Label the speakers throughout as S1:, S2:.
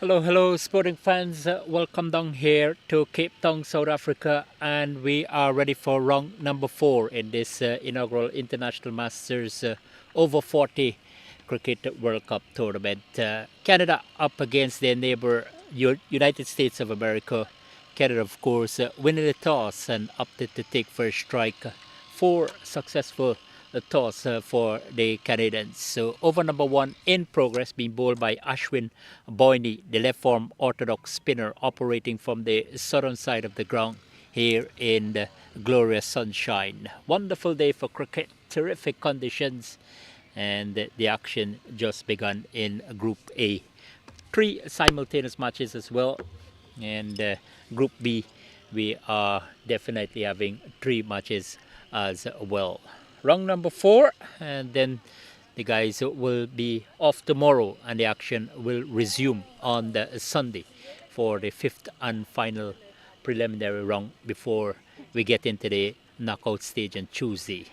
S1: Hello, sporting fans. Welcome down here to Cape Town, South Africa, and we are ready for round number 4 in this inaugural International Masters over 40 Cricket World Cup tournament. Canada up against their neighbor, United States of America. Canada, of course, winning the toss and opted to take first strike. 4 successful toss for the Canadians. So over number 1 in progress, being bowled by Ashwin Boyne, the left-arm orthodox spinner operating from the southern side of the ground here in the glorious sunshine. Wonderful day for cricket, terrific conditions, and the action just begun in Group A. 3 simultaneous matches as well, and Group B we are definitely having 3 matches as well. Round number 4, and then the guys will be off tomorrow and the action will resume on the Sunday for the 5th and final preliminary round before we get into the knockout stage on Tuesday.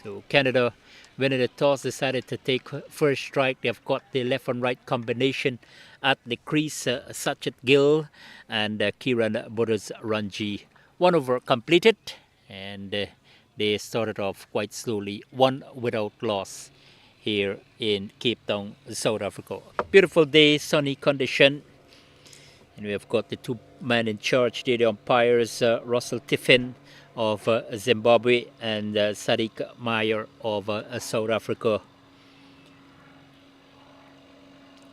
S1: So Canada, winning the toss, decided to take first strike. They've got the left and right combination at the crease. Sachet Gill and Kiran Ranji. 1 over completed, and they started off quite slowly, 1 without loss here in Cape Town, South Africa. Beautiful day, sunny condition, and we have got the 2 men in charge there, the umpires, Russell Tiffin of Zimbabwe and Sadiq Meyer of South Africa,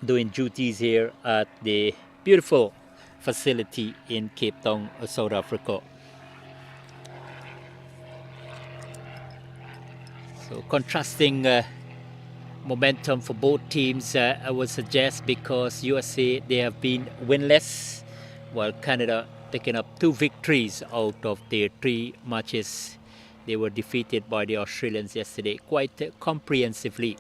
S1: doing duties here at the beautiful facility in Cape Town, South Africa. So contrasting momentum for both teams, I would suggest, because USA, they have been winless, while Canada picking up 2 victories out of their 3 matches. They were defeated by the Australians yesterday quite comprehensively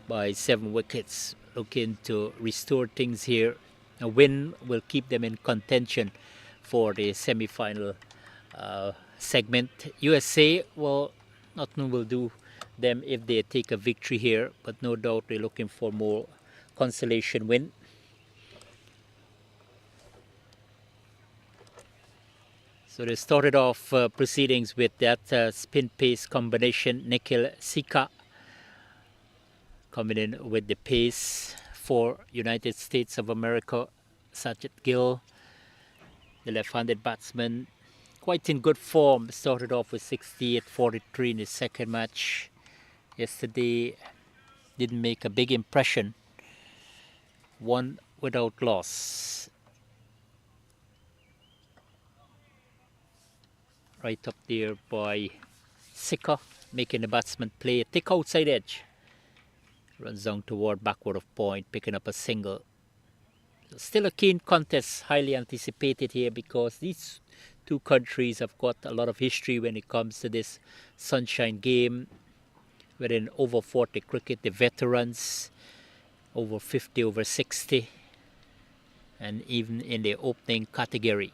S1: by 7 wickets. Looking to restore things here. A win will keep them in contention for the semi-final segment. USA, well, nothing will do them if they take a victory here, but no doubt they're looking for more consolation win. So they started off proceedings with that spin-pace combination. Nikhil Sika coming in with the pace for United States of America. Sachet Gill, the left-handed batsman, quite in good form. Started off with 68-43 in his second match. Yesterday didn't make a big impression. 1 without loss. Right up there by Sika, making the batsman play a thick outside edge. Runs down toward backward of point, picking up a single. So still a keen contest, highly anticipated here, because these 2 countries have got a lot of history when it comes to this sunshine game. Within over 40 cricket, the veterans, over 50, over 60, and even in the opening category.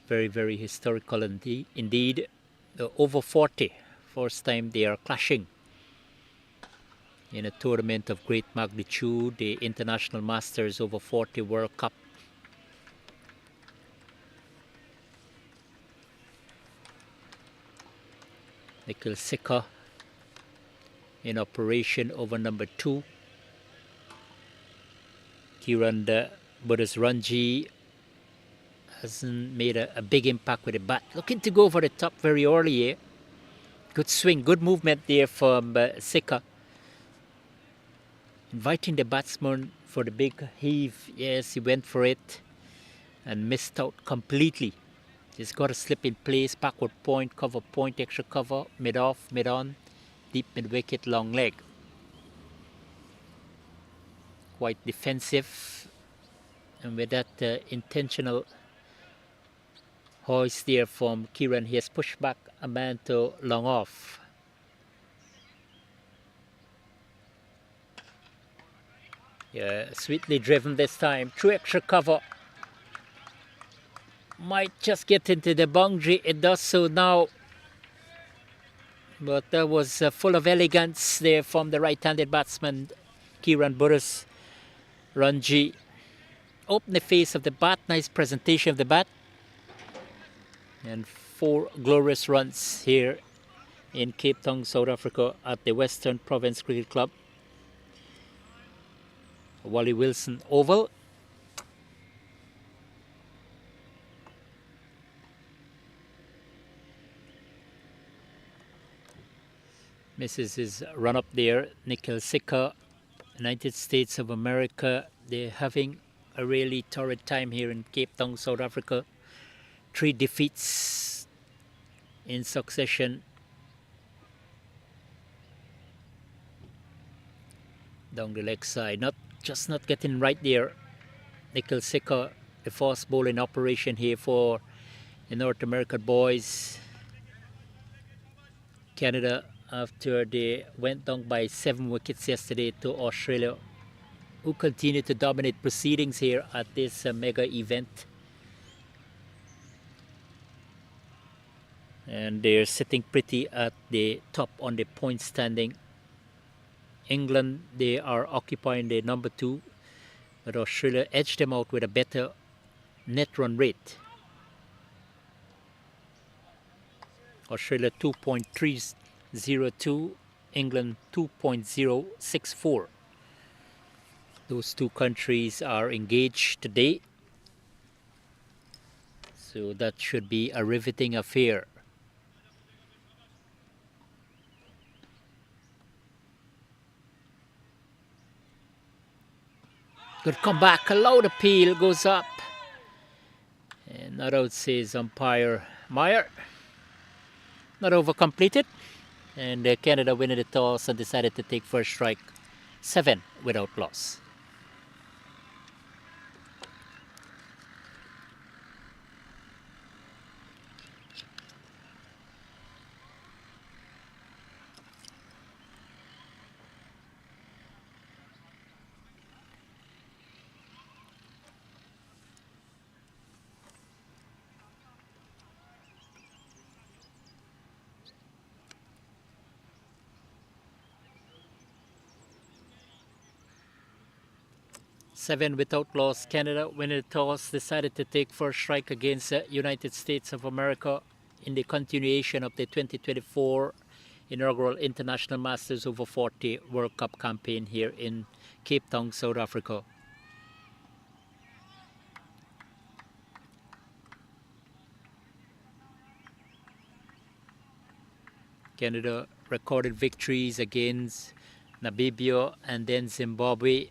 S1: Very, very historical indeed. The over 40, first time they are clashing in a tournament of great magnitude, the International Masters over 40 World Cup. Nikhil Sika in operation over number 2. Kiran Ranji hasn't made a big impact with the bat. Looking to go over the top very early here. Good swing, good movement there from Sika. Inviting the batsman for the big heave. Yes, he went for it and missed out completely. He's got to slip in place, backward point, cover point, extra cover, mid-off, mid-on, deep mid-wicket, long leg. Quite defensive, and with that intentional hoist there from Kiran, he has pushed back a man to long off. Yeah, sweetly driven this time, through extra cover. Might just get into the boundary. It does so now. But that was full of elegance there from the right-handed batsman, Kiran Burris. Ranji open the face of the bat. Nice presentation of the bat. And 4 glorious runs here in Cape Town, South Africa at the Western Province Cricket Club. Wally Wilson Oval. Misses his run up there. Nikhil Sikka, United States of America. They're having a really torrid time here in Cape Town, South Africa. 3 defeats in succession. Down the leg side, not getting right there. Nikhil Sikka, the fast bowling operation here for the North American boys. Canada, after they went down by 7 wickets yesterday to Australia, who continue to dominate proceedings here at this mega event. And they're sitting pretty at the top on the point standing. England, they are occupying the number 2, but Australia edged them out with a better net run rate. Australia 2.302, England 2.064. Those 2 countries are engaged today, so that should be a riveting affair. Good comeback, a loud appeal goes up. And not out, says umpire Meyer. Not over completed. And Canada winning the toss and decided to take first strike. 7 without loss. Seven without loss. Canada winning the toss, decided to take first strike against United States of America in the continuation of the 2024 inaugural International Masters Over 40 World Cup campaign here in Cape Town, South Africa. Canada recorded victories against Namibia and then Zimbabwe.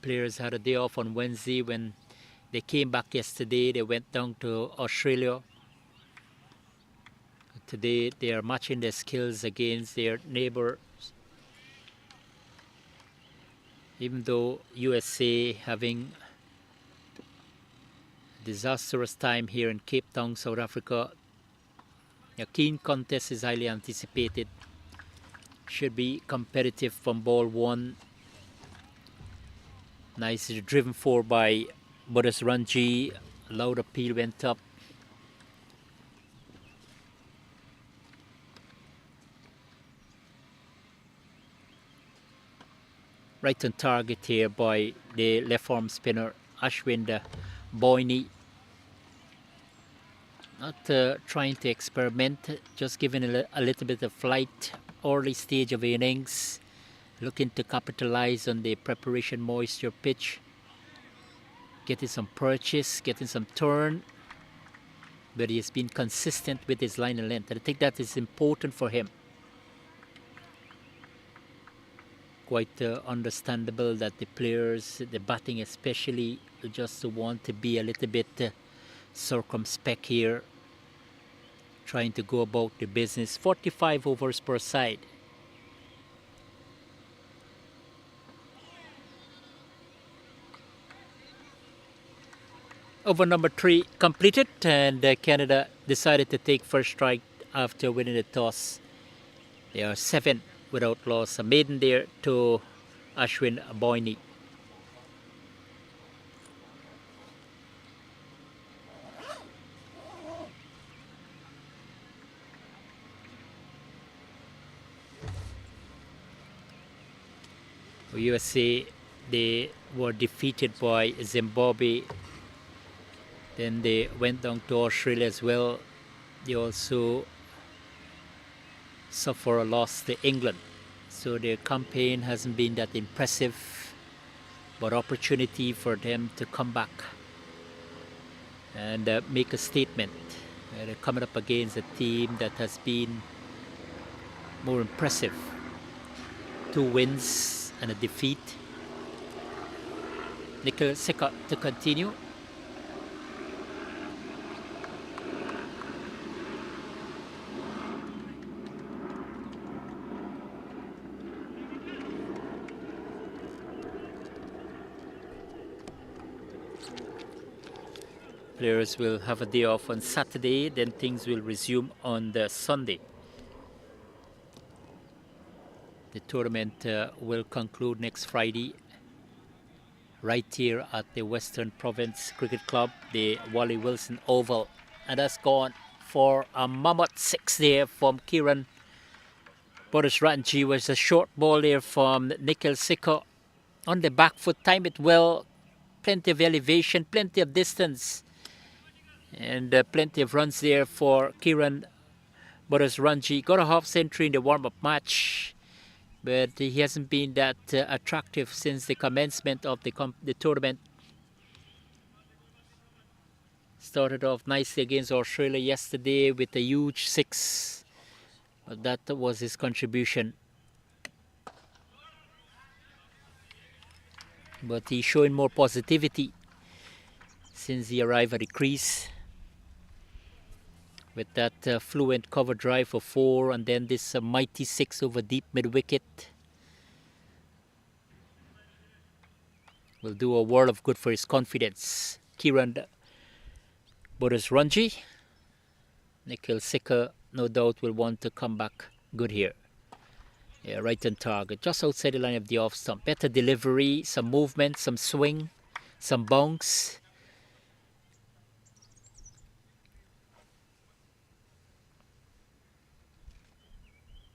S1: Players had a day off on Wednesday. When they came back yesterday, they went down to Australia. Today they are matching their skills against their neighbors. Even though USA having a disastrous time here in Cape Town, South Africa, a keen contest is highly anticipated. Should be competitive from ball 1. Nicely driven for by Bodas Ranji. Loud appeal went up. Right on target here by the left arm spinner Ashwin Boyne. Not trying to experiment, just giving a little bit of flight. Early stage of innings. Looking to capitalize on the preparation moisture pitch. Getting some purchase, getting some turn. But he has been consistent with his line and length. And I think that is important for him. Quite understandable that the players, the batting especially, just want to be a little bit circumspect here. Trying to go about the business. 45 overs per side. Over number 3 completed, and Canada decided to take first strike after winning the toss. They are 7 without loss. A maiden there to Ashwin Boyne. For USA, they were defeated by Zimbabwe. Then they went down to Australia as well. They also suffer a loss to England. So their campaign hasn't been that impressive, but opportunity for them to come back and make a statement. They're coming up against a team that has been more impressive. 2 wins and a defeat. Nickel Sika to continue. Players will have a day off on Saturday, then things will resume on the Sunday. The tournament will conclude next Friday right here at the Western Province Cricket Club, the Wally Wilson Oval. And that's gone for a mammoth 6 there from Kiran Bodasranji. Was a short ball there from Nikhil Sikka on the back foot, time it well, plenty of elevation, plenty of distance, and plenty of runs there for Kiran Bodasranji. Got a half century in the warm-up match, but he hasn't been that attractive since the commencement of the tournament. Started off nicely against Australia yesterday with a huge 6, but that was his contribution. But he's showing more positivity since he arrived at the crease, with that fluent cover drive for 4, and then this mighty 6 over deep mid-wicket. Will do a world of good for his confidence. Kiran Bodasranji. Nikhil Sikka, no doubt, will want to come back good here. Yeah, right on target, just outside the line of the off stump. Better delivery, some movement, some swing, some bounce.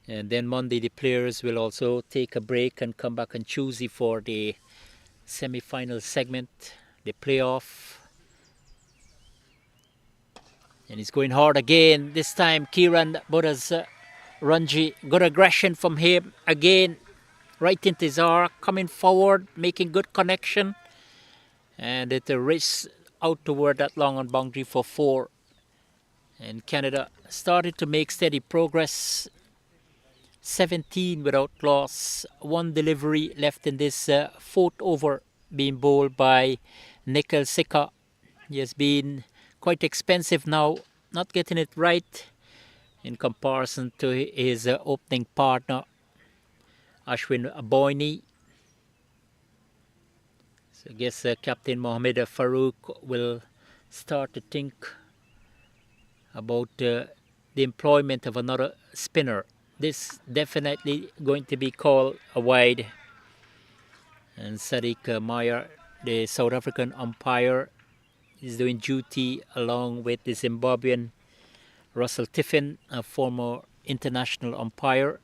S1: And then Monday the players will also take a break and come back on Tuesday for the semi-final segment, the playoff. And he's going hard again. This time Kiran Bodasranji, good aggression from him again. Right into his arc, coming forward, making good connection. And it race out toward that long on boundary for 4. And Canada started to make steady progress. 17 without loss. 1 delivery left in this 4th over, being bowled by Nikhil Sikka. He has been quite expensive now, not getting it right in comparison to his opening partner, Ashwin Boyne. So I guess Captain Mohamed Farouk will start to think about the employment of another spinner. This definitely going to be called a wide. And Sadiq Meyer, the South African umpire, is doing duty along with the Zimbabwean Russell Tiffin, a former international umpire.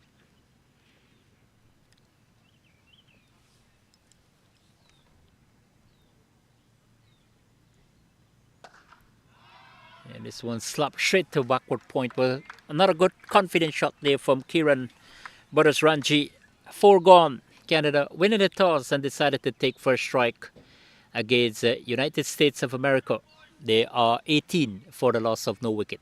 S1: And this one slapped straight to backward point. Well, another good confident shot there from Kiran Bodasranji. 4 gone. Canada winning the toss and decided to take first strike against United States of America. They are 18 for the loss of no wicket.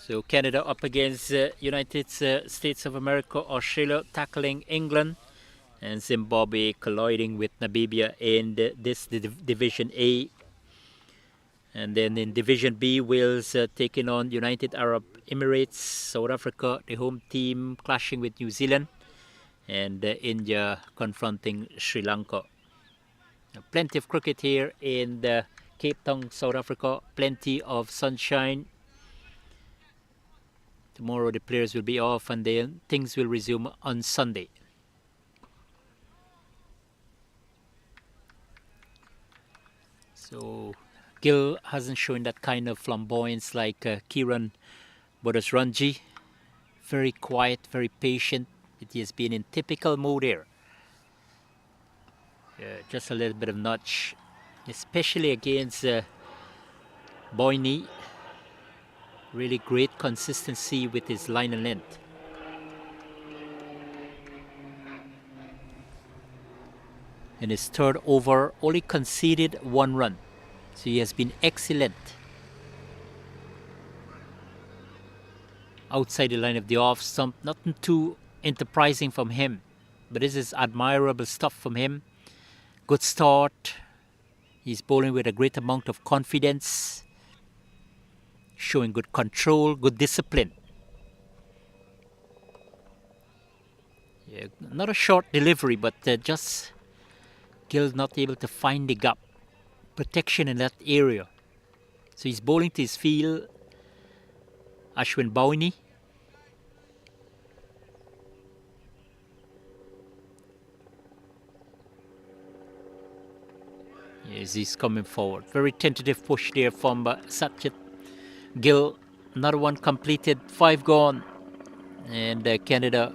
S1: So Canada up against United States of America, Australia tackling England, and Zimbabwe colliding with Namibia in this Division A. And then in Division B, Wales taking on United Arab Emirates, South Africa, the home team, clashing with New Zealand, and India confronting Sri Lanka. Plenty of cricket here in the Cape Town, South Africa. Plenty of sunshine. Tomorrow the players will be off and then things will resume on Sunday. So Gill hasn't shown that kind of flamboyance like Kiran Bodasranji. Very quiet, very patient. He has been in typical mode here. Just a little bit of nudge, especially against Boyne. Really great consistency with his line and length. In his third over, only conceded 1 run. So he has been excellent outside the line of the off stump. Nothing too enterprising from him, but this is admirable stuff from him. Good start. He's bowling with a great amount of confidence, showing good control, good discipline. Yeah, not a short delivery, but just Gill not able to find the gap, protection in that area. So he's bowling to his field, Ashwin Boyne. Yes, he's coming forward. Very tentative push there from Satchit Gill. Another one completed, 5 gone. And Canada,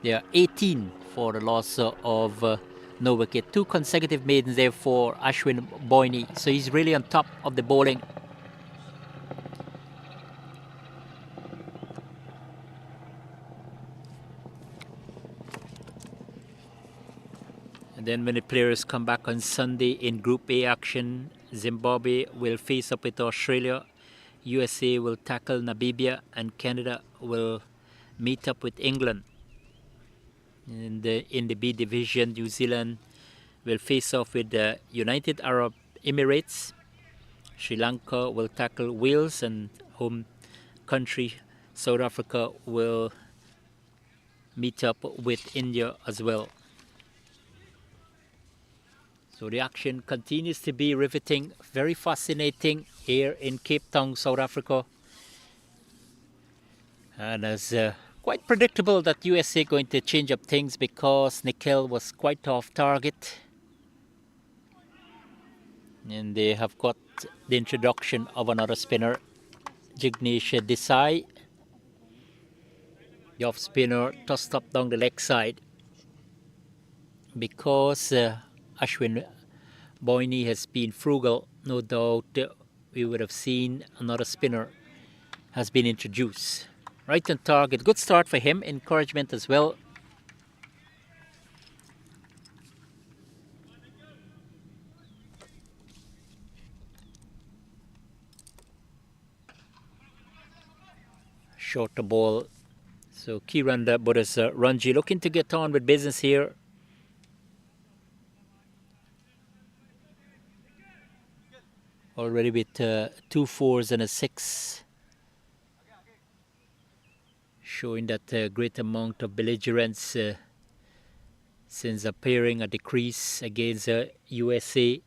S1: they are 18 for the loss of no wicket. 2 consecutive maidens there for Ashwin Boyne. So he's really on top of the bowling. And then when the players come back on Sunday in Group A action, Zimbabwe will face up with Australia, USA will tackle Namibia, and Canada will meet up with England. In the B division, New Zealand will face off with the United Arab Emirates. Sri Lanka will tackle Wales, and home country South Africa will meet up with India as well. So the action continues to be riveting, very fascinating here in Cape Town, South Africa. And as quite predictable that USA going to change up things because Nikhil was quite off target. And they have got the introduction of another spinner, Jignesh Desai. The off spinner tossed up down the leg side because Ashwin Boyne has been frugal. No doubt we would have seen another spinner has been introduced. Right on target. Good start for him. Encouragement as well. Shorter ball. So Kiran Bodasranji looking to get on with business here. Already with 2 4s and a 6. Showing that great amount of belligerence since appearing at the crease against USA.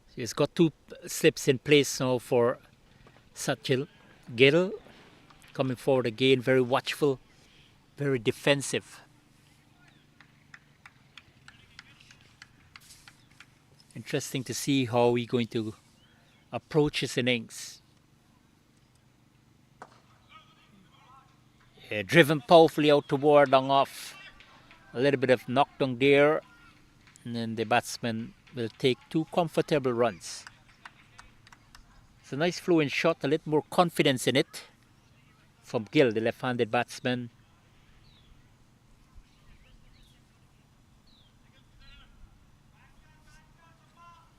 S1: So he's got 2 slips in place now for Satchil Gill. Coming forward again, very watchful, very defensive. Interesting to see how he's going to approach his innings. Driven powerfully out toward long off. A little bit of knockdown there. And then the batsman will take 2 comfortable runs. It's a nice fluent shot, a little more confidence in it from Gill, the left-handed batsman.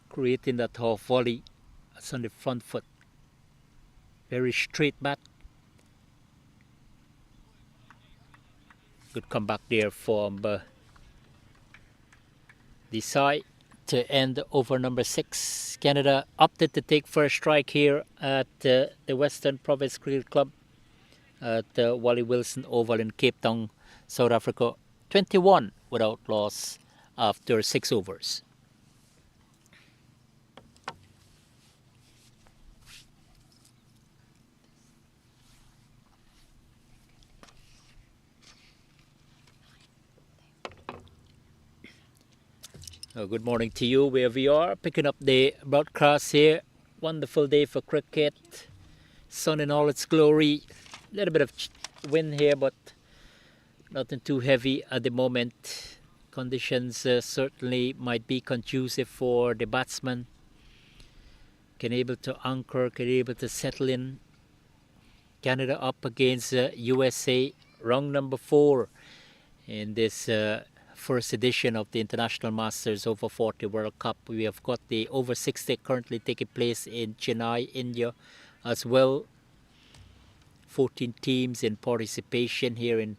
S1: Creating that half volley. That's on the front foot. Very straight bat. Good comeback there from Desai to end over number 6. Canada opted to take first strike here at the Western Province Cricket Club. at Wally Wilson Oval in Cape Town, South Africa. 21 without loss after 6 overs. Good morning to you, where we are picking up the broadcast here. Wonderful day for cricket. Sun in all its glory. A little bit of wind here, but nothing too heavy at the moment. Conditions certainly might be conducive for the batsman. Can able to anchor, can able to settle in. Canada up against USA, round number 4 in this first edition of the International Masters Over 40 World Cup. We have got the Over 60 currently taking place in Chennai, India as well. 14 teams in participation here in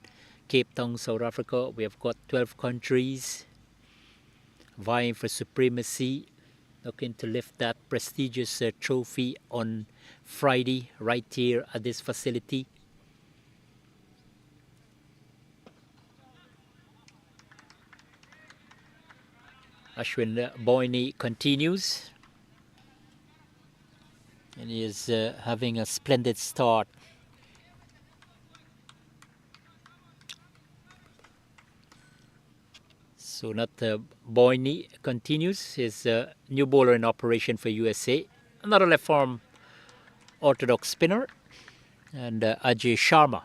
S1: Cape Town, South Africa. We have got 12 countries vying for supremacy, looking to lift that prestigious trophy on Friday right here at this facility. Ashwin Boyne continues, and he is having a splendid start. So not Boyne continues, his new bowler in operation for USA. Another left arm orthodox spinner, and Ajay Sharma.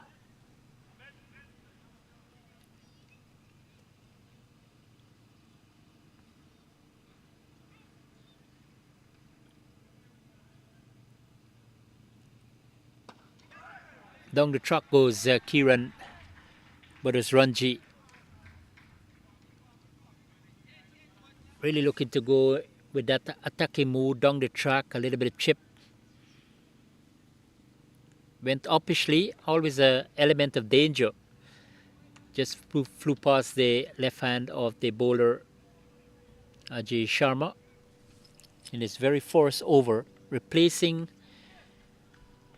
S1: Down the track goes Kiran Badasranji. Really looking to go with that attacking move down the track, a little bit of chip. Went uppishly, always an element of danger. Just flew past the left hand of the bowler Ajay Sharma in his very first over, replacing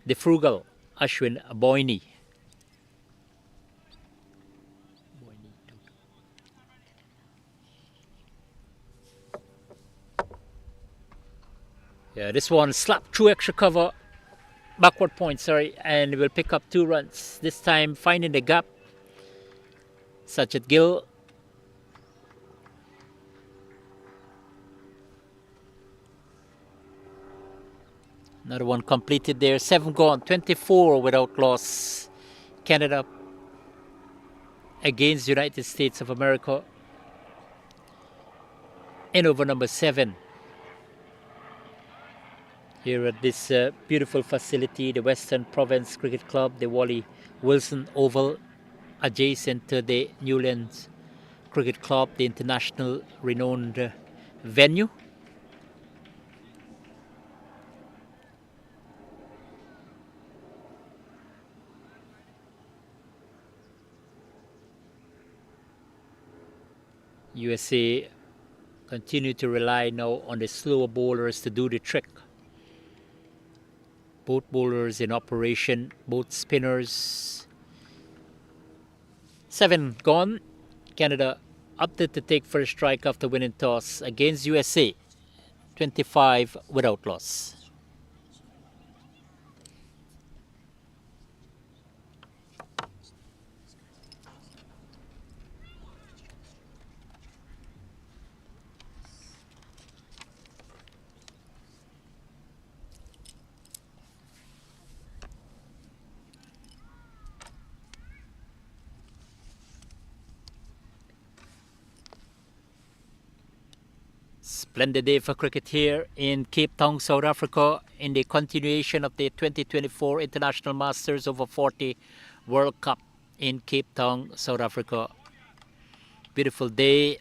S1: the frugal Ashwin Boyne. Yeah, this one slapped through extra cover, backward point, sorry, and will pick up 2 runs. This time finding the gap. Sajid Gill. Another one completed there. 7 gone, 24 without loss. Canada against United States of America in over number 7. Here at this beautiful facility, the Western Province Cricket Club, the Wally Wilson Oval, adjacent to the Newlands Cricket Club, the international renowned venue. USA continue to rely now on the slower bowlers to do the trick. Both bowlers in operation, both spinners. 7 gone. Canada opted to take first strike after winning toss against USA. 25 without loss. Splendid day for cricket here in Cape Town, South Africa, in the continuation of the 2024 International Masters Over 40 World Cup in Cape Town, South Africa. Beautiful day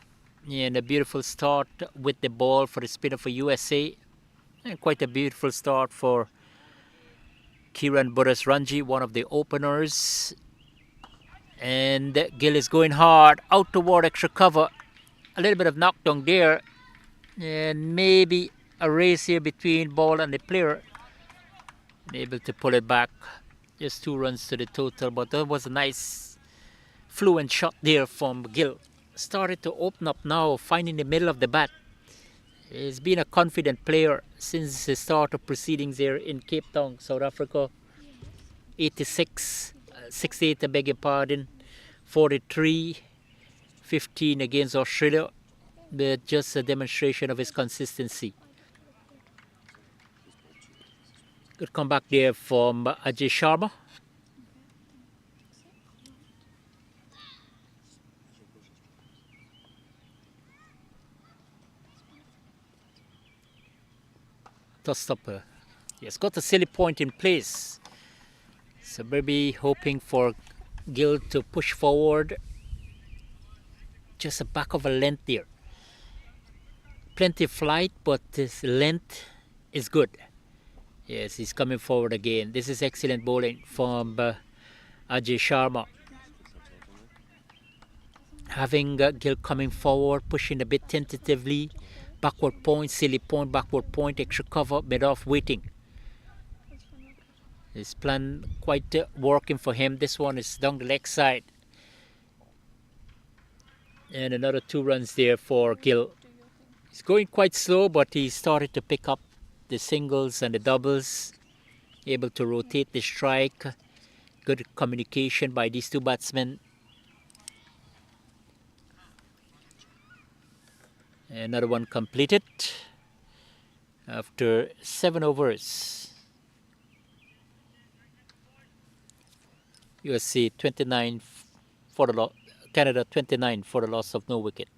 S1: and a beautiful start with the ball for the spinner for USA, and quite a beautiful start for Kiran Badasranji, one of the openers. And Gill is going hard out toward extra cover. A little bit of knockdown there, and maybe a race here between ball and the player. Able to pull it back Just 2 runs to the total, but that was a nice fluent shot there from Gill. Started to open up now, finding the middle of the bat. He's been a confident player since the start of proceedings there in Cape Town, South Africa. 86, 68, I beg your pardon, 43, 15 against Australia, but just a demonstration of his consistency. Good comeback there from Ajay Sharma. Tossed up. He has got a silly point in place. So maybe hoping for Gill to push forward. Just a back of a length there. Plenty of flight, but his length is good. Yes, he's coming forward again. This is excellent bowling from Ajay Sharma. Having Gill coming forward, pushing a bit tentatively. Backward point, silly point, backward point, extra cover, mid-off waiting. His plan quite working for him. This one is down the leg side. And another 2 runs there for Gill. He's going quite slow, but he started to pick up the singles and the doubles. Able to rotate the strike. Good communication by these 2 batsmen. Another one completed after 7 overs. USA 29 for the loss. Canada 29 for the loss of no wicket.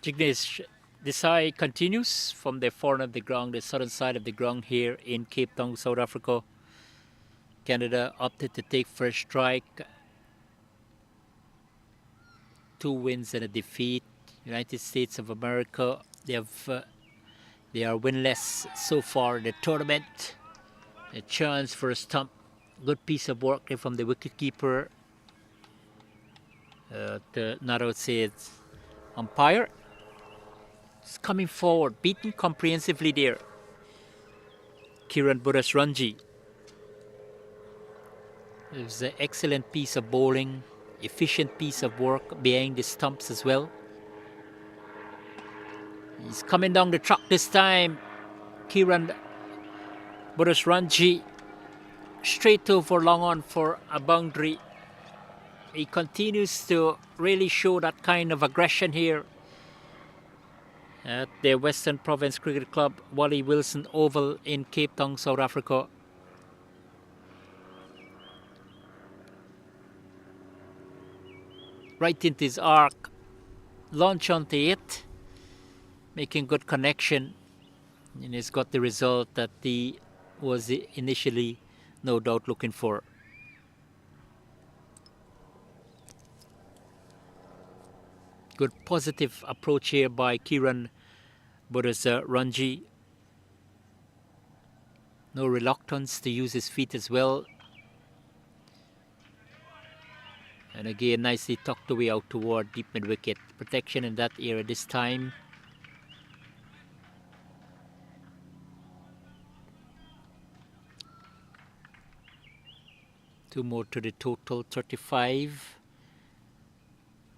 S1: Jignesh Desai continues from the front of the ground, the southern side of the ground here in Cape Town, South Africa. Canada opted to take first strike. 2 wins and a defeat. United States of America, they are winless so far in the tournament. A chance for a stump. Good piece of work there from the wicketkeeper. Not say umpire. It's coming forward, beaten comprehensively there. Kiran Budasranji. It was an excellent piece of bowling, efficient piece of work behind the stumps as well. He's coming down the track this time. Kiran Budasranji straight over long on for a boundary. He continues to really show that kind of aggression here at the Western Province Cricket Club, Wally Wilson Oval in Cape Town, South Africa. Right into his arc, launch onto it, making good connection, and he's got the result that he was initially no doubt looking for. Good positive approach here by Kiran Budasranji. No reluctance to use his feet as well. And again, nicely tucked away out toward deep mid-wicket. Protection in that area this time. Two more to the total, 35.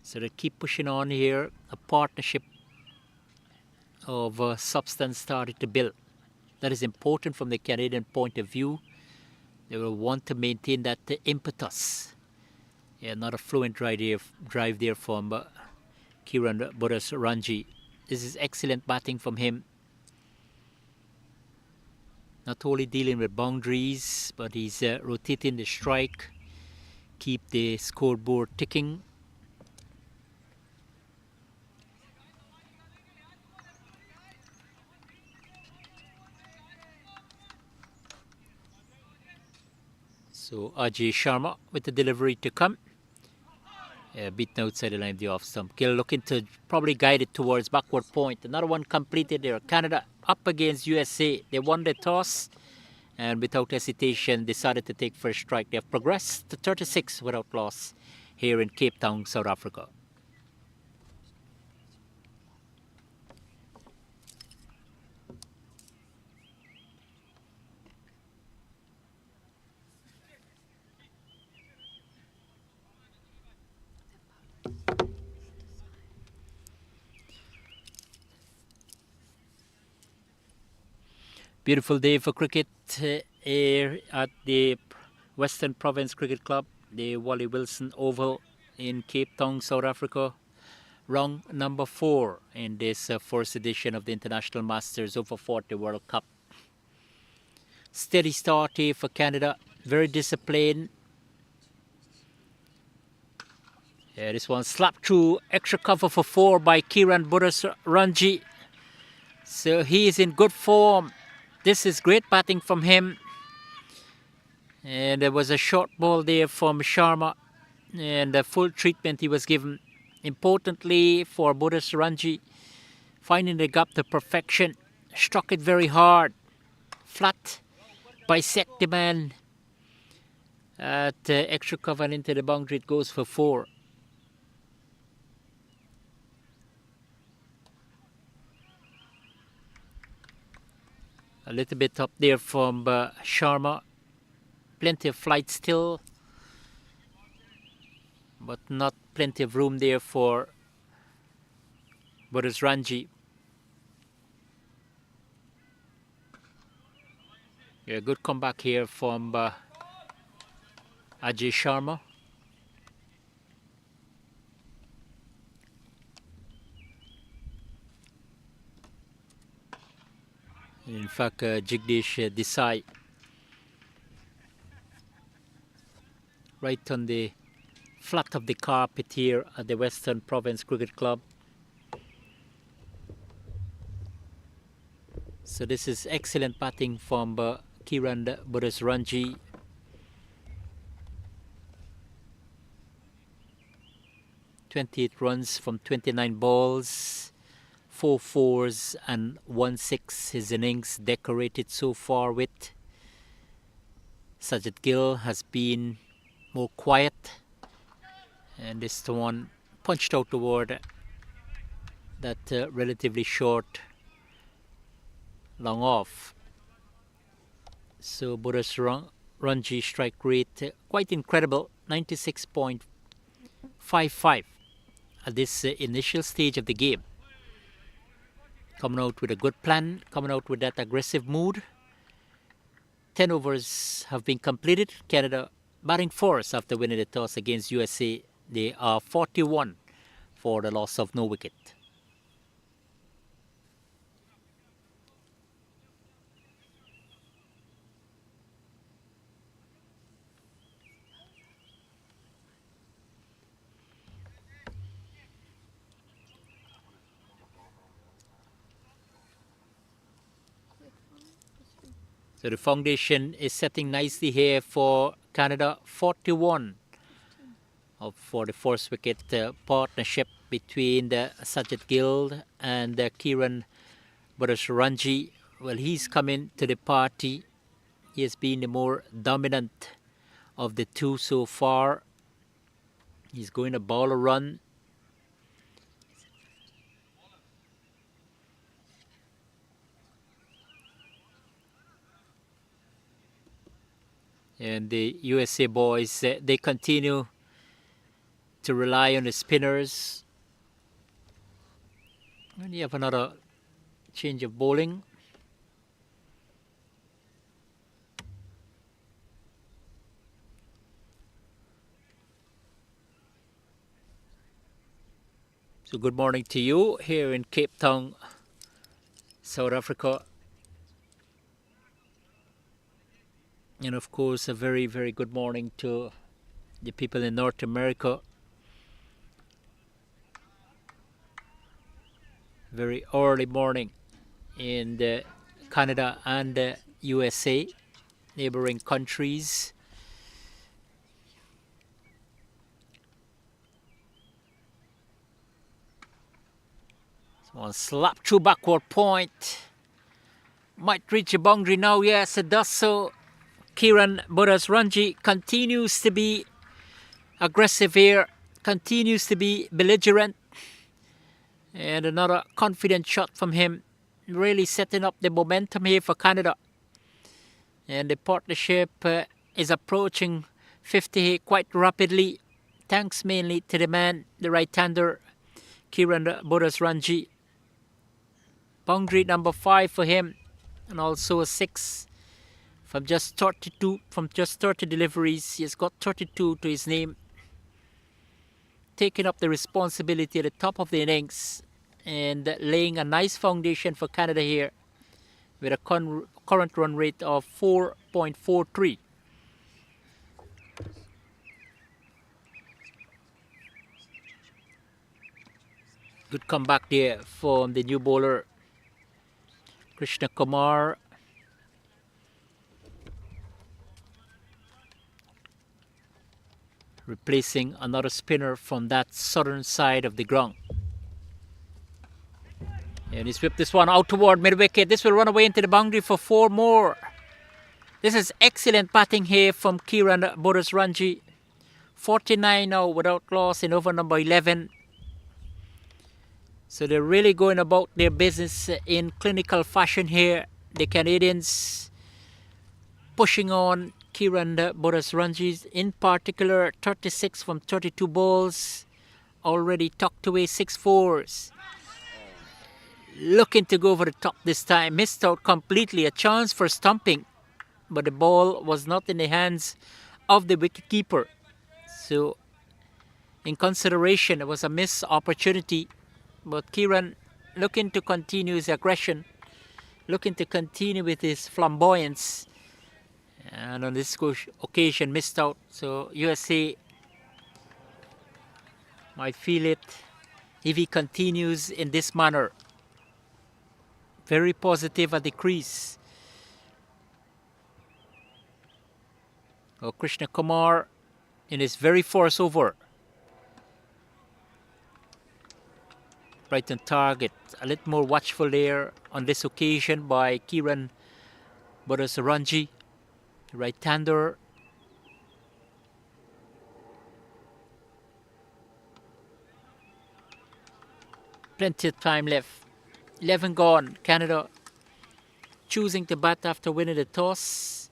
S1: So they keep pushing on here. A partnership of substance started to build. That is important from the Canadian point of view. They will want to maintain that impetus. Yeah, not a fluent drive there from Kiran Budasranji. This is excellent batting from him. Not only dealing with boundaries, but he's rotating the strike, keep the scoreboard ticking. So Ajay Sharma with the delivery to come. Beaten outside the line of the off stump. Gill looking to probably guide it towards backward point. Another one completed there. Canada up against USA. They won the toss and without hesitation decided to take first strike. They have progressed to 36 without loss here in Cape Town, South Africa. Beautiful day for cricket here at the Western Province Cricket Club, the Wally Wilson Oval in Cape Town, South Africa. Round number 4 in this first edition of the International Masters Over 40 World Cup. Steady start here for Canada, very disciplined. Yeah, this one slapped through, extra cover for 4 by Kiran Buddhasranji. So he is in good form. This is great batting from him. And there was a short ball there from Sharma. And the full treatment he was given. Importantly for Buddhasranji, finding the gap to perfection. Struck it very hard. Flat. Bisect the man. At extra cover and into the boundary, it goes for 4. A little bit up there from Sharma. Plenty of flight still, but not plenty of room there for Buddhasranji. Yeah, good comeback here from Ajay Sharma. In fact, Jagdish Desai right on the flat of the carpet here at the Western Province Cricket Club. So this is excellent batting from Kiran Buddhasranji. (28 runs from 29 balls. 4 fours and 1 6. His innings decorated so far with. Sajid Gill has been more quiet, and this one punched out toward that relatively short long off. So Buddhasranji strike rate quite incredible, 96.55 at this initial stage of the game. Coming out with a good plan, coming out with that aggressive mood. 10 overs have been completed. Canada batting first after winning the toss against USA. They are 41 for the loss of no wicket. So the foundation is setting nicely here for Canada. 41 for the first wicket partnership between the Sajid Gill and Kiran Buddhasranji. Well, he's coming to the party. He has been the more dominant of the two so far. He's going to bowl a run. And the USA boys, they continue to rely on the spinners. And you have another change of bowling. So good morning to you here in Cape Town, South Africa. And of course, a very, very good morning to the people in North America. Very early morning in Canada and USA, neighboring countries. One slap through backward point. Might reach the boundary now. Yes, it does so. Kiran Bodasranji continues to be aggressive here. Continues to be belligerent. And another confident shot from him. Really setting up the momentum here for Canada. And the partnership is approaching 50 quite rapidly. Thanks mainly to the man, the right-hander, Kiran Bodasranji. Boundary number 5 for him. And also a 6 from just 32, from just 30 deliveries. He has got 32 to his name. Taking up the responsibility at the top of the innings and laying a nice foundation for Canada here with a current run rate of 4.43. Good comeback there from the new bowler Krishna Kumar. Replacing another spinner from that southern side of the ground. And he's whipped this one out toward mid-wicket. This will run away into the boundary for 4 more. This is excellent batting here from Kiran Bodasranji. 49 now without loss in over number 11. So they're really going about their business in clinical fashion here. The Canadians pushing on. Kiran Bodasranji in particular, 36 from 32 balls. Already tucked away 6 fours. Looking to go over the top this time. Missed out completely. A chance for stumping. But the ball was not in the hands of the wicketkeeper. So in consideration, it was a missed opportunity. But Kiran looking to continue his aggression. Looking to continue with his flamboyance. And on this occasion missed out. So USA might feel it if he continues in this manner. Very positive at the crease. Oh, Krishna Kumar in his very first over. Right on target. A little more watchful there on this occasion by Kiran Bodasranji. Right-hander. Plenty of time left. 11 gone. Canada choosing to bat after winning the toss.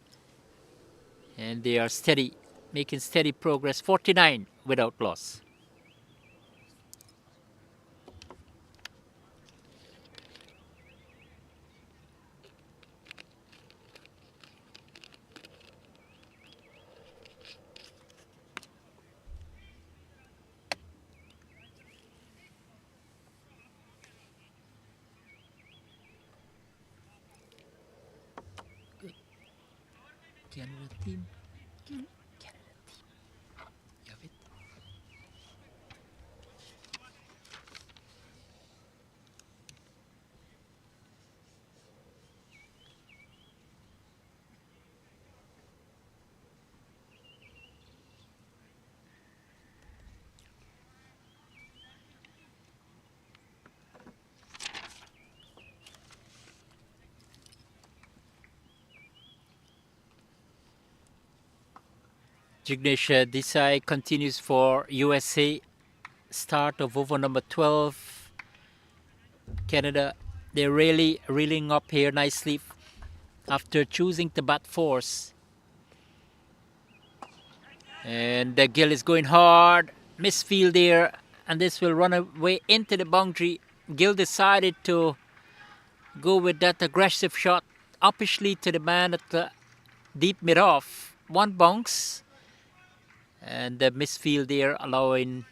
S1: And they are steady, making steady progress. 49 without loss. Canada team. Canada team. You have it. Jignesh Desai continues for USA. Start of over number 12. Canada, they're really reeling up here nicely after choosing to bat force. And the Gill is going hard. Misfield there. And this will run away into the boundary. Gill decided to go with that aggressive shot. Uppishly to the man at the deep mid-off. 1 bounce. And the misfield there allowing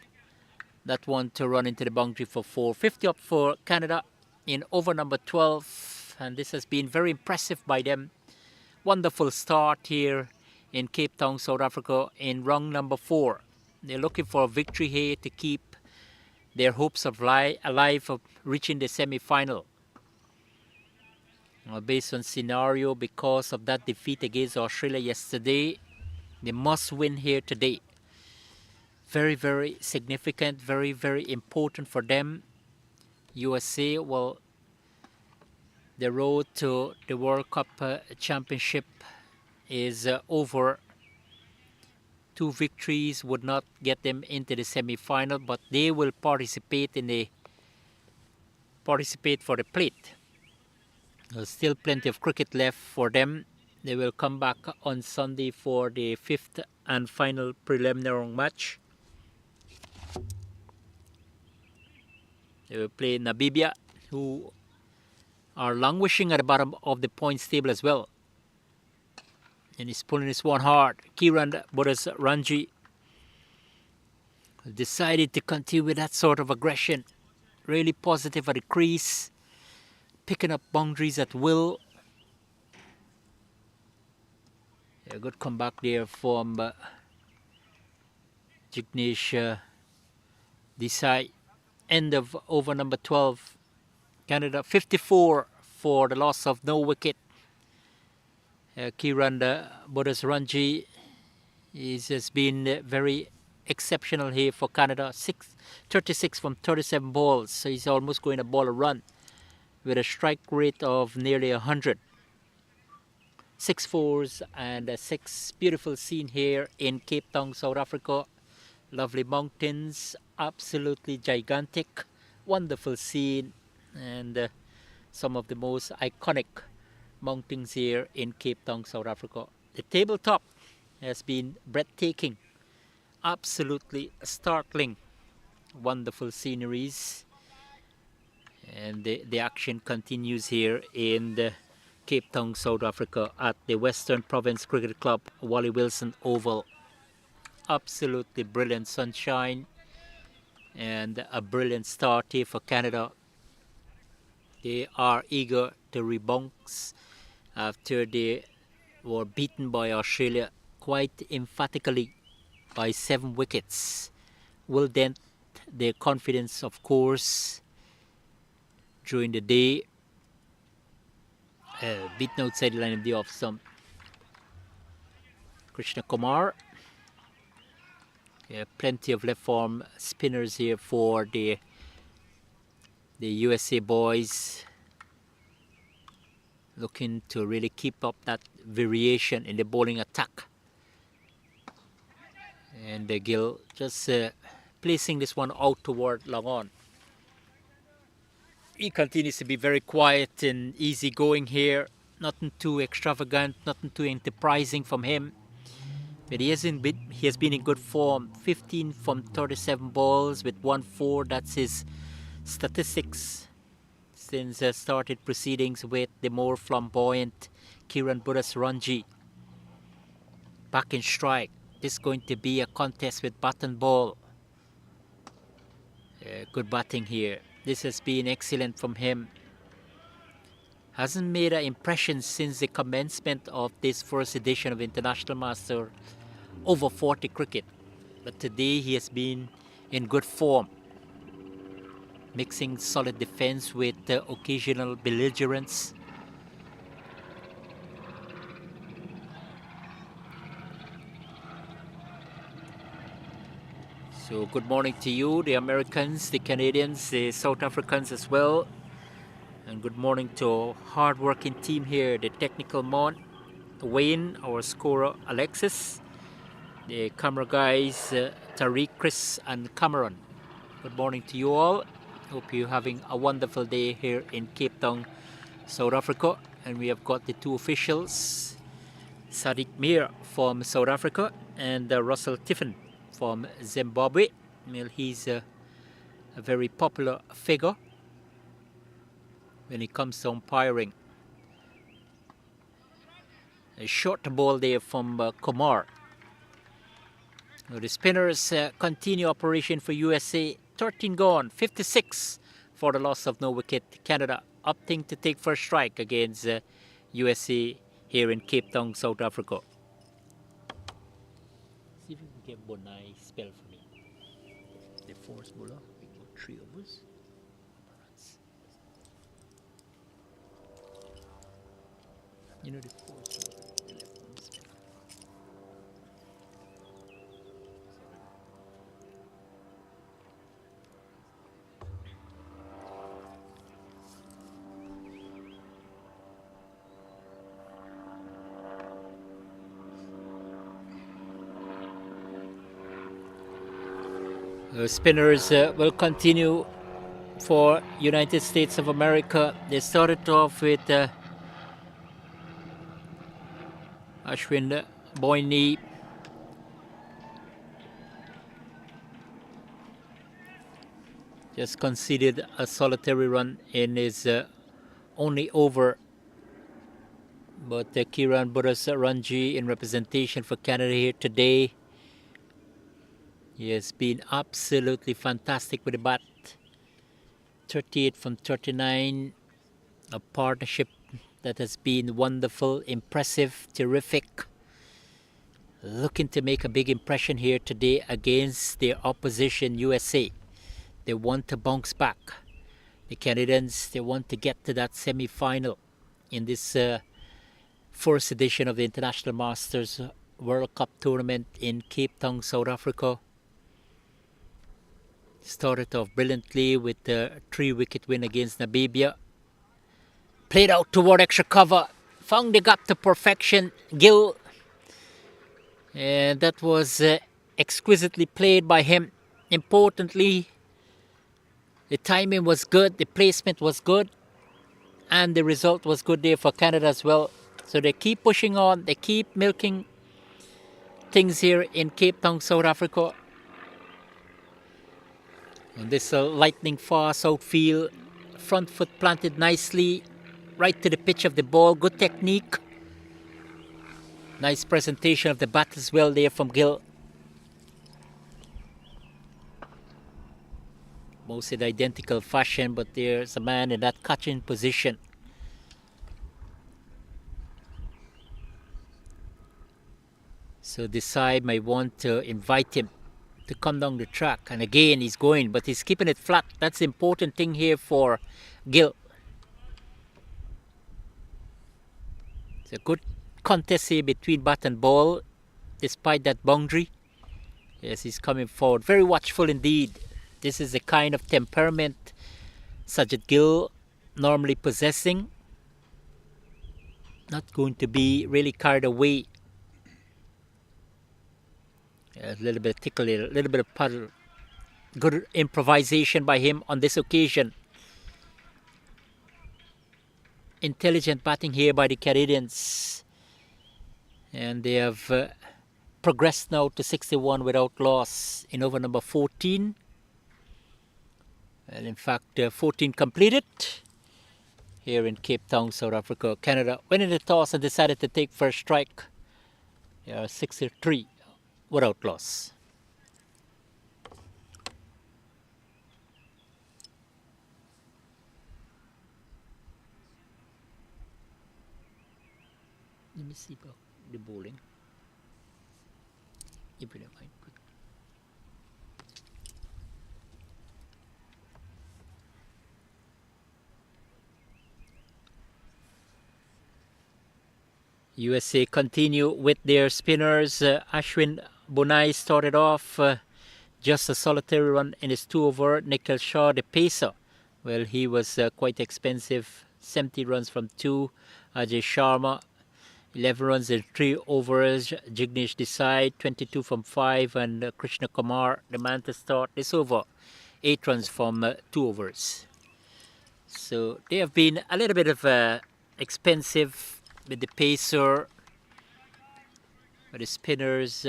S1: that one to run into the boundary for 4. 50 up for Canada in over number 12. And this has been very impressive by them. Wonderful start here in Cape Town, South Africa in round number 4. They're looking for a victory here to keep their hopes of alive of reaching the semi-final. Based on scenario, because of that defeat against Australia yesterday, they must win here today. Very, very significant, very, very important for them. USA, well, the road to the World Cup Championship is over. 2 victories would not get them into the semi-final, but they will participate for the plate. There's still plenty of cricket left for them. They will come back on Sunday for the 5th and final preliminary match. They will play Namibia, who are languishing at the bottom of the points table as well. And he's pulling this one hard. Kiran Ranji decided to continue with that sort of aggression. Really positive at the crease, picking up boundaries at will. A good comeback there from Jignesh Desai. End of over number 12. Canada 54 for the loss of no wicket. Kiran Ranji has been very exceptional here for Canada. 36 from 37 balls, so he's almost going to ball a run with a strike rate of nearly 100. 6 fours and a 6. Beautiful scene here in Cape Town, South Africa. Lovely mountains, absolutely gigantic, wonderful scene, and some of the most iconic mountains here in Cape Town, South Africa. The tabletop has been breathtaking, absolutely startling, wonderful sceneries, and the action continues here in the Cape Town, South Africa at the Western Province Cricket Club, Wally Wilson Oval. Absolutely brilliant sunshine and a brilliant start here for Canada. They are eager to rebound after they were beaten by Australia quite emphatically by 7 wickets. Will dent their confidence, of course, during the day. Beaten outside the line of the off stump. Krishna Kumar. Plenty of left arm spinners here for the USA boys, looking to really keep up that variation in the bowling attack. And Gill just placing this one out toward long on. He continues to be very quiet and easy going here. Nothing too extravagant, nothing too enterprising from him. But he has been in good form. 15 from 37 balls with 1-4. That's his statistics since started proceedings with the more flamboyant Kiran Ranji. Back in strike. This is going to be a contest with bat and ball. Good batting here. This has been excellent from him. Hasn't made an impression since the commencement of this first edition of International Master over 40 cricket. But today he has been in good form, mixing solid defense with occasional belligerence. So good morning to you, the Americans, the Canadians, the South Africans as well. And good morning to our hard-working team here, the technical mon, Wayne, our scorer Alexis, the camera guys Tariq, Chris and Cameron. Good morning to you all. Hope you're having a wonderful day here in Cape Town, South Africa. And we have got the 2 officials, Sadiq Mir from South Africa and Russell Tiffin from Zimbabwe. Well, he's a very popular figure when it comes to umpiring. A short ball there from Kumar. Now the spinners continue operation for USA. 13 gone, 56 for the loss of no wicket. Canada opting to take first strike against USA here in Cape Town, South Africa. See if you can get Bonai spell for me. The force bowler, we got 3 overs. You know the force bowler, the left arm spell. Spinners will continue for United States of America. They started off with Ashwin Boyne. Just conceded a solitary run in his only over. But Kiran Buddhas-Ranji in representation for Canada here today. He has been absolutely fantastic with the bat. 38 from 39. A partnership that has been wonderful, impressive, terrific. Looking to make a big impression here today against their opposition, USA. They want to bounce back. The Canadians, they want to get to that semi-final in this first edition of the International Masters World Cup Tournament in Cape Town, South Africa. Started off brilliantly with a 3-wicket win against Namibia. Played out toward extra cover. Found the gap to perfection. Gill. And that was exquisitely played by him. Importantly, the timing was good. The placement was good. And the result was good there for Canada as well. So they keep pushing on. They keep milking things here in Cape Town, South Africa. And this lightning fast outfield, front foot planted nicely, right to the pitch of the ball, good technique. Nice presentation of the bat as well there from Gill. Most in identical fashion, but there's a man in that catching position. So Desai might want to invite him to come down the track, and again he's going, but he's keeping it flat. That's the important thing here for Gill. It's a good contest here between bat and ball, despite that boundary. Yes, he's coming forward, very watchful indeed. This is the kind of temperament Sajid Gill normally possessing. Not going to be really carried away. A little bit of tickle, a little bit of puddle. Good improvisation by him on this occasion. Intelligent batting here by the Canadians. And they have progressed now to 61 without loss in over number 14. Well, in fact, 14 completed here in Cape Town, South Africa. Canada winning the toss and decided to take first strike. They are 63 without loss. Let me see about the bowling. If you don't mind. USA continue with their spinners. Ashwin Bonai started off just a solitary run in his 2-over. Nikhil Shah, the pacer, well, he was quite expensive. 70 runs from 2. Ajay Sharma, 11 runs in 3 overs. Jignesh Desai, 22 from 5. And Krishna Kumar, the man to start this over, 8 runs from 2 overs. So they have been a little bit of expensive with the pacer, but the spinners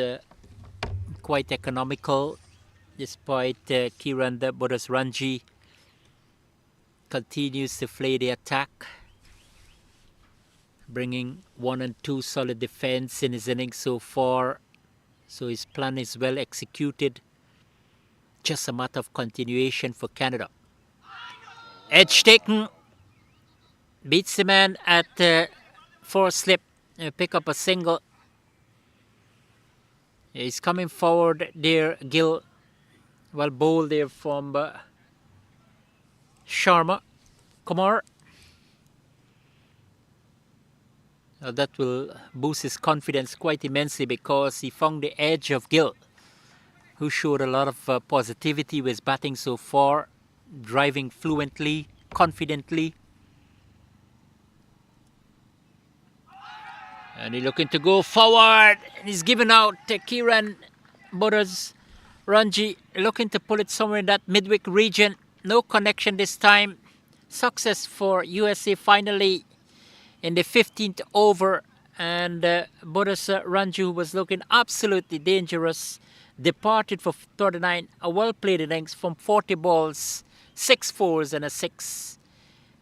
S1: quite economical, despite Kiran Buddhas-Ranji continues to flay the attack, bringing 1 and 2 solid defense in his innings so far. So his plan is well executed. Just a matter of continuation for Canada. Edge taken, beats the man at 4 slip, pick up a single. He's coming forward there, Gill. Well bowled there from Sharma. Kumar. That will boost his confidence quite immensely because he found the edge of Gill, who showed a lot of positivity with his batting so far, driving fluently, confidently. And he's looking to go forward. And he's given out Kiran Buddhas Ranji looking to pull it somewhere in that midweek region. No connection this time. Success for USA finally in the 15th over. And Boris Ranji, who was looking absolutely dangerous, departed for 39. A well played innings from 40 balls, 6 fours and a 6.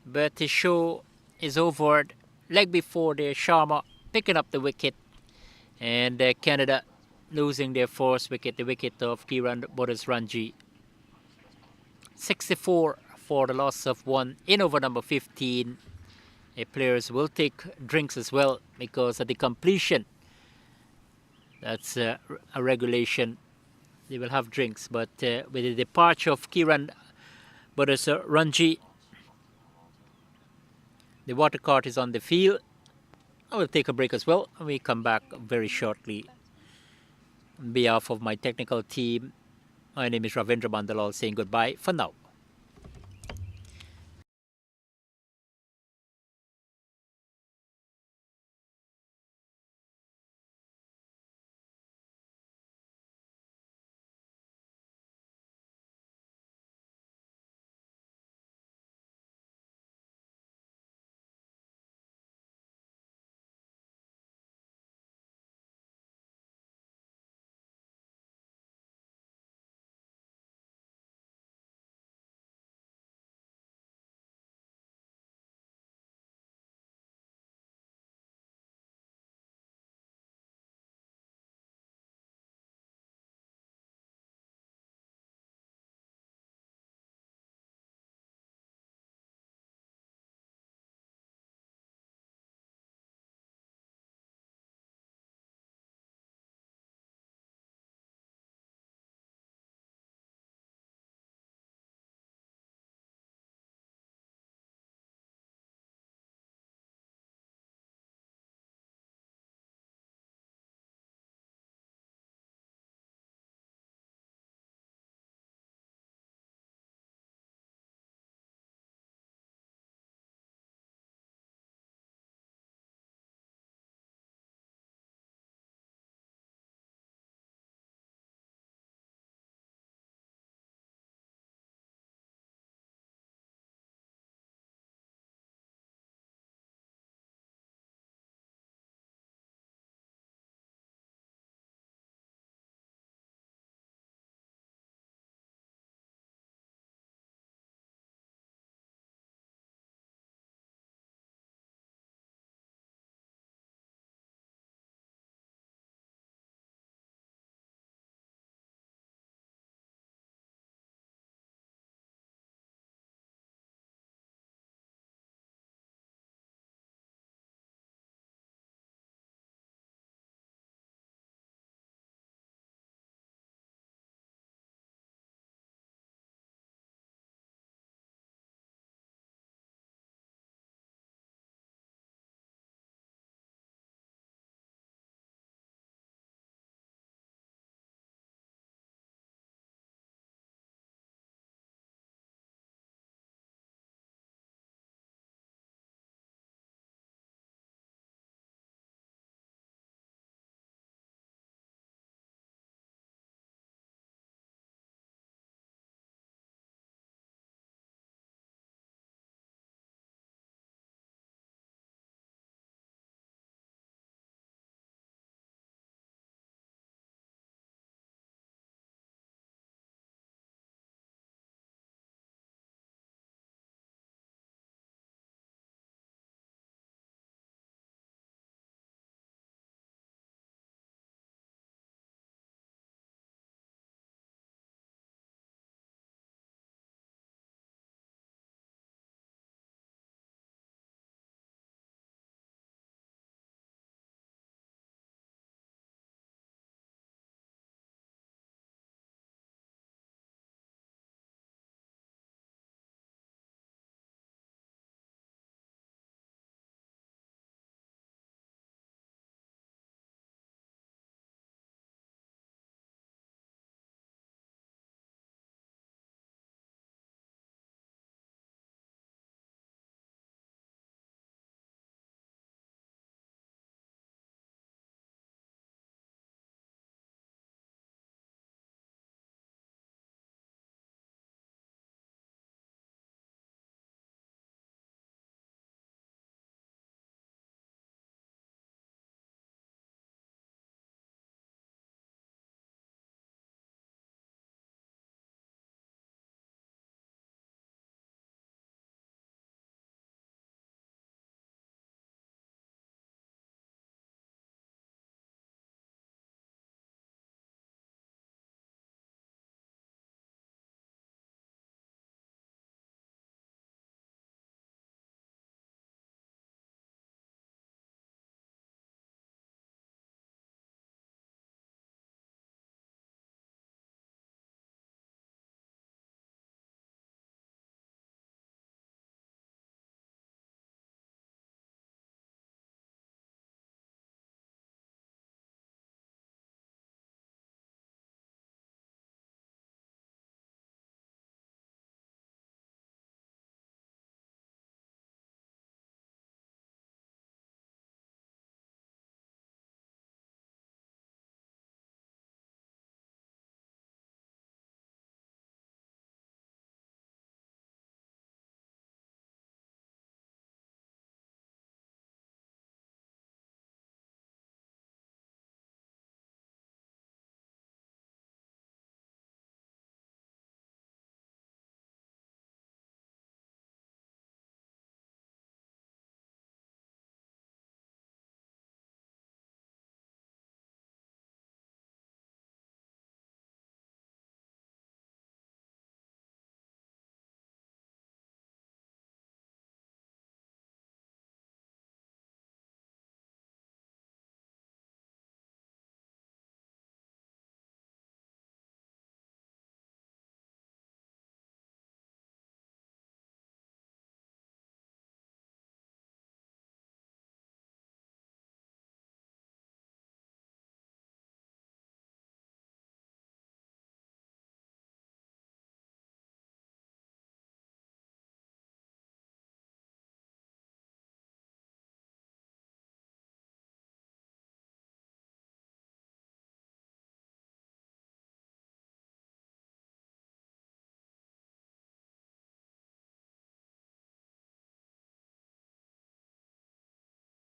S1: But his show is over. Leg before there, Sharma picking up the wicket. And Canada losing their first wicket, the wicket of Kiran Boris Ranji. 64 for the loss of 1 in over number 15. Players will take drinks as well because at the completion, that's a regulation, they will have drinks. But with the departure of Kiran Boris Ranji, the water cart is on the field. I will take a break as well, and we come back very shortly. On behalf of my technical team, my name is Ravindra Mandalal saying goodbye for now.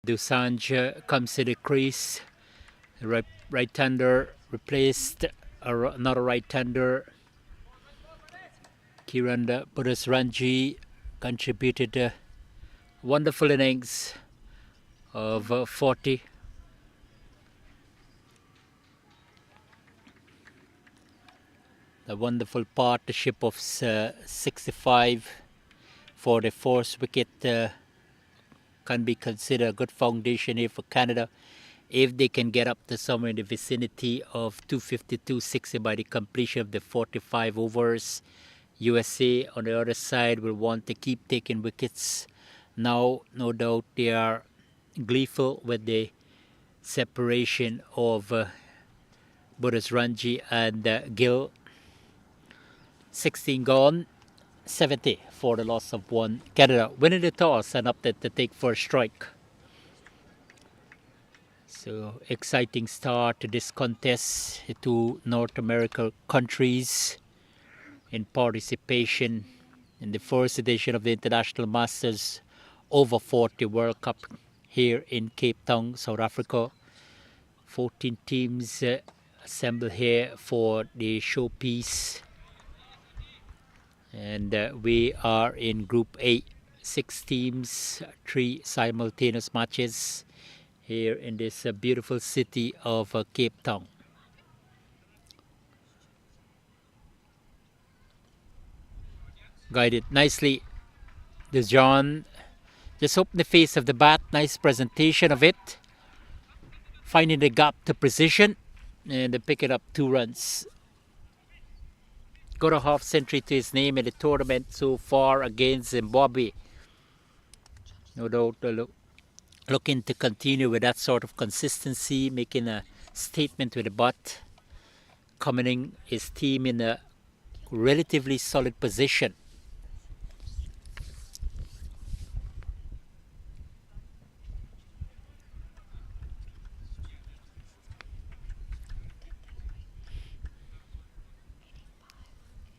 S1: Dusange comes to the crease. Right-hander replaced another right-hander. Kiran Budasranji contributed a wonderful innings of 40. The wonderful partnership of 65 for the fourth wicket can be considered a good foundation here for Canada if they can get up to somewhere in the vicinity of 250-260 by the completion of the 45 overs. USA on the other side will want to keep taking wickets. Now, no doubt they are gleeful with the separation of Budasranji and Gill. 16 gone, 70 for the loss of 1. Canada winning the toss and opted to take first strike. So exciting start to this contest. The two North American countries in participation in the first edition of the International Masters Over-40 World Cup here in Cape Town, South Africa. 14 teams assembled here for the showpiece. And we are in Group A, 6 teams, 3 simultaneous matches here in this beautiful city of Cape Town. Guided nicely. Dejan just opened the face of the bat, nice presentation of it. Finding the gap to precision and picking up 2 runs. Got a half century to his name in the tournament so far against Zimbabwe. No doubt looking to continue with that sort of consistency, making a statement with the bat, coming his team in a relatively solid position.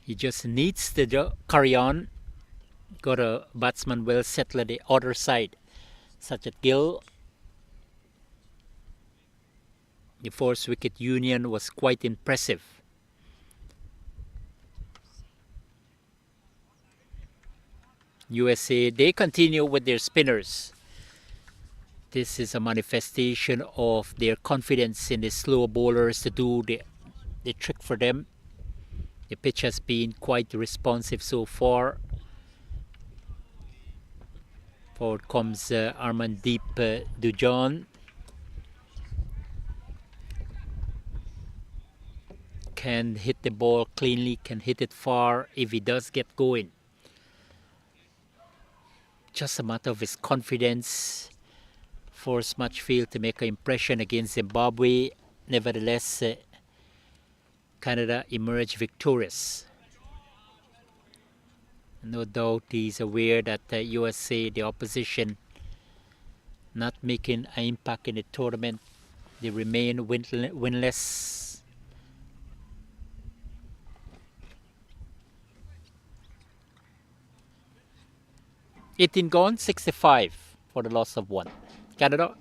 S1: He just needs to carry on. Got a batsman well settled at the other side, such as Gill. The first wicket union was quite impressive. USA, they continue with their spinners. This is a manifestation of their confidence in the slow bowlers to do the trick for them. The pitch has been quite responsive so far. Forward comes Armandeep Dujan. Can hit the ball cleanly, can hit it far if he does get going. Just a matter of his confidence. First match failed to make an impression against Zimbabwe. Nevertheless, Canada emerged victorious. No doubt he's aware that USA, the opposition, not making an impact in the tournament. They remain winless. $18 gone, 65 for the loss of 1. Canada.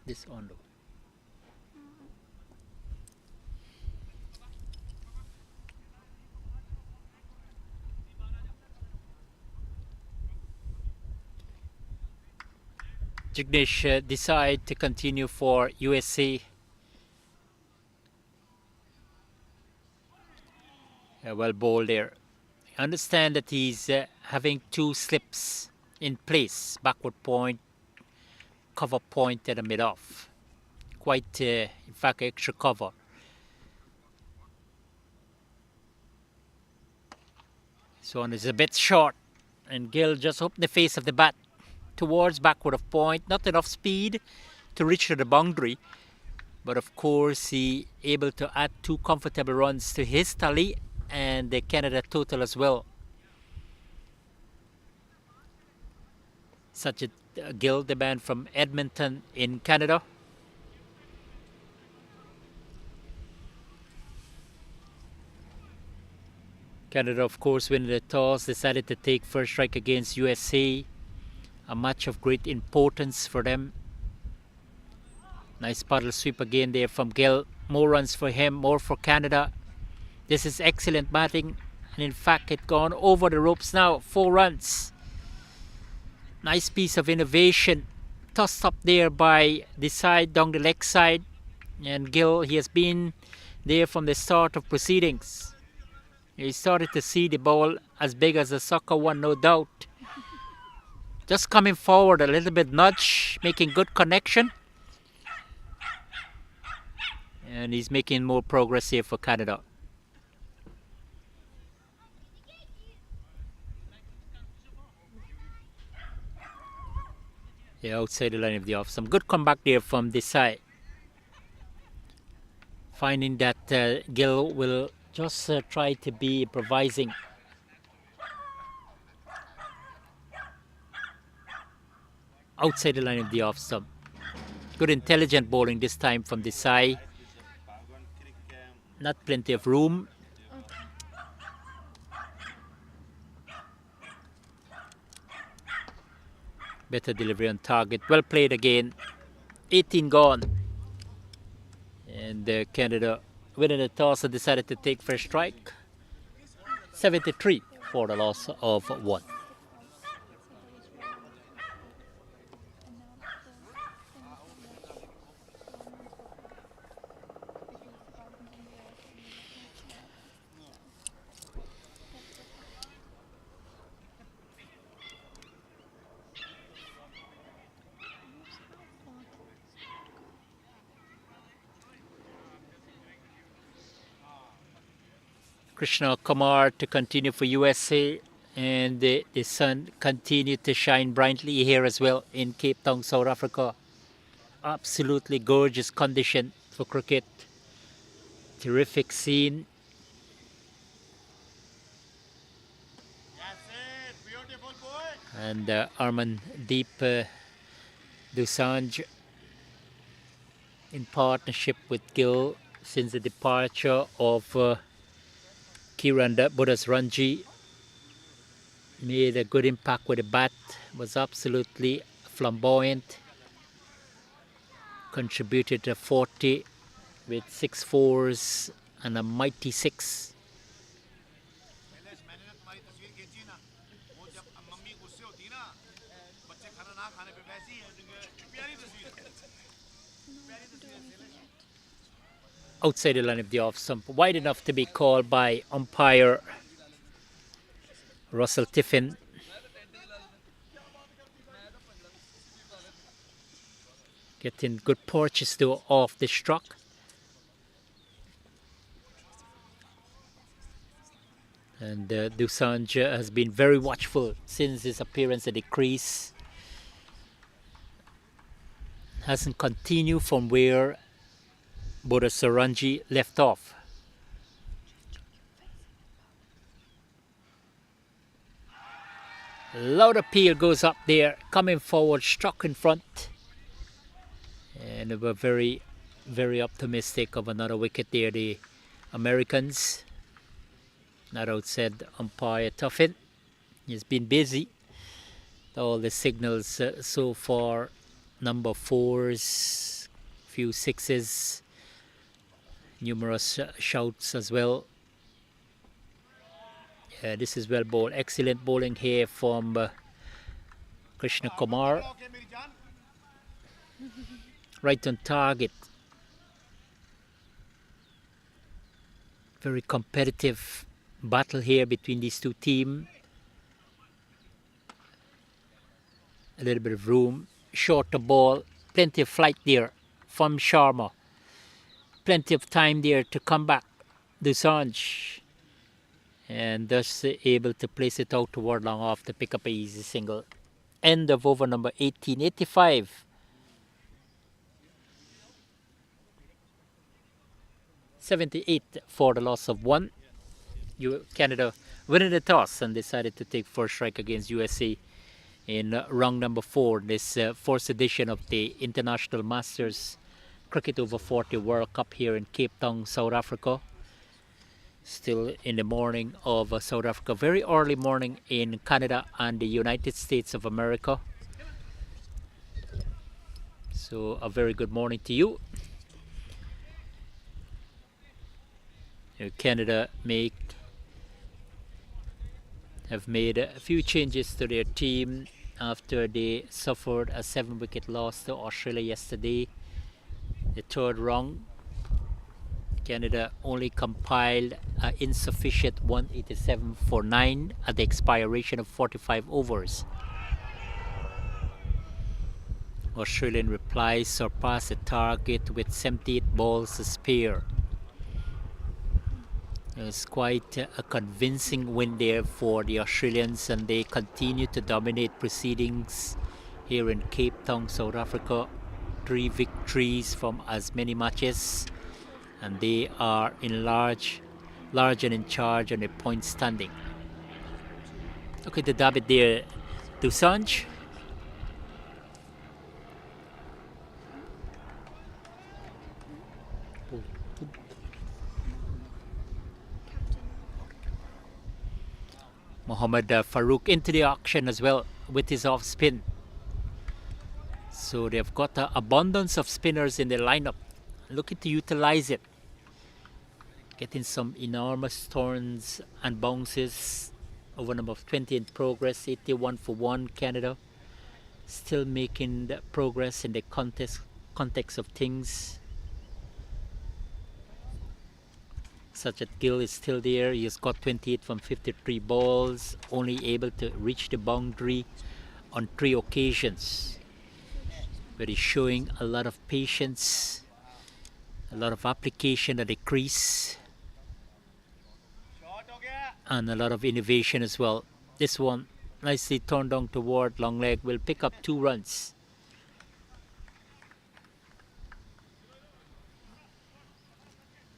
S1: This on though. Jignesh decide to continue for USA. Well bowled there. I understand that he's having 2 slips in place, backward point, cover point and a mid-off. Quite, in fact, extra cover. This one is a bit short, and Gill just opened the face of the bat towards backward of point. Not enough speed to reach to the boundary, but of course he able to add 2 comfortable runs to his tally and the Canada total as well. such a Gill, the man from Edmonton in Canada. Canada, of course, winning the toss, decided to take first strike against USA. A match of great importance for them. Nice paddle sweep again there from Gill. More runs for him, more for Canada. This is excellent batting. And in fact, it's gone over the ropes now. 4 runs. Nice piece of innovation. Tossed up there by the side, down the leg side. And Gill, he has been there from the start of proceedings. He started to see the ball as big as a soccer one, no doubt. Just coming forward a little bit nudge, making good connection. And he's making more progress here for Canada. Yeah, outside the line of the off. Some good comeback there from this side. Finding that Gill will just try to be improvising. Outside the line of the off stump. Good intelligent bowling this time from the side. Not plenty of room. Better delivery on target. Well played again. 18 gone. And Canada, winning the toss, decided to take first strike. 73 for the loss of 1. Krishna Kumar to continue for USA, and the sun continued to shine brightly here as well in Cape Town, South Africa. Absolutely gorgeous condition for cricket. Terrific scene. And Armandeep Dosanjh in partnership with Gill since the departure of Kiran Budasranji made a good impact with the bat, was absolutely flamboyant, contributed to 40 with 6 fours and a mighty 6. Outside the line of the off stump, wide enough to be called by umpire Russell Tiffin. Getting good porches though off the struck. And Dosanjh has been very watchful since his appearance at the crease. Hasn't continued from where Budasranji left off. Loud appeal goes up there, coming forward, struck in front. And they were very, very optimistic of another wicket there, the Americans. Not outside umpire Tuffin. He's been busy. All the signals so far, number 4s, few 6s, numerous shouts as well. This is well bowled. Excellent bowling here from Krishna Kumar. Right on target. Very competitive battle here between these two teams. A little bit of room. Shorter ball. Plenty of flight there from Sharma. Plenty of time there to come back. Dosanjh. And thus able to place it out toward long off to pick up an easy single. End of over number 1885. 78 for the loss of 1. Canada winning the toss and decided to take first strike against USA in round number 4, this fourth edition of the International Masters Cricket Over 40 World Cup here in Cape Town, South Africa. Still in the morning of South Africa, very early morning in Canada and the United States of America. So a very good morning to you. Canada have made a few changes to their team after they suffered a 7-wicket loss to Australia yesterday. The third round, Canada only compiled an insufficient 187 for 9 at the expiration of 45 overs. Australian reply surpassed the target with 78 balls to spare. It was quite a convincing win there for the Australians, and they continue to dominate proceedings here in Cape Town, South Africa. 3 victories from as many matches, and they are in large and in charge on the point standing. Okay, the dab it there, Dusanj. Mohammad Farouk into the action as well with his off spin. So they've got an abundance of spinners in their lineup, looking to utilize it. Getting some enormous turns and bounces. Over number of 20 in progress, 81 for 1 Canada. Still making the progress in the context of things. Such that Gill is still there. He has got 28 from 53 balls, only able to reach the boundary on 3 occasions. But he's showing a lot of patience, a lot of application at the crease, and a lot of innovation as well. This one nicely turned down toward long leg, will pick up 2 runs.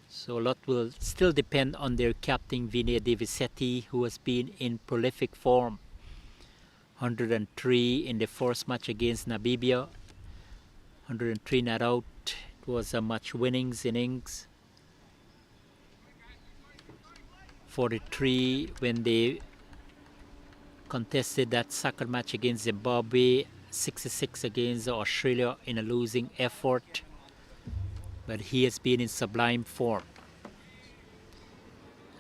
S1: So a lot will still depend on their captain Vinay Devisetti, who has been in prolific form. 103 in the first match against Namibia. 103 not out. It was a match winnings innings. 43 when they contested that second match against Zimbabwe. 66 against Australia in a losing effort. But he has been in sublime form.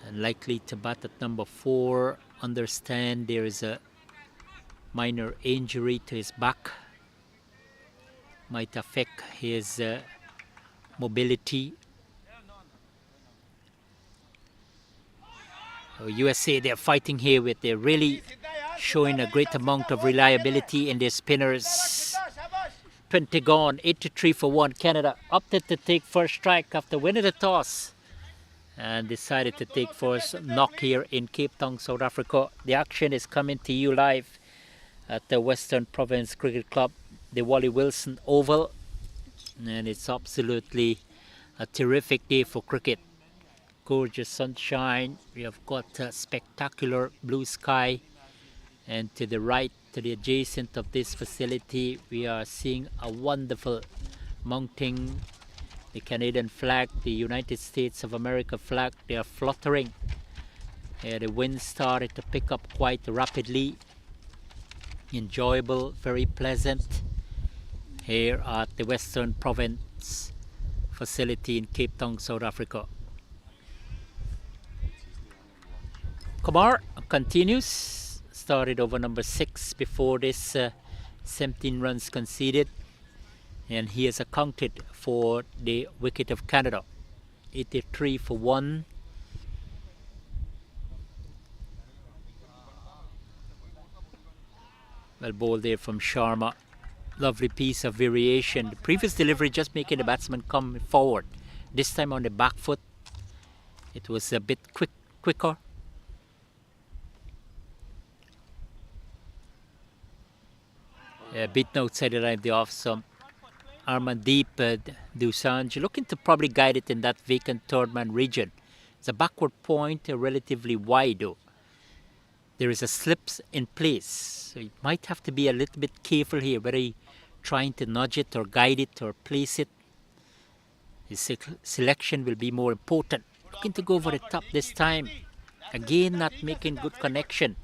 S1: And likely to bat at number 4. Understand there is a minor injury to his back. Might affect his mobility. USA, they're fighting here with, they're really showing a great amount of reliability in their spinners. 20 gone, 83 for 1. Canada opted to take first strike after winning the toss and decided to take first knock here in Cape Town, South Africa. The action is coming to you live at the Western Province Cricket Club, the Wally Wilson Oval, and it's absolutely a terrific day for cricket. Gorgeous sunshine, we have got a spectacular blue sky, and to the right, to the adjacent of this facility, we are seeing a wonderful mounting the Canadian flag, the United States of America flag. They are fluttering. The wind started to pick up quite rapidly. Enjoyable, very pleasant here at the Western Province facility in Cape Town, South Africa. Kumar continues. Started over number 6 before this, 17 runs conceded, and he has accounted for the wicket of Canada. 83 for 1. Well bowled there from Sharma. Lovely piece of variation. The previous delivery just making the batsman come forward. This time on the back foot, it was a bit quicker. Beaten outside the line of the off, so Armandeep Dusanj looking to probably guide it in that vacant third man region. It's a backward point, relatively wide though. there is a slips in place. So you might have to be a little bit careful here, whether you're trying to nudge it or guide it or place it. His selection will be more important. Looking to go over the top this time. Again, not making good connection.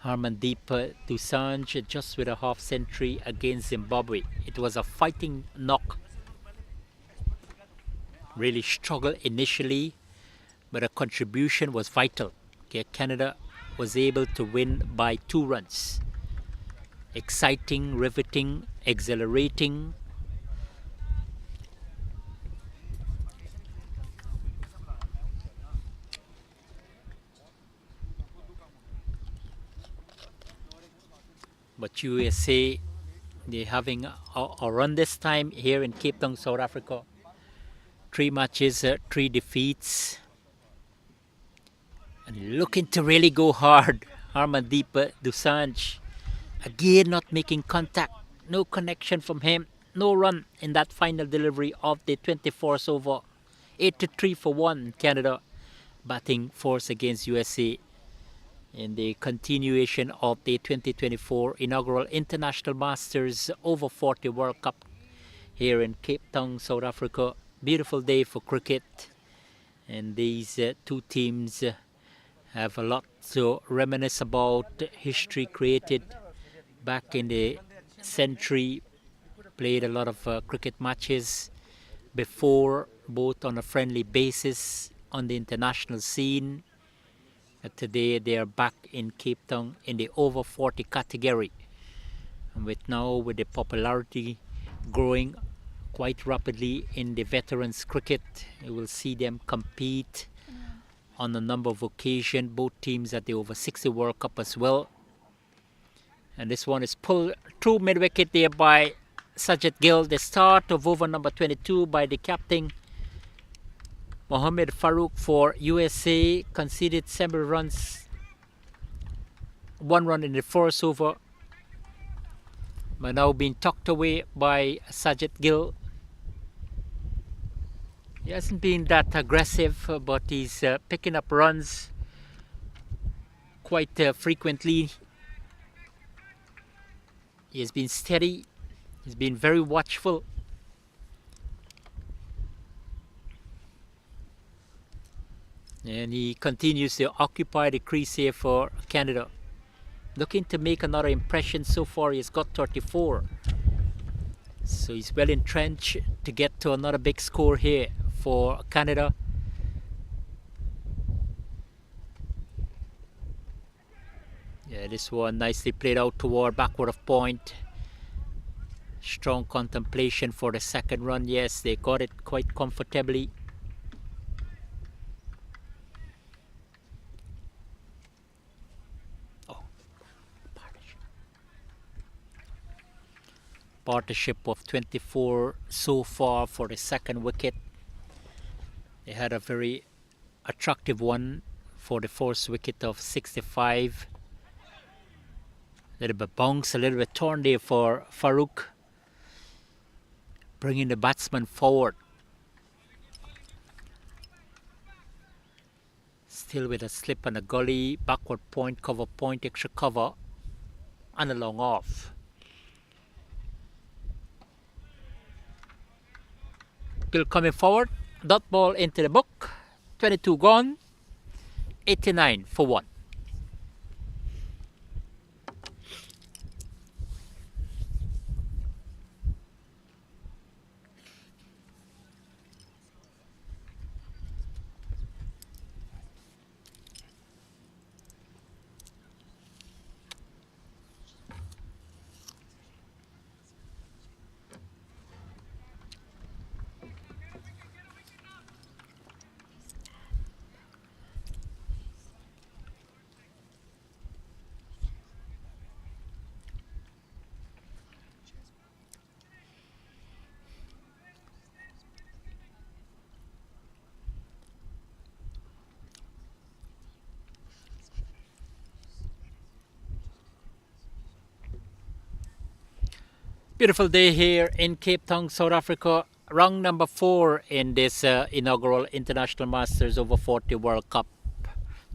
S1: Harmandeep Dosanjh just with a half century against Zimbabwe. It was a fighting knock. Really struggled initially, but a contribution was vital. Okay, Canada was able to win by 2 runs. Exciting, riveting, exhilarating. But USA, they're having a run this time here in Cape Town, South Africa. 3 matches, 3 defeats. And looking to really go hard. Harmandeep Dosanjh. Again, not making contact. No connection from him. No run in that final delivery of the 24th over. 8-3 for 1 Canada. Batting force against USA in the continuation of the 2024 inaugural International Masters Over 40 World Cup here in Cape Town, South Africa. Beautiful day for cricket, and these 2 teams have a lot to reminisce about. History created back in the century, played a lot of cricket matches before, both on a friendly basis on the international scene. Today they are back in Cape Town in the over 40 category, and with the popularity growing quite rapidly in the veterans cricket, you will see them compete on a number of occasions. Both teams at the over 60 World Cup as well. And this one is pulled through mid-wicket there by Sajid Gill. The start of over number 22 by the captain Mohammad Farouk for USA. Conceded several runs, 1 run in the first over, but now being tucked away by Sajid Gill. He hasn't been that aggressive, but he's picking up runs quite frequently. He has been steady. He's been very watchful. And he continues to occupy the crease here for Canada. Looking to make another impression. So far he's got 34. So he's well entrenched to get to another big score here for Canada. Yeah, this one nicely played out toward backward of point. Strong contemplation for the second run. Yes, they got it quite comfortably. Partnership of 24 so far for the second wicket. They had a very attractive one for the first wicket of 65. A little bit bounce, a little bit torn there for Farouk, bringing the batsman forward. Still with a slip and a gully, backward point, cover point, extra cover, and a long off. Gill coming forward, dot ball into the book, 22 gone, 89 for 1. Beautiful day here in Cape Town, South Africa. Round number 4 in this inaugural International Masters Over 40 World Cup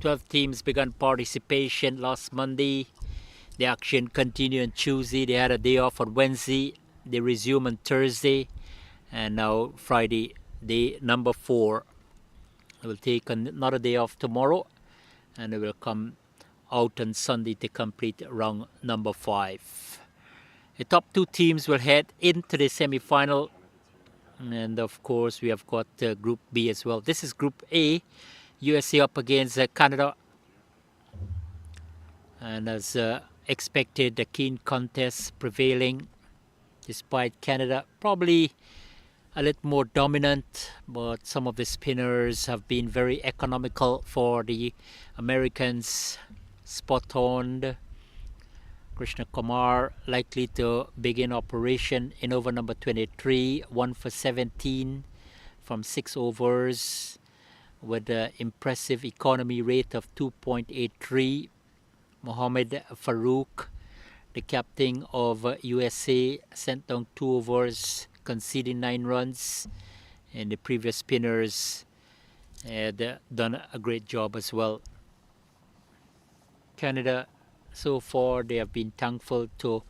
S1: 12 teams began participation last Monday. The action continued on Tuesday. They had a day off on Wednesday. They resume on Thursday. And now Friday, day number 4. They will take another day off tomorrow. And they will come out on Sunday to complete round number 5. The top 2 teams will head into the semi-final. And of course, we have got Group B as well. This is Group A. USA up against Canada. And as expected, the keen contest prevailing, despite Canada probably a little more dominant, but some of the spinners have been very economical for the Americans. Spot on. Krishna Kumar likely to begin operation in over number 23, 1 for 17 from 6 overs with an impressive economy rate of 2.83. Mohammad Farouk, the captain of USA, sent down 2 overs, conceding 9 runs, and the previous spinners had done a great job as well. Canada, so far, they have been thankful to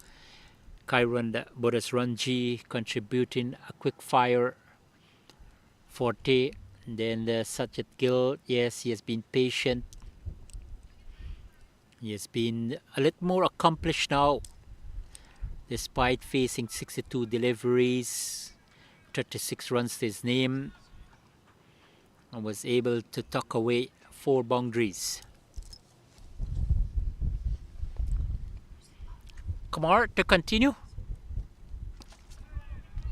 S1: Kairon Bodasranji contributing a quick fire forte. Then Sajid Gill, yes, he has been patient. He has been a little more accomplished now, despite facing 62 deliveries, 36 runs to his name, and was able to tuck away 4 boundaries. Kumar to continue.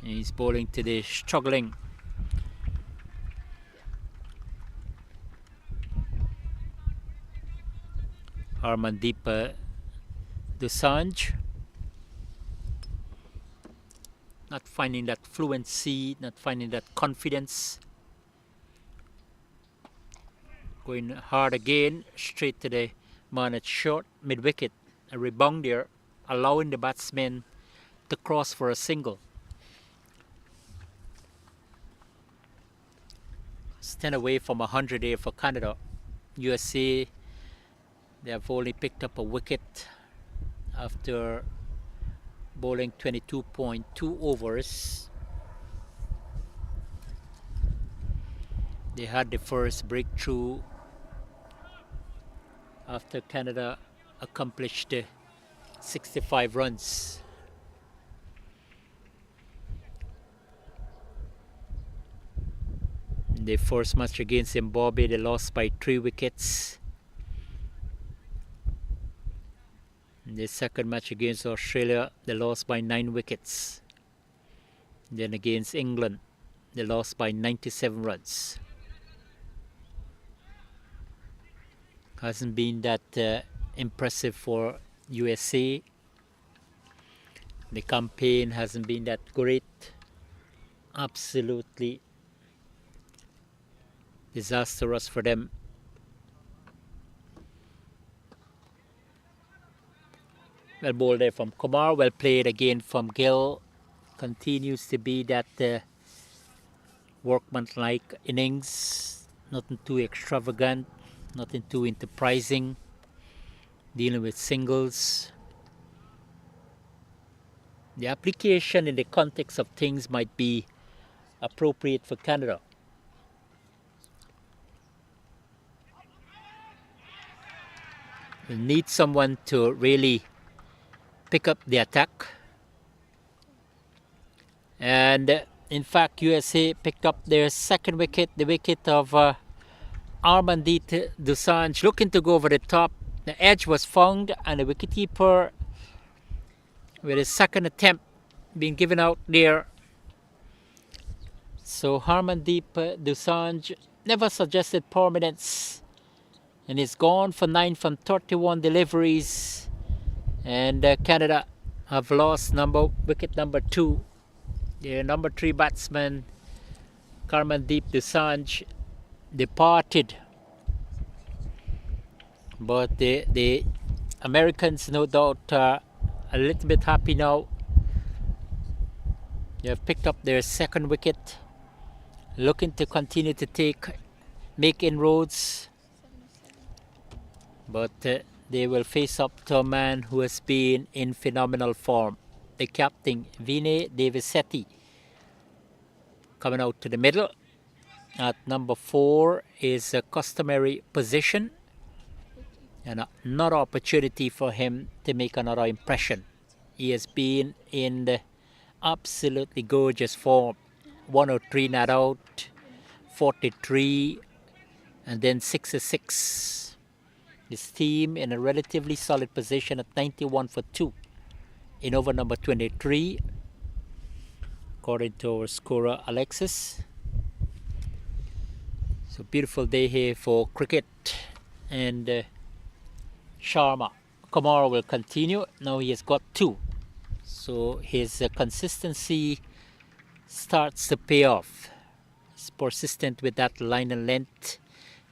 S1: He's bowling to the struggling Harmandeep Dosanjh. Not finding that fluency, not finding that confidence. Going hard again, straight to the man at short, mid-wicket. A rebound there, allowing the batsman to cross for a single. It's 10 away from 100 here for Canada. USA, they have only picked up a wicket after bowling 22.2 overs. They had the first breakthrough after Canada accomplished 65 runs. In the first match against Zimbabwe, they lost by 3 wickets. In the second match against Australia, they lost by 9 wickets. Then against England, they lost by 97 runs. Hasn't been that impressive for USA. The campaign hasn't been that great. Absolutely disastrous for them. Well bowled there from Kumar, well played again from Gill. Continues to be that workmanlike innings. Nothing too extravagant, nothing too enterprising. Dealing with singles. The application in the context of things might be appropriate for Canada. We need someone to really pick up the attack. And in fact, USA picked up their second wicket, the wicket of Harmandeep Dosanjh, looking to go over the top. The edge was found, and the wicketkeeper, with his second attempt being given out there. So Harmandeep Dosanjh never suggested permanence, and he's gone for 9 from 31 deliveries. And Canada have lost wicket number 2. Their number 3 batsman, Harmandeep Dosanjh, departed. But the Americans, no doubt, are a little bit happy now. They have picked up their second wicket, looking to continue to make inroads. But they will face up to a man who has been in phenomenal form. The captain, Vine Devisetti, coming out to the middle. At number 4 is a customary position and another opportunity for him to make another impression. He has been in the absolutely gorgeous form. 103 not out, 43, and then 66. His team in a relatively solid position at 91 for 2 in over number 23, according to our scorer Alexis. So beautiful day here for cricket, and Sharma Kumar will continue. Now he has got 2, so his consistency starts to pay off. He's persistent with that line and length,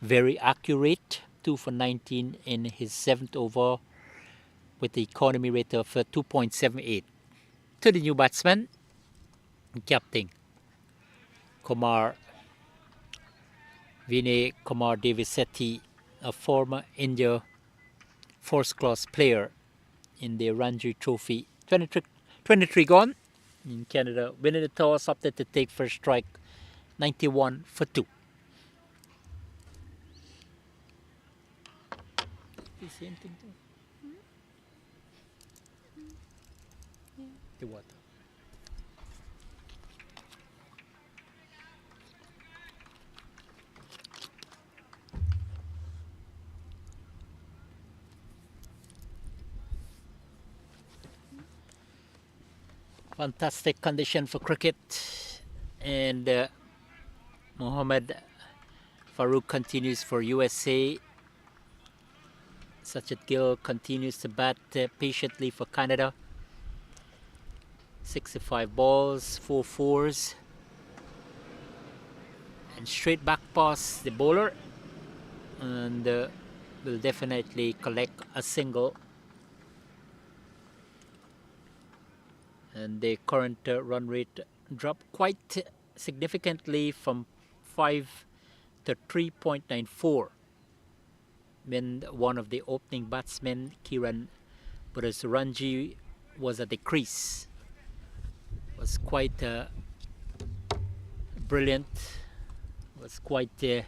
S1: very accurate. 2 for 19 in his 7th over with the economy rate of 2.78. To the new batsman, captain Kumar Vinay Kumar Devisetti, a former India first-class player in the Ranji Trophy. 23 gone in Canada, winning the toss, opted to take first strike, 91 for 2. The same thing too. The water. Fantastic condition for cricket, and Mohammad Farouk continues for USA. Sachet Gill continues to bat patiently for Canada. 65 balls, 4 fours, and straight back pass the bowler, and will definitely collect a single. And the current run rate dropped quite significantly from 5 to 3.94 when one of the opening batsmen, Kiran Purasuranji, was at the crease. Was quite brilliant, was quite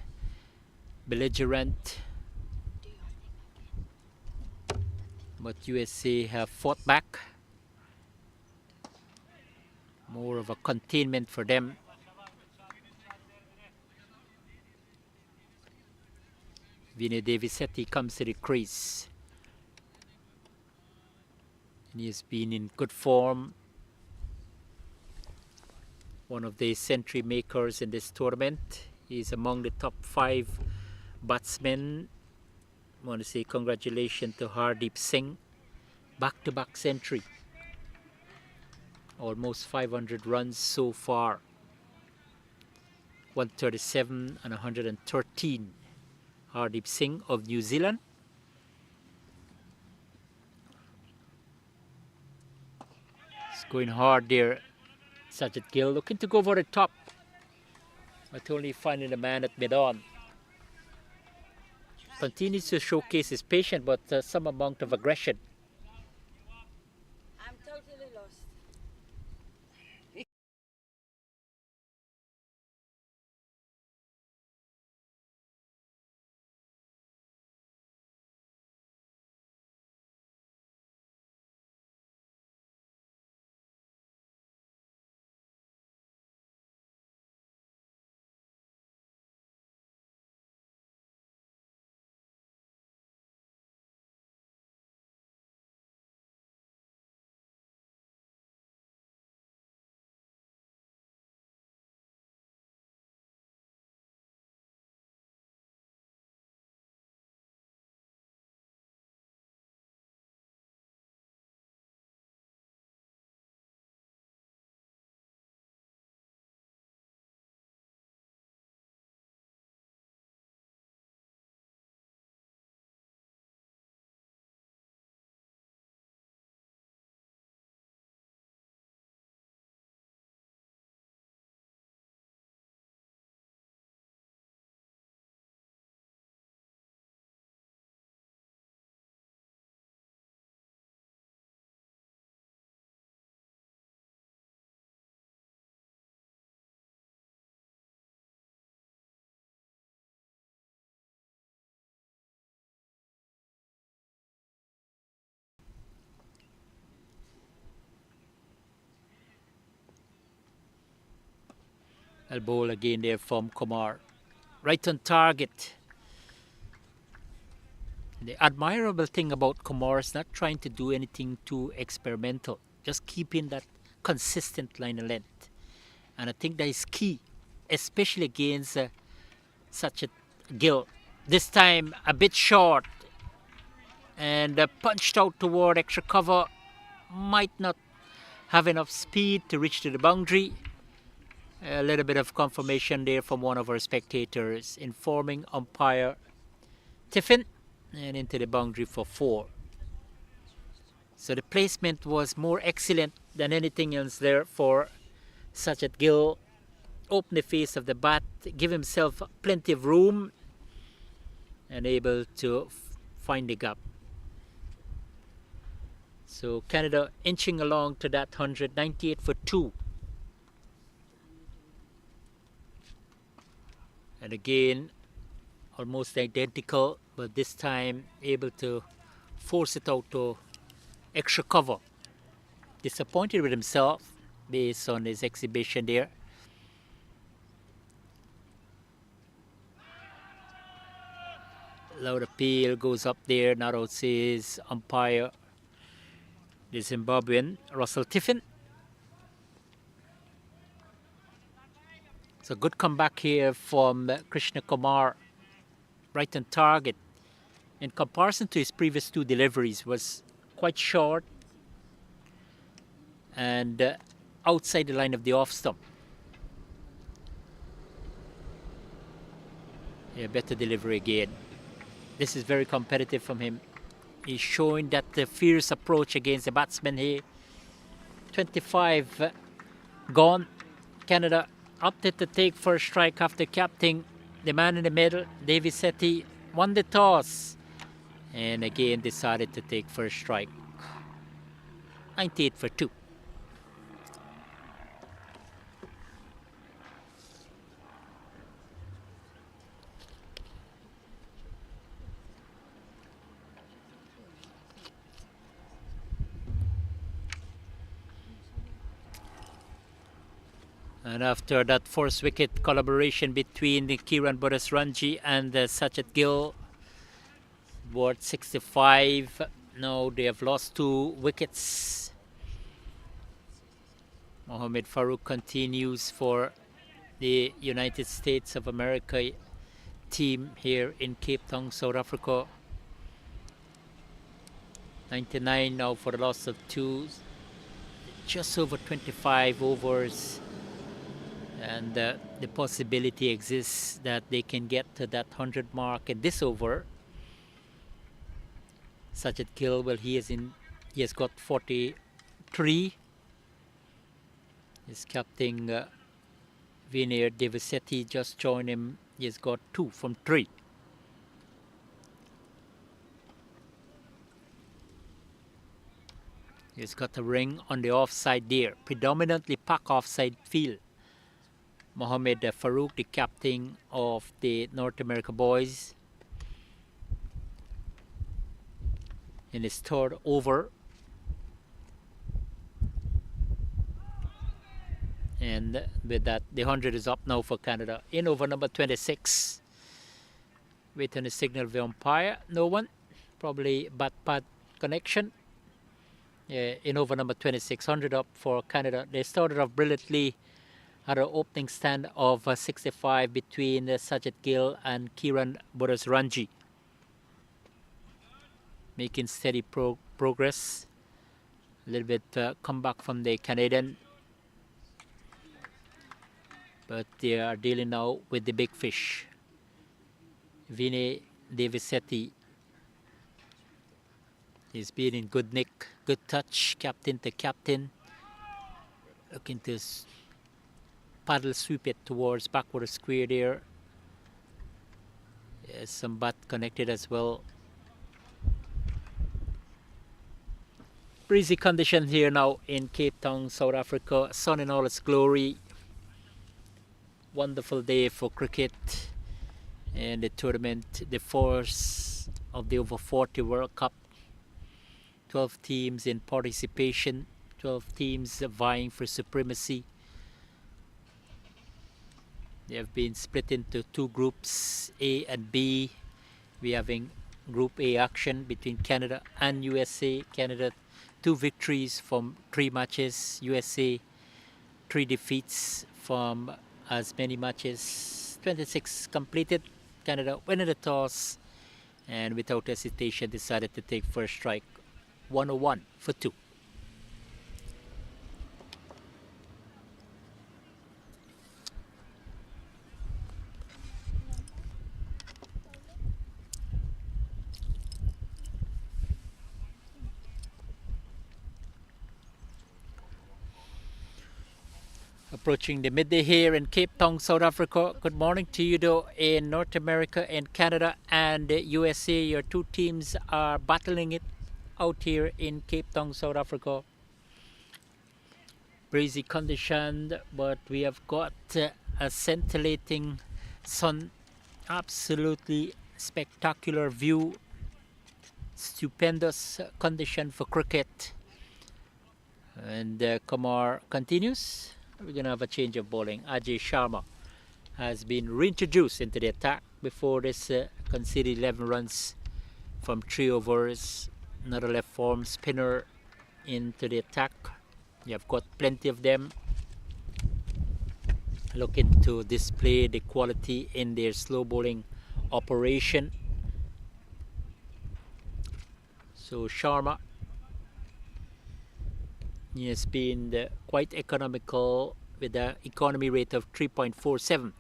S1: belligerent, but USA have fought back. More of a containment for them. Vinay Devisetti comes to the crease, and he has been in good form. One of the century makers in this tournament. He's among the top 5 batsmen. I want to say congratulations to Hardeep Singh. Back-to-back century. Almost 500 runs so far. 137 and 113. Hardeep Singh of New Zealand. It's going hard there. Sajid Gill looking to go over the top, but only finding the man at mid-on. Continues to showcase his patience, but some amount of aggression. Elbow again there from Kumar. Right on target. The admirable thing about Kumar is not trying to do anything too experimental, just keeping that consistent line of length. And I think that is key, especially against such a Gill. This time a bit short and punched out toward extra cover. Might not have enough speed to reach to the boundary. A little bit of confirmation there from one of our spectators informing umpire Tiffin, and into the boundary for 4. So the placement was more excellent than anything else there for Sajid Gill. Open the face of the bat, give himself plenty of room, and able to find the gap. So Canada inching along to that 198 for 2. And again, almost identical, but this time able to force it out to extra cover. Disappointed with himself based on his exhibition there. Loud appeal goes up there, not out says umpire, the Zimbabwean Russell Tiffin. So good comeback here from Krishna Kumar, right on target. In comparison to his previous 2 deliveries, was quite short and outside the line of the off stump. Yeah, better delivery again. This is very competitive from him. He's showing that the fierce approach against the batsman here. 25 gone. Canada opted to take first strike after captaining the man in the middle. David Sethi won the toss and again decided to take first strike. 98 for 2. And after that first wicket collaboration between Kiran Bodasranji and Sajid Gill, worth 65. Now they have lost 2 wickets. Mohamed Farouk continues for the United States of America team here in Cape Town, South Africa. 99 now for the loss of 2. Just over 25 overs. And the possibility exists that they can get to that 100 mark in this over. Sajid Gill, well, he has got 43. His captain Vinay Devasetti just joined him. He has got 2 from 3. He's got a ring on the offside there, predominantly pack offside field. Mohamed Farouk, the captain of the North America boys, in his 3rd over. And with that, the 100 is up now for Canada. In over number 26. Waiting a signal of the umpire. No one. Probably bat pad connection. In over number 26. 100 up for Canada. They started off brilliantly. Had an opening stand of 65 between Sajid Gill and Kiran Bodasranji. Making steady progress. A little bit comeback from the Canadian. But they are dealing now with the big fish. Vinay Devasetti is being in good nick, good touch, captain to captain. Looking to paddle sweep it towards backward square there. Some bat connected as well. Breezy conditions here now in Cape Town, South Africa. Sun in all its glory. Wonderful day for cricket and the tournament, the force of the Over-40 World Cup. 12 teams in participation, 12 teams vying for supremacy. They have been split into two groups, A and B. We're having Group A action between Canada and USA. Canada 2 victories from 3 matches. USA 3 defeats from as many matches. 26 completed. Canada winning the toss and without hesitation decided to take first strike. 101 for 2. Approaching the midday here in Cape Town, South Africa. Good morning to you though in North America and Canada and USA. Your two teams are battling it out here in Cape Town, South Africa. Breezy condition, but we have got a scintillating sun. Absolutely spectacular view. Stupendous condition for cricket. And Kumar continues. We're going to have a change of bowling. Ajay Sharma has been reintroduced into the attack. Before this conceded 11 runs from 3 overs. Another left form spinner into the attack. You have got plenty of them. Looking to display the quality in their slow bowling operation. So Sharma, he has been quite economical with an economy rate of 3.47.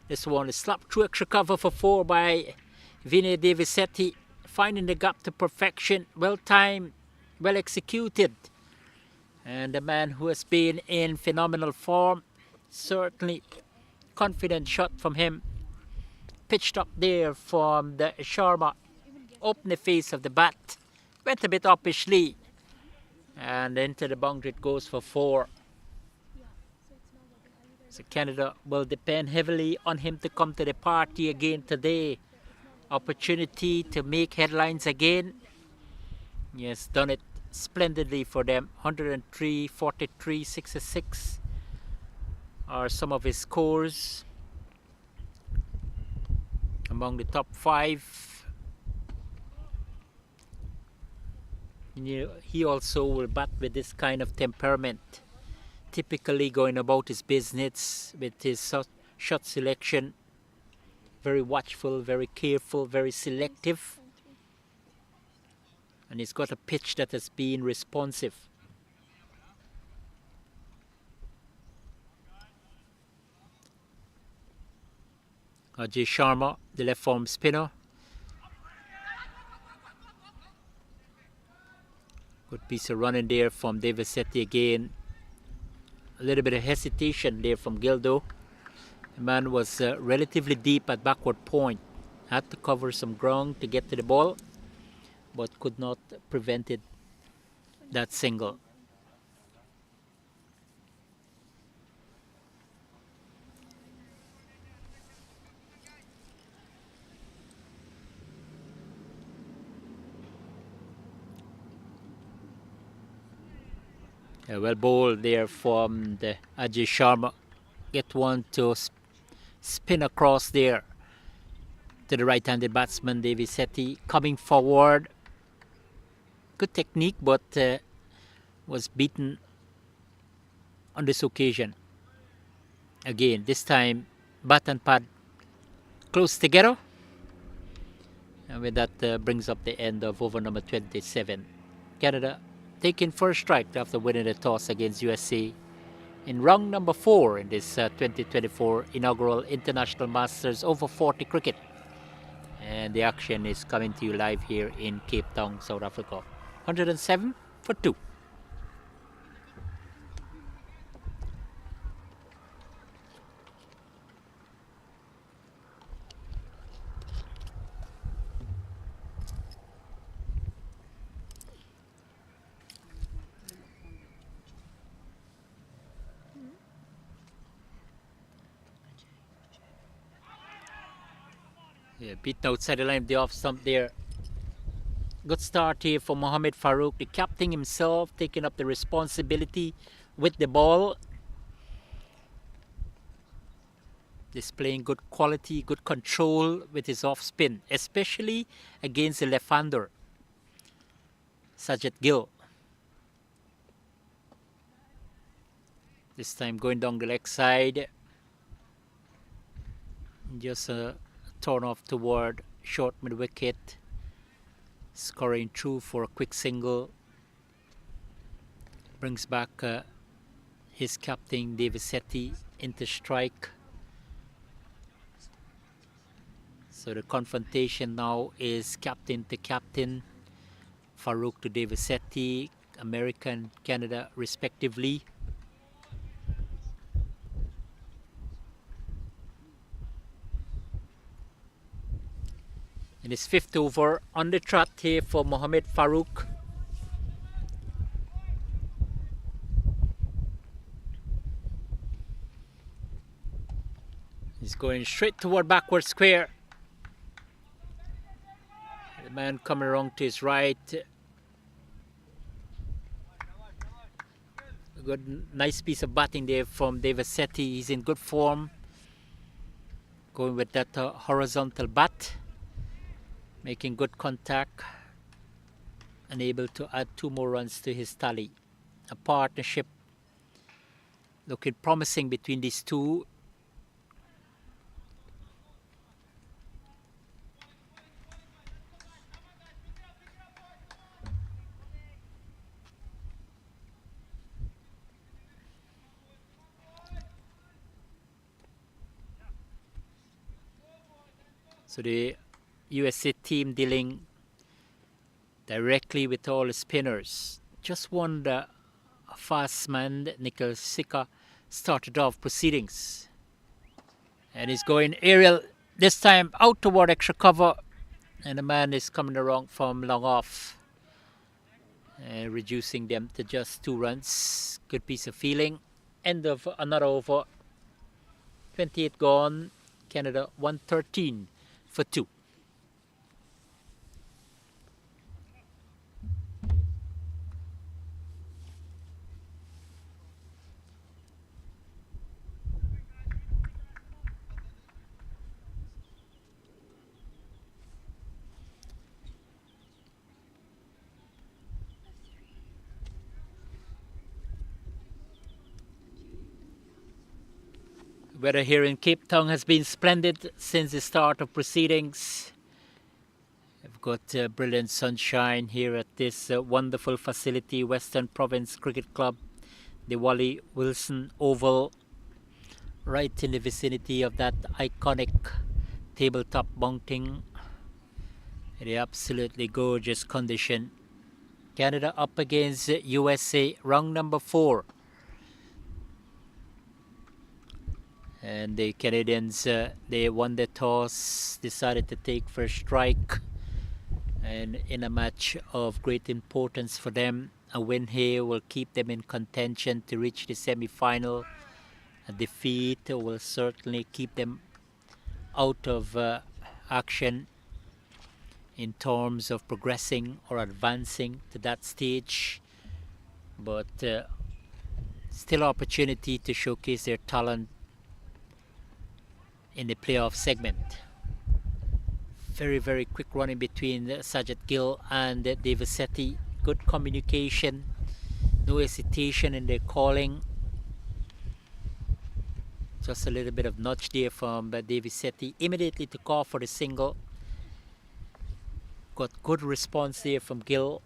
S1: This one is slapped through extra cover for 4 by Vinay Devisetti, finding the gap to perfection. Well timed, well executed. And the man who has been in phenomenal form, certainly confident shot from him. Pitched up there from the Sharma, open the face of the bat, went a bit uppishly. And into the boundary it goes for 4. So Canada will depend heavily on him to come to the party again today. Opportunity to make headlines again. He has done it splendidly for them. 103, 43, 66 are some of his scores. Among the top 5. He also will bat with this kind of temperament, typically going about his business with his shot selection. Very watchful, very careful, very selective. And he's got a pitch that has been responsive. Ajay Sharma, the left form spinner. Good piece of running there from Devisetti again. A little bit of hesitation there from Gildo. The man was relatively deep at backward point. Had to cover some ground to get to the ball, but could not prevent it, that single. Well bowled there from the Ajay Sharma. Get one to spin across there to the right-handed batsman Devisetti, coming forward. Good technique, but was beaten on this occasion. Again, this time bat and pad close together. And with that brings up the end of over number 27. Canada taking first strike after winning the toss against USA in round number 4 in this 2024 inaugural International Masters over 40 cricket. And the action is coming to you live here in Cape Town, South Africa. 107 for 2. Yeah, beaten outside the line of the off stump there. Good start here for Mohamed Farouk, the captain himself, taking up the responsibility with the ball. displaying good quality, good control with his off spin, especially against the left-hander, Sajid Gill. This time going down the leg side. Just a turn off toward short mid-wicket. Scoring through for a quick single. Brings back his captain Devasetti into strike. So the confrontation now is captain to captain. Farouk to Devasetti, American, Canada respectively. In his 5th over, on the trot here for Mohamed Farouk. He's going straight toward backward square. The man coming around to his right. A good, nice piece of batting there from Devasetti. He's in good form. Going with that horizontal bat. Making good contact. And able to add 2 more runs to his tally. A partnership looking promising between these two. So the USA team dealing directly with all the spinners. Just one the fast man, Nikhil Sika, started off proceedings. And he's going aerial this time out toward extra cover. And the man is coming around from long off. And reducing them to just 2 runs. Good piece of feeling. End of another over. 28 gone. Canada 113 for 2. Weather here in Cape Town has been splendid since the start of proceedings. We've got brilliant sunshine here at this wonderful facility, Western Province Cricket Club, the Wally Wilson Oval, right in the vicinity of that iconic tabletop mounting. The absolutely gorgeous condition. Canada up against USA, round number 4. And the Canadians, they won the toss, decided to take first strike. And in a match of great importance for them, a win here will keep them in contention to reach the semi-final. A defeat will certainly keep them out of action in terms of progressing or advancing to that stage. But still opportunity to showcase their talent in the playoff segment. Very, very quick run in between Sajid Gill and Devasetti. Good communication. No hesitation in their calling. Just a little bit of nudge there from Devasetti. Immediately to call for the single. Got good response there from Gill.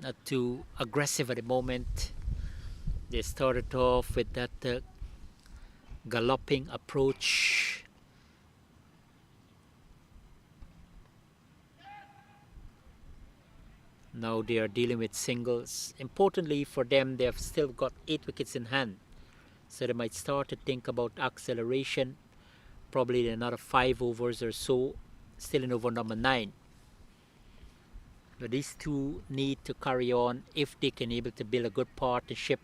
S1: Not too aggressive at the moment. They started off with that galloping approach. Now they are dealing with singles. Importantly for them, they have still got 8 wickets in hand. So they might start to think about acceleration. Probably in another 5 overs or so. Still in over number 9. But these two need to carry on if they can able to build a good partnership.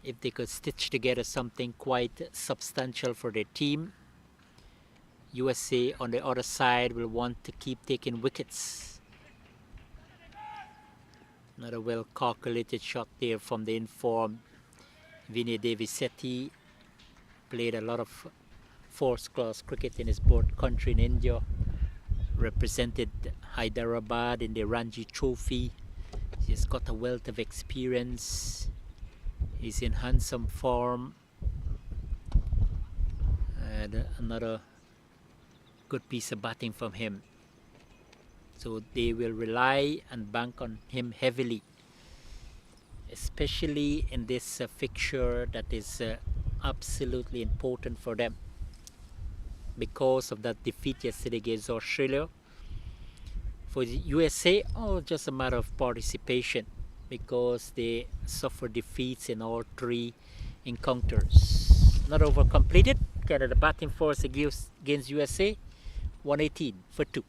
S1: If they could stitch together something quite substantial for their team. USA on the other side will want to keep taking wickets. Another well calculated shot there from the informed Vinny Devisetti. Played a lot of first class cricket in his birth country in India. Represented Hyderabad in the Ranji Trophy. He's got a wealth of experience. He's in handsome form. And another good piece of batting from him. So they will rely and bank on him heavily, especially in this fixture that is absolutely important for them because of that defeat yesterday against Australia. For the USA, just a matter of participation because they suffered defeats in all three encounters. Not over completed. Canada batting force against USA, 118 for 2.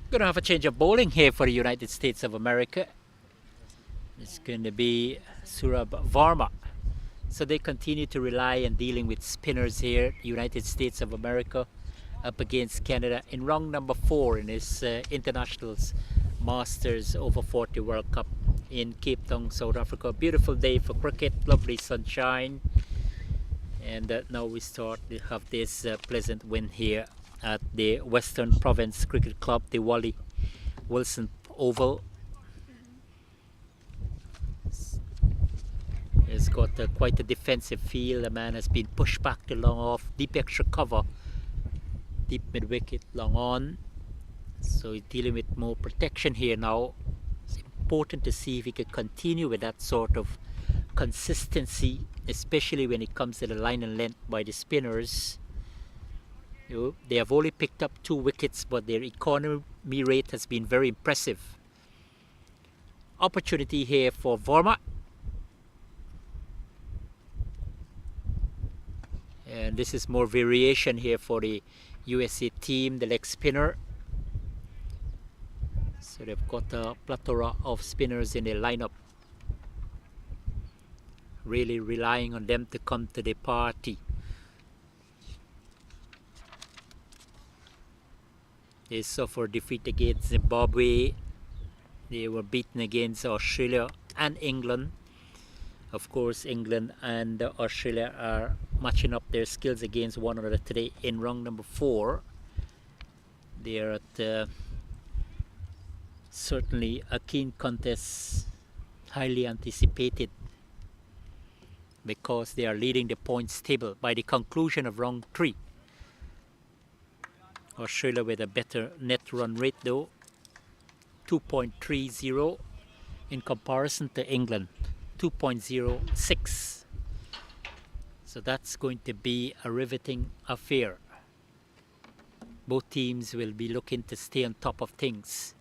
S1: Going to have a change of bowling here for the United States of America. It's going to be Surab Varma. So they continue to rely on dealing with spinners here, United States of America, up against Canada in round number 4 in this Internationals Masters Over 40 World Cup in Cape Town, South Africa. Beautiful day for cricket, lovely sunshine. And now we start to have this pleasant win here at the Western Province Cricket Club, the Wally Wilson Oval. It's got quite a defensive feel. The man has been pushed back to long off, deep extra cover, deep mid wicket, long on. So he's dealing with more protection here now. It's important to see if he can continue with that sort of consistency, especially when it comes to the line and length by the spinners. They have only picked up 2 wickets, but their economy rate has been very impressive. Opportunity here for Varma. And this is more variation here for the USA team, the leg spinner. So they've got a plethora of spinners in their lineup. Really relying on them to come to the party. They suffered defeat against Zimbabwe. They were beaten against Australia and England. Of course, England and Australia are matching up their skills against one another today in round number 4. They are at certainly a keen contest, highly anticipated, because they are leading the points table by the conclusion of round 3. Australia with a better net run rate though, 2.30 in comparison to England, 2.06. So that's going to be a riveting affair. Both teams will be looking to stay on top of things.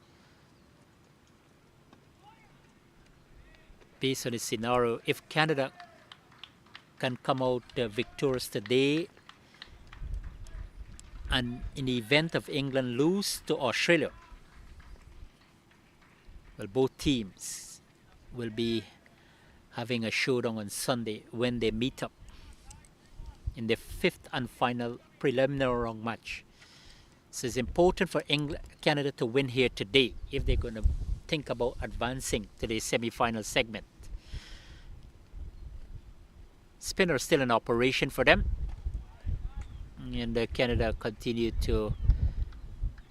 S1: Based on the scenario, if Canada can come out victorious today, and in the event of England lose to Australia, well, both teams will be having a showdown on Sunday when they meet up in the 5th and final preliminary round match. So it's important for Canada to win here today if they're going to think about advancing to the semi-final segment. Spinner still in operation for them, and Canada continue to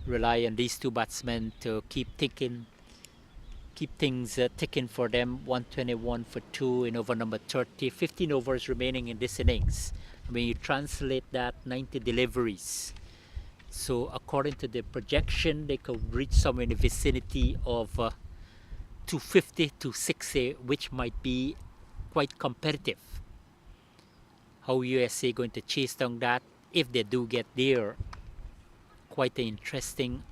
S1: rely on these 2 batsmen to keep things ticking for them. 121 for 2 in over number 30, 15 overs remaining in this innings. When you translate that, 90 deliveries. So according to the projection, they could reach somewhere in the vicinity of 250 to 60, which might be quite competitive. How USA going to chase down that if they do get there? Quite an interesting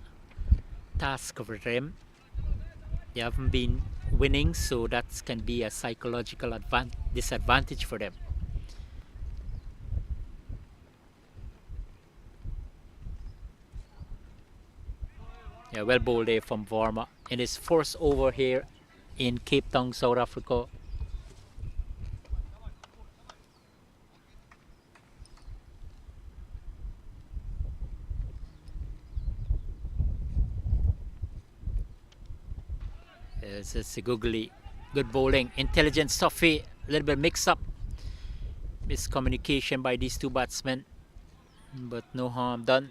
S1: task for them. They haven't been winning, so that can be a psychological disadvantage for them. Yeah, well bowled there from Varma in his first over here in Cape Town, South Africa. It's a googly, good bowling, intelligent Sophie, a little bit mix up, miscommunication by these two batsmen, but no harm done.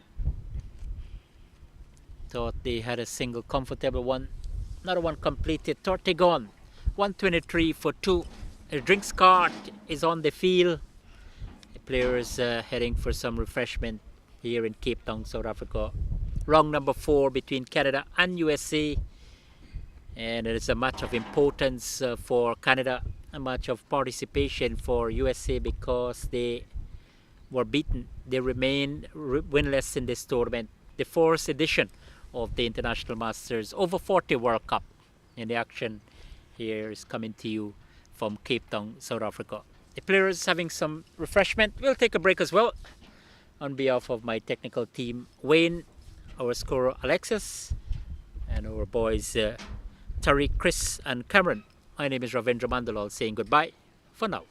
S1: Thought they had a single comfortable one. Another one completed. 30 gone. 123 for 2. A drinks cart is on the field. The players heading for some refreshment here in Cape Town, South Africa. Round number 4 between Canada and USA. And it is a match of importance for Canada, a match of participation for USA because they were beaten. They remain winless in this tournament. The fourth edition of the International Masters Over 40 World Cup. And the action here is coming to you from Cape Town, South Africa. The players having some refreshment. We'll take a break as well. On behalf of my technical team, Wayne, our scorer Alexis, and our boys Tariq, Chris, and Cameron. My name is Ravindra Mandalal saying goodbye for now.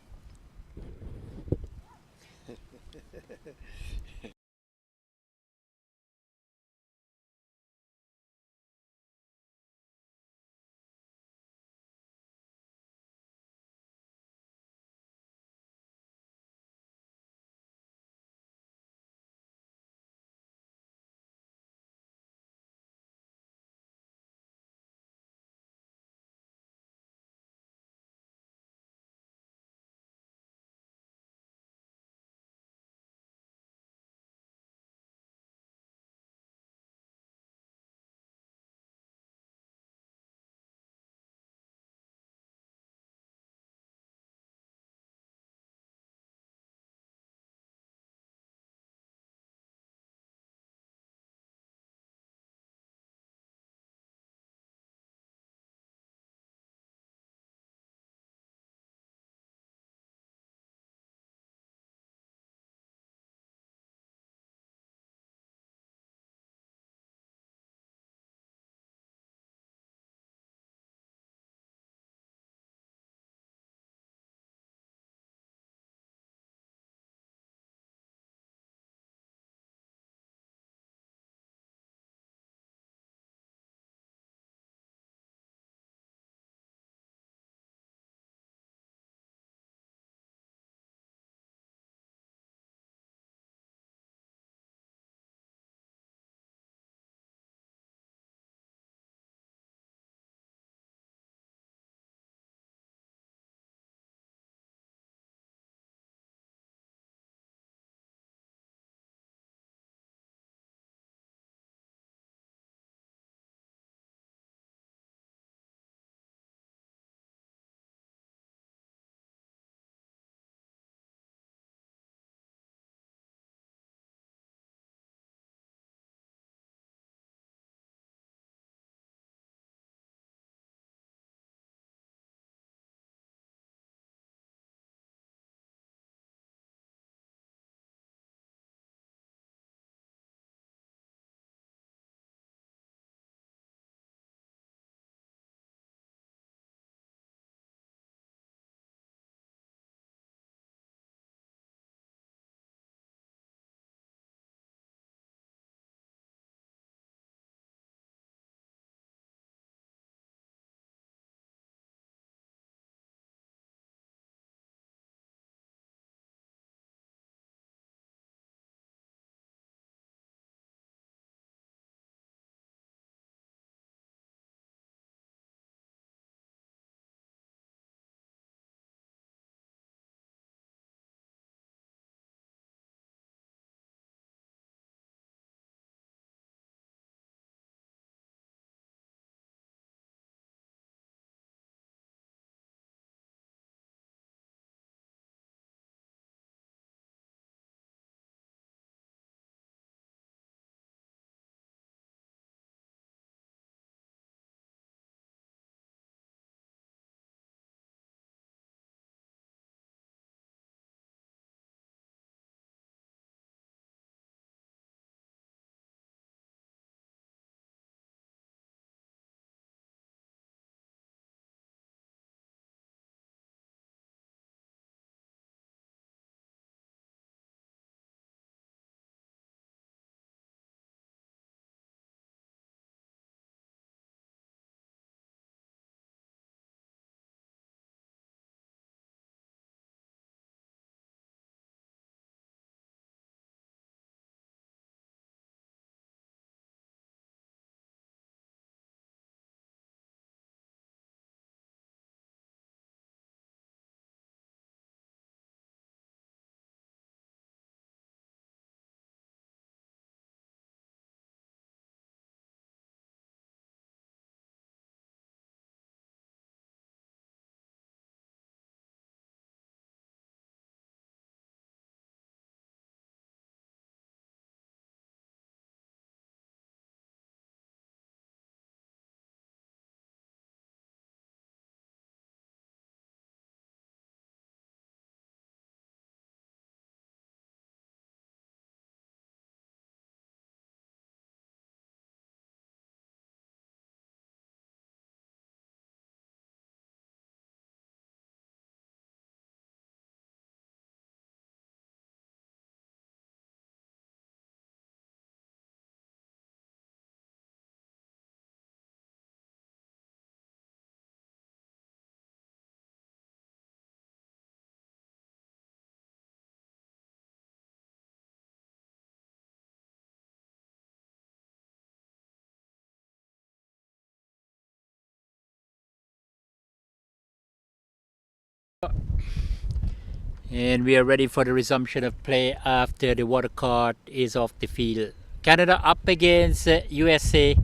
S1: And we are ready for the resumption of play after the water cart is off the field. Canada up against USA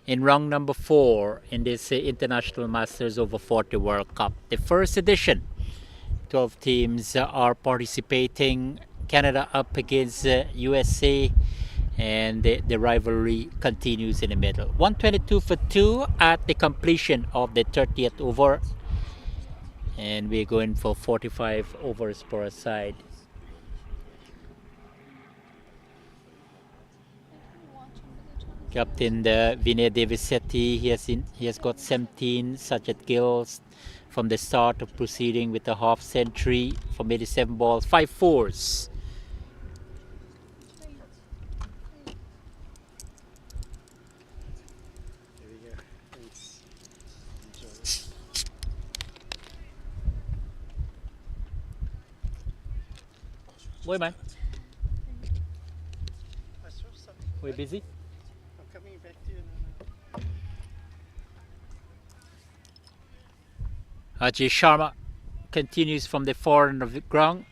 S1: in round number 4 in this International Masters Over 40 World Cup. The first edition. 12 teams are participating. Canada up against USA, and the rivalry continues in the middle. 122 for 2 at the completion of the 30th over. And we're going for 45 overs per side. Captain Vinay Devisetti, he has got 17 Sajid Gills from the start of proceeding with a half century from 87 balls, 5 fours.
S2: There we go. Thanks. Enjoy.
S1: Boy, man,
S2: I saw something.
S1: we're busy.
S2: I'm coming back to you now.
S1: Ajay Sharma continues from the far end of the ground,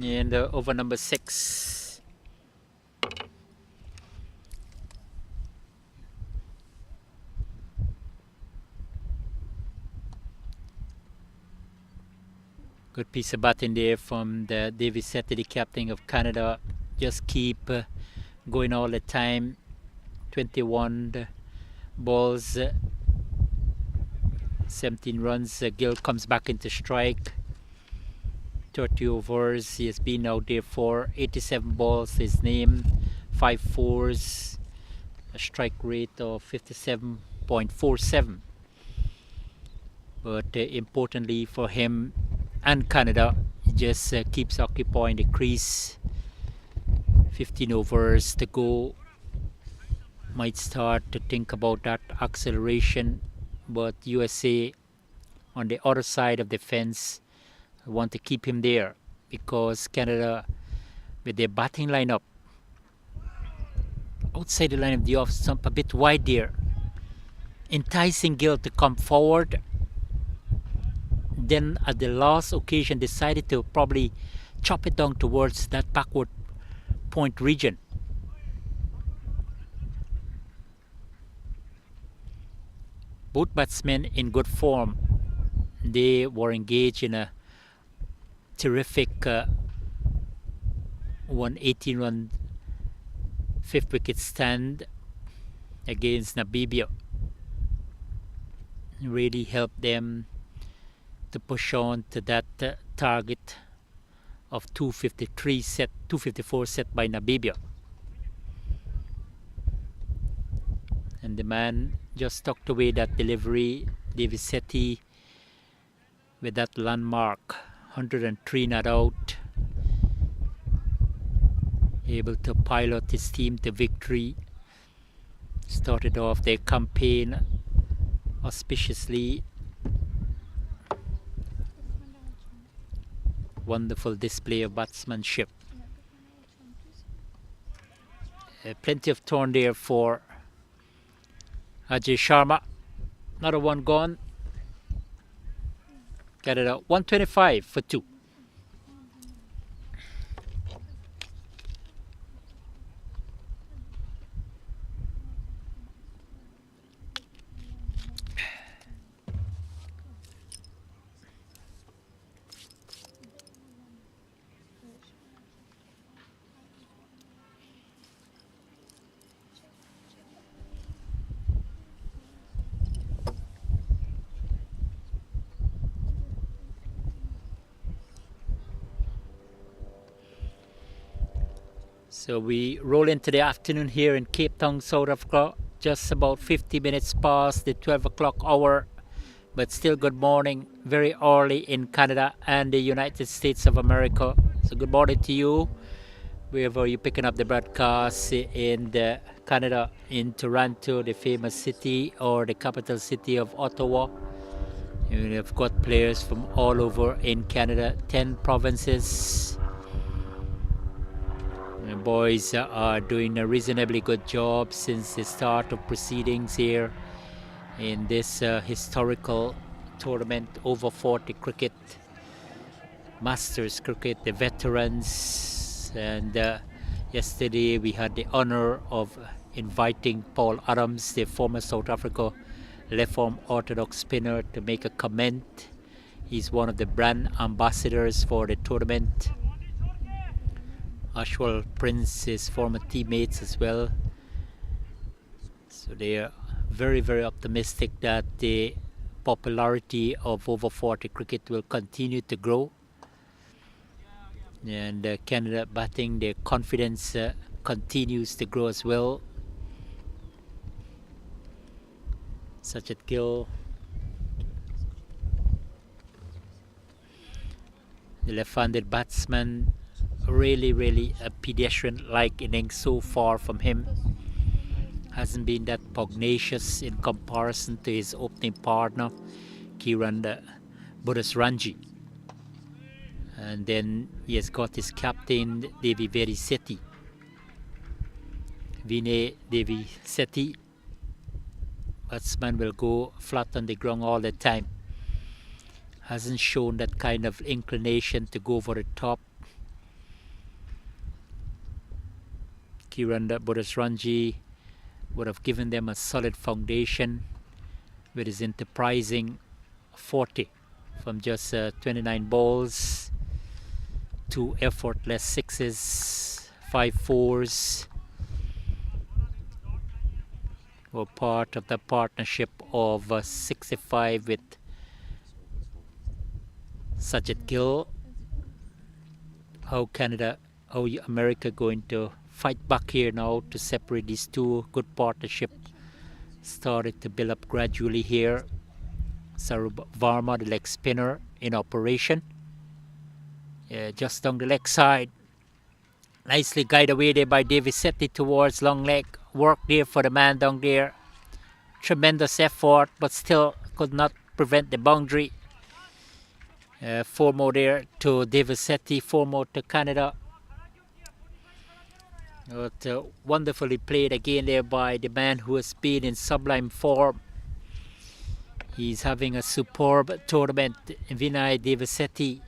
S1: and over number 6. Good piece of batting there from the Devisetti, the captain of Canada. Just keep going all the time. 21 balls, 17 runs. Gill comes back into strike. 30 overs. He has been out there for 87 balls. His name, 5 fours, a strike rate of 57.47. But importantly for him and Canada, he just keeps occupying the crease. 15 overs to go. Might start to think about that acceleration, but USA on the other side of the fence want to keep him there, because Canada, with their batting lineup outside the line of the off stump, a bit wide there, enticing Gill to come forward. Then at the last occasion decided to probably chop it down towards that backward point region. Both batsmen in good form. They were engaged in a terrific 118-run 5th wicket stand against Namibia. Really helped them to push on to that target of 254 set by Namibia. And the man just tucked away that delivery, Devisetti, with that landmark, 103 not out, able to pilot his team to victory. Started off their campaign auspiciously. Wonderful display of batsmanship. Plenty of turn there for Ajay Sharma. Another one gone. Canada 125 for 2. So we roll into the afternoon here in Cape Town, South Africa. Just about 50 minutes past the 12 o'clock hour, but still good morning. Very early in Canada and the United States of America. So good morning to you, wherever you're picking up the broadcast in Canada, in Toronto, the famous city, or the capital city of Ottawa. We've got players from all over in Canada, 10 provinces. The boys are doing a reasonably good job since the start of proceedings here in this historical tournament, over 40 cricket. Masters cricket, the veterans. And yesterday we had the honor of inviting Paul Adams, the former South Africa left-arm orthodox spinner, to make a comment. He's one of the brand ambassadors for the tournament. Ashwal Prince, his former teammates as well. So they are very, very optimistic that the popularity of over 40 cricket will continue to grow. And Canada batting, their confidence continues to grow as well. Sajid Gill, the left-handed batsman, really a pedestrian-like innings so far from him. Hasn't been that pugnacious in comparison to his opening partner, Kiran Budasranji. And then he has got his captain, Devi Verisetti. Vinay Devi Sethi, batsman, will go flat on the ground all the time. Hasn't shown that kind of inclination to go over the top. Kiran Budasranji would have given them a solid foundation with his enterprising 40 from just 29 balls, 2 effortless sixes, 5 fours. Were part of the partnership of 65 with Sajid Gill. How America going to fight back here now to separate these two? Good partnership started to build up gradually here. Sarub Varma, the leg spinner, in operation. Just down the leg side. Nicely guided away there by David Sethi towards long leg. Work there for the man down there. Tremendous effort, but still could not prevent the boundary. 4 more there to David Sethi, 4 more to Canada. But wonderfully played again there by the man who has been in sublime form. He's having a superb tournament, Vinay Devasetti.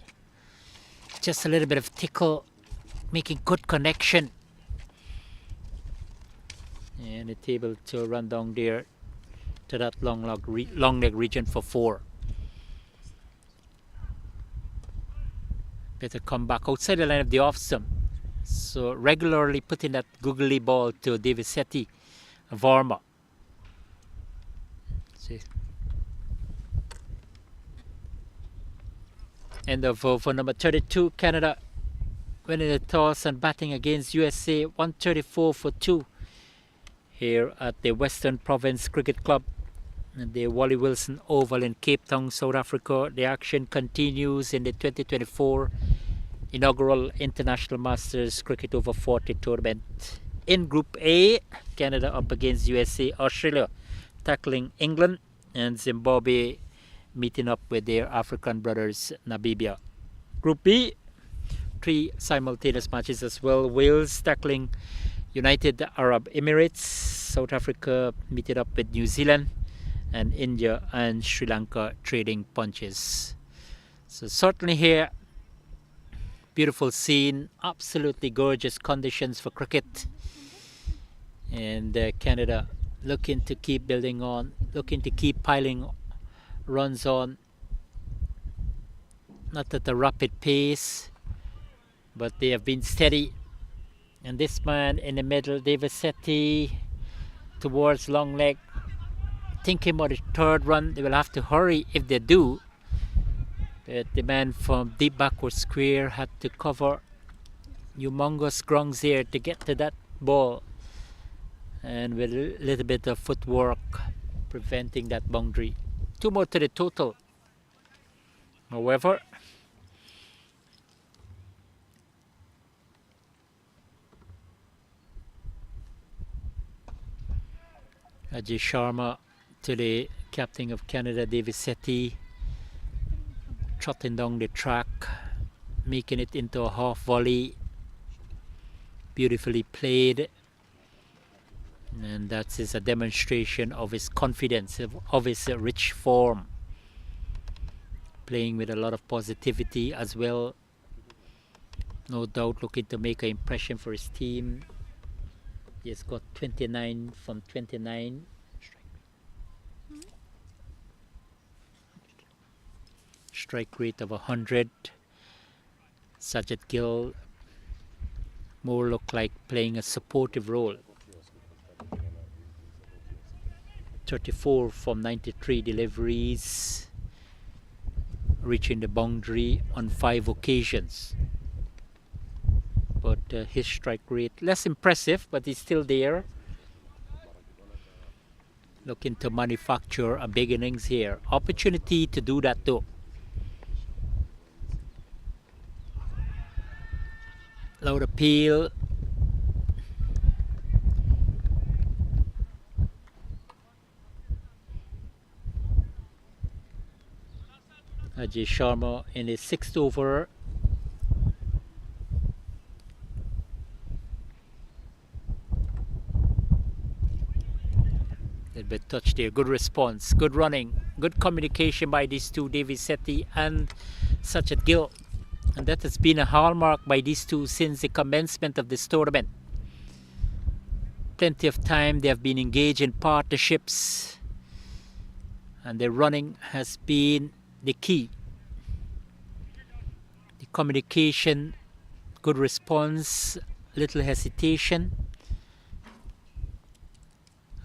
S1: Just a little bit of tickle, making good connection. And it's able to run down there to that long leg region for 4. Better come back outside the line of the off stump. So regularly putting that googly ball to Devasetti Varma. See. End of over number 32, Canada winning the toss and batting against USA, 134 for 2 here at the Western Province Cricket Club and the Wally Wilson Oval in Cape Town, South Africa. The action continues in the 2024 inaugural International Masters Cricket Over 40 tournament. In Group A, Canada up against USA, Australia tackling England, and Zimbabwe meeting up with their African brothers, Namibia. Group B, 3 simultaneous matches as well. Wales tackling United Arab Emirates, South Africa meeting up with New Zealand, and India and Sri Lanka trading punches. So certainly here, beautiful scene, absolutely gorgeous conditions for cricket. And Canada looking to keep building on, looking to keep piling runs on. Not at a rapid pace, but they have been steady. And this man in the middle, Devasetti, towards long leg, thinking about the 3rd run. They will have to hurry if they do. But the man from deep backward square had to cover humongous grounds here to get to that ball, and with a little bit of footwork preventing that boundary. 2 more to the total. However, Ajay Sharma to the captain of Canada, Devasetti, trotting down the track, making it into a half volley. Beautifully played, and that is a demonstration of his confidence, of his rich form, playing with a lot of positivity as well. No doubt looking to make an impression for his team. He has got 29 from 29. Strike rate of 100. Sajid Gill more look like playing a supportive role. 34 from 93 deliveries, reaching the boundary on 5 occasions. But his strike rate less impressive, but he's still there. Looking to manufacture a big innings here. Opportunity to do that though. Loud appeal. Ajay Sharma in his 6th over. Little bit touch there. Good response. Good running. Good communication by these two, Devi Sethi and Sajid Gill. And that has been a hallmark by these two since the commencement of this tournament. Plenty of time they have been engaged in partnerships, and their running has been the key. The communication, good response, little hesitation,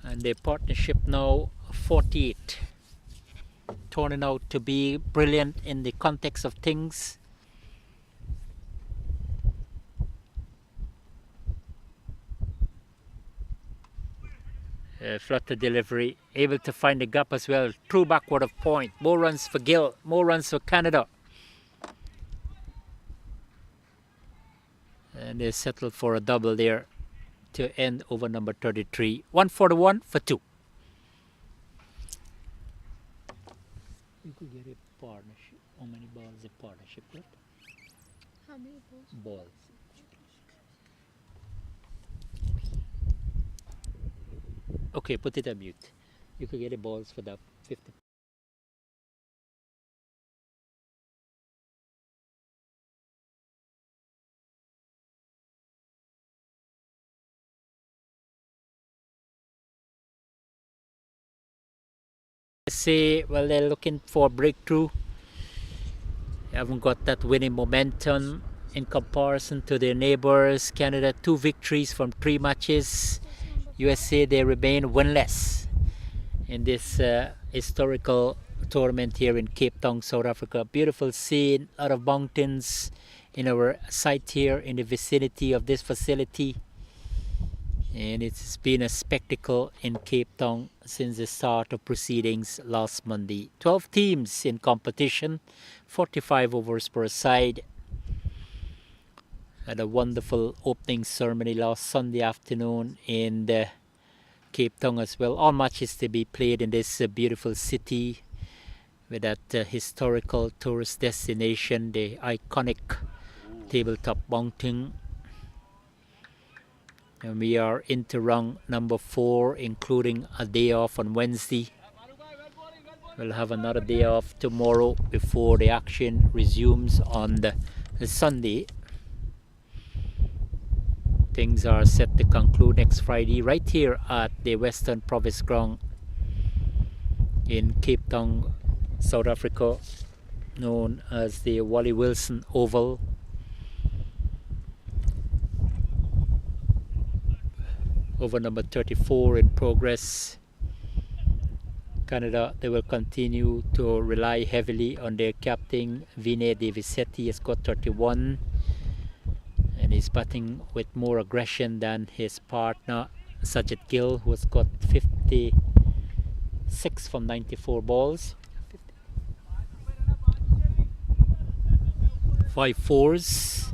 S1: and their partnership now 48, turning out to be brilliant in the context of things. Flutter delivery, able to find the gap as well. True backward of point. More runs for Gill, more runs for Canada. And they settle for a double there to end over number 33. 141 for 2. You could get a partnership. How many balls is a partnership left?
S3: How many balls?
S1: Balls. Okay, put it on mute. You could get the balls for the 50. Say, well, they're looking for a breakthrough. They haven't got that winning momentum in comparison to their neighbors. Canada, 2 victories from 3 matches. USA, they remain winless in this historical tournament here in Cape Town, South Africa. Beautiful scene, a lot of mountains in our site here in the vicinity of this facility. And it's been a spectacle in Cape Town since the start of proceedings last Monday. 12 teams in competition, 45 overs per side. Had a wonderful opening ceremony last Sunday afternoon in Cape Town as well. All matches to be played in this beautiful city with that historical tourist destination, the iconic tabletop mountain. And we are into round number 4, including a day off on Wednesday. We'll have another day off tomorrow before the action resumes on the Sunday. Things are set to conclude next Friday right here at the Western Province Ground in Cape Town, South Africa, known as the Wally Wilson Oval. Over number 34 in progress. Canada, they will continue to rely heavily on their captain Vinay Devisetti. Has got 31 and he's batting with more aggression than his partner Sajid Gill, who has got 56 from 94 balls. 5 fours,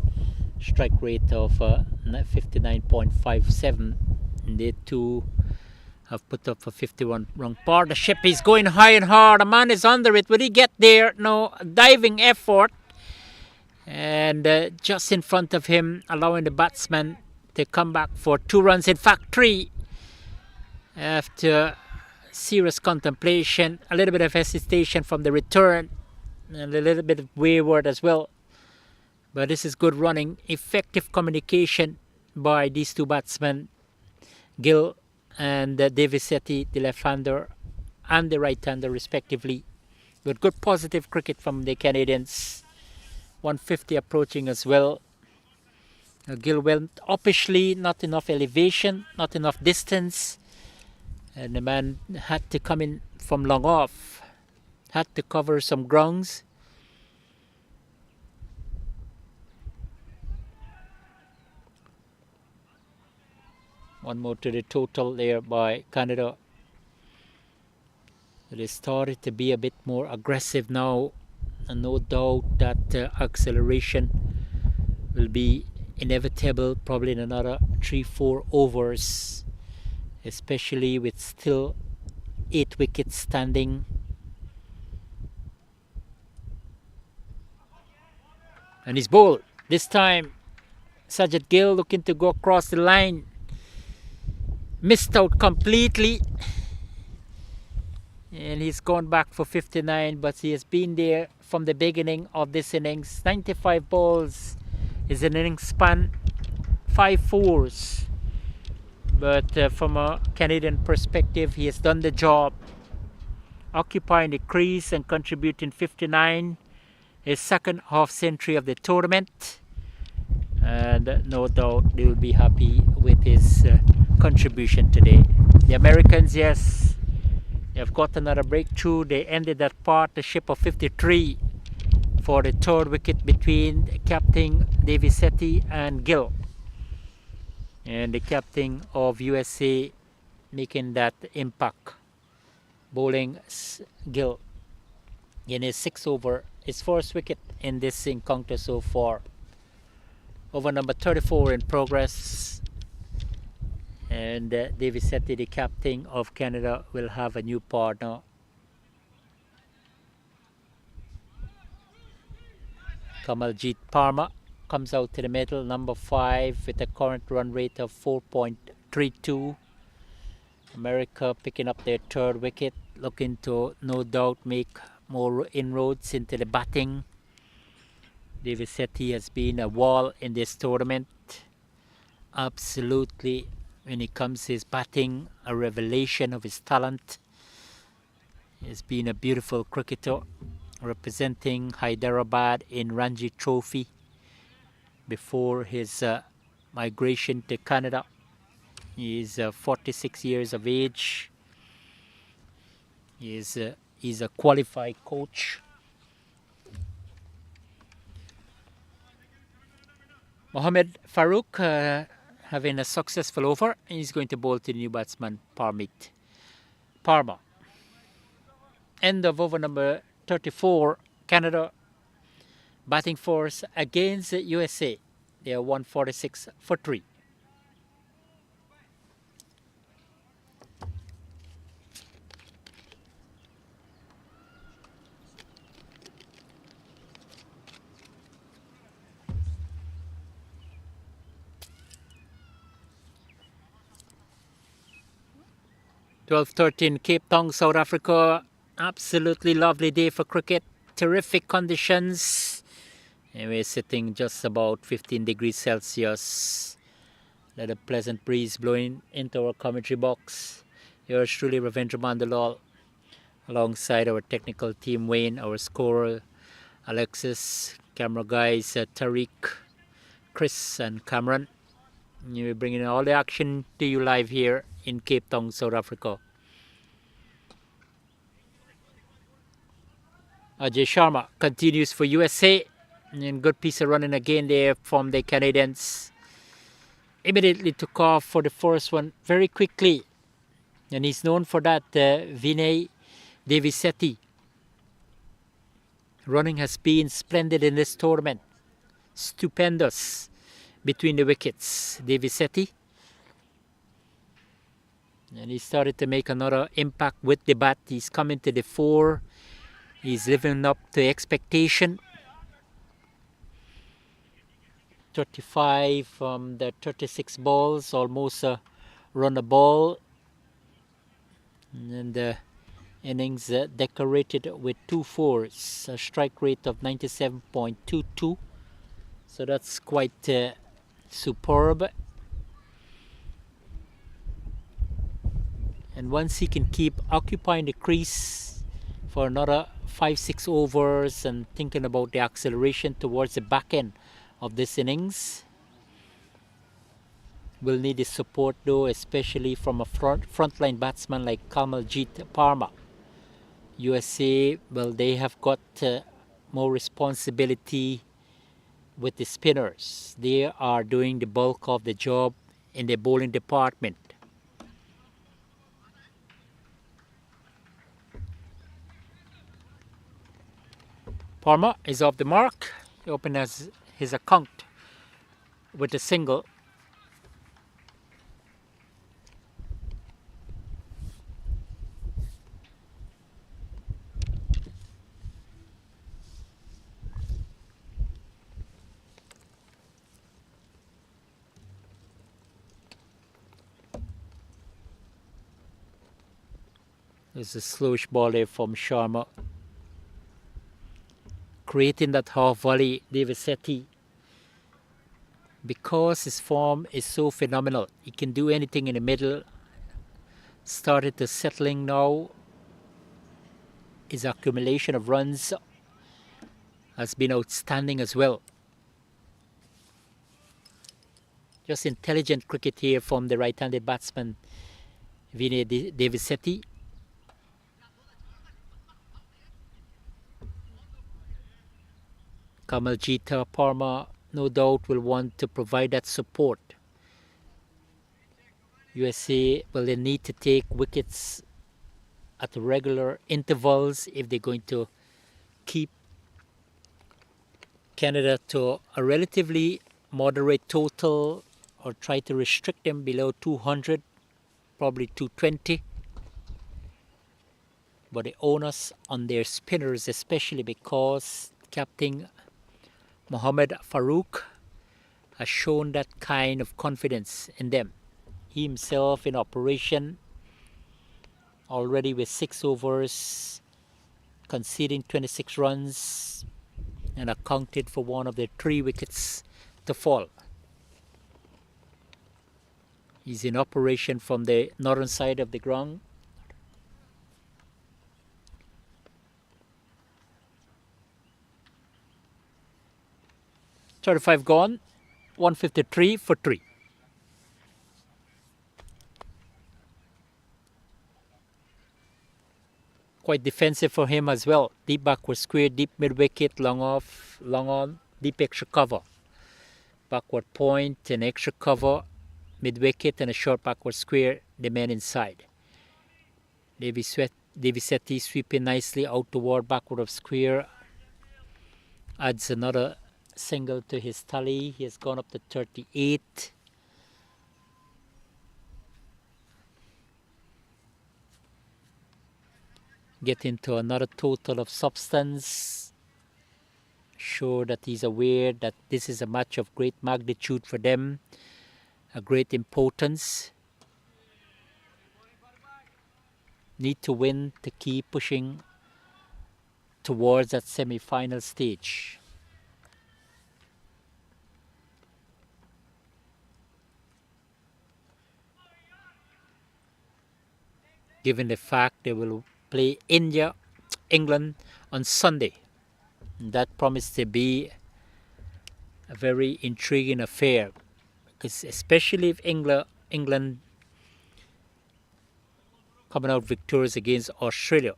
S1: strike rate of 59.57. They two have put up a 51 run partnership. He's going high and hard. A man is under it. Will he get there? No, diving effort. And just in front of him, allowing the batsman to come back for 2 runs. In fact, 3. After serious contemplation, a little bit of hesitation from the return, and a little bit of wayward as well But this is good running, effective communication by these two batsmen, Gill and Devisetti, the left-hander and the right-hander respectively. But good positive cricket from the Canadians. 150 approaching as well. Gill went uppishly, not enough elevation, not enough distance. And the man had to come in from long off, had to cover some grounds. One more to the total there by Canada. They started to be a bit more aggressive now, and no doubt that acceleration will be inevitable probably in another 3-4 overs, especially with still 8 wickets standing. And his ball this time, Sajid Gill looking to go across the line, missed out completely, and he's gone back for 59, but he has been there from the beginning of this innings. 95 balls is an innings span, 5 fours, but from a Canadian perspective, he has done the job, occupying the crease and contributing 59, his second half century of the tournament, and no doubt they will be happy with his contribution today. The Americans, yes, they have got another breakthrough. They ended that partnership of 53 for the third wicket between Captain Devisetti and Gill, and the captain of USA making that impact, bowling Gill in his 6th over, his first wicket in this encounter so far. Over number 34 in progress, and Devisetti, the captain of Canada, will have a new partner. Kamaljeet Parma comes out to the middle, number 5, with a current run rate of 4.32. America picking up their third wicket, looking to no doubt make more inroads into the batting. Devisetti has been a wall in this tournament, absolutely. When it comes to his batting, a revelation of his talent. He's been a beautiful cricketer, representing Hyderabad in Ranji Trophy before his migration to Canada. He is 46 years of age. He's a qualified coach. Mohamed Farouk having a successful over. He's going to bowl to the new batsman Parma. End of over number 34. Canada batting force against USA. They are 146 for 3. (12:13) Cape Town, South Africa. Absolutely lovely day for cricket. Terrific conditions. And we're sitting just about 15 degrees Celsius. Let a pleasant breeze blowing into our commentary box. Yours truly, Ravindra Mandalal, alongside our technical team, Wayne, our scorer, Alexis, camera guys, Tariq, Chris, and Cameron. We're bringing all the action to you live here in Cape Town, South Africa. Ajay Sharma continues for USA, and good piece of running again there from the Canadians. Immediately took off for the first one very quickly, and he's known for that. Vinay Devisetti. Running has been splendid in this tournament, stupendous between the wickets. Devisetti, and he started to make another impact with the bat. He's coming to the fore. He's living up to expectation. 35 from the 36 balls, almost a run a ball. And the innings decorated with 2 fours, a strike rate of 97.22. So that's quite superb. And once he can keep occupying the crease for another 5-6 overs and thinking about the acceleration towards the back end of this innings, will need his support though, especially from a frontline batsman like Kamaljit Parma. USA, well, they have got more responsibility with the spinners. They are doing the bulk of the job in the bowling department. Parma is off the mark. He opens his account with a single. There's a slowish ball there from Sharma, creating that half volley. Devasetti, because his form is so phenomenal, he can do anything in the middle. Started to settling now. His accumulation of runs has been outstanding as well. Just intelligent cricket here from the right-handed batsman Vinay Devasetti. Kamaljita Parma no doubt will want to provide that support. USA will then need to take wickets at regular intervals if they're going to keep Canada to a relatively moderate total or try to restrict them below 200, probably 220. But the onus on their spinners, especially because Captain Mohammad Farouk has shown that kind of confidence in them. He himself in operation already with 6 overs, conceding 26 runs and accounted for one of the 3 wickets to fall. He's in operation from the northern side of the ground. .35 gone, 153 for 3. Quite defensive for him as well. Deep backward square, deep mid wicket, long off, long on, deep extra cover. Backward point and extra cover, mid wicket and a short backward square, the man inside. Devasetti sweeping nicely out toward backward of square. Adds another single to his tally. He has gone up to 38. Get into another total of substance. Sure that he's aware that this is a match of great magnitude for them, a great importance. Need to win to keep pushing towards that semi-final stage. Given the fact they will play England on Sunday. That promised to be a very intriguing affair, because especially if England coming out victorious against Australia.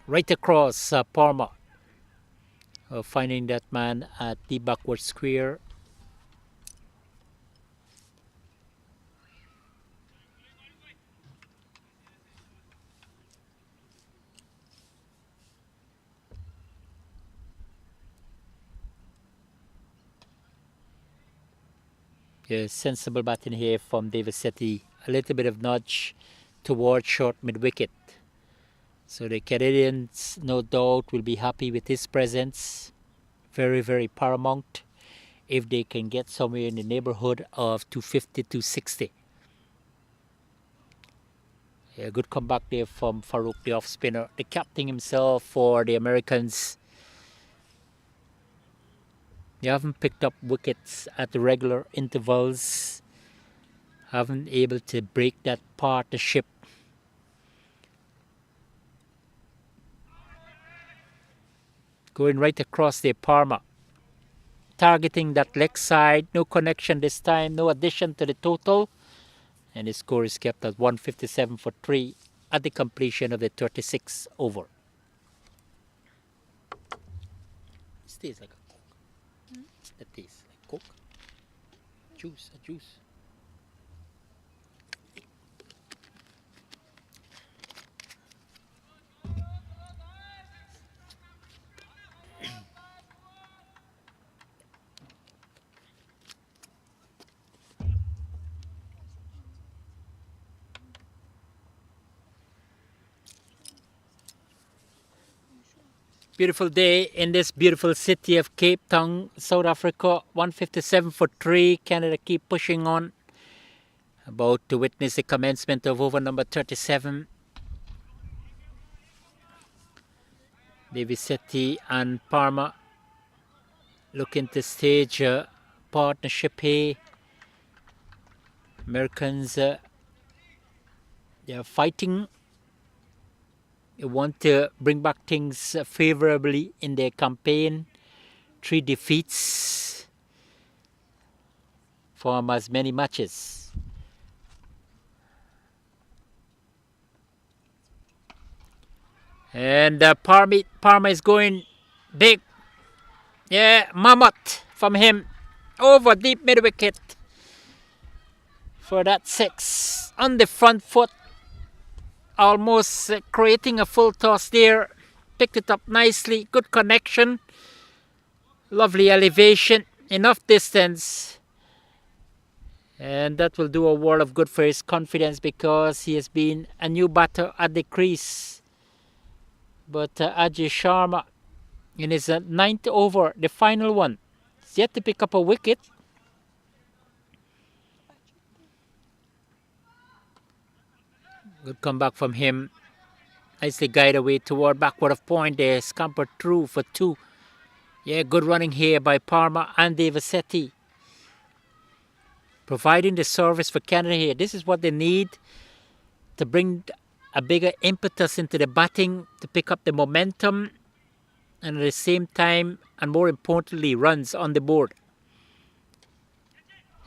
S1: Right across Parma, finding that man at the backward square. Yeah, sensible batting here from Devasetti. A little bit of nudge towards short mid-wicket. So the Canadians, no doubt, will be happy with his presence. Very, very paramount if they can get somewhere in the neighborhood of 250, 260. Yeah, good comeback there from Farouk, the off spinner. The captain himself for the Americans. They haven't picked up wickets at the regular intervals. Haven't able to break that partnership. Going right across the Parma. Targeting that leg side. No connection this time. No addition to the total. And the score is kept at 157 for 3 at the completion of the 36th over. It tastes like a Coke. It tastes like Coke. Juice, a juice. Beautiful day in this beautiful city of Cape Town, South Africa. 157 for 3. Canada keep pushing on. About to witness the commencement of over number 37. Davisetti and Parma looking to stage a partnership here. Americans, they are fighting. They want to bring back things favorably in their campaign. 3 defeats from as many matches. And Parma is going big. Yeah, Mammoth from him. Over deep mid wicket for that 6. On the front foot. Almost creating a full toss there. Picked it up nicely. Good connection. Lovely elevation. Enough distance. And that will do a world of good for his confidence because he has been a new batter at the crease. But Ajay Sharma in his 9th over, the final one, is yet to pick up a wicket. Good comeback from him. Nicely guided away toward backward of point there. Scampered through for 2. Yeah, good running here by Parma and Davisetti. Providing the service for Canada here. This is what they need to bring a bigger impetus into the batting, to pick up the momentum, and at the same time, and more importantly, runs on the board.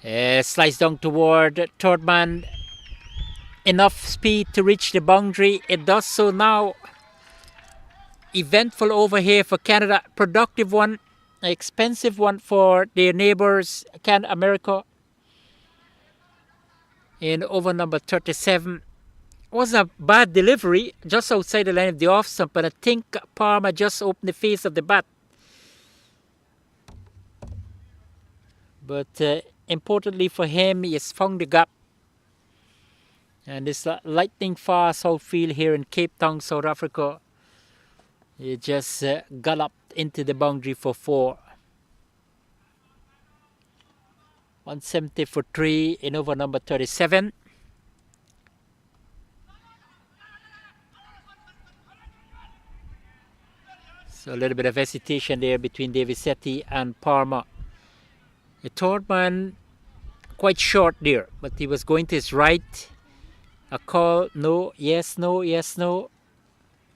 S1: Slice down toward third man. Enough speed to reach the boundary. It does so now. Eventful over here for Canada. Productive one. Expensive one for their neighbors, America. In over number 37. Was a bad delivery just outside the line of the off stump, but I think Parma just opened the face of the bat. But importantly for him, he has found the gap. And this lightning fast outfield here in Cape Town, South Africa. He just galloped into the boundary for 4. 170 for 3 in over number 37. So a little bit of hesitation there between Davisetti and Parma. The third man quite short there, but he was going to his right. A call, no, yes, no, yes, no.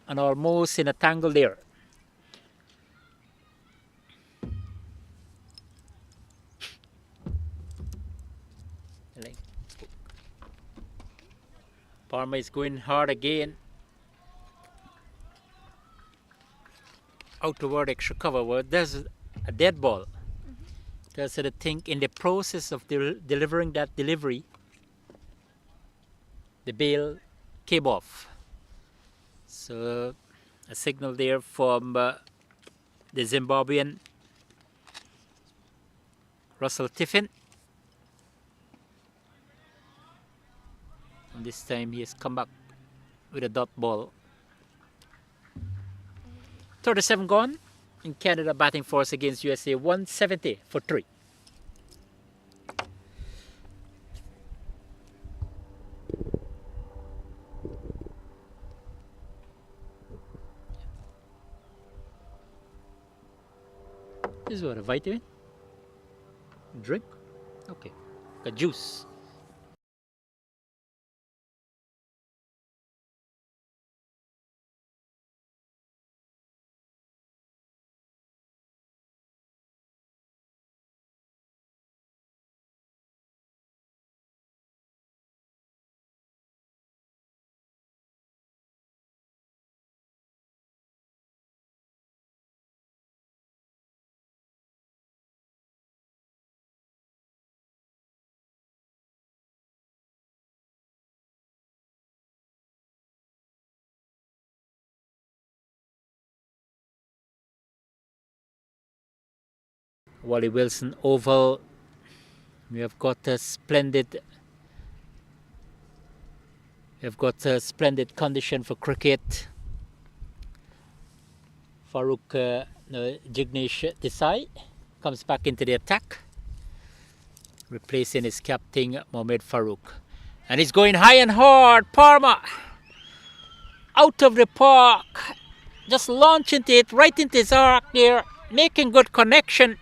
S1: And almost in a tangle there. Parma is going hard again. Out toward extra cover. Well, there's a dead ball. Because I think in the process of delivering that delivery, the bail came off. So a signal there from the Zimbabwean Russell Tiffin. And this time he has come back with a dot ball. 37 gone in Canada batting force against USA. 170 for 3. This is what, a vitamin? drink? Okay. A juice. Wally Wilson Oval. We have got a splendid condition for cricket. Jignesh Desai comes back into the attack, replacing his captain Mohamed Farouk. And he's going high and hard. Parma out of the park, just launching it right into his arc there, making good connection.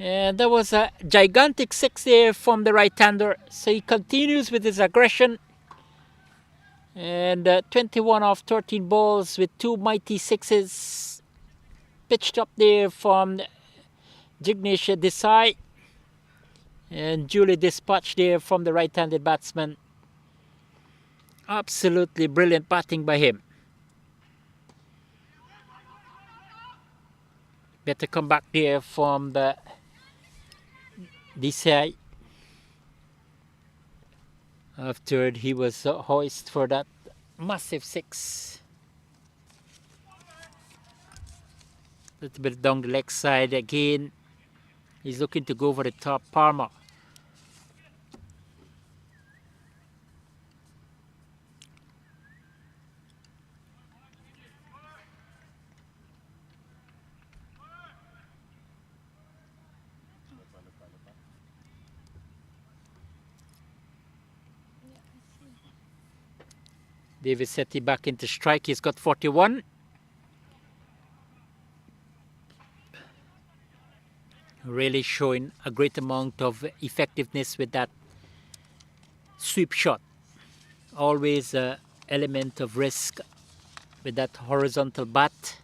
S1: And there was a gigantic six there from the right-hander. So he continues with his aggression. And 21 off 13 balls with two mighty sixes pitched up there from Jignesh Desai. And duly dispatched there from the right-handed batsman. Absolutely brilliant batting by him. Better come back there from the Desai. After he was hoist for that massive six. Little bit down the leg side again. He's looking to go over the top. Parma. David Sethi back into strike. He's got 41. Really showing a great amount of effectiveness with that sweep shot. Always an element of risk with that horizontal bat.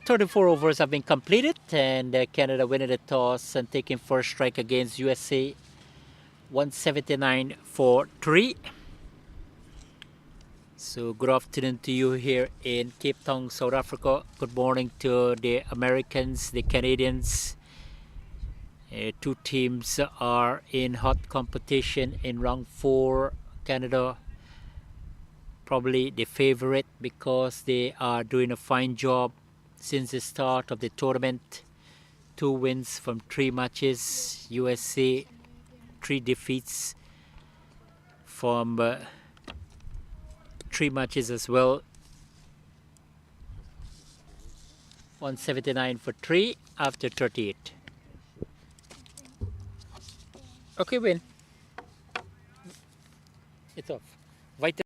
S1: "34 overs have been completed, and Canada winning the toss and taking first strike against USA, 179 for 3. So good afternoon to you here in Cape Town, South Africa. Good morning to the Americans, the Canadians. Two teams are in hot competition in round 4. Canada probably the favorite because they are doing a fine job since the start of the tournament. 2 wins from 3 matches. USA 3 defeats from 3 matches as well. 179 for 3 after 38. Okay, win. It's off. Vital.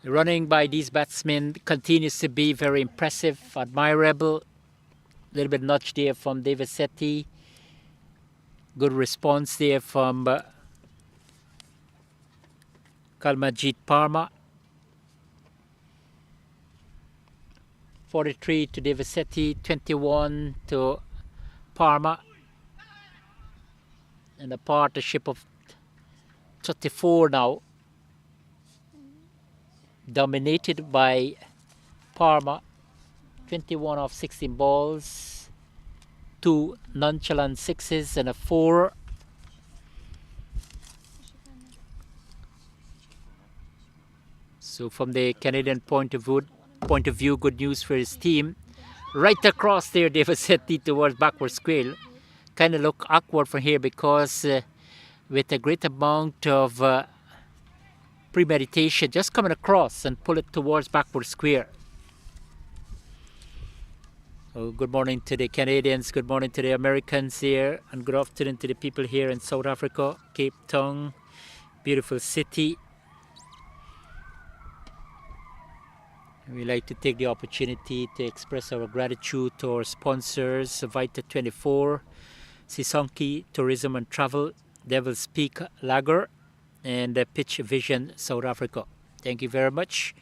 S1: The running by these batsmen continues to be very impressive, admirable. A little bit nudge there from David Sethi. Good response there from Kalmajit Parma. 43 to David Sethi, 21 to Parma. And a partnership of 34 now. Dominated by Parma. 21 off 16 balls. 2 nonchalant sixes and a 4. So from the Canadian point of view, good news for his team. Right across there, David Sethi towards backward square. Kind of look awkward from here because with a great amount of premeditation, just coming across and pull it towards backward square. Oh, good morning to the Canadians, good morning to the Americans here, and good afternoon to the people here in South Africa, Cape Town, beautiful city. We like to take the opportunity to express our gratitude to our sponsors, Vita 24, Sisonki Tourism and Travel, Devil's Peak Lager, and Pitch Vision South Africa. Thank you very much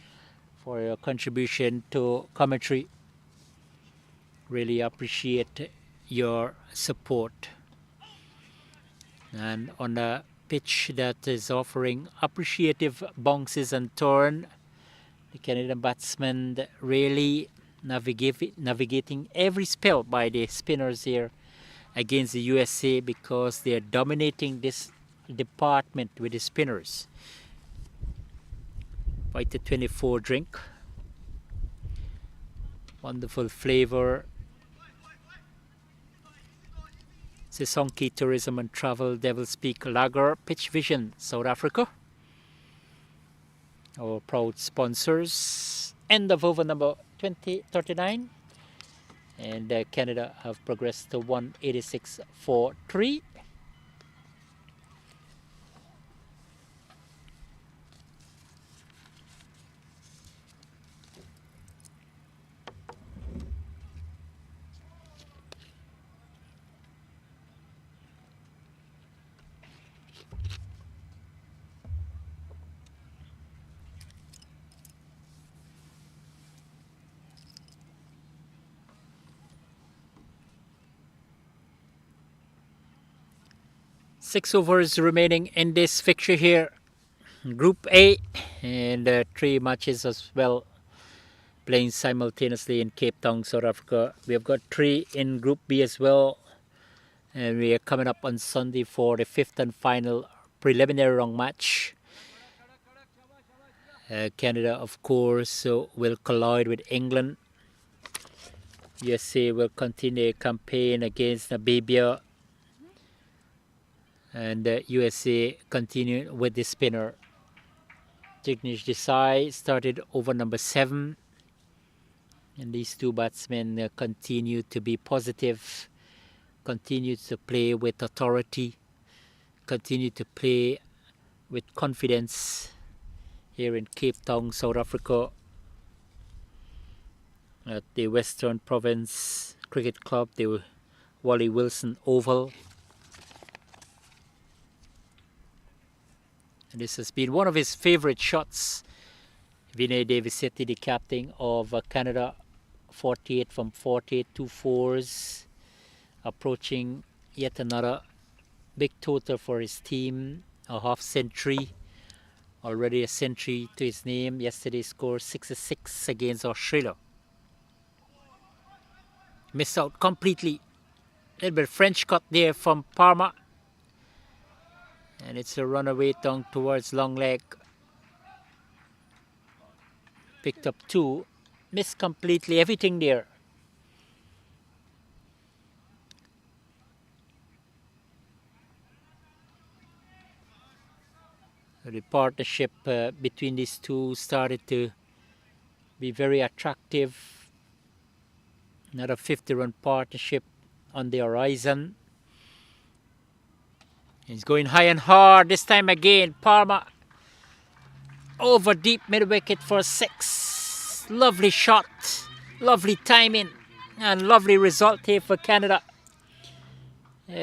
S1: for your contribution to commentary. Really appreciate your support. And on a pitch that is offering appreciative bounces and turn, the Canadian batsmen really navigating every spell by the spinners here against the USA, because they are dominating this department with the spinners. Vita 24 drink, wonderful flavor. Sisonki Tourism and Travel, Devil's Peak Lager, Pitch Vision South Africa, our proud sponsors. End of over number 2039, and Canada have progressed to 186 for 3. Six overs remaining in this fixture here, Group A, and 3 matches as well playing simultaneously in Cape Town, South Africa. We have got 3 in Group B as well, and we are coming up on Sunday for the 5th and final preliminary round match. Canada, of course, will collide with England. USA will continue a campaign against Namibia, and USA continue with the spinner. Jignesh Desai started over number 7, and these 2 batsmen continue to be positive, continue to play with authority, continue to play with confidence here in Cape Town, South Africa, at the Western Province Cricket Club, the Wally Wilson Oval. And this has been one of his favorite shots. Vinay Devisetti, the captain of Canada, 48 from 48, 2 fours, approaching yet another big total for his team, a half century, already a century to his name. Yesterday scored 66 against Australia. Missed out completely. A little bit French cut there from Parma, and it's a runaway down towards long leg. Picked up 2, missed completely everything there. The partnership between these 2 started to be very attractive. Another 50-run partnership on the horizon. He's going high and hard this time again. Parma over deep mid-wicket for 6. Lovely shot, lovely timing, and lovely result here for Canada.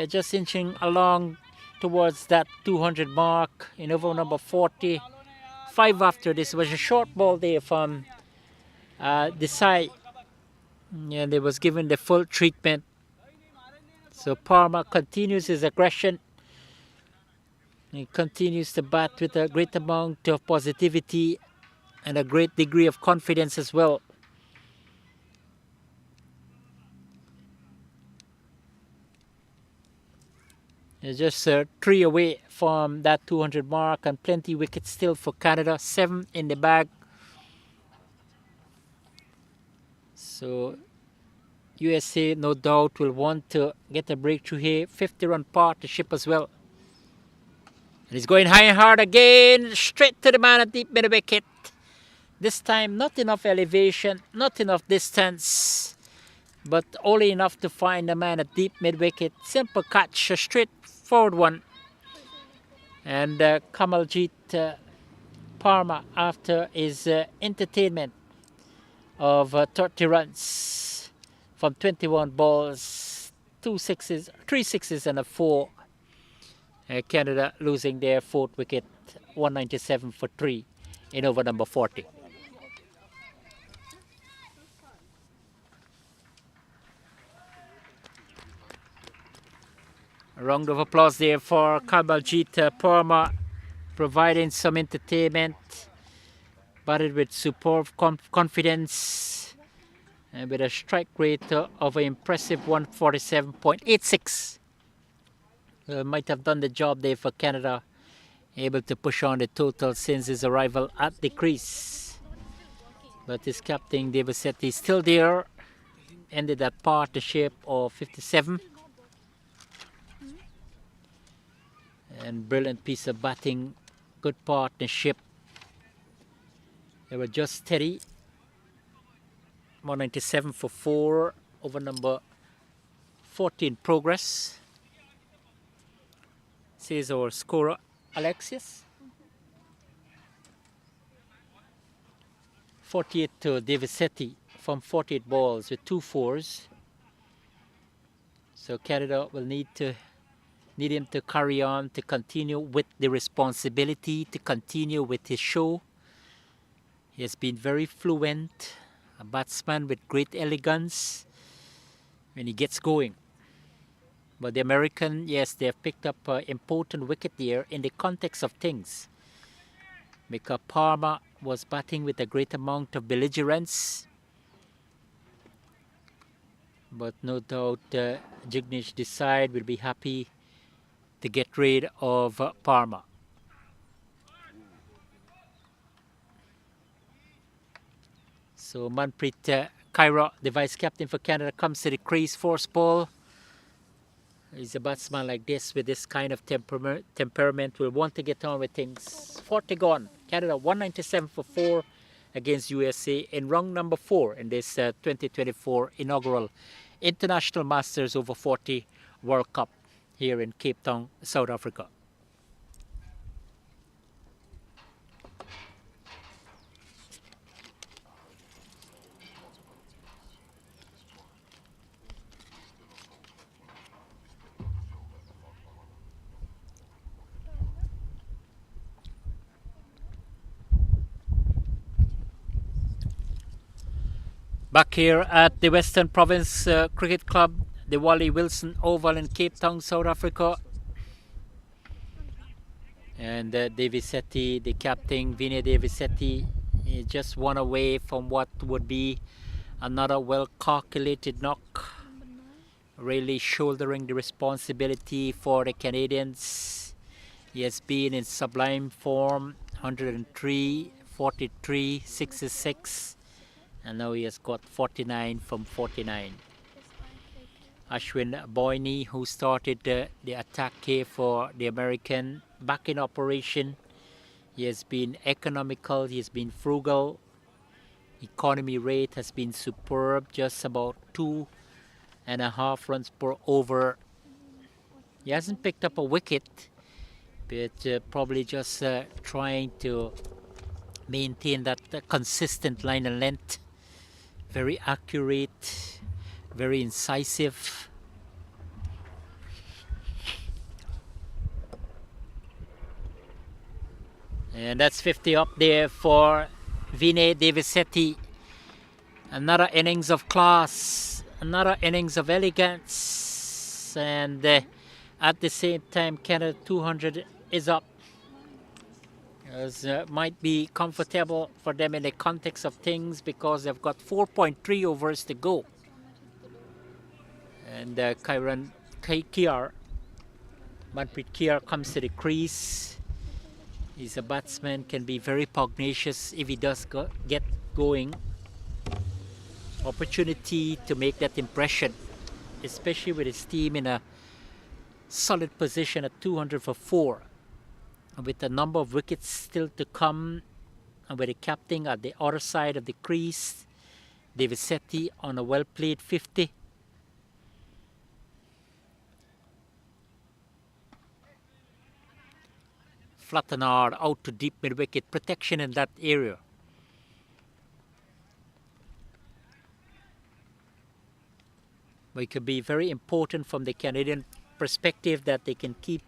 S1: Just inching along towards that 200 mark in over number 40. 5 after this was a short ball there from Desai, and they was given the full treatment. So Parma continues his aggression. He continues to bat with a great amount of positivity and a great degree of confidence as well. He's just 3 away from that 200 mark, and plenty wickets still for Canada. 7 in the bag. So USA no doubt will want to get a breakthrough here. 50-run partnership as well. And he's going high and hard again, straight to the man at deep mid wicket. This time, not enough elevation, not enough distance, but only enough to find the man at deep mid wicket. Simple catch, a straightforward one. And Kamaljit Parma, after his entertainment of 30 runs from 21 balls, 3 sixes and a 4. Canada losing their 4th wicket, 197 for 3 in over number 40. A round of applause there for Kamaljit Parma, providing some entertainment, batted with superb confidence and with a strike rate of an impressive 147.86. Might have done the job there for Canada, able to push on the total since his arrival at the crease. But his captain DStv is still there, ended at partnership of 57. And brilliant piece of batting, good partnership. They were just steady. 197 for 4 over number 14 progress. Says our scorer Alexius. 48 to DStv from 48 balls with 2 fours. So Canada will need him to carry on, to continue with the responsibility, to continue with his show. He has been very fluent, a batsman with great elegance when he gets going. But the American, yes, they have picked up an important wicket there in the context of things, because Parma was batting with a great amount of belligerence. But no doubt Jignesh Desai will be happy to get rid of Parma. So Manpreet Kaira, the vice captain for Canada, comes to the crease, force ball. He's a batsman like this with this kind of temperament will want to get on with things. 40 gone. Canada 197 for 4 against USA in round number 4 in this 2024 inaugural International Masters Over 40 World Cup here in Cape Town, South Africa. Back here at the Western Province Cricket Club, the Wally Wilson Oval in Cape Town, South Africa. And DStv, the captain, Vinay DStv, is just one away from what would be another well-calculated knock. Really shouldering the responsibility for the Canadians. He has been in sublime form, 103, 43, 66. And now he has got 49 from 49. Ashwin Boyne, who started the attack here for the American, back in operation. He has been economical, he has been frugal. Economy rate has been superb, just about 2.5 runs per over. He hasn't picked up a wicket, but probably just trying to maintain that consistent line and length. Very accurate, very incisive. And that's 50 up there for Vinay DStv. Another innings of class, another innings of elegance, and at the same time Canada 200 is up. As might be comfortable for them in the context of things because they've got 4.3 overs to go. And Manpreet Kaur comes to the crease. He's a batsman, can be very pugnacious if he does get going. Opportunity to make that impression, especially with his team in a solid position at 200 for 4. with a number of wickets still to come, and with the captain at the other side of the crease, Devisetti on a well-played 50. Flattenard out to deep mid-wicket, protection in that area. But it could be very important from the Canadian perspective that they can keep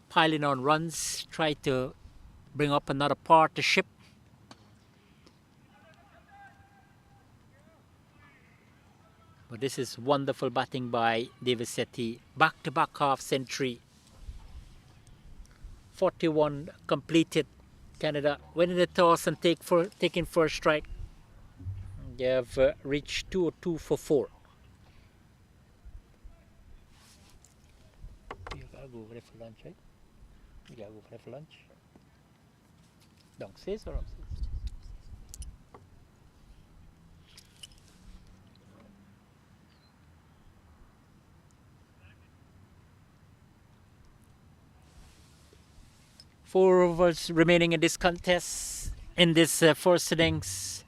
S1: piling on runs, try to bring up another partnership. But this is wonderful batting by Devisetti. Back-to-back half century. 41 completed. Canada winning the toss and taking first strike. They have reached 202 for 4. You gotta go over there for lunch, right? You gotta go over there for lunch. Downstairs or upstairs? Four overs remaining in this contest. In this first innings,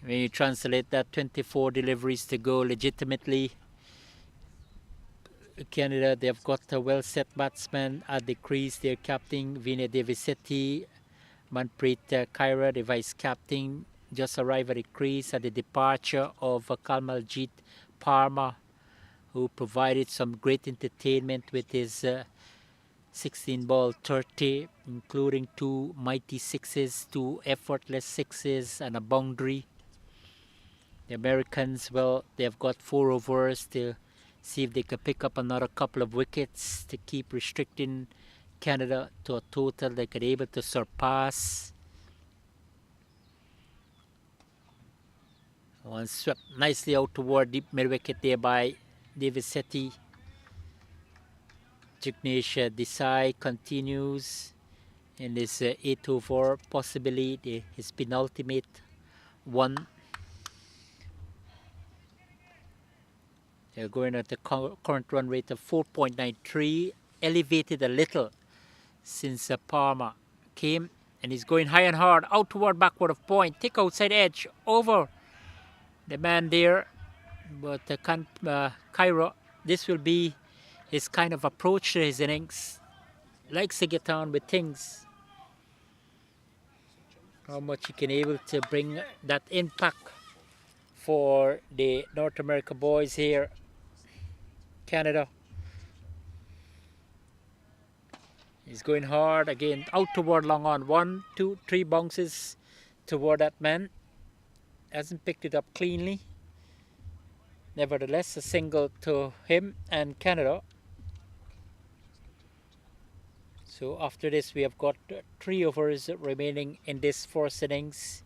S1: when you translate that, 24 deliveries to go legitimately. Canada, they've got a well-set batsman at the crease. Their captain, Vinay Devisetti. Manpreet Kaira, the vice-captain, just arrived at the crease at the departure of Kalmaljit Parma, who provided some great entertainment with his 16-ball 30, including 2 mighty sixes, 2 effortless sixes, and a boundary. The Americans, well, they've got 4 overs to see if they can pick up another couple of wickets to keep restricting Canada to a total they could be able to surpass. One swept nicely out toward deep mid-wicket there by Devisetti. Jignesh Desai continues in this 8 over, possibly his penultimate one. They're going at the current run rate of 4.93, elevated a little since Parma came, and he's going high and hard out toward backward of point. Take outside edge over the man there, but Cairo, this will be his kind of approach to his innings. Likes to get on with things. How much he can able to bring that impact for the North America boys here. Canada. He's going hard again, out toward long on. 1, 2, 3 bounces toward that man. Hasn't picked it up cleanly. Nevertheless, a single to him and Canada. So after this, we have got 3 overs remaining in this first innings.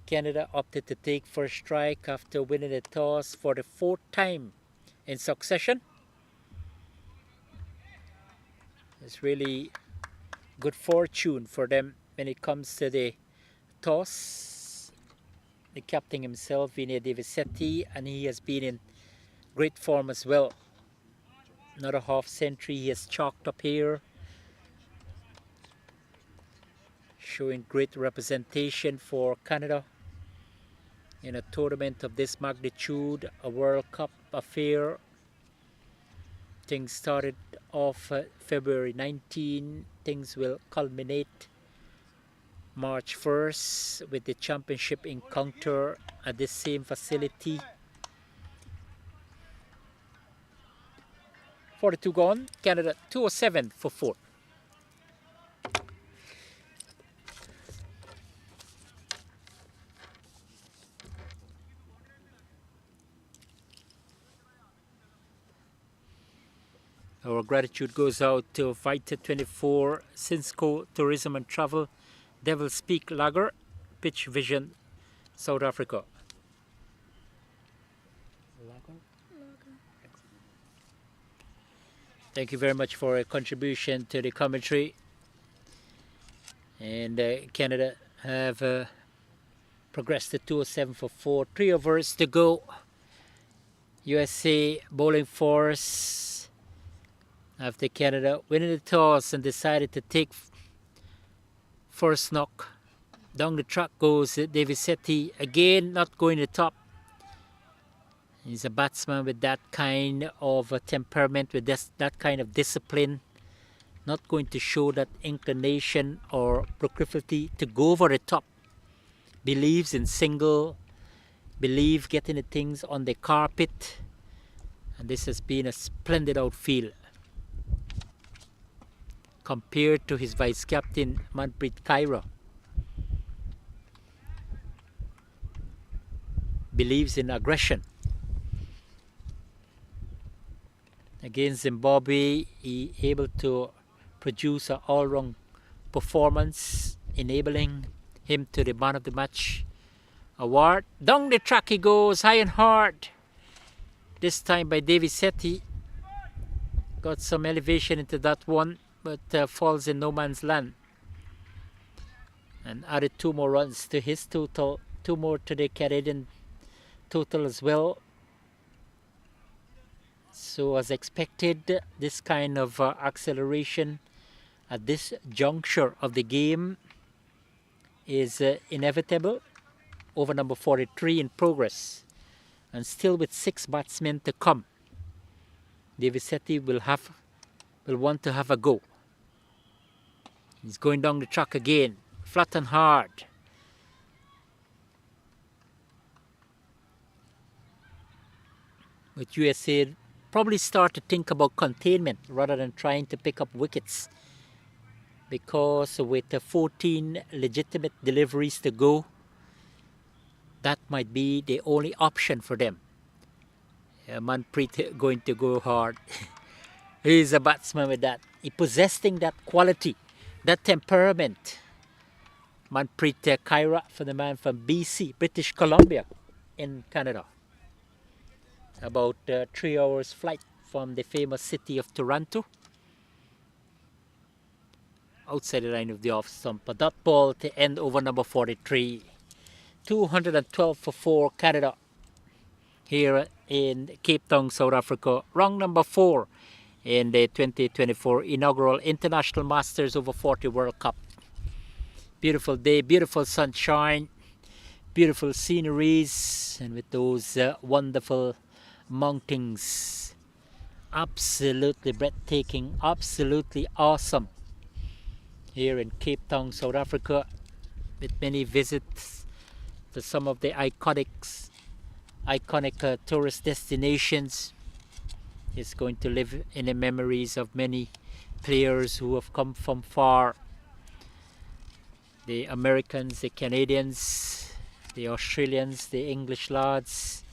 S1: Canada opted to take first strike after winning the toss for the 4th time in succession. It's really good fortune for them when it comes to the toss. The captain himself, Vinay Devisetti, and he has been in great form as well. Another half century he has chalked up here, showing great representation for Canada in a tournament of this magnitude, a World Cup affair. Things started off February 19. Things will culminate March 1st with the championship encounter at this same facility. 42 gone. Canada 207 for 4. Our gratitude goes out to Vita 24, Sinsco Tourism and Travel, Devil's Peak Lager, Pitch Vision, South Africa. Thank you very much for a contribution to the commentary. And Canada have progressed to 207 for 4. 3 overs to go. USA bowling force After Canada winning the toss and decided to take first knock. Down the track goes Davisetti, again not going to the top. He's a batsman with that kind of temperament, with that kind of discipline. Not going to show that inclination or proclivity to go over the top. Believes in single, believe getting the things on the carpet. And this has been a splendid outfield. Compared to his vice captain, Manpreet Kaira. Believes in aggression. Against Zimbabwe, he able to produce an all-round performance, enabling him to the man of the match award. Down the track he goes, high and hard. This time by Davisetti. Got some elevation into that one, but falls in no man's land. And added 2 more runs to his total, 2 more to the Canadian total as well. So as expected, this kind of acceleration at this juncture of the game is inevitable. Over number 43 in progress, and still with 6 batsmen to come. Davisetti will want to have a go. He's going down the track again, flat and hard. But USA probably start to think about containment rather than trying to pick up wickets, because with 14 legitimate deliveries to go, that might be the only option for them. Manpreet going to go hard. He's a batsman with that. He possessing that quality, that temperament. Manpreet Kaira, for the man from BC, British Columbia in Canada. About 3 hours flight from the famous city of Toronto. Outside the line of the off stump. But that ball to end over number 43. 212 for 4 Canada here in Cape Town, South Africa. Round number 4 in the 2024 inaugural International Masters Over 40 World Cup. Beautiful day, beautiful sunshine, beautiful sceneries, and with those wonderful mountains. Absolutely breathtaking, absolutely awesome here in Cape Town, South Africa, with many visits to some of the iconic tourist destinations. It's going to live in the memories of many players who have come from far. The Americans, the Canadians, the Australians, the English lads,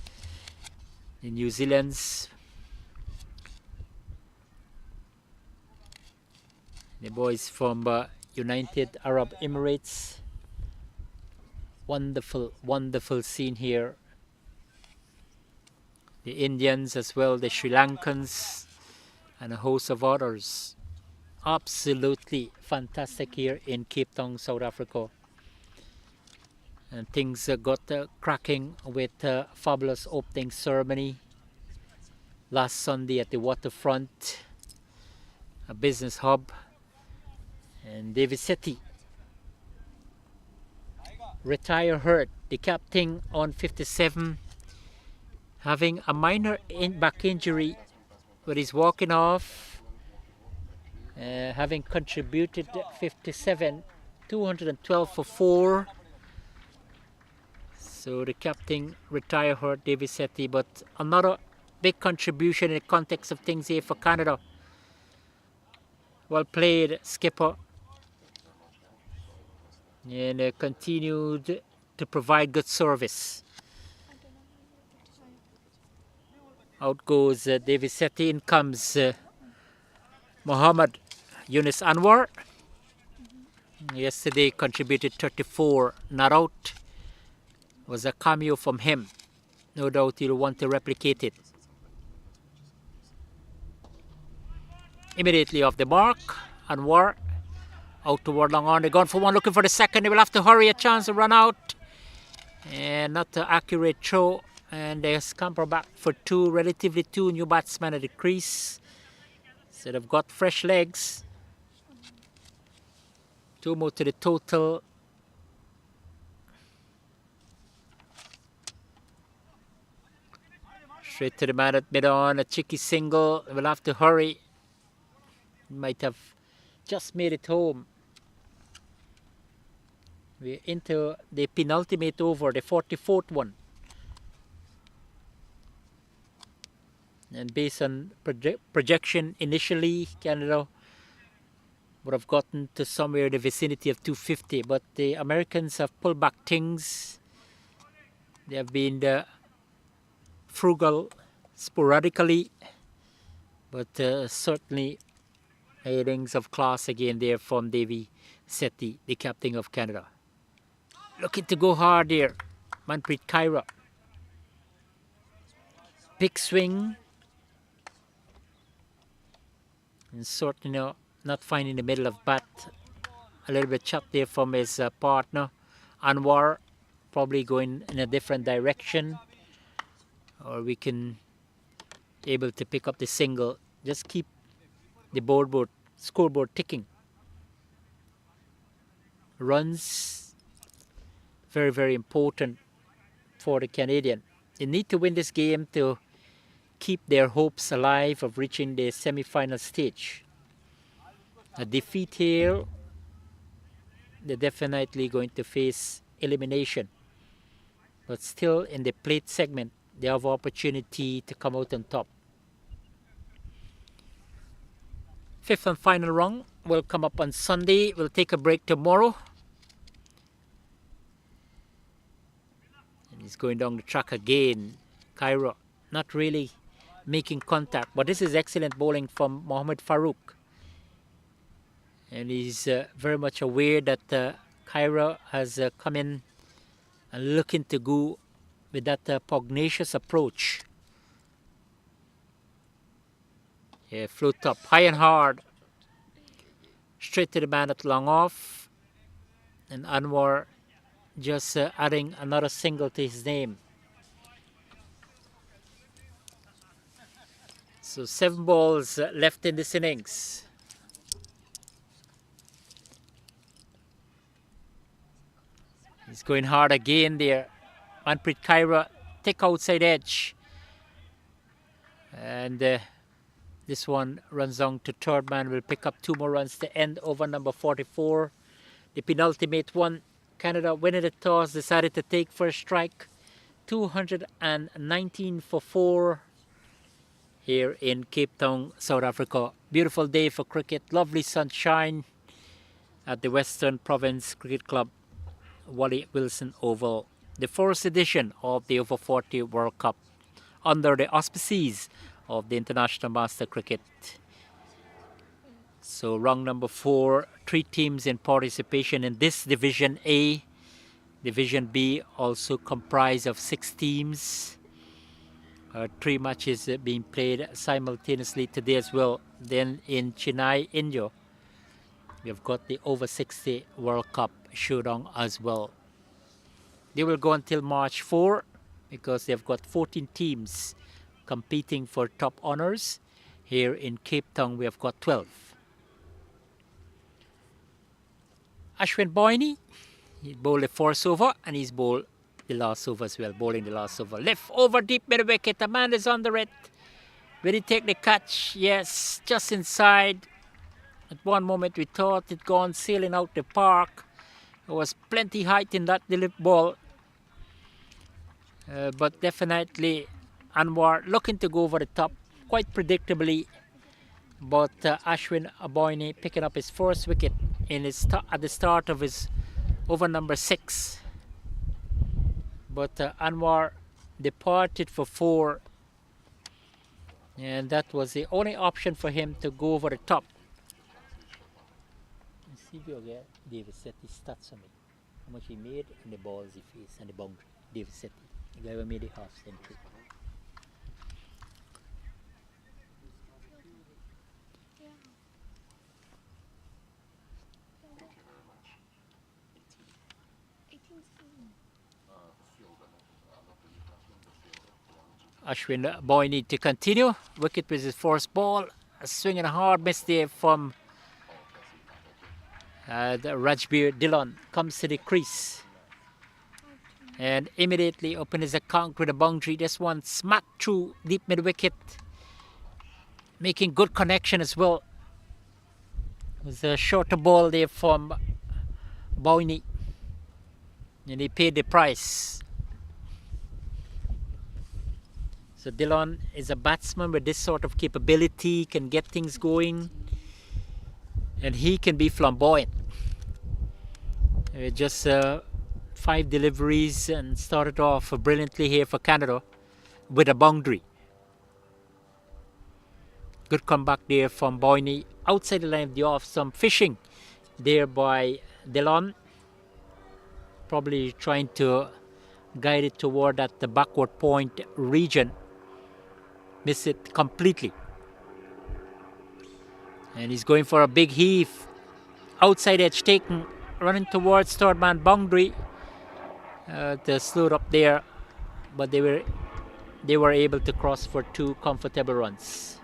S1: the New Zealanders, the boys from United Arab Emirates. Wonderful, wonderful scene here. The Indians as well, the Sri Lankans, and a host of others. Absolutely fantastic here in Cape Town, South Africa. And things got cracking with a fabulous opening ceremony last Sunday at the waterfront, a business hub. And Davisetti retire hurt, the captain on 57, having a minor back injury, but he's walking off, having contributed 57, 212 for 4. So the captain retire hurt, Davisetti, but another big contribution in the context of things here for Canada. Well played, skipper. And continued to provide good service. Out goes Davisetti, in comes Muhammad Yunus Anwar. Yesterday contributed 34, not out. Was a cameo from him. No doubt he'll want to replicate it. Immediately off the mark, Anwar out toward long on. They're going for one, looking for the second. They will have to hurry, a chance to run out. And not an accurate throw. And they scamper back for 2, relatively 2 new batsmen at the crease. So they've got fresh legs. 2 more to the total. Straight to the man at mid-on, a cheeky single. We'll have to hurry. Might have just made it home. We're into the penultimate over, the 44th one. And based on projection initially, Canada would have gotten to somewhere in the vicinity of 250, but the Americans have pulled back things. They have been frugal sporadically, but certainly innings of class again there from Davy Sethi, the captain of Canada. Looking to go hard here, Manpreet Kaira. Big swing. And certainly not finding the middle of bat. A little bit chopped there from his partner. Anwar probably going in a different direction. Or we can able to pick up the single. Just keep the scoreboard ticking. Runs, very, very important for the Canadian. They need to win this game to keep their hopes alive of reaching the semi-final stage. A defeat here, they're definitely going to face elimination. But still in the plate segment, they have opportunity to come out on top. Fifth and final rung will come up on Sunday. We'll take a break tomorrow. And he's going down the track again. Cairo not really making contact, but this is excellent bowling from Mohammad Farouk. And he's very much aware that Cairo has come in and looking to go with that pugnacious approach. Yeah, float up high and hard. Straight to the man at long off. And Anwar just adding another single to his name. So 7 balls left in this innings. He's going hard again there. Manpreet Kaira, take outside edge. And this one runs down to third man. Will pick up 2 more runs to end over number 44. The penultimate one. Canada winning the toss, decided to take first strike. 219 for 4 here in Cape Town, South Africa. Beautiful day for cricket. Lovely sunshine at the Western Province Cricket Club, Wally Wilson Oval. The 4th edition of the Over-40 World Cup under the auspices of the International Master Cricket. So rung number 4, 3 teams in participation in this Division A. Division B also comprised of 6 teams. 3 matches being played simultaneously today as well. Then in Chennai, India, we've got the Over 60 World Cup showdown as well. They will go until March 4 because they've got 14 teams competing for top honors. Here in Cape Town, we have got 12. Ashwin Boyne, he bowled the 4th over and he's bowled the last over as well, bowling the last over. Left over deep mid wicket, the man is under it. Will he take the catch? Yes, just inside. At one moment we thought it gone sailing out the park. There was plenty height in that delivered ball. But definitely Anwar looking to go over the top quite predictably. But Ashwin Boyne picking up his 1st wicket in his at the start of his over number 6. But Anwar departed for 4. And that was the only option for him to go over the top. Let's see if you get David Sethi stats on me. How much he made and the balls he faced and the boundary. David Sethi. The guy who made a half century.
S3: Yeah.
S1: Ashwin Boyne to continue. Wicket with his 4th ball. A swing and a hard miss there from the Rajbir Dillon. Comes to the crease. And immediately open his account with a boundary. This one smack through deep mid wicket. Making good connection as well. It was a shorter ball there from Bowney. And he paid the price. So Dillon is a batsman with this sort of capability, can get things going, and he can be flamboyant. Just 5 deliveries and started off brilliantly here for Canada with a boundary. Good comeback there from Boyney outside the line of the off. Some fishing there by Dillon, probably trying to guide it toward that the backward point region. Miss it completely. And he's going for a big heave. Outside edge taken, running towards third man boundary. They slowed up there, but they were able to cross for 2 comfortable runs.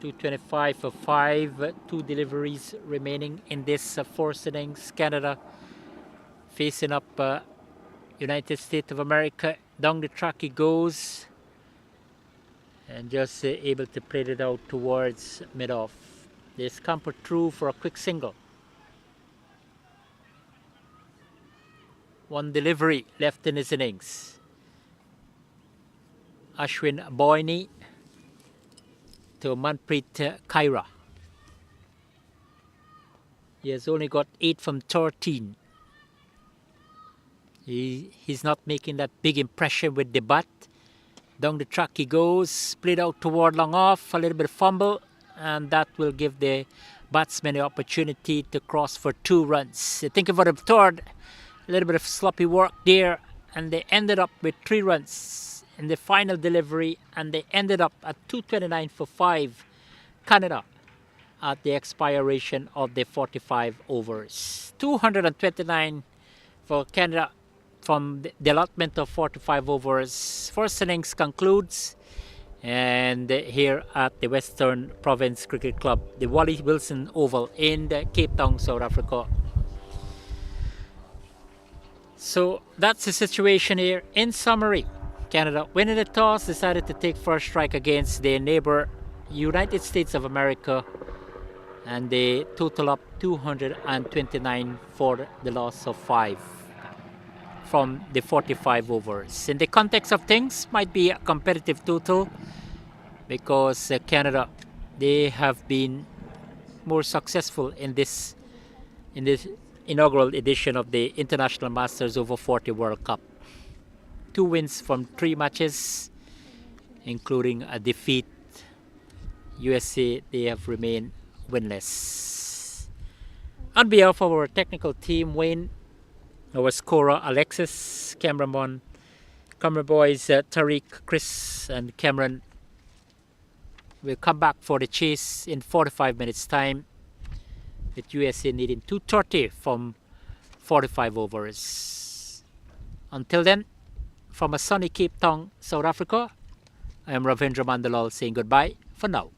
S1: .225 for 5, 2 deliveries remaining in this 4th innings. Canada facing up United States of America. Down the track he goes, and just able to play it out towards mid-off. They scamper through for a quick single. 1 delivery left in his innings. Ashwin Boyney to Manpreet Kaira. He has only got 8 from 13. He's not making that big impression with the bat. Down the track he goes, played out toward long off, a little bit of fumble, and that will give the batsman the opportunity to cross for 2 runs. Thinking for the third, a little bit of sloppy work there, and they ended up with 3 runs in the final delivery, and they ended up at 229 for 5, Canada, at the expiration of the 45 overs. 229 for Canada from the allotment of 45 overs. First innings concludes, and here at the Western Province Cricket Club, the Wally Wilson Oval in Cape Town, South Africa. So that's the situation here. In summary, Canada, winning the toss, decided to take first strike against their neighbor United States of America, and they total up 229 for the loss of 5 from the 45 overs. In the context of things, might be a competitive total, because Canada, they have been more successful in this inaugural edition of the International Masters Over 40 World Cup. 2 wins from 3 matches, including a defeat. USA, they have remained winless. On behalf of our technical team, Wayne, our scorer Alexis, camera boys Tariq, Chris, and Cameron, will come back for the chase in 45 minutes time, with USA needing 230 from 45 overs. Until then, from a sunny Cape Town, South Africa, I am Ravindra Mandalal saying goodbye for now.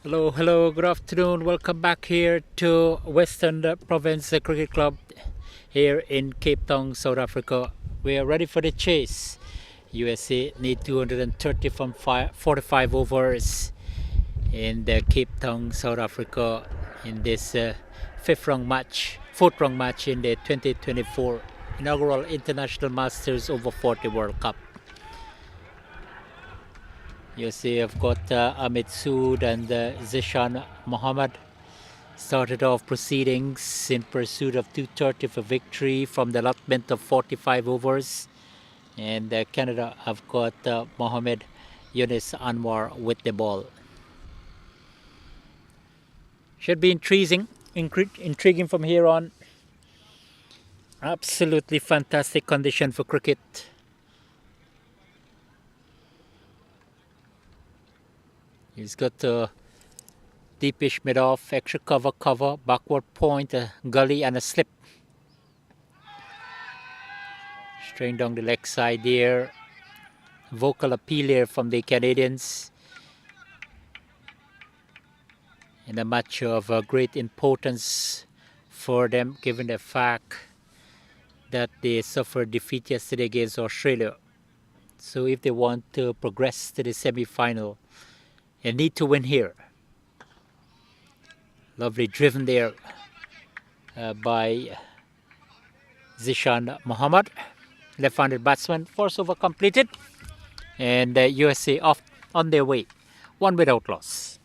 S1: Hello, good afternoon. Welcome back here to Western Province Cricket Club here in Cape Town, South Africa. We are ready for the chase. USA need 230 from 45 overs in the Cape Town, South Africa in this fourth round match in the 2024 inaugural International Masters Over 40 World Cup. You see, I've got Amit Sood and Zishan Mohammed started off proceedings in pursuit of 230 for victory from the allotment of 45 overs. And Canada have got Mohammed Yunus Anwar with the ball. Should be intriguing from here on. Absolutely fantastic condition for cricket. He's got a deepish mid-off, extra cover, backward point, a gully and a slip. Straight down the leg side there. Vocal appeal here from the Canadians. In a match of great importance for them, given the fact that they suffered defeat yesterday against Australia. So if they want to progress to the semi-final, they need to win here. Lovely driven there by Zishan Mohammed, left-handed batsman. First over completed, and USA off on their way, one without loss.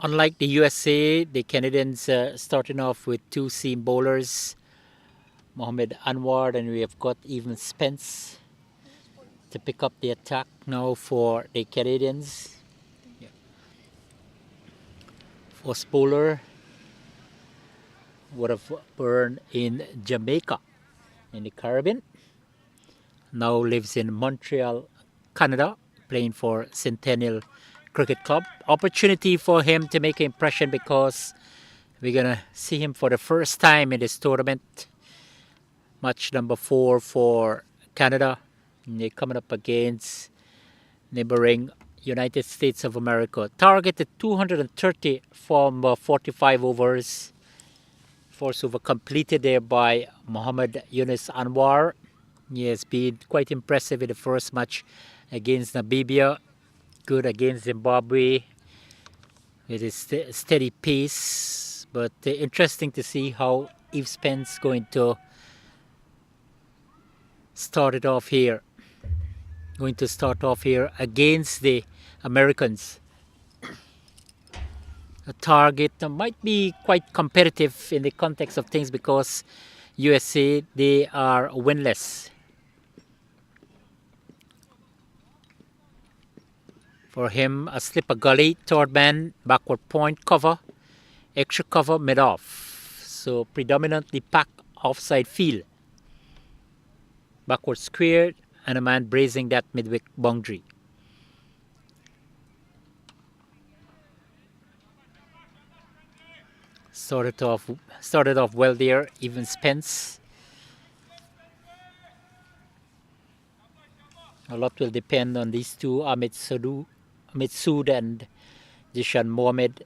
S1: Unlike the USA, the Canadians starting off with two seam bowlers, Mohammed Anwar, and we have got even Spence to pick up the attack now for the Canadians. First bowler would have born in Jamaica in the Caribbean. Now lives in Montreal, Canada, playing for Centennial Cricket Club. Opportunity for him to make an impression because we're gonna see him for the first time in this tournament. Match number 4 for Canada. And they're coming up against neighboring United States of America. Targeted 230 from 45 overs. First over completed there by Mohammed Yunus Anwar. He has been quite impressive in the first match against Namibia. Good against Zimbabwe with his steady pace, but interesting to see how Eve Spence going to start off here against the Americans. A target might be quite competitive in the context of things because USA, they are winless. For him, a slip, a gully, third man, backward point, cover, extra cover, mid-off. So predominantly pack offside field. Backward square, and a man brazing that mid-wicket boundary. Started off well there, even Spence. A lot will depend on these two, Amit Sood and Jishan Mohammed.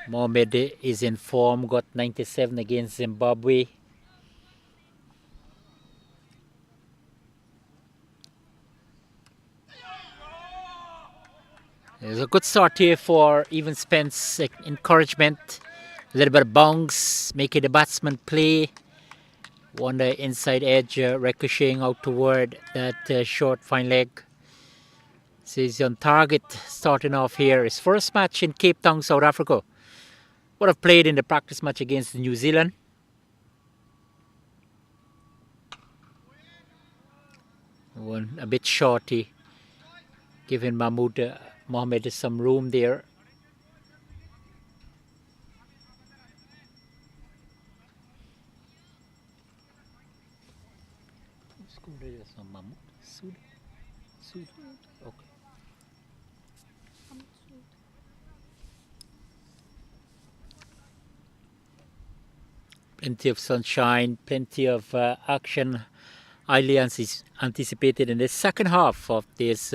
S1: Mohammed is in form, got 97 against Zimbabwe. There's a good start here for even Spence. Encouragement, a little bit of bounce, making the batsman play. On the inside edge, ricocheting out toward that short fine leg. So he's on target, starting off here. His first match in Cape Town, South Africa. Would have played in the practice match against New Zealand. One a bit shorty, giving Mahmoud Mohammed some room there. Sweet.
S3: Sweet.
S1: Okay.
S3: I'm sweet.
S1: Plenty of sunshine, plenty of action. Highly anticipated in the second half of this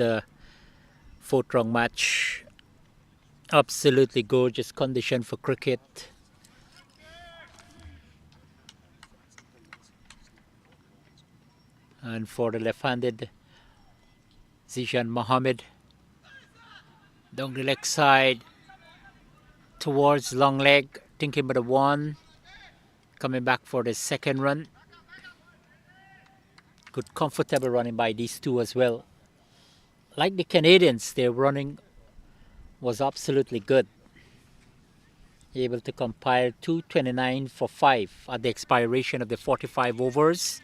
S1: fourth round match. Absolutely gorgeous condition for cricket. And for the left-handed Zishan Mohammed, down the leg side towards long leg, thinking about the one, coming back for the second run. Good comfortable running by these two as well. Like the Canadians, their running was absolutely good. Able to compile 229 for 5 at the expiration of the 45 overs.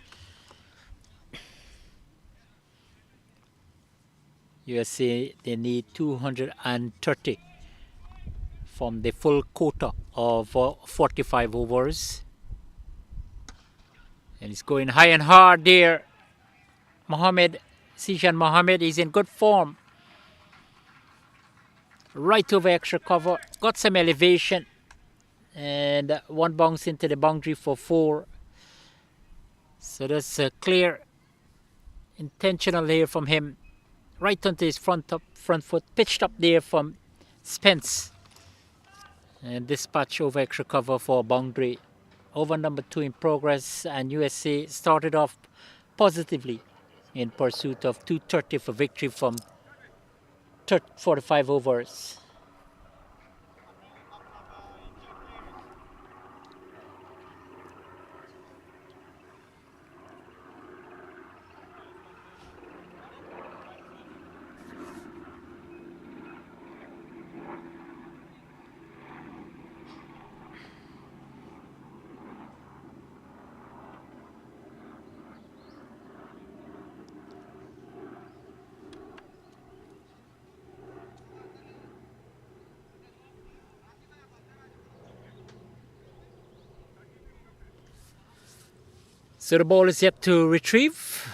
S1: USA, they need 230 from the full quota of 45 overs. And it's going high and hard there. Zishan Mohammed is in good form. Right over extra cover, got some elevation, and one bounce into the boundary for 4. So that's a clear intentional here from him. Right onto his front foot, pitched up there from Spence. And dispatch over extra cover for boundary. Over number 2 in progress, and USA started off positively in pursuit of 230 for victory from 45 overs. So the ball is yet to retrieve,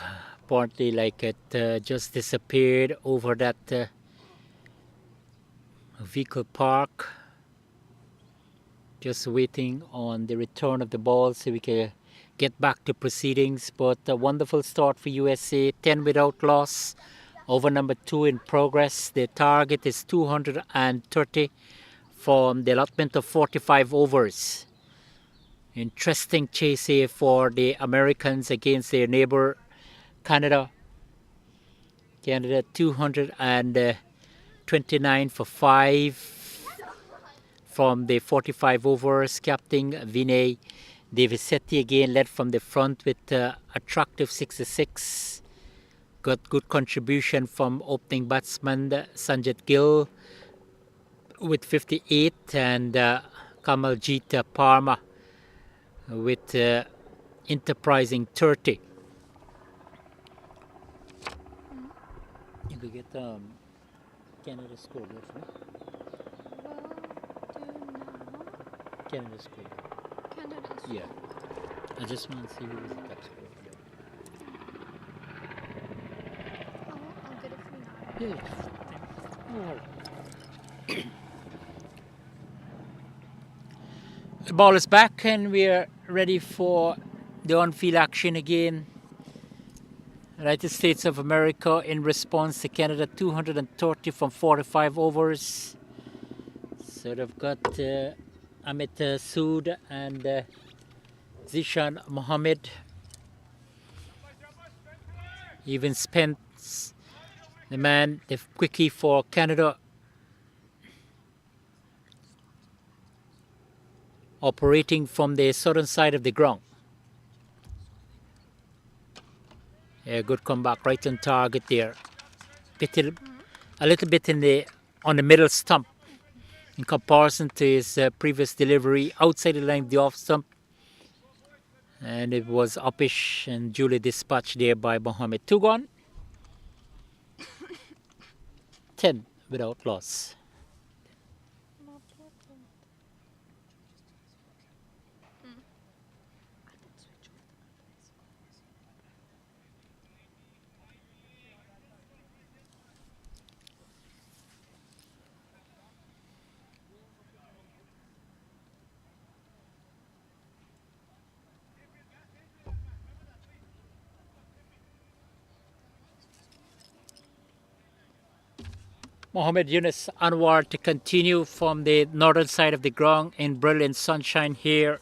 S1: partly like it just disappeared over that vehicle park. Just waiting on the return of the ball so we can get back to proceedings. But a wonderful start for USA, 10 without loss. Over number 2 in progress. The target is 230 from the allotment of 45 overs. Interesting chase here for the Americans against their neighbor Canada. Canada 229 for 5 from the 45 overs. Captain Vinay Devisetti again led from the front with attractive 66. Got good contribution from opening batsman Sanjit Gill with 58 and Kamaljit Parma with enterprising 30. You could get Canada score for me.
S3: Well, do now.
S1: Canada score.
S3: Canada's.
S1: Yeah. I just want to see who was the top scorer.
S3: I'll get it for you now.
S1: Yeah. The ball is back and we are ready for the on-field action again. United States of America in response to Canada 230 from 45 overs. So they've got Amit Sood and Zishan Mohammed. Even Spence, the man, the quickie for Canada, operating from the southern side of the ground. Yeah, good comeback, right on target there. A little bit on the middle stump in comparison to his previous delivery outside the line of the off stump. And it was uppish and duly dispatched there by Mohammed. 2 gone. 10 without loss.
S3: No problem.
S1: Mohammed Yunus Anwar to continue from the northern side of the ground in brilliant sunshine here.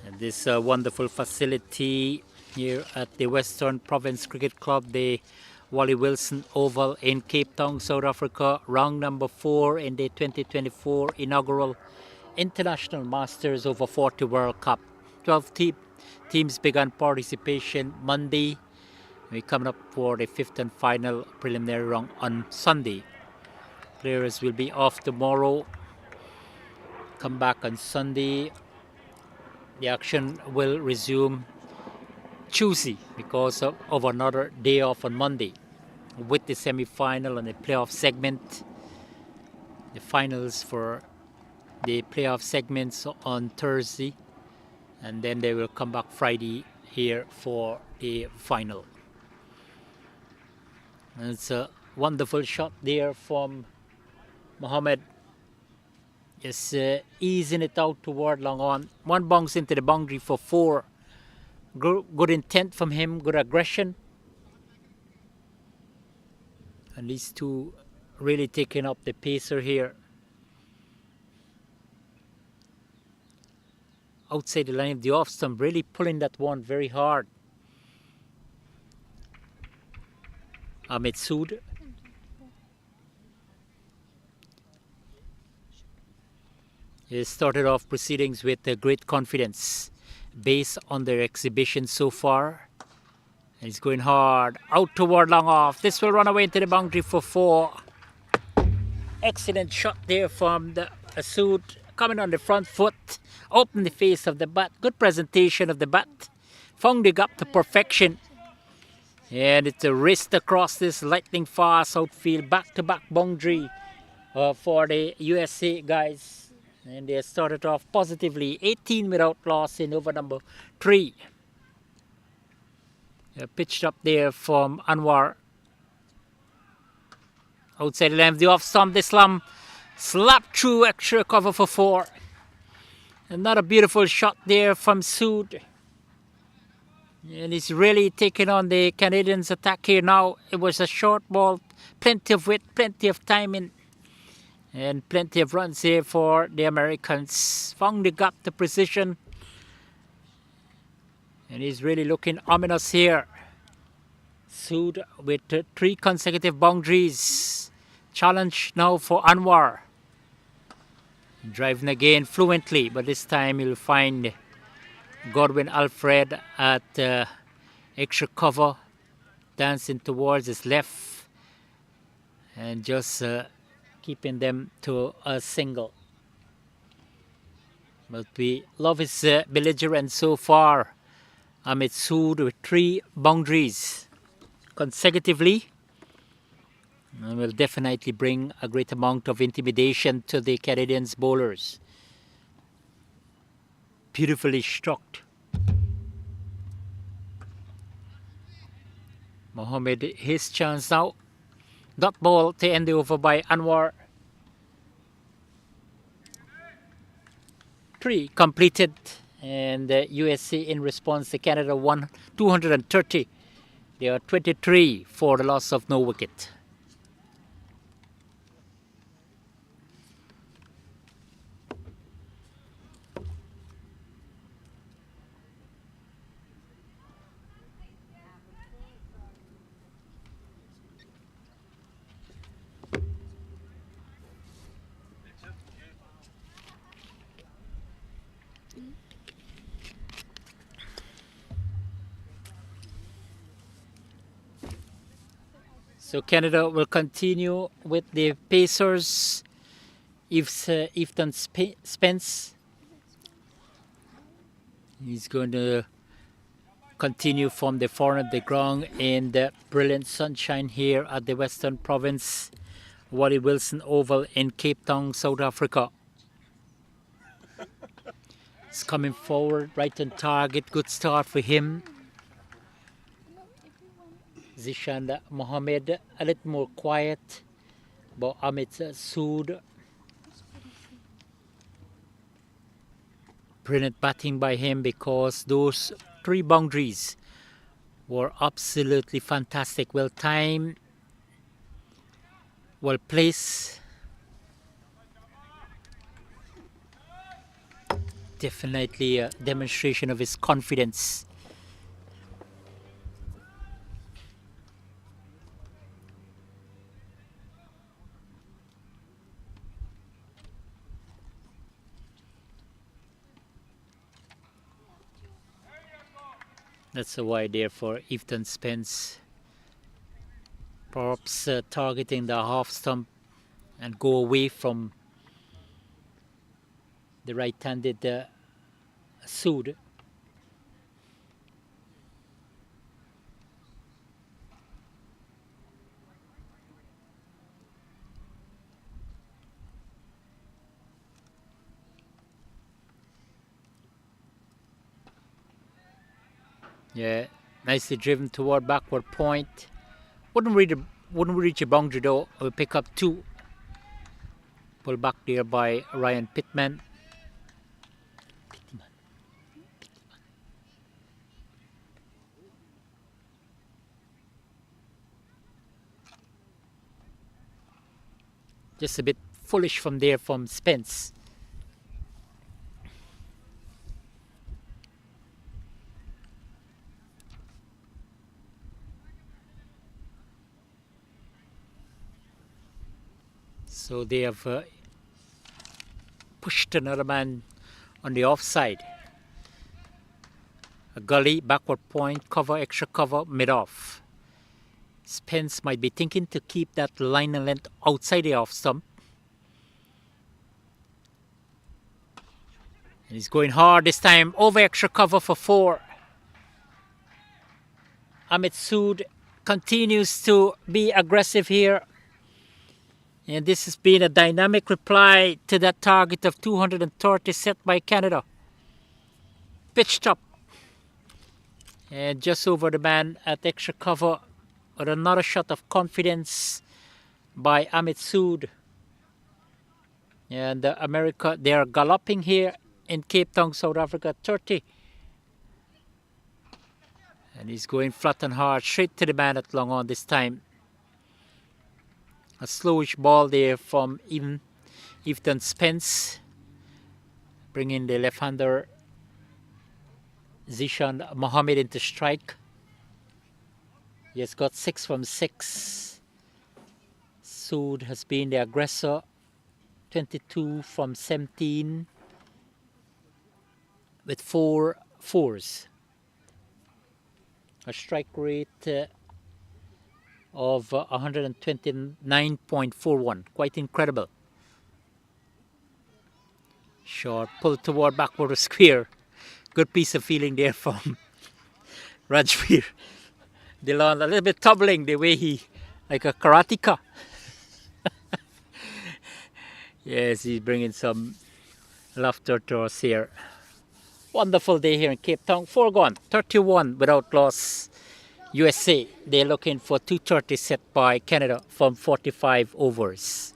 S1: And this wonderful facility here at the Western Province Cricket Club, the Wally Wilson Oval in Cape Town, South Africa, round number 4 in the 2024 inaugural International Masters Over 40 World Cup. 12 teams began participation Monday. We're coming up for the 5th and final preliminary round on Sunday. Players will be off tomorrow, come back on Sunday. The action will resume Tuesday because of another day off on Monday, with the semi-final and the playoff segment. The finals for the playoff segments on Thursday, and then they will come back Friday here for the final. And it's a wonderful shot there from Mohammed. Just easing it out toward long on. One bounce into the boundary for 4. Good intent from him, good aggression. And these two really taking up the pacer here. Outside the line of the off stump, really pulling that one very hard. Ahmed Sood. He started off proceedings with great confidence based on their exhibition so far. And he's going hard out toward long off. This will run away into the boundary for 4. Excellent shot there from the Sood, coming on the front foot, open the face of the bat. Good presentation of the bat. Found the gap to perfection. And it's a wrist across this lightning fast outfield, back-to-back boundary for the USA guys. And they started off positively, 18 without loss in over number 3. Pitched up there from Anwar. Outside the line of the off stump, the slam slapped through, extra cover for 4. Another beautiful shot there from Sood. And he's really taking on the Canadians' attack here now. It was a short ball, plenty of width, plenty of timing, and plenty of runs here for the Americans. Found the gap to precision. And he's really looking ominous here. Sood with 3 consecutive boundaries. Challenge now for Anwar. Driving again fluently, but this time he'll find Godwin Alfred at extra cover, dancing towards his left and just keeping them to a single. But we love his belligerence so far. Ahmed Sood with 3 boundaries consecutively. And will definitely bring a great amount of intimidation to the Canadians bowlers. Beautifully struck. Mohammed, his chance now. Dot ball to end the over by Anwar. 3 completed, and USA in response to Canada won 230. They are 23 for the loss of no wicket. So Canada will continue with the pacers. Ifton Spence. He's going to continue from the front of the ground in the brilliant sunshine here at the Western Province Wally Wilson Oval in Cape Town, South Africa. He's coming forward, right on target. Good start for him. Zishan Mohammed a little more quiet, but Ahmed Sood, brilliant batting by him because those 3 boundaries were absolutely fantastic. Well timed, Well placed. Definitely a demonstration of his confidence. That's a wide there for Efton Spence. Perhaps targeting the half stump and go away from the right-handed Sood. Yeah, nicely driven toward backward point. Wouldn't reach a boundary though. Will pick up 2. Pull back there by Ryan Pittman. Just a bit foolish from there from Spence. So they have pushed another man on the offside. A gully, backward point, cover, extra cover, mid-off. Spence might be thinking to keep that line and length outside the off stump. And he's going hard this time, over extra cover for 4. Amit Sood continues to be aggressive here. And this has been a dynamic reply to that target of 230 set by Canada. Pitched up. And just over the man at extra cover. With another shot of confidence by Amit Sood. And America, they are galloping here in Cape Town, South Africa, 30. And he's going flat and hard, straight to the man at long on this time. A slowish ball there from Efton Spence. Bringing the left-hander Zishan Mohammed into strike. He has got 6 from 6. Sood has been the aggressor. 22 from 17. With 4 fours. A strike rate of 129.41. Quite incredible. Short pull toward backward square. Good piece of feeling there from Rajveer. Dillon a little bit tumbling the way he, like a karateka. Yes, he's bringing some laughter to us here. Wonderful day here in Cape Town. 4 gone, 31 without loss. USA, they're looking for 230 set by Canada from 45 overs.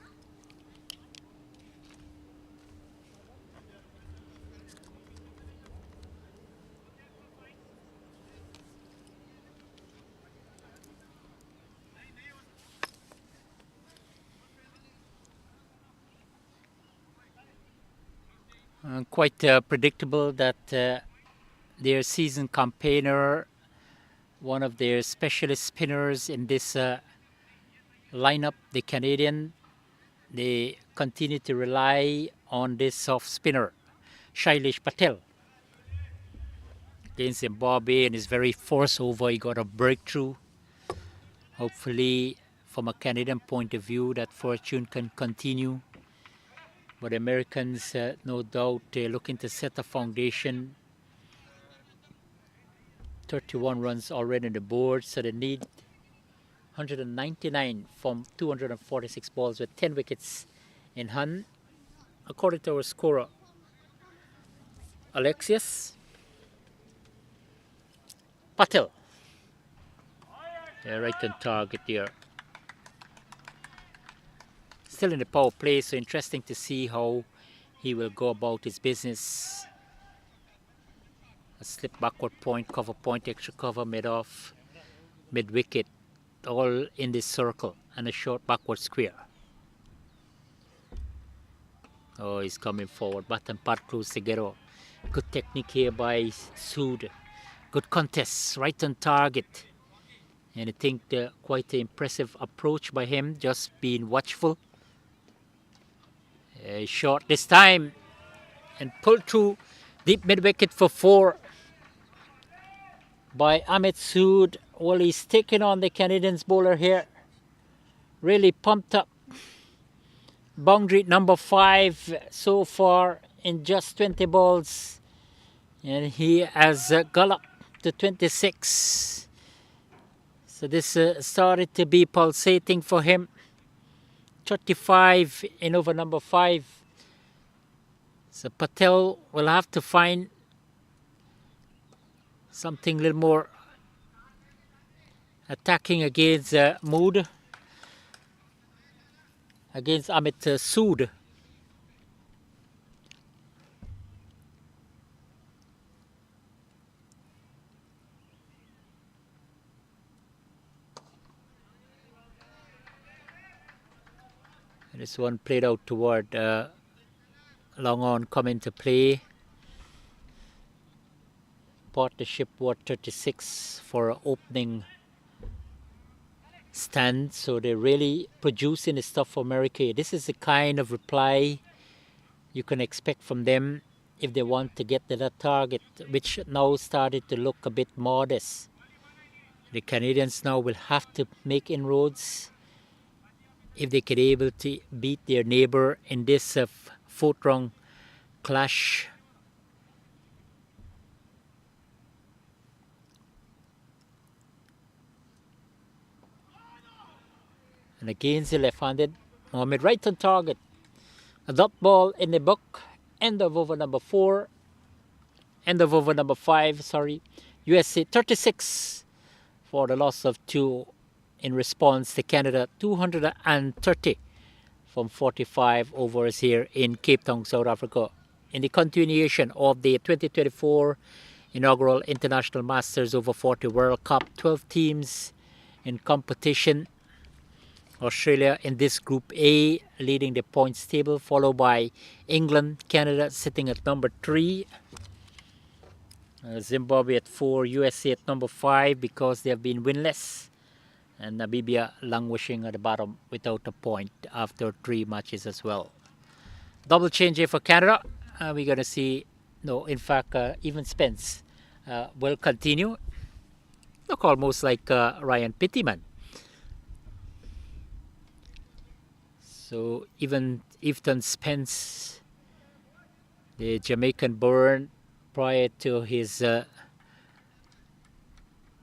S1: Quite predictable that their seasoned campaigner, one of their specialist spinners in this lineup, the Canadian, they continue to rely on this off spinner, Shailesh Patel. Against Zimbabwe and is very force over, he got a breakthrough. Hopefully, from a Canadian point of view, that fortune can continue. But Americans, no doubt, looking to set a foundation. 31 runs already on the board, so they need 199 from 246 balls with 10 wickets in hand. According to our scorer, Alexius Patel. Yeah, right on target there. Still in the power play, so interesting to see how he will go about his business. A slip backward point, cover point, extra cover, mid-off, mid-wicket, all in this circle, and a short backward square. Oh, he's coming forward. Button part close together. Good technique here by Sood. Good contest, right on target. And I think quite an impressive approach by him, just being watchful. Short this time. And pulled through deep mid wicket for 4 by Amit Sood. Well, he's taking on the Canadians bowler here. Really pumped up. Boundary number 5 so far in just 20 balls. And he has galloped to 26. So this started to be pulsating for him. 35 in over number 5. So Patel will have to find something a little more attacking against Mood. Against Amit Sood. This one played out toward long on coming to play. Partnership worth 36 for opening stand, so they're really producing the stuff for America. This is the kind of reply you can expect from them if they want to get to that target, which now started to look a bit modest. The Canadians now will have to make inroads if they could be able to beat their neighbor in this 4th round clash. And against the left-handed, Mohammed right on target. A dot ball in the book. End of over number 4. End of over number 5, sorry. USA 36 for the loss of 2 in response to Canada 230 from 45 overs here in Cape Town, South Africa. In the continuation of the 2024 inaugural International Masters Over 40 World Cup, 12 teams in competition. Australia in this Group A leading the points table, followed by England, Canada sitting at number 3. Zimbabwe at 4, USA at number 5 because they have been winless. And Namibia languishing at the bottom without a point after 3 matches as well. Double change here for Canada. We're going to see, no, in fact, even Spence will continue. Look almost like Ryan Pittyman. So even Ifton Spence, the Jamaican born, prior to his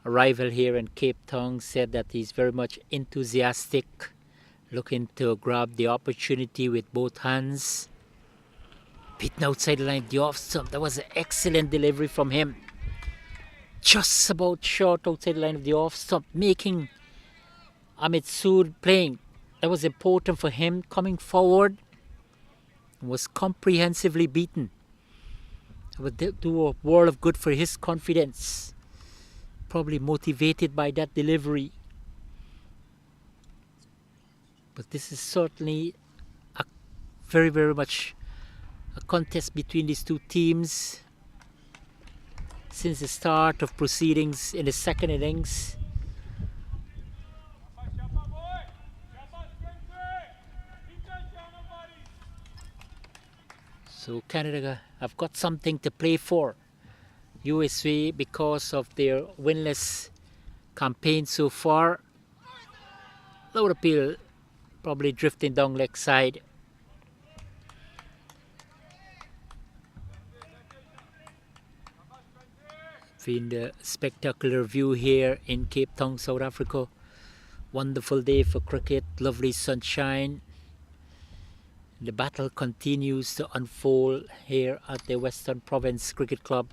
S1: arrival here in Cape Town, said that he's very much enthusiastic, looking to grab the opportunity with both hands. Beaten outside the line, the off stump. That was an excellent delivery from him. Just about short outside the line of the off stump, making Amit Sood playing. That was important for him coming forward. Was comprehensively beaten. It would do a world of good for his confidence. Probably motivated by that delivery. But this is certainly a very, very much a contest between these two teams since the start of proceedings in the second innings. So Canada have got something to play for. USA, because of their winless campaign so far. Lower appeal, probably drifting down leg side. Been the spectacular view here in Cape Town, South Africa. Wonderful day for cricket, lovely sunshine. The battle continues to unfold here at the Western Province Cricket Club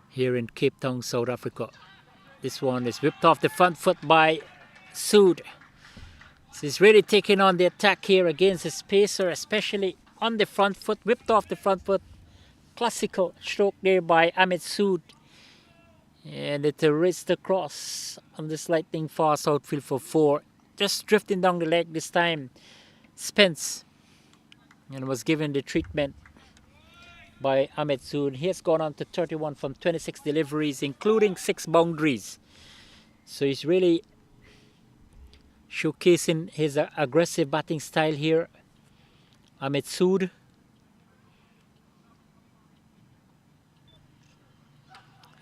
S1: here in Cape Town, South Africa. This one is whipped off the front foot by Sood. He's really taking on the attack here against his pacer, especially on the front foot, whipped off the front foot. Classical stroke there by Amit Sood. And it erased across on this lightning fast outfield for 4. Just drifting down the leg this time. Spence. and was given the treatment by Ahmed Sood. He has gone on to 31 from 26 deliveries, including 6 boundaries. So he's really showcasing his aggressive batting style here, Ahmed Sood.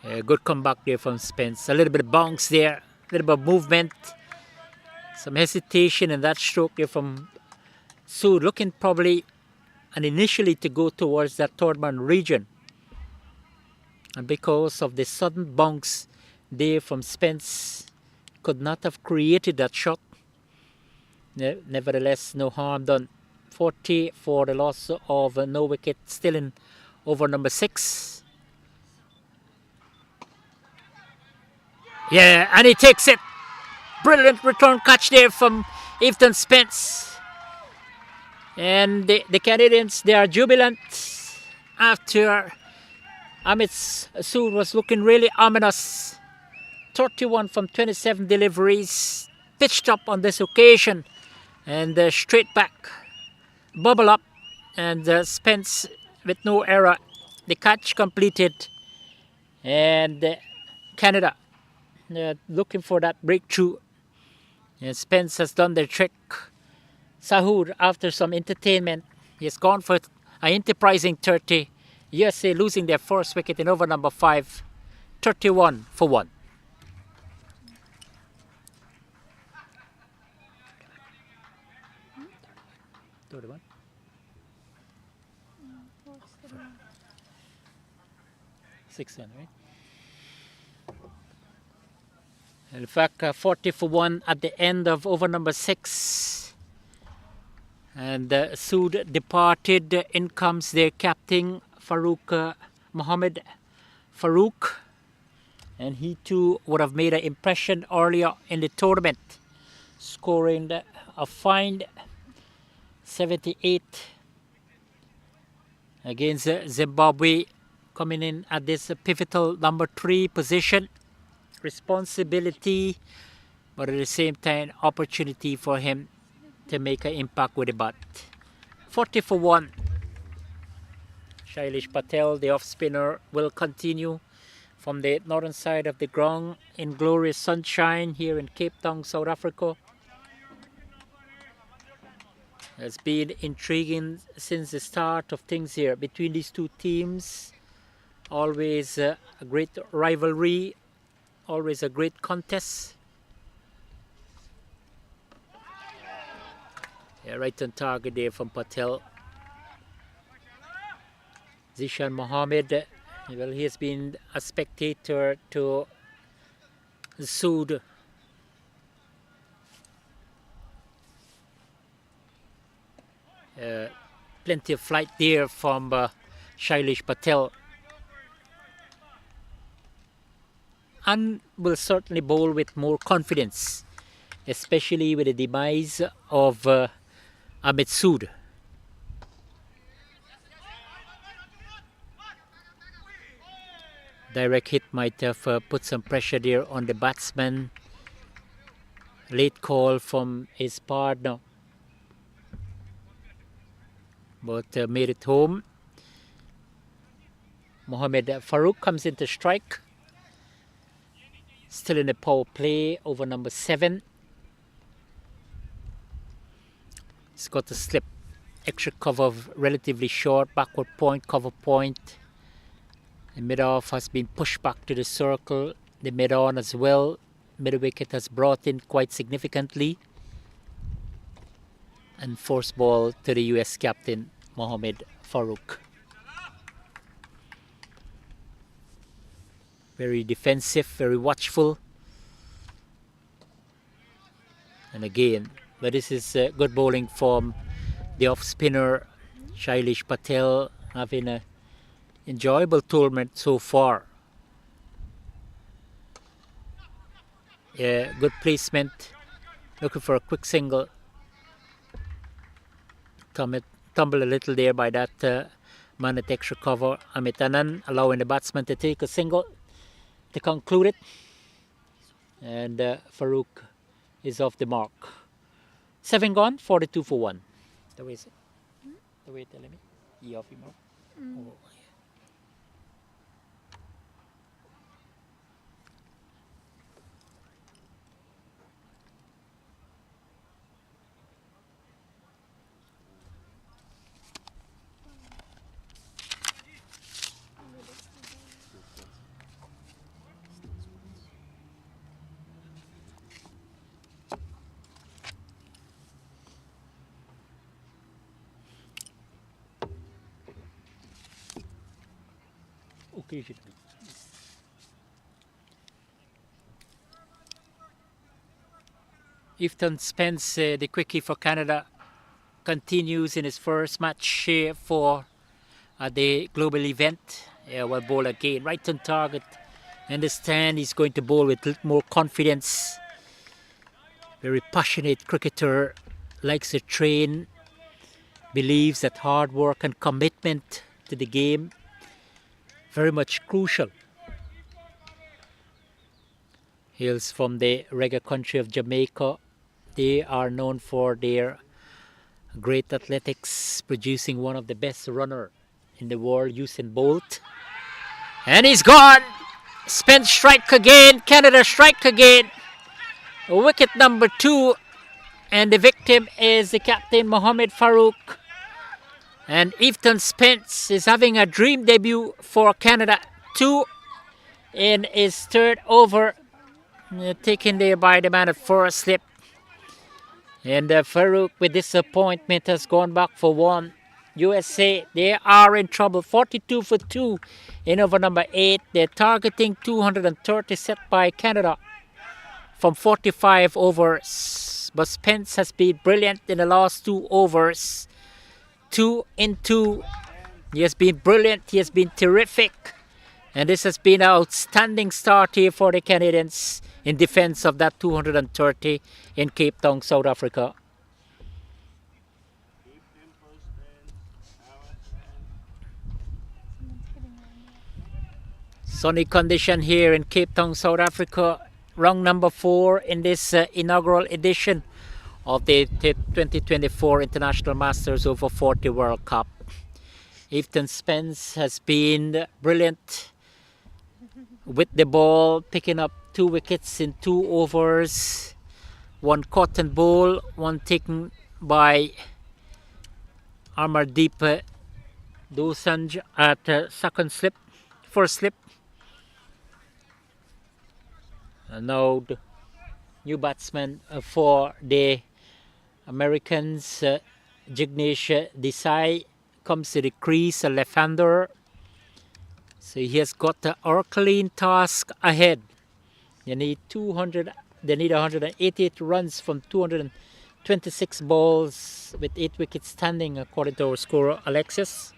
S1: A good comeback there from Spence. A little bit of bounce there, a little bit of movement, some hesitation in that stroke there from Sood, looking probably and initially to go towards that third man region. And because of the sudden bounce there from Spence, could not have created that shot. Nevertheless, no harm done. 40 for the loss of no wicket, still in over number 6. Yeah, and he takes it. Brilliant return catch there from Ifton Spence. And the Canadians, they are jubilant after Ahmed Sood was looking really ominous. 31 from 27 deliveries, pitched up on this occasion, and straight back, bubble up, and Spence with no error. The catch completed, and Canada looking for that breakthrough. And Spence has done the trick. Sahood, after some entertainment, he has gone for an enterprising 30. USA losing their first wicket in over number 5, 31 for 1. Six one, right? In fact, 40 for 1 at the end of over number 6. And Sood departed. In comes their captain, Farooq Mohammed Farooq. And he too would have made an impression earlier in the tournament, scoring a fine 78 against Zimbabwe, coming in at this pivotal number 3 position. Responsibility, but at the same time opportunity for him to make an impact with the bat. 40 for 1. Shailesh Patel, the off spinner, will continue from the northern side of the ground in glorious sunshine here in Cape Town, South Africa. It's been intriguing since the start of things here between these two teams. Always a great rivalry, always a great contest. Yeah, right on target there from Patel. Zishan Mohammed, well, he has been a spectator to Sood. Plenty of flight there from Shailesh Patel. And will certainly bowl with more confidence, especially with the demise of Ahmed Sood. Direct hit might have put some pressure there on the batsman. Late call from his partner, but made it home. Mohammed Farooq comes into strike. Still in the power play over number 7. He's got to slip. Extra cover relatively short. Backward point, cover point. The mid-off has been pushed back to the circle. The mid-on as well. Mid-wicket has brought in quite significantly. And force ball to the US captain, Mohammed Farooq. Very defensive, very watchful. And again, but this is good bowling from the off-spinner Shailesh Patel, having an enjoyable tournament so far. Yeah, good placement. Looking for a quick single. Tumble a little there by that man at extra cover. Amit Anand allowing the batsman to take a single to conclude it. And Farooq is off the mark. 7 gone, 42 for 1. That was it. Wait, let me. E off mo.
S3: Mm.
S1: Oh. Occasionally. Ifton Spence, the quickie for Canada, continues in his first match for the global event. Will bowl again, right on target. Understand he's going to bowl with a little more confidence. Very passionate cricketer, likes to train, believes that hard work and commitment to the game very much crucial. Hails from the reggae country of Jamaica. They are known for their great athletics, producing one of the best runner in the world, Usain Bolt. And he's gone. Spence strike again. Canada strike again. Wicket number 2. And the victim is the captain, Mohamed Farouk. And Ifton Spence is having a dream debut for Canada. 2 in his third over. Taken there by the man at first slip. And Farouk, with disappointment, has gone back for 1. USA, they are in trouble. 42 for 2 in over number 8. They're targeting 230 set by Canada from 45 overs. But Spence has been brilliant in the last 2 overs. 2 in 2. He has been brilliant. He has been terrific. And this has been an outstanding start here for the Canadians in defense of that 230 in Cape Town, South Africa. Sunny condition here in Cape Town, South Africa. Round number 4 in this inaugural edition of the 2024 International Masters Over 40 World Cup. Ifton Spence has been brilliant with the ball, picking up 2 wickets in 2 overs. 1 cotton ball, 1 taken by Amardeep Dosanjh at first slip. And now the new batsman for the Americans, Jignesh Desai, comes to the crease, a left-hander. So he has got the Herculean task ahead. They need 188 runs from 226 balls with 8 wickets standing, according to our scorer Alexis.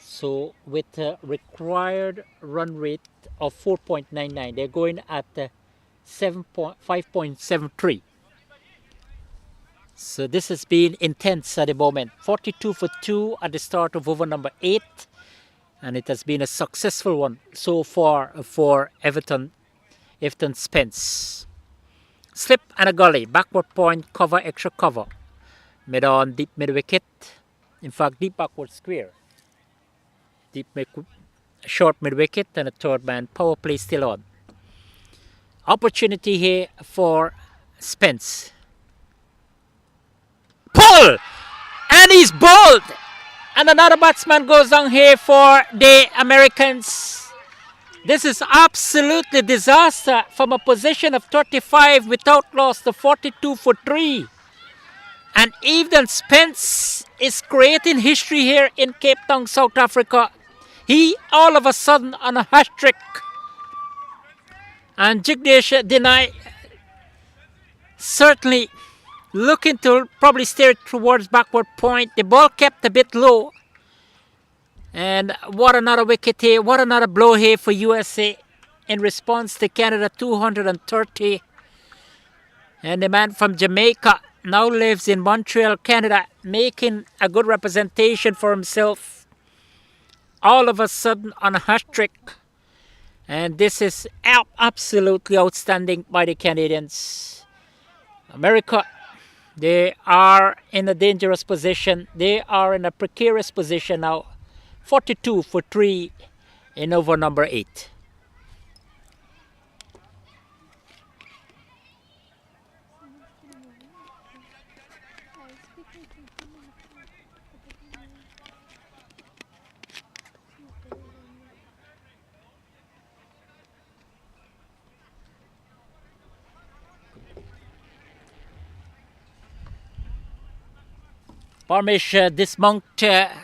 S1: So with a required run rate of 4.99, they're going at 5.73. So this has been intense at the moment. 42 for 2 at the start of over number 8. And it has been a successful one so far for Ifton Spence. Slip and a gully, backward point, cover, extra cover. Mid on, deep mid wicket. In fact, deep backward square. Short mid wicket and a third man. Power play still on. Opportunity here for Spence. Pull! And he's bowled! And another batsman goes down here for the Americans. This is absolutely disaster from a position of 35 without loss to 42 for 3. And Ifton Spence is creating history here in Cape Town, South Africa. He all of a sudden on a hat-trick. And Jignesh Desai certainly looking to probably steer it towards backward point. The ball kept a bit low. And what another wicket here. What another blow here for USA in response to Canada 230. And the man from Jamaica now lives in Montreal, Canada, making a good representation for himself. All of a sudden on a hat-trick. And this is absolutely outstanding by the Canadians. America They are in a dangerous position. They are in a precarious position now. 42 for 3 in over number 8. Parmish dismonked,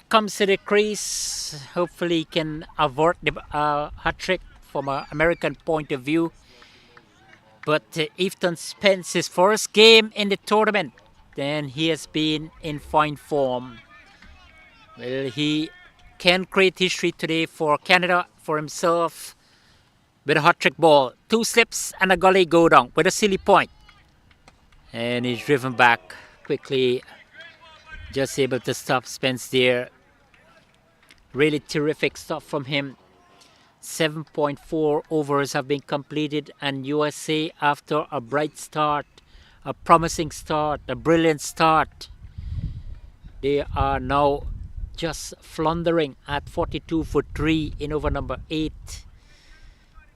S1: comes to the crease. Hopefully he can avert the hat-trick from an American point of view. But Efton Spence, his first game in the tournament, then he has been in fine form. Well, he can create history today for Canada, for himself, with a hat-trick ball. 2 slips and a gully go down with a silly point. And he's driven back quickly. Just able to stop Spence there. Really terrific stuff from him. 7.4 overs have been completed, and USA, after a bright start, a promising start, a brilliant start, they are now just floundering at 42 for 3 in over number 8.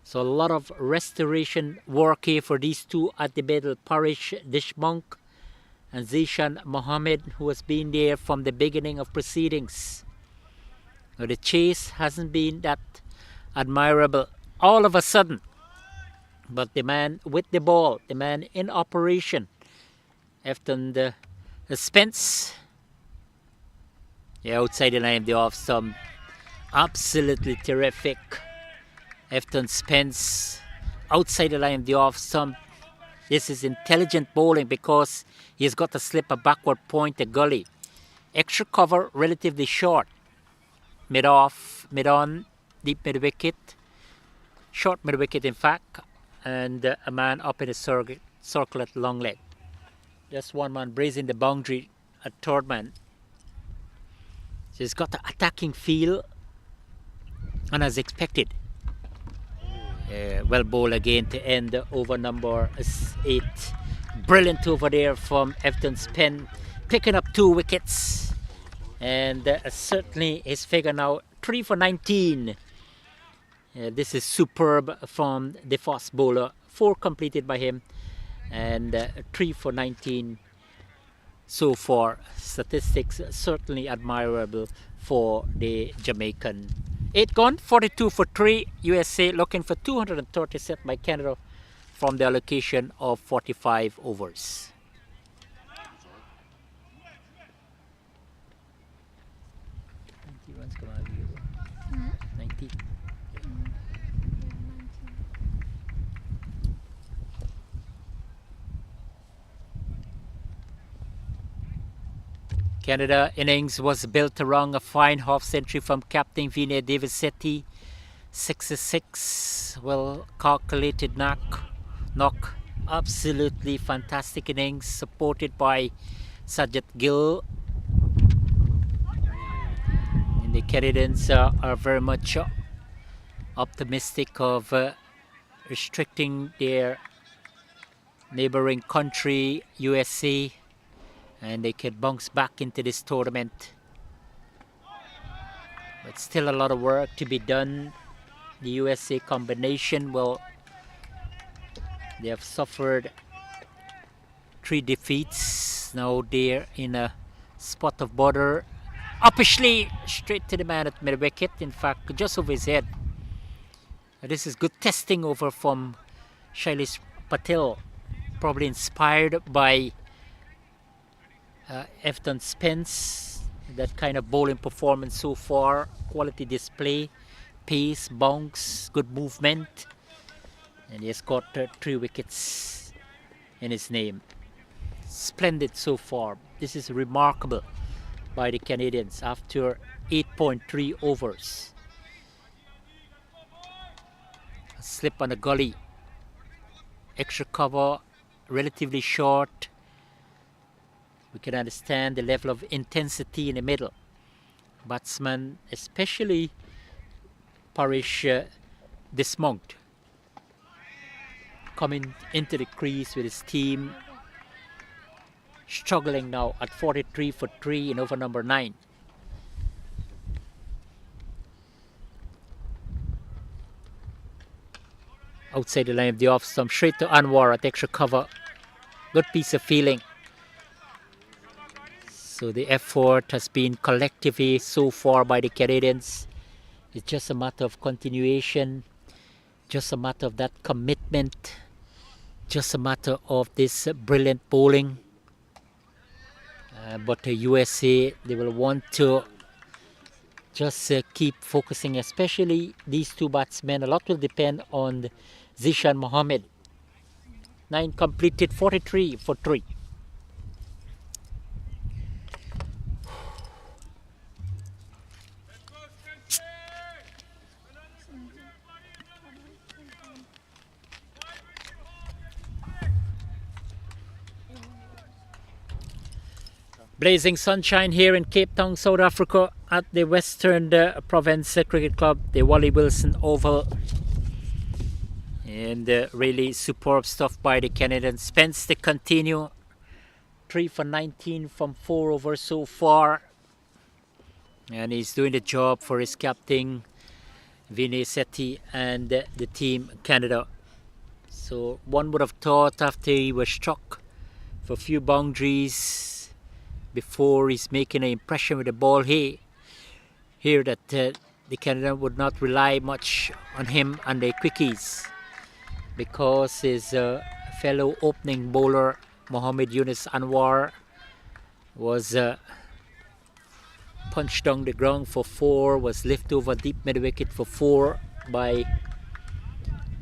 S1: So a lot of restoration work here for these two at the middle, Parish Dishmonk and Zishan Mohammed, who has been there from the beginning of proceedings. Now, the chase hasn't been that admirable all of a sudden, but the man with the ball, the man in operation, Efton the Spence, outside the line of the off stump, absolutely terrific. Efton Spence outside the line of the off stump. This is intelligent bowling because he's got to slip a backward point, a gully. Extra cover, relatively short. Mid-off, mid-on, deep mid-wicket. Short mid-wicket, in fact. And a man up in a circle at long leg. Just one man brazing the boundary, a third man. So he's got the attacking feel. And as expected, well bowled again to end over number 8. Brilliant over there from Efton Spence, picking up 2 wickets, and certainly his figure now 3 for 19. This is superb from the fast bowler. 4 completed by him, and 3 for 19 so far. Statistics certainly admirable for the Jamaican. 8 gone, 42 for 3. USA looking for 230 set by Canada from the allocation of 45 overs. Canada innings was built around a fine half century from Captain Vinay Devisetti. 66, well calculated knock. Absolutely fantastic innings, supported by Sajat Gill. And the Canadians are very much optimistic of restricting their neighboring country, USA, and they can bounce back into this tournament. But still a lot of work to be done. The USA combination, well, they have suffered 3 defeats. Now they're in a spot of bother. Uppishly straight to the man at mid-wicket, in fact just over his head. This is good testing over from Shailesh Patel, probably inspired by Efton Spence. That kind of bowling performance so far, quality display, pace, bounce, good movement, and he has got 3 wickets in his name. Splendid so far. This is remarkable by the Canadians after 8.3 overs. A slip on the gully, extra cover, relatively short. We can understand the level of intensity in the middle. Batsman, especially Parish Dismonked, coming into the crease with his team. struggling now at 43 for 3 in over number 9. Outside the line of the off stump, straight to Anwar at extra cover. Good piece of feeling. So the effort has been collectively so far by the Canadians. It's just a matter of continuation, just a matter of that commitment, just a matter of this brilliant bowling. But the USA, they will want to just keep focusing, especially these two batsmen. A lot will depend on Zishan Mohammed. 9 completed, 43 for 3. Blazing sunshine here in Cape Town, South Africa at the Western Province Cricket Club, the Wally Wilson Oval. And really superb stuff by the Canadians. Spence to continue. 3 for 19 from 4 overs so far. And he's doing the job for his captain, Vinay Sethi, and the team Canada. So one would have thought after he was struck for a few boundaries before he's making an impression with the ball here that the Canada would not rely much on him and the quickies, because his fellow opening bowler Mohammed Yunus Anwar was punched down the ground for 4, was lifted over deep mid wicket for 4 by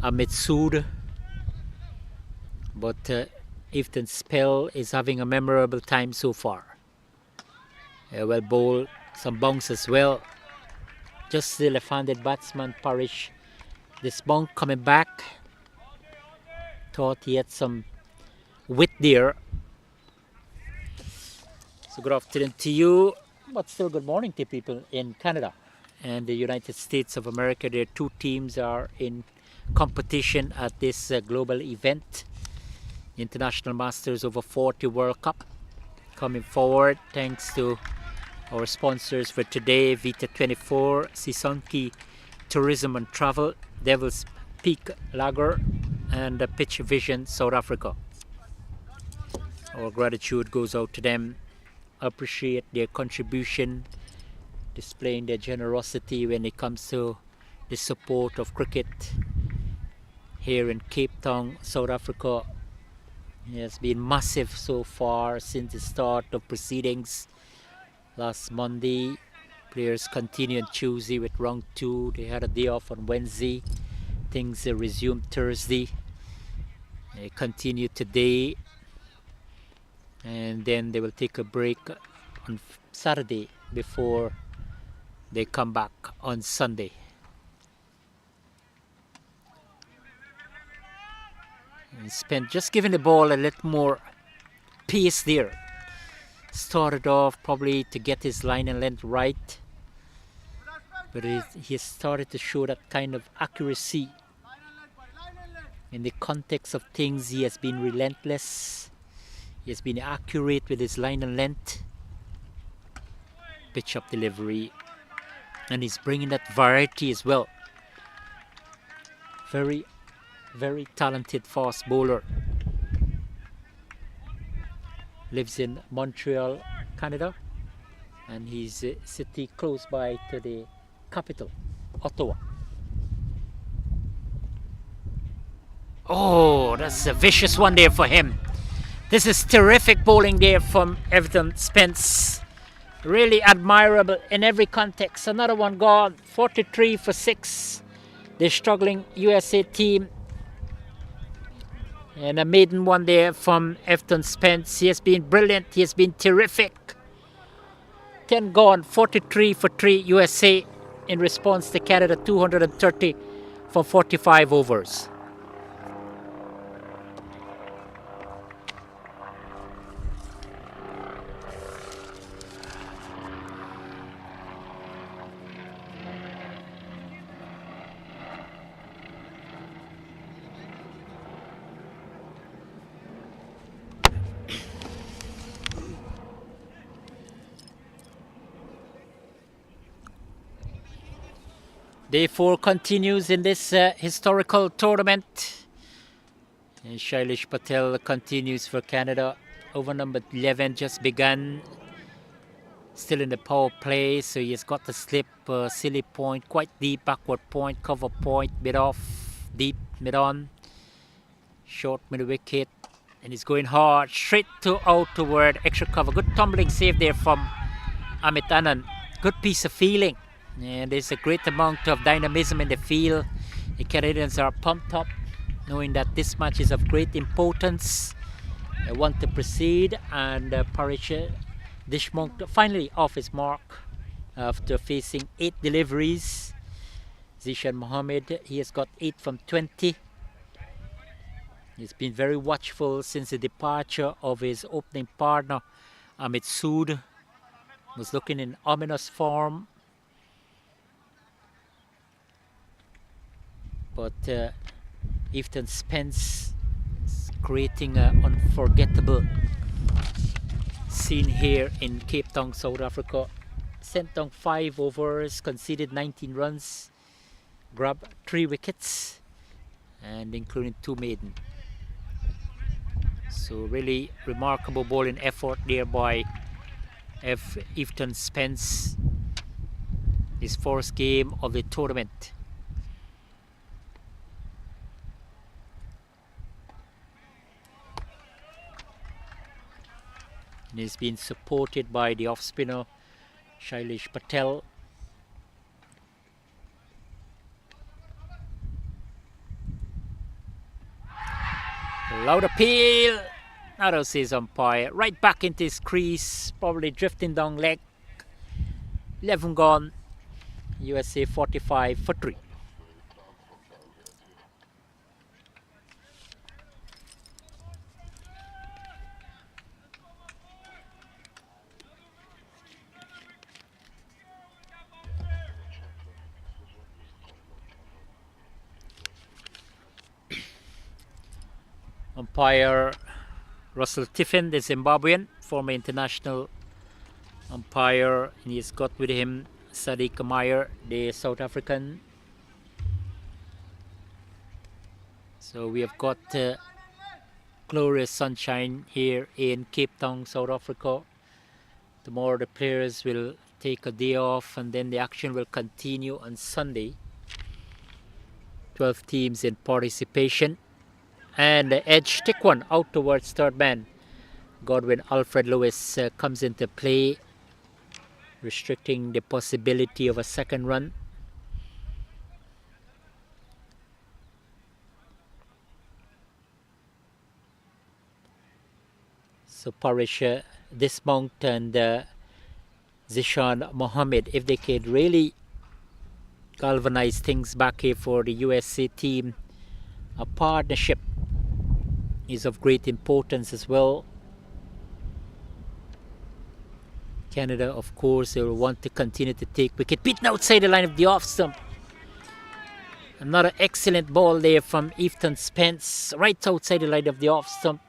S1: Amit Sood. But Ifton Spell is having a memorable time so far. Well bowled, some bounce as well. Just the left-handed batsman Parish. This bounce coming back. Thought he had some wit there. So good afternoon to you, but still good morning to people in Canada and the United States of America. Their 2 teams are in competition at this global event, International Masters Over 40 World Cup. Coming forward, thanks to our sponsors for today, Vita 24, Sisonki Tourism and Travel, Devil's Peak Lager, and Pitch Vision South Africa. Our gratitude goes out to them. Appreciate their contribution, displaying their generosity when it comes to the support of cricket here in Cape Town, South Africa. It has been massive so far since the start of proceedings last Monday. Players continue on Tuesday with round 2. They had a day off on Wednesday. Things resumed Thursday. They continue today. And then they will take a break on Saturday before they come back on Sunday. And spent just giving the ball a little more pace there. Started off probably to get his line and length right, but he started to show that kind of accuracy. In the context of things, he has been relentless. He has been accurate with his line and length, pitch up delivery, and he's bringing that variety as well. Very, very talented fast bowler. Lives in Montreal, Canada, and he's sitting close by to the capital, Ottawa. Oh, that's a vicious one there for him. This is terrific bowling there from Everton Spence. Really admirable in every context. Another one gone, 43 for 6. The struggling USA team. And a maiden one there from Efton Spence. He has been brilliant. He has been terrific. 10 gone, 43 for 3 USA in response to Canada 230 for 45 overs. Day 4 continues in this historical tournament. And Shailesh Patel continues for Canada. Over number 11 just begun. Still in the power play, so he has got the slip, silly point, quite deep, backward point, cover point, mid off, deep, mid on. Short mid wicket. And he's going hard, straight to out toward extra cover. Good tumbling save there from Amit Anand. Good piece of feeling. And there's a great amount of dynamism in the field. The Canadians are pumped up, knowing that this match is of great importance. They want to proceed, and Parish Deshmukh finally off his mark after facing 8 deliveries. Zishan Mohammed, he has got 8 from 20. He's been very watchful since the departure of his opening partner, Amit Sood. Was looking in ominous form. But Efton Spence is creating an unforgettable scene here in Cape Town, South Africa. Sent down 5 overs, conceded 19 runs, grabbed 3 wickets, and including 2 maiden. So really remarkable bowling effort there by Efton Spence. His first game of the tournament. And he's been supported by the off spinner Shailesh Patel. Loud appeal. Now says umpire. Right back into his crease. Probably drifting down leg. 11 gone. USA 45 for 3. Umpire Russell Tiffin, the Zimbabwean, former international umpire, and he's got with him Sadiq Meyer, the South African. So we have got glorious sunshine here in Cape Town, South Africa. Tomorrow the players will take a day off, and then the action will continue on Sunday. 12 teams in participation. And the edge stick one out towards third man. Godwin Alfred Lewis comes into play, restricting the possibility of a second run. So Parish Deshmukh and Zishan Mohammed, if they could really galvanize things back here for the USA team, a partnership is of great importance as well. Canada, of course, they will want to continue to take wicket. Beaten outside the line of the off stump. Another excellent ball there from Efton Spence, right outside the line of the off stump.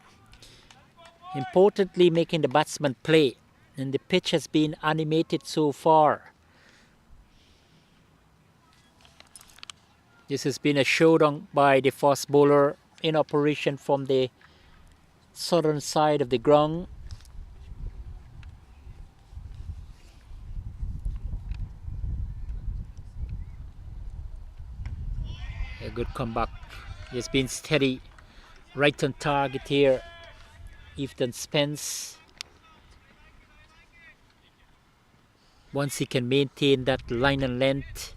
S1: Importantly, making the batsman play, and the pitch has been animated so far. This has been a showdown by the fast bowler in operation from the southern side of the ground. A good comeback. He has been steady, right on target here. Efton Spence. Once he can maintain that line and length,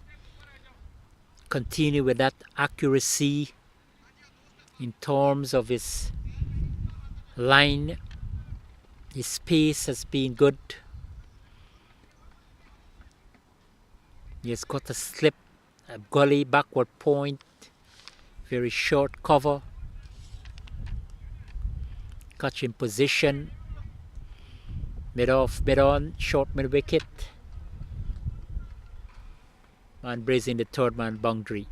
S1: continue with that accuracy in terms of his line, his pace has been good. He has got a slip, a gully, backward point, very short cover, catch in position, mid off, mid on, short mid wicket, and brazing the third man boundary.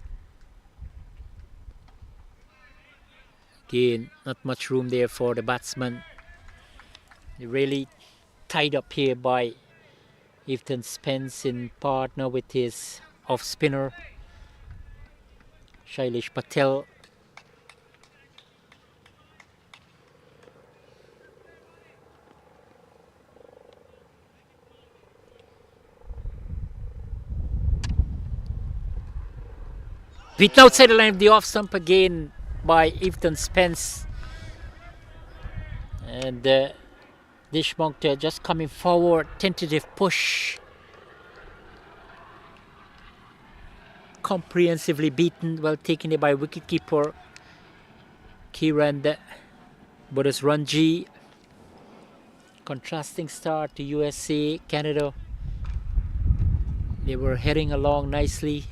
S1: Again, not much room there for the batsman. They're really tied up here by Efton Spence in partner with his off spinner Shailesh Patel. Beaten outside the line of the off stump again by Ethan Spence. And Dishmonk just coming forward, tentative push. Comprehensively beaten, well taken by wicketkeeper Kiran Bodasranji. Contrasting start to USA, Canada. They were heading along nicely.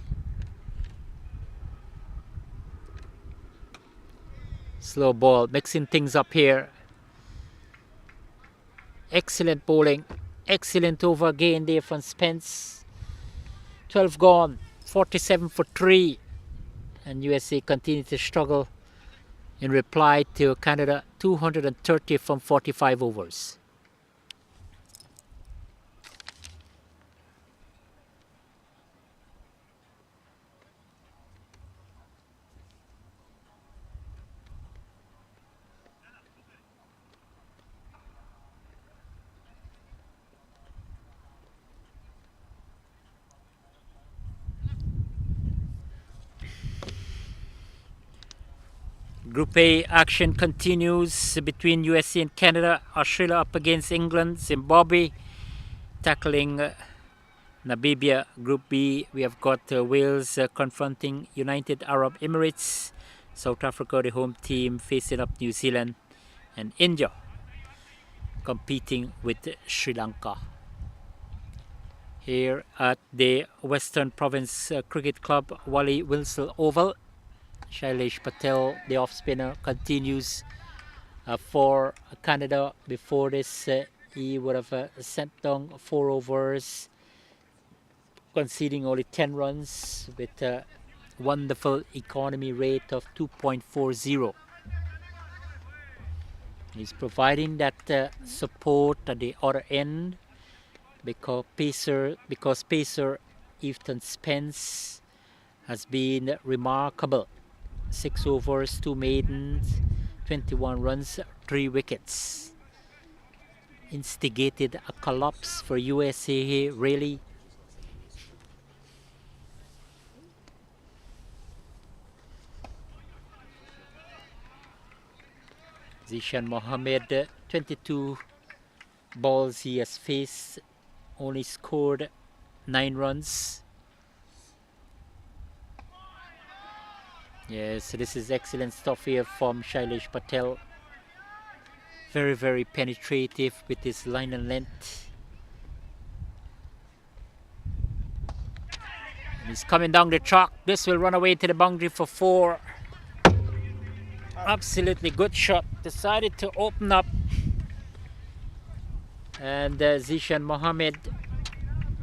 S1: Slow ball, mixing things up here. Excellent bowling. Excellent over again there from Spence. 12 gone, 47 for 3. And USA continue to struggle in reply to Canada, 230 from 45 overs. Group A action continues between USA and Canada. Australia up against England. Zimbabwe tackling Namibia. Group B, we have got Wales confronting United Arab Emirates. South Africa, the home team, facing up New Zealand. And India competing with Sri Lanka. Here at the Western Province Cricket Club, Wally Wilson Oval. Shailesh Patel, the off-spinner, continues for Canada. Before this, he would have sent down 4 overs, conceding only 10 runs with a wonderful economy rate of 2.40. He's providing that support at the other end because pacer Ethan Spence has been remarkable. 6 overs, 2 maidens, 21 runs, 3 wickets. Instigated a collapse for USA, really. Zishan Mohammed, 22 balls he has faced, only scored 9 runs. Yes, this is excellent stuff here from Shailesh Patel. Very, very penetrative with his line and length. And he's coming down the track. This will run away to the boundary for 4. Absolutely good shot. Decided to open up. And Zishan Mohammed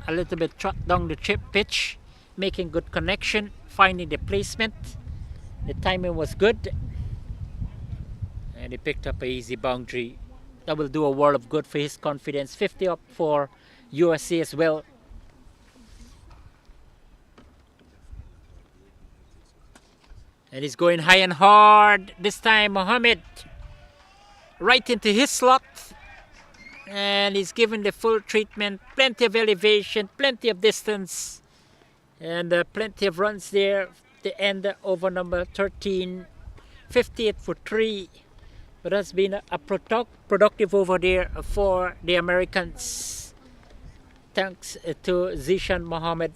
S1: a little bit tracked down the chip pitch, making good connection, finding the placement. The timing was good, and he picked up an easy boundary. That will do a world of good for his confidence. 50 up for USA as well. And he's going high and hard. This time Mohammed right into his slot. And he's given the full treatment. Plenty of elevation, plenty of distance, and plenty of runs there. The end over number 13, 58 for 3. But that's been a productive over there for the Americans. Thanks to Zishan Mohammed.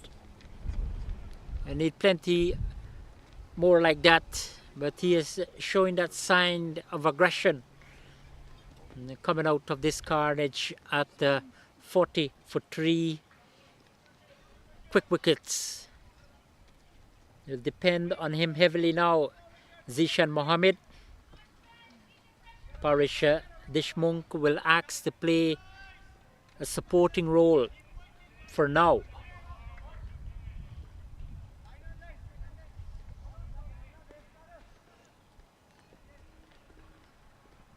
S1: I need plenty more like that, but he is showing that sign of aggression. And coming out of this carnage at 40 for 3. Quick wickets. It'll depend on him heavily now. Zishan Mohammed. Parish Deshmukh will ask to play a supporting role for now.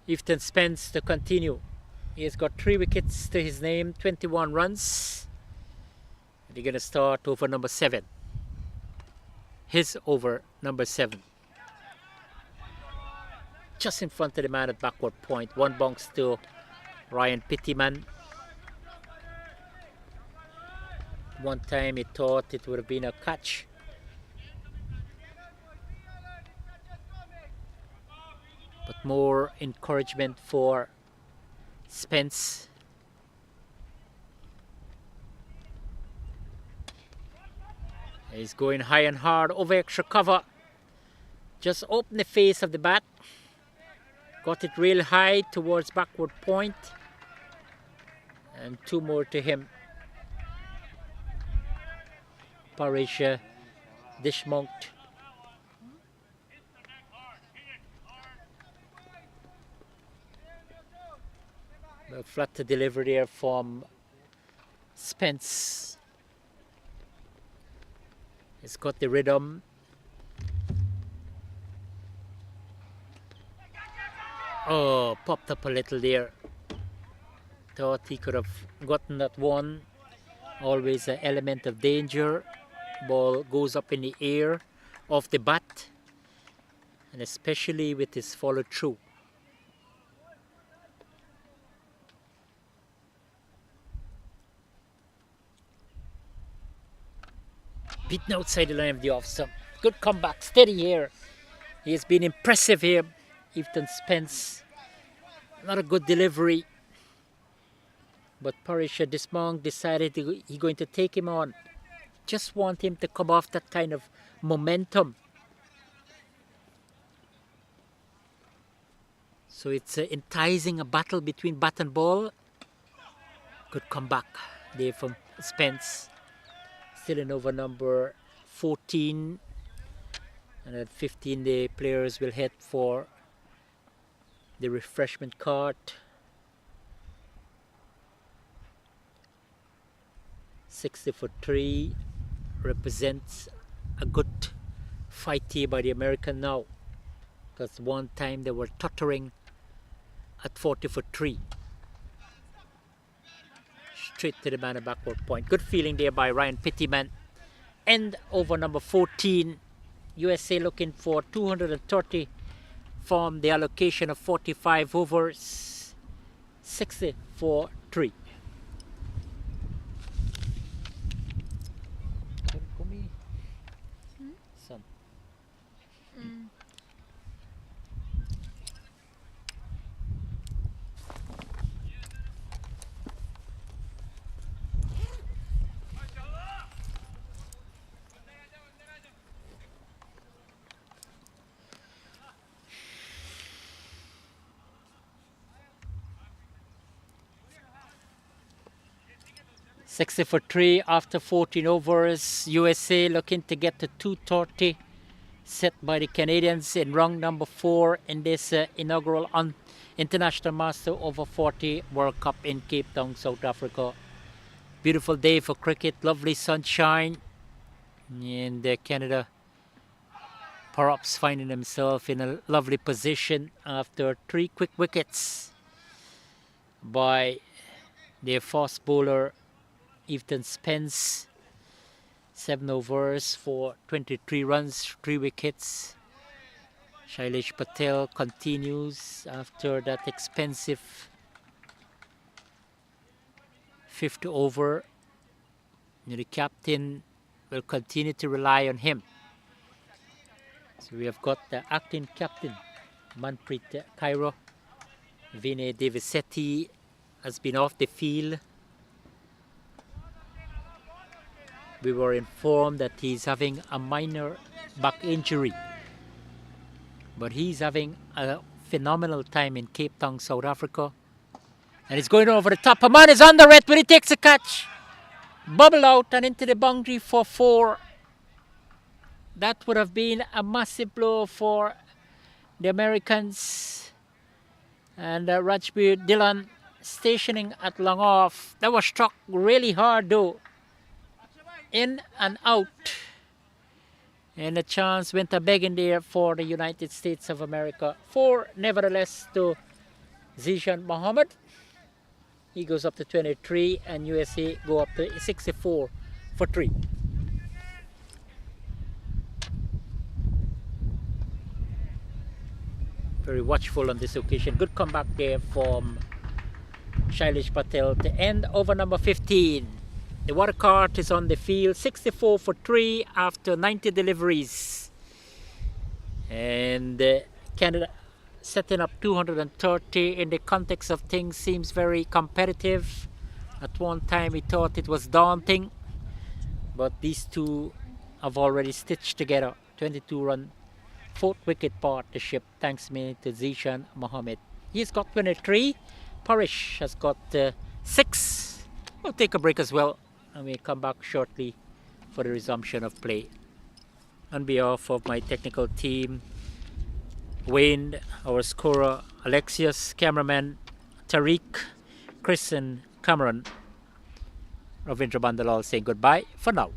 S1: Ethan Spence to continue. He has got 3 wickets to his name, 21 runs. They're going to start over number 7. his over number 7. Just in front of the man at backward point. One bounce to Ryan Pittyman. One time he thought it would have been a catch. But more encouragement for Spence. He's going high and hard over extra cover. Just open the face of the bat. Got it real high towards backward point. And 2 more to him. Parisha dishmonked. A flat delivery there from Spence. He's got the rhythm. Oh, popped up a little there. Thought he could have gotten that one. Always an element of danger. Ball goes up in the air off the bat. And especially with his follow through. Beaten outside the line of the off stump. Good comeback, steady here. He has been impressive here, Ethan Spence. Not a good delivery. But Parisha Dismong decided he's going to take him on. Just want him to come off that kind of momentum. So it's enticing a battle between bat and ball. Good comeback there from Spence. Still in over number 14. And at 15 the players will head for the refreshment cart. 60-3 represents a good fight here by the American now. Because one time they were tottering at 40-3. Straight to the man at backward point. Good feeling there by Ryan Pittyman. And over number 14. USA looking for 230 from the allocation of 45 overs. 60-3. Son. 60-3 after 14 overs. USA looking to get to 230 set by the Canadians in round number 4 in this inaugural International Master Over 40 World Cup in Cape Town, South Africa. Beautiful day for cricket, lovely sunshine, and Canada perhaps finding himself in a lovely position after 3 quick wickets by their fast bowler Ethan Spence. 7 overs for 23 runs, 3 wickets. Shailesh Patel continues after that expensive 5th over. The captain will continue to rely on him. So we have got the acting captain, Manpreet Kairo. Vinay Devisetti has been off the field. We were informed that he's having a minor back injury. But he's having a phenomenal time in Cape Town, South Africa. And he's going over the top. A man is under it, but he takes a catch. Bubble out and into the boundary for 4. That would have been a massive blow for the Americans. And Rajbir Dhillon stationing at long off. That was struck really hard though. In and out. And a chance went a begging there for the United States of America. 4 nevertheless to Zishan Mohammed. He goes up to 23 and USA go up to 64 for 3. very watchful on this occasion. Good comeback there from Shailesh Patel to end over number 15. The water cart is on the field, 64 for 3 after 90 deliveries. And Canada setting up 230 in the context of things seems very competitive. At one time we thought it was daunting, but these two have already stitched together 22 run 4th wicket partnership thanks mainly to Zishan Mohammed. He's got 23. Parish has got 6. We'll take a break as well and we'll come back shortly for the resumption of play. On behalf of my technical team, Wayne, our scorer, Alexius, cameraman, Tariq, Chris and Cameron, Ravindra Bandalal saying goodbye for now.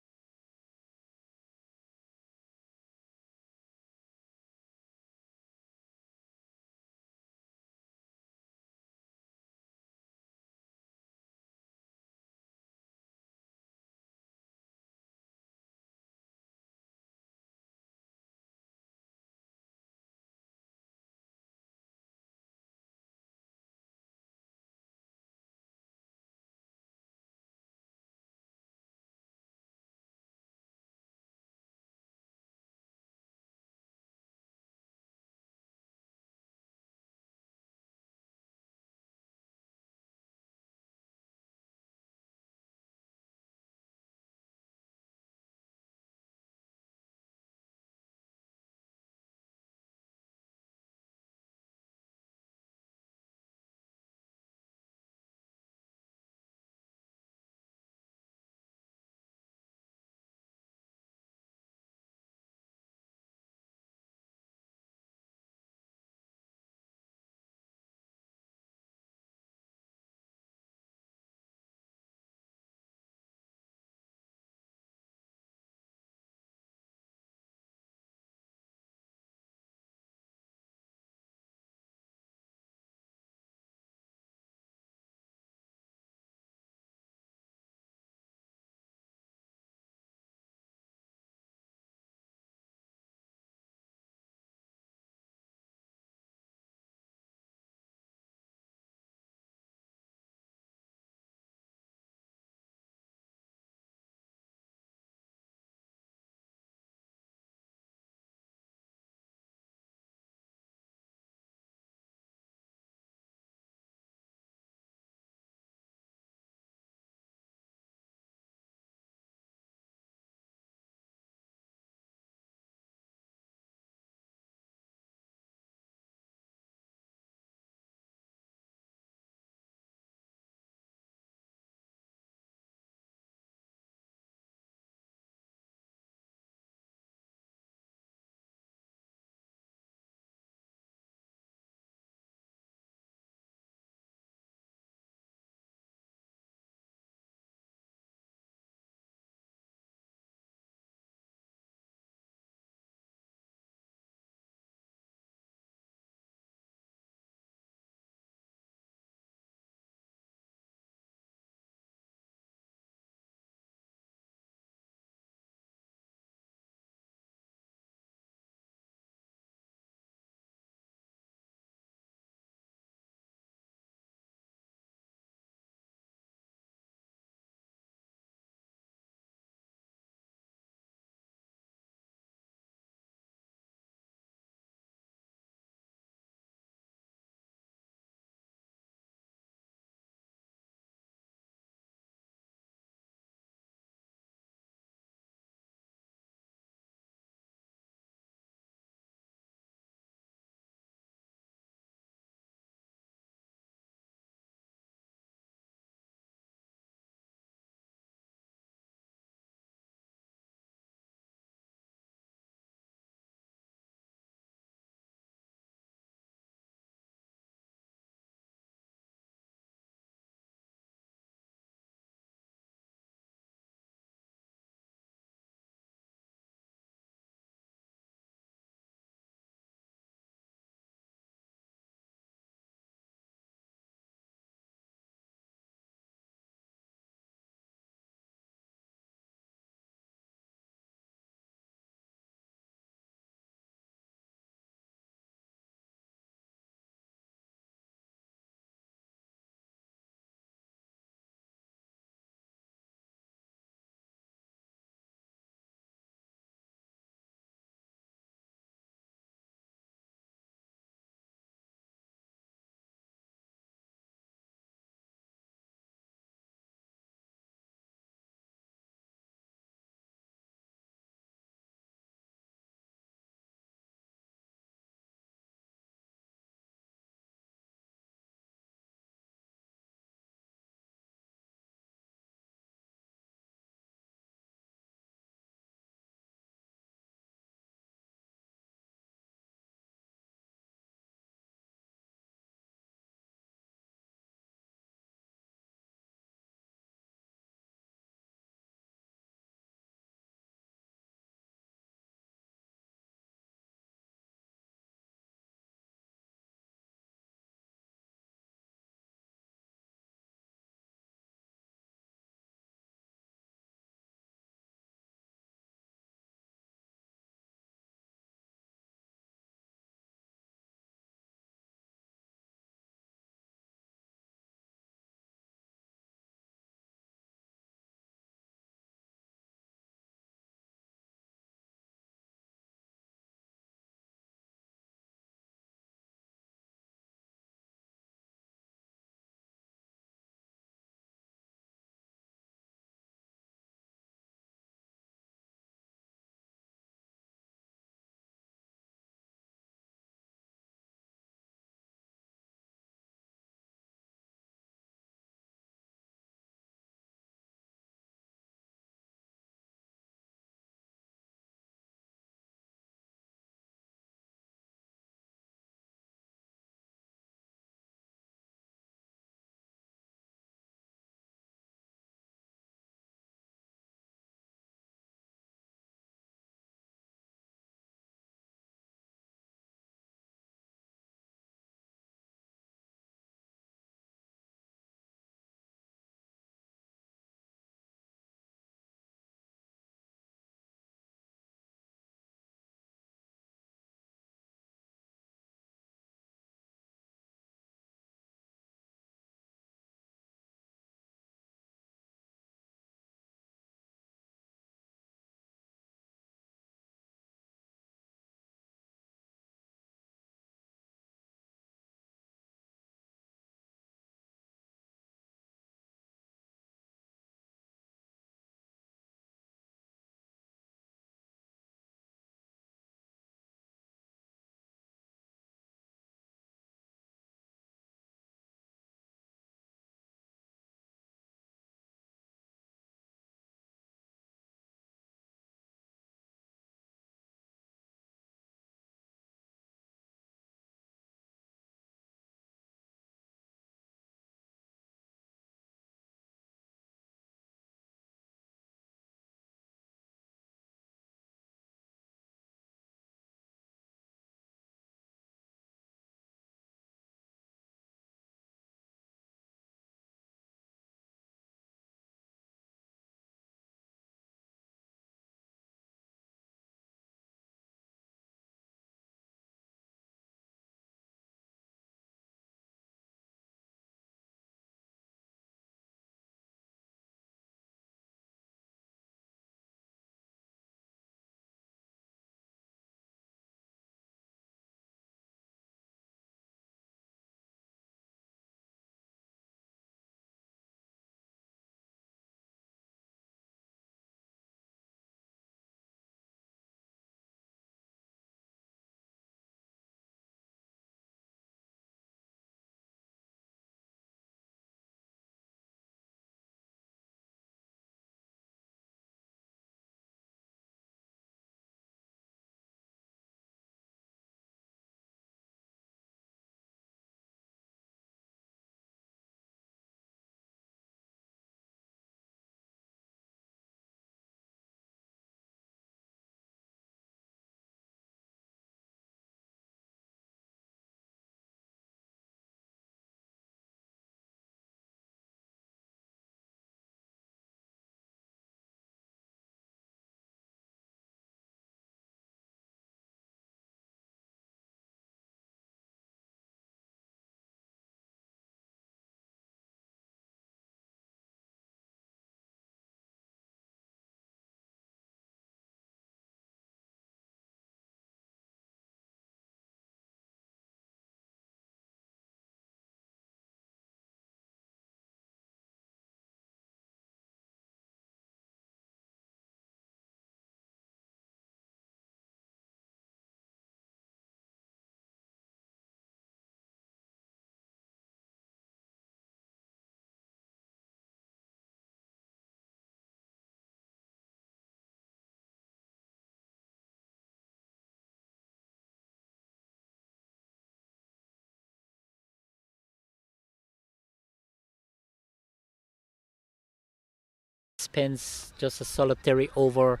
S1: Spence just a solitary over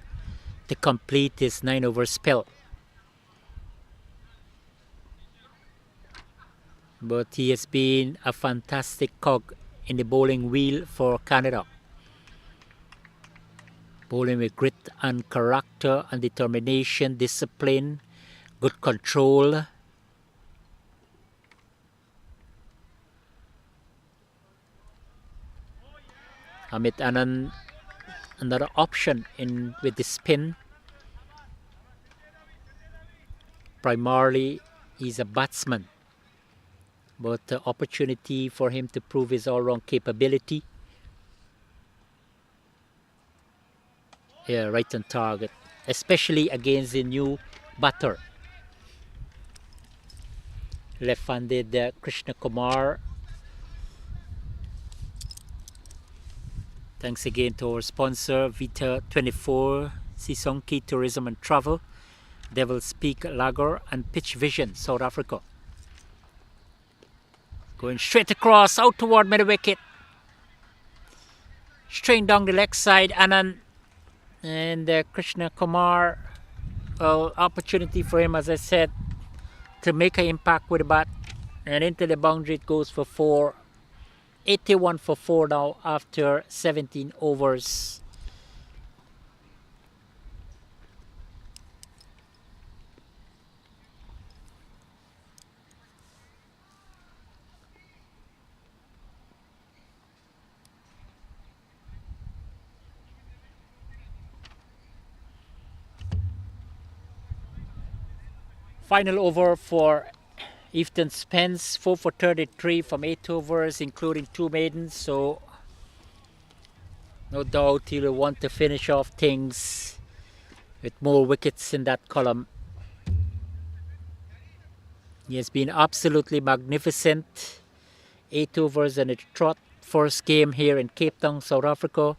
S1: to complete his 9-over spell. But he has been a fantastic cog in the bowling wheel for Canada. Bowling with grit and character and determination, discipline, good control. Amit Anand, another option in with the spin. Primarily, he's a batsman, but the opportunity for him to prove his all-round capability. Yeah, right on target, especially against the new batter. Left-handed Krishna Kumar. Thanks again to our sponsor, Vita24, Sisonki Tourism and Travel, Devil's Peak Lager, and Pitch Vision, South Africa. Going straight across, out toward mid wicket. Straight down the leg side, Anand and Krishna Kumar. Well, opportunity for him, as I said, to make an impact with the bat. And into the boundary it goes for 4. 81 for 4 now after 17 overs. Final over for Efton Spence, 4 for 33 from 8 overs, including 2 maidens. So no doubt he'll want to finish off things with more wickets in that column. He has been absolutely magnificent. 8 overs and a trot. First game here in Cape Town, South Africa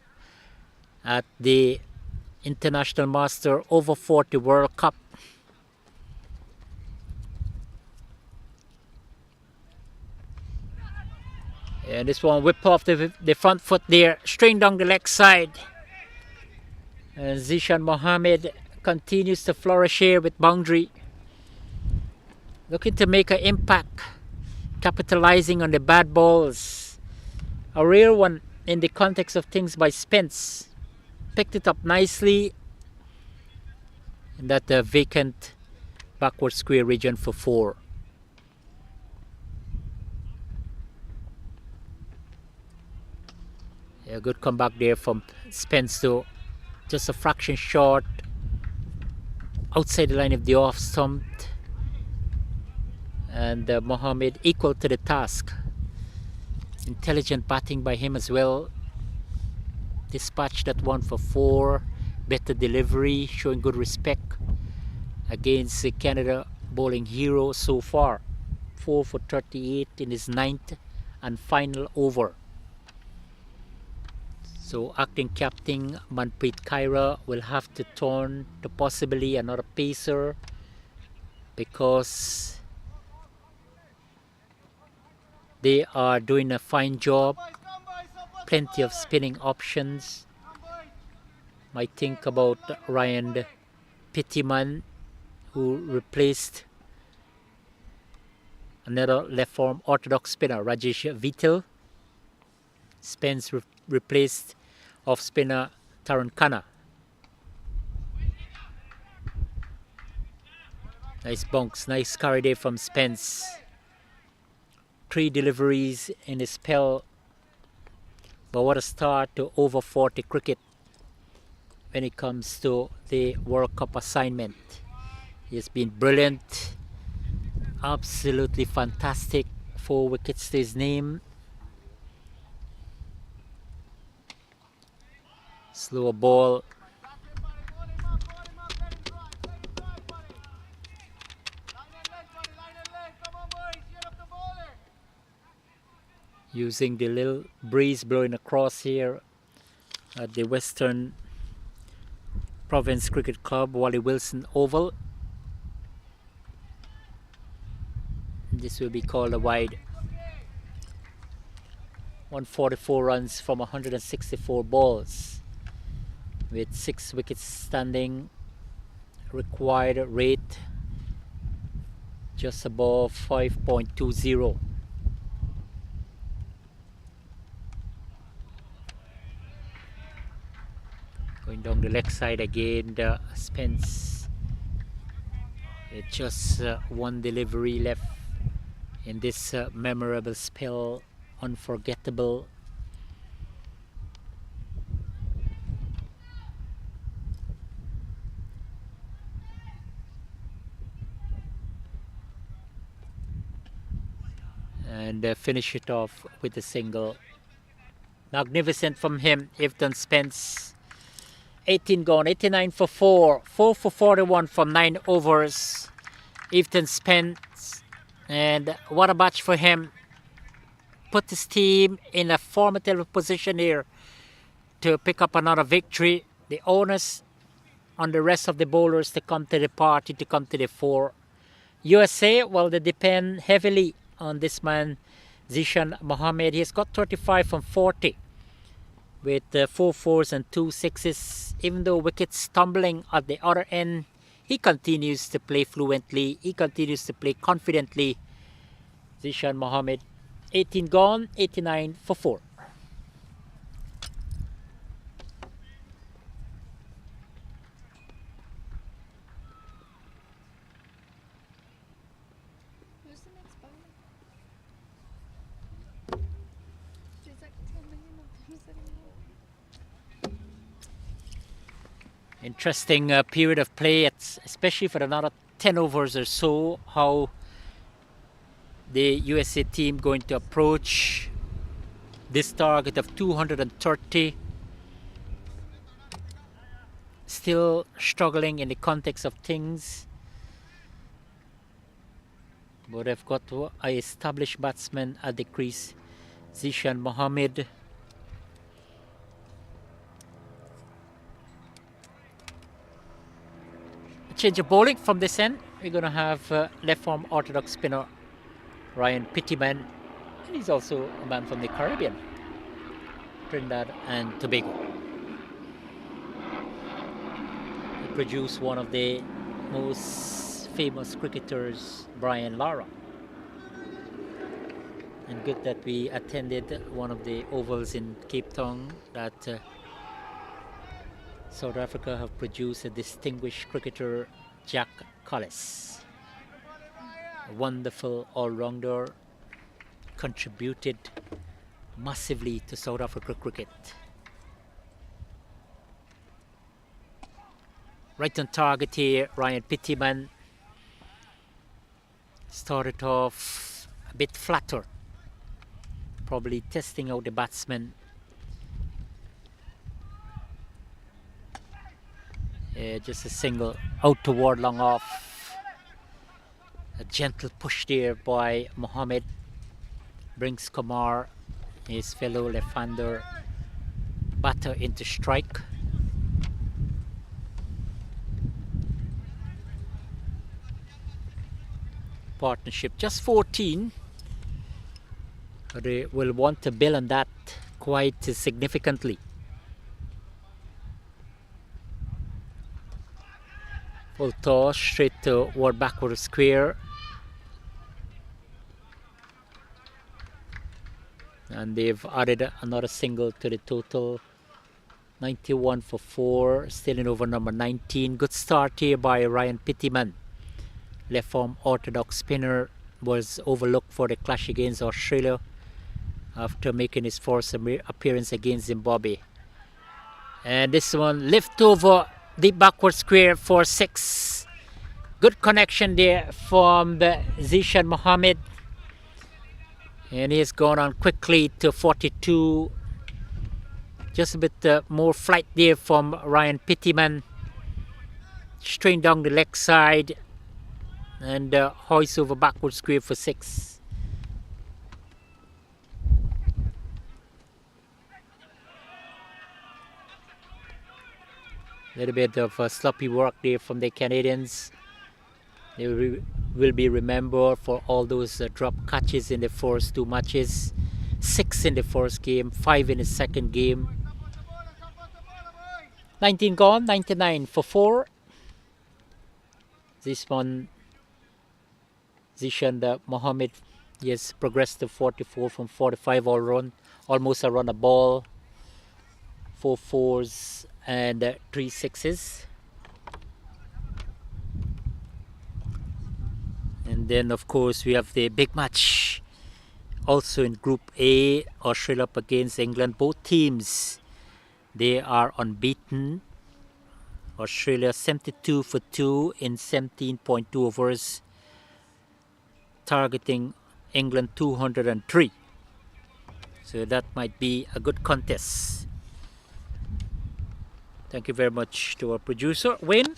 S1: at the International Master Over-40 World Cup. And this one whip off the front foot there, straight down the leg side. And Zishan Mohammed continues to flourish here with boundary. Looking to make an impact, capitalizing on the bad balls. A rare one in the context of things by Spence. Picked it up nicely in that vacant backward square region for 4. A good comeback there from Spence though. Just a fraction short. Outside the line of the off stump. And Mohammed equal to the task. Intelligent batting by him as well. Dispatched that one for 4. Better delivery, showing good respect against the Canada bowling hero so far. 4 for 38 in his 9th and final over. So acting captain Manpreet Kaira will have to turn to possibly another pacer because they are doing a fine job. Plenty of spinning options. Might think about Ryan Pittiman, who replaced another left arm orthodox spinner, Rajesh Vittal. Spence replaced off spinner Taran Khanna. Nice bunks, nice carry there from Spence. 3 deliveries in his spell. But what a start to over 40 cricket when it comes to the World Cup assignment. He has been brilliant, absolutely fantastic. 4 wickets to his name. Slower ball. Using the little breeze blowing across here at the Western Province Cricket Club, Wally Wilson Oval. This will be called a wide. 144 runs from 164 balls. with 6 wickets standing. Required rate just above 5.20. Going down the leg side again, Spence. With just one delivery left in this memorable spell, unforgettable. And finish it off with a single. Magnificent from him, Ifton Spence. 18 gone, 89 for 4, 4 for 41 from 9 overs. Ifton Spence, and what a match for him. Put his team in a formidable position here to pick up another victory. The onus on the rest of the bowlers to come to the party, to come to the fore. USA, well, they depend heavily on this man, Zishan Mohammed. He has got 35 from 40 with 4 fours and 2 sixes. Even though wickets stumbling at the other end, he continues to play fluently. He continues to play confidently. Zishan Mohammed, 18 gone, 89 for 4.
S3: Who's the next bowler? There's like 10 million of them sitting there.
S1: Interesting period of play, especially for another 10 overs or so. How the USA team going to approach this target of 230. Still struggling in the context of things, but they've got an established batsman at the crease, Zishan Mohammed. Change of bowling from this end. We're going to have left arm orthodox spinner Ryan Pittyman. And he's also a man from the Caribbean, Trinidad and Tobago. He produced one of the most famous cricketers, Brian Lara. And good that we attended one of the ovals in Cape Town that South Africa have produced a distinguished cricketer, Jack Collis. A wonderful all-rounder, contributed massively to South Africa cricket. Right on target here, Ryan Pittyman started off a bit flatter, probably testing out the batsman. Just a single out toward long off. A gentle push there by Mohammed brings Kumar, his fellow left-hander batter, into strike. Partnership just 14, but they will want to build on that quite significantly. Full toss straight toward backward square, and they've added another single to the total. 91 for 4, still in over number 19. Good start here by Ryan Pittyman. Left arm orthodox spinner was overlooked for the clash against Australia after making his first appearance against Zimbabwe. And this one lift over deep backward square for 6. Good connection there from the Zishan Mohammed, and he's gone on quickly to 42. Just a bit more flight there from Ryan Pittyman. Straight down the leg side and hoist over backward square for 6. A little bit of sloppy work there from the Canadians. They will be remembered for all those drop catches in the first 2 matches. 6 in the first game, 5 in the second game. 19 gone, 99 for 4. This one, Zishan Mohammed, yes, progressed to 44 from 45 all round, almost a run a ball, 4 fours and 3 sixes. And then of course we have the big match also in Group A, Australia up against England. Both teams, they are unbeaten. Australia 72 for 2 in 17.2 overs, targeting England 203. So that might be a good contest. Thank you very much to our producer Wayne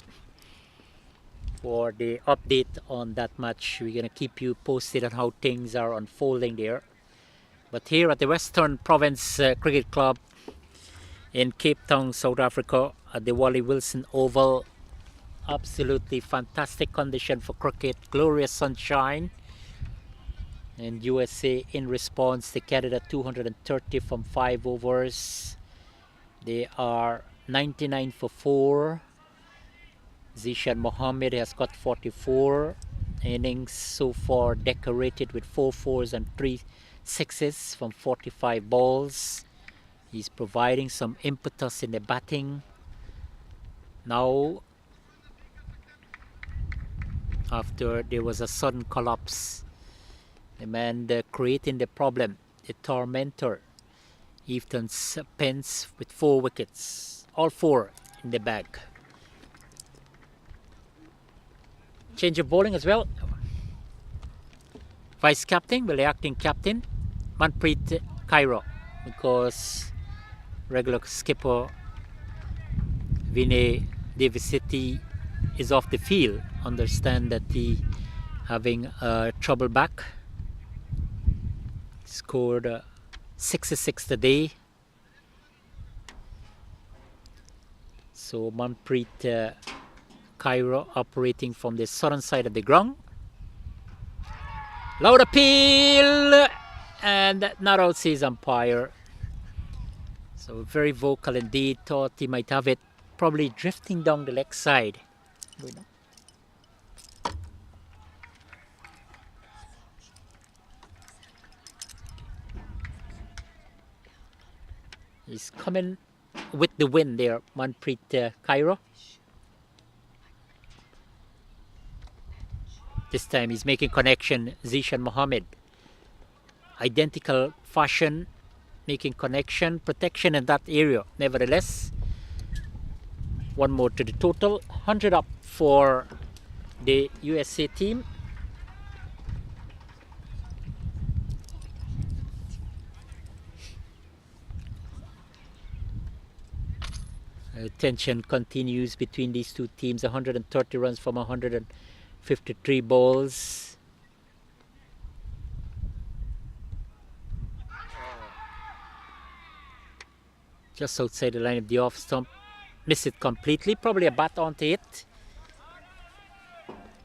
S1: for the update on that match. We're gonna keep you posted on how things are unfolding there. But here at the Western Province Cricket Club in Cape Town, South Africa, at the Wally Wilson Oval, absolutely fantastic condition for cricket, glorious sunshine. And USA in response, they carried a 230 from 5 overs. They are 99 for 4. Zishan Mohammed has got 44 innings so far, decorated with 4 fours and 3 sixes from 45 balls. He's providing some impetus in the batting. Now, after there was a sudden collapse, the man creating the problem, the tormentor, Ethan Spence with 4 wickets, all 4 in the bag. Change of bowling as well. Vice captain, well, the acting captain, Manpreet Kaira, because regular skipper Vinay Devisity is off the field. Understand that he having trouble back. Scored 66 today. So Manpreet Kaira operating from the southern side of the ground. Loud appeal and not out, says umpire. So very vocal indeed. Thought he might have it probably drifting down the leg side. He's coming with the wind there, Manpreet Kaira. This time he's making connection, Zishan Mohammed. Identical fashion, making connection, protection in that area. Nevertheless, one more to the total, 100 up for the USA team. Tension continues between these two teams. 130 runs from 153 balls. Just outside the line of the off stump. Miss it completely. Probably a bat onto it.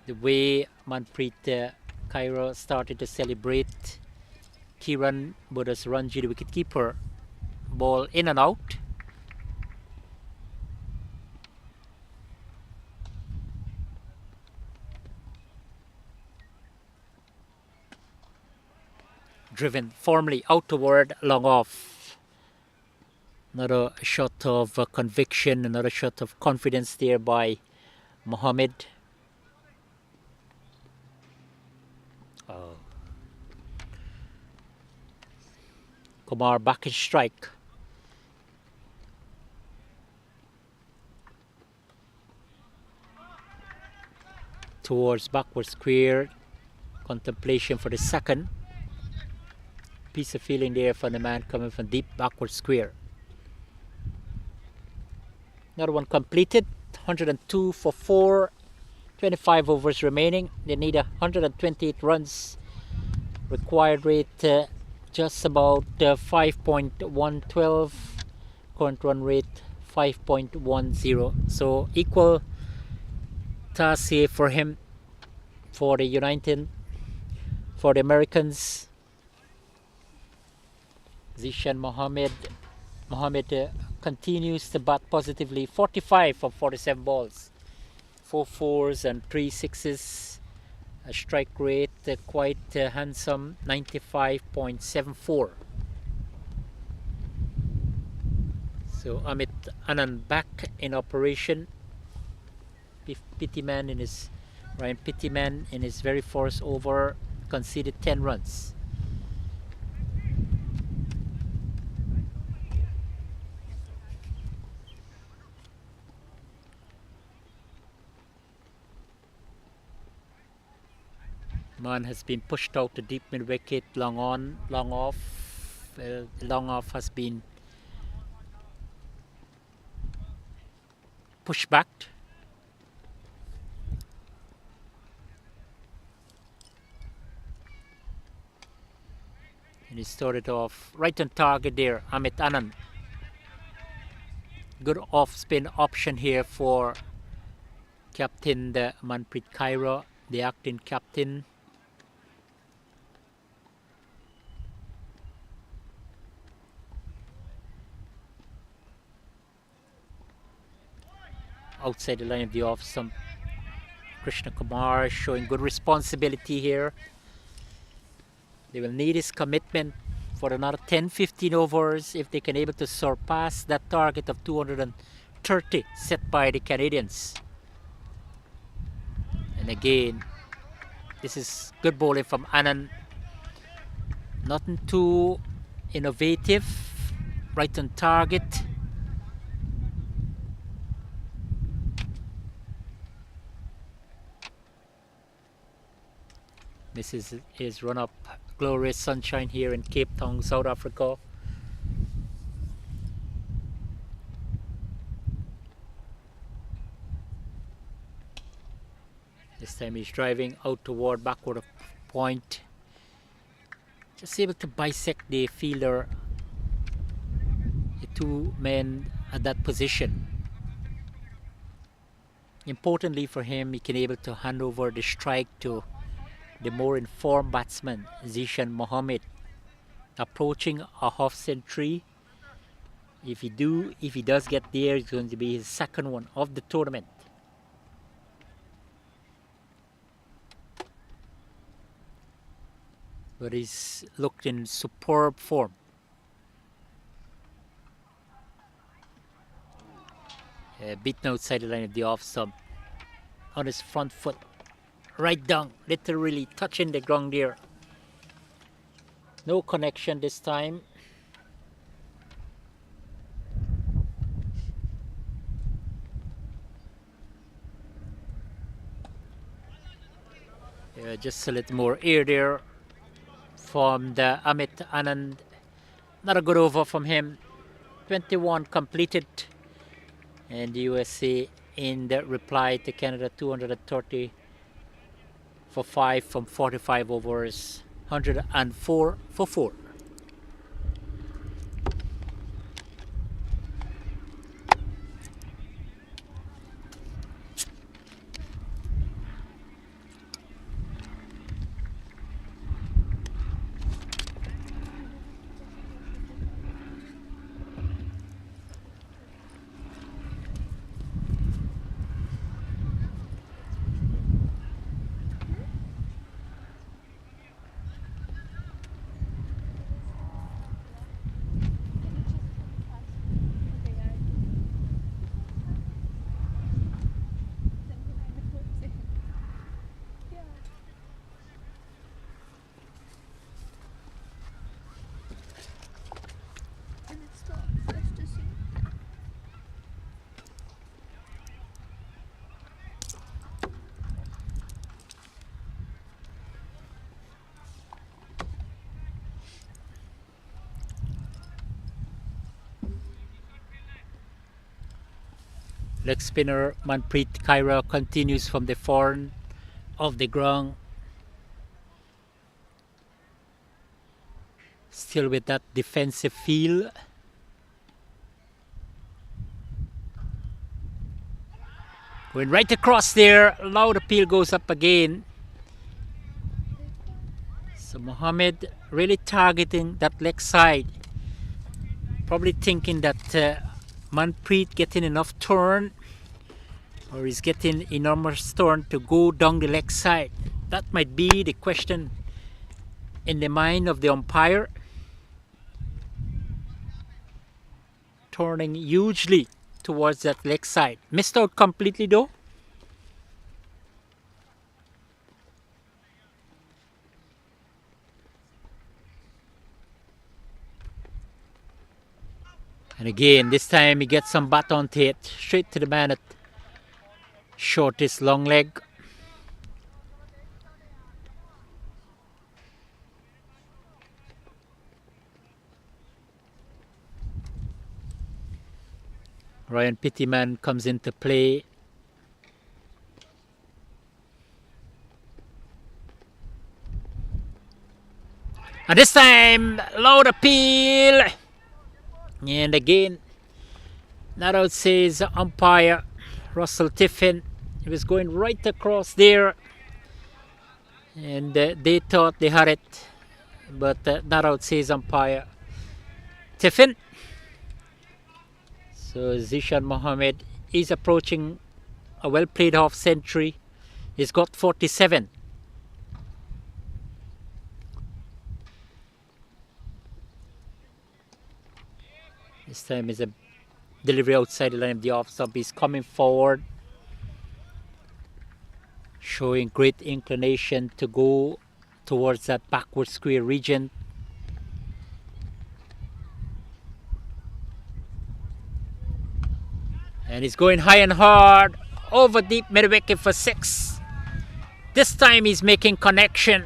S1: The way Manpreet Kaira started to celebrate. Kiran Buddha's Ranji, the wicketkeeper. Ball in and out. Driven formally out toward long off. Another shot of conviction, another shot of confidence there by Mohammed. Kumar back in strike. Towards backward square. Contemplation for the second. Piece of feeling there from the man coming from deep backward square. Another one completed. 102 for 4. 25 overs remaining. They need 128 runs. Required rate just about 5.112. Current run rate 5.10. So equal task here for him, for the United, for the Americans. Zishan Mohammed continues to bat positively. 45 from 47 balls. 4 fours and 3 sixes. A strike rate quite handsome, 95.74. So Amit Anand back in operation. Ryan Pittyman in his very first over conceded 10 runs. Man has been pushed out to deep mid wicket, long on, long off. Long off has been pushed back. And he started off right on target there, Amit Anand. Good off-spin option here for captain Manpreet Kaira, the acting captain. Outside the line of the off stump, Krishna Kumar showing good responsibility here. They will need his commitment for another 10-15 overs if they can able to surpass that target of 230 set by the Canadians. And again, this is good bowling from Anand. Nothing too innovative, right on target. This is his run-up glorious sunshine here in Cape Town, South Africa. This time he's driving out toward backward of point. Just able to bisect the fielder, the two men at that position. Importantly for him, he can able to hand over the strike to the more informed batsman, Zishan Mohammed, approaching a half century. If he does get there, it's going to be his second one of the tournament. But he's looked in superb form. Beaten outside the line of the off stump on his front foot. Right down, literally touching the ground there. No connection this time. Just a little more air there from the Amit Anand. Not a good over from him. 21 completed. And the USA in the reply to Canada, 230 for 5 from 45 overs, 104 for 4. Leg spinner Manpreet Kaira continues from the front of the ground. Still with that defensive feel. Going right across there, loud appeal goes up again. So Mohammed really targeting that leg side. Probably thinking that Manpreet getting enough turn, or is getting enormous turn to go down the leg side? That might be the question in the mind of the umpire. Turning hugely towards that leg side. Missed out completely though. And again, this time he gets some baton to hit straight to the man at shortest long leg. Ryan Pittyman comes into play. And this time, loud appeal. And again, not out says umpire Russell Tiffin. He was going right across there. And they thought they had it. But not out says umpire Tiffin. So Zishan Mohammed is approaching a well-played half century. He's got 47. This time is a delivery outside the line of the off stump. He's coming forward, showing great inclination to go towards that backward square region. And he's going high and hard over deep mid wicket for 6. This time he's making connection.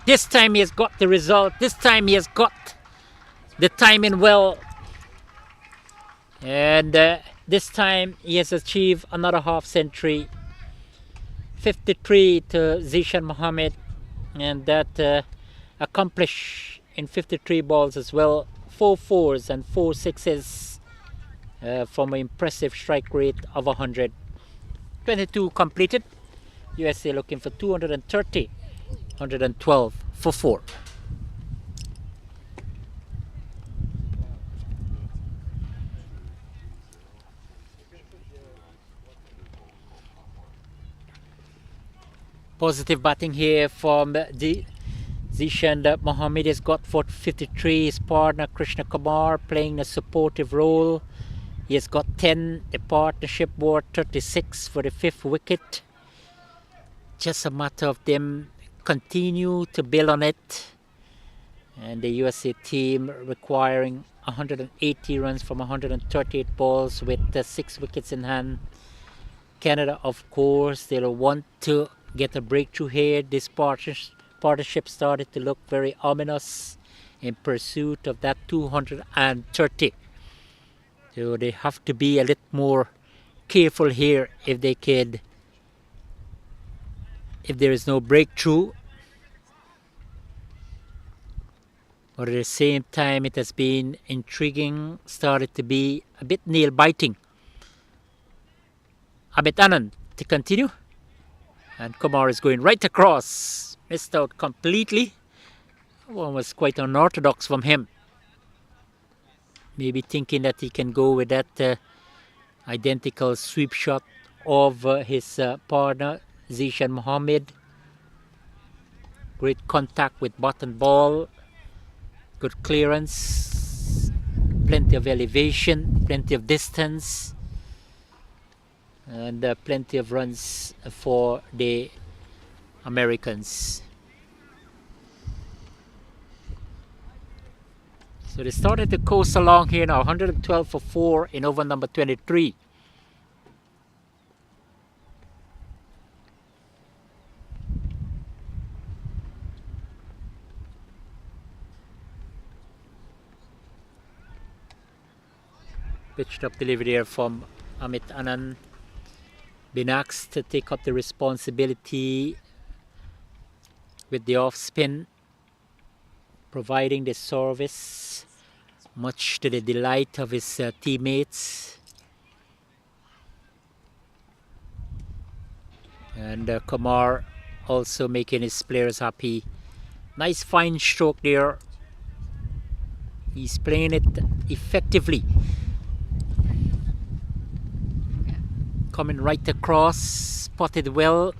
S1: This time he has got the result. This time he has got the timing well. And this time he has achieved another half century. 53 to Zishan Mohammed. And that accomplished in 53 balls as well. 4 4s and 4 6s. From an impressive strike rate of 100. 22 completed. USA looking for 230. 112 for 4. Positive batting here from Zishan Mohammed. Has got for 53. His partner Krishna Kumar playing a supportive role. He has got 10. The partnership board 36 for the 5th wicket. Just a matter of them continue to build on it. And the USA team requiring 180 runs from 138 balls with 6 wickets in hand. Canada, of course, they'll want to get a breakthrough here. This partnership started to look very ominous in pursuit of that 230. So they have to be a little more careful here if they could, if there is no breakthrough. But at the same time, it has been intriguing, started to be a bit nail biting. Amit Anand to continue. And Kumar is going right across. Missed out completely. One was quite unorthodox from him. Maybe thinking that he can go with that identical sweep shot of his partner Zishan Mohammed. Great contact with bottom ball. Good clearance. Plenty of elevation. Plenty of distance. And plenty of runs for the Americans. So they started to coast along here now. 112 for 4 in over number 23. Pitched up delivery there from Amit Anand. Been asked to take up the responsibility with the off spin, providing the service, much to the delight of his teammates. And Kumar also making his players happy. Nice fine stroke there. He's playing it effectively. coming right across, spotted well.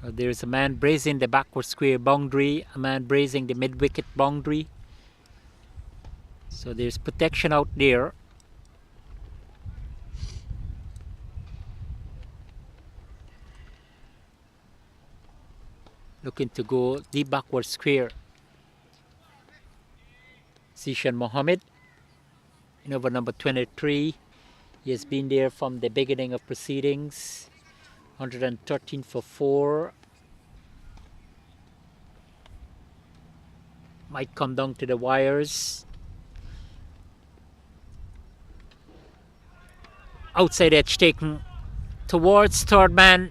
S1: There's a man brazing the backward square boundary, a man brazing the mid-wicket boundary. So there's protection out there. Looking to go deep backward square. Zishan Mohammed in over number 23. He has been there from the beginning of proceedings. 113 for 4. Might come down to the wires. Outside edge taken towards third man.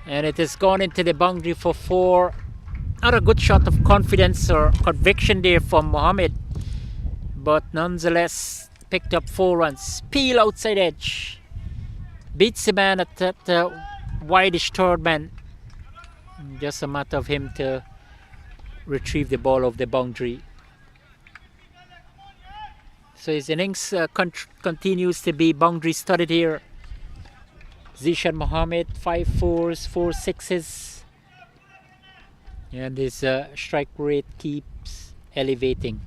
S1: And it has gone into the boundary for 4. Not a good shot of confidence or conviction there from Mohammed. But nonetheless, picked up 4 runs. Peel outside edge. Beats the man at that wideish third man. Just a matter of him to retrieve the ball off the boundary. So his innings continues to be boundary studded here. Zishan Mohammed, 5 4s, 4 6s. And his strike rate keeps elevating.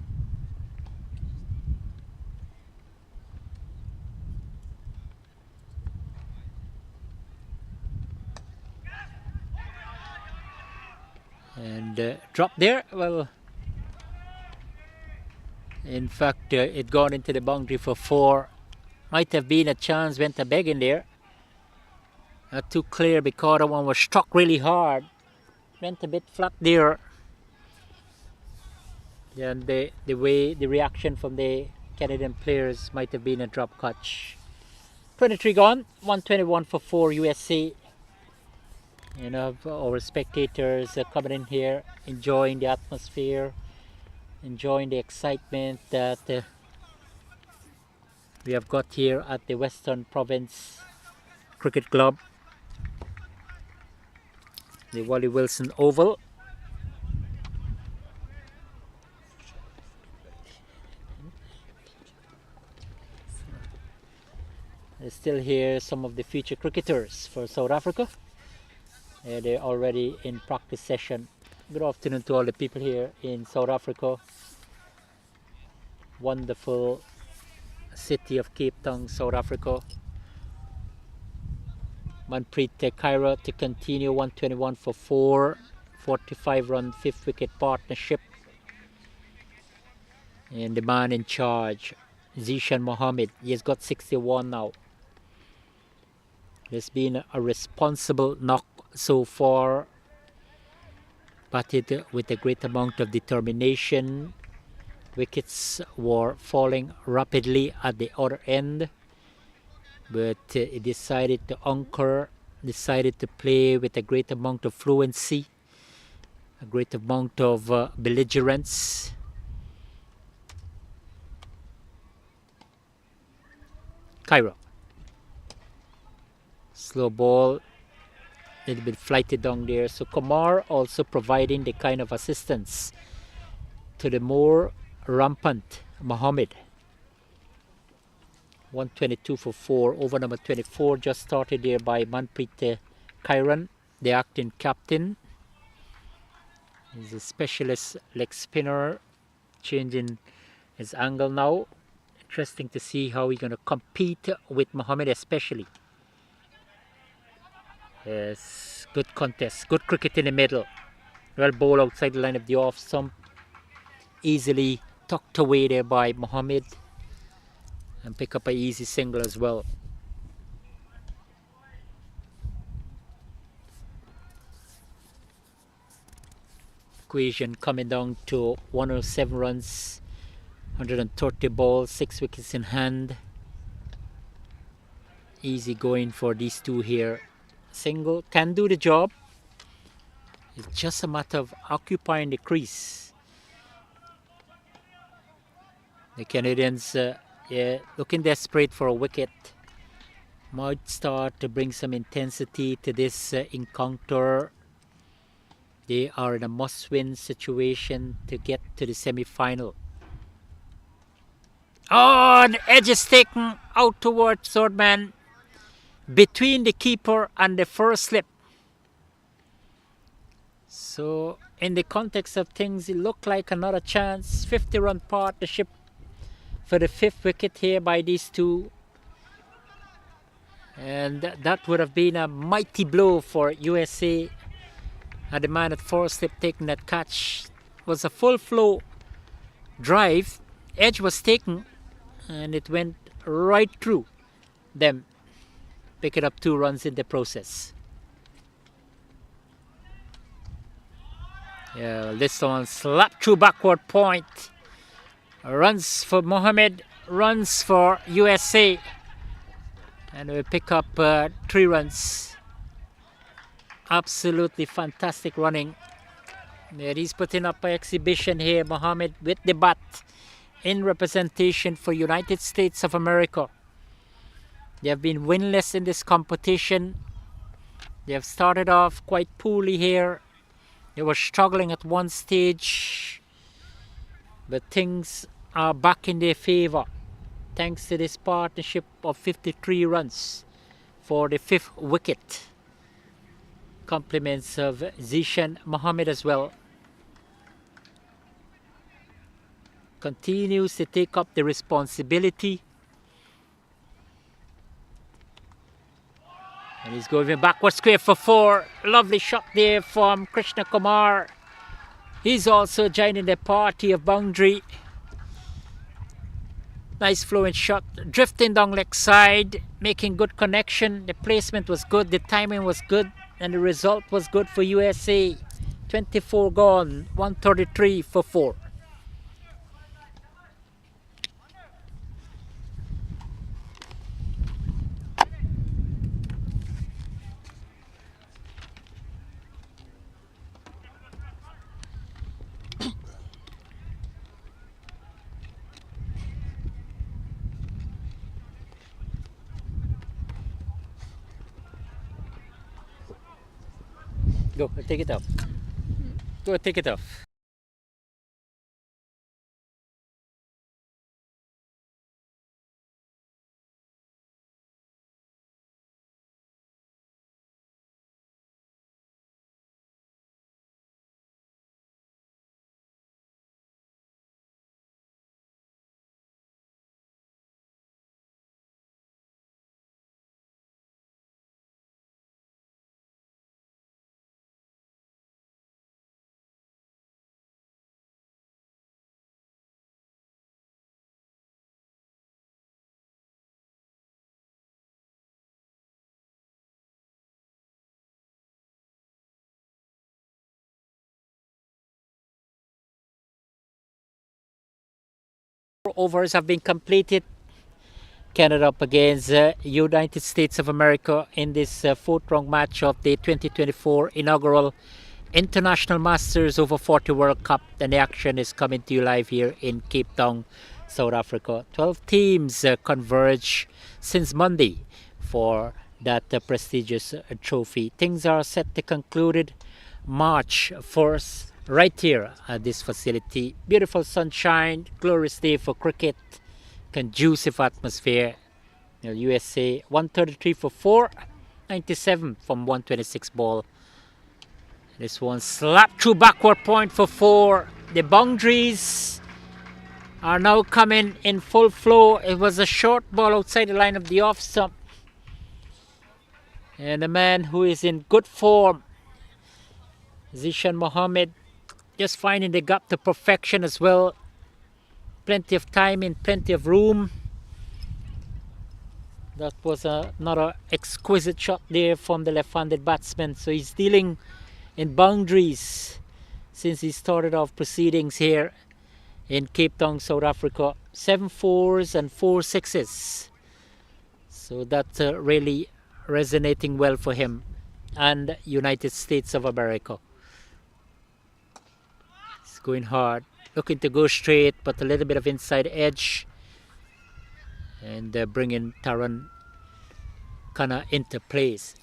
S1: And drop there. Well, in fact, it gone into the boundary for 4. Might have been a chance, went a beg in there. Not too clear because the one was struck really hard. Went a bit flat there. And the reaction from the Canadian players might have been a drop catch. 23 gone, 121 for 4 USA. You know, our spectators are coming in here, enjoying the atmosphere, enjoying the excitement that we have got here at the Western Province Cricket Club, the Wally Wilson Oval. There's still here some of the future cricketers for South Africa. They're already in practice session. Good afternoon to all the people here in South Africa. Wonderful city of Cape Town, South Africa. Manpreet Kaira to continue, 121 for 4. 45 run 5th wicket partnership. And the man in charge, Zishan Mohammed, he has got 61 now. There's been a responsible knock so far, batted with a great amount of determination. Wickets were falling rapidly at the other end, but he decided to anchor, decided to play with a great amount of fluency, a great amount of belligerence. Cairo. Slow ball, a little bit flighted down there. So Kumar also providing the kind of assistance to the more rampant Mohammed. 122 for 4. Over number 24 just started there by Manpreet Kairan, the acting captain. He's a specialist leg spinner, changing his angle now. Interesting to see how he's going to compete with Mohammed especially. Yes, good contest, good cricket in the middle. Well ball outside the line of the off stump. Easily tucked away there by Mohammed. And pick up an easy single as well. Equation coming down to 107 runs, 130 balls, 6 wickets in hand. Easy going for these two here. Single can do the job. It's just a matter of occupying the crease. The Canadians looking desperate for a wicket. Might start to bring some intensity to this encounter. They are in a must-win situation to get to the semi-final. Oh, the edge is taken out towards Swordman between the keeper and the first slip. So in the context of things, it looked like another chance. 50-run partnership for the 5th wicket here by these two. And that would have been a mighty blow for USA. Had the man at 4 slip taking that catch. It was a full flow drive. Edge was taken and it went right through them, picking up 2 runs in the process. Yeah, this one slapped through backward point. Runs for Mohammed, runs for USA. And we pick up 3 runs. Absolutely fantastic running. Yeah, he's putting up an exhibition here, Mohammed, with the bat in representation for United States of America. They have been winless in this competition. They have started off quite poorly here. They were struggling at one stage, but things are back in their favor thanks to this partnership of 53 runs for the 5th wicket. Compliments of Zishan Mohammed as well. Continues to take up the responsibility. And he's going backward square for 4. Lovely shot there from Krishna Kumar. He's also joining the party of boundary. Nice flowing shot, drifting down leg side, making good connection. The placement was good, the timing was good, and the result was good for USA. 24 gone, 133 for 4. Go, take it off. Go, take it off. Overs have been completed. Canada up against United States of America in this 4th round match of the 2024 inaugural International Masters Over 40 World Cup. And the action is coming to you live here in Cape Town, South Africa. 12 teams converge since Monday for that prestigious trophy. Things are set to conclude March 1st right here at this facility. Beautiful sunshine, glorious day for cricket, conducive atmosphere. USA 133 for 4, 97 from 126 ball. This one slapped through backward point for 4. The boundaries are now coming in full flow. It was a short ball outside the line of the off stump. And the man who is in good form, Zishan Mohammed, just finding the gap to perfection as well. Plenty of time and plenty of room. That was another exquisite shot there from the left-handed batsman. So he's dealing in boundaries since he started off proceedings here in Cape Town, South Africa. 7 4s and 4 6s. So that's really resonating well for him and United States of America. He's going hard, looking to go straight, but a little bit of inside edge. And bringing Taran Kana into place.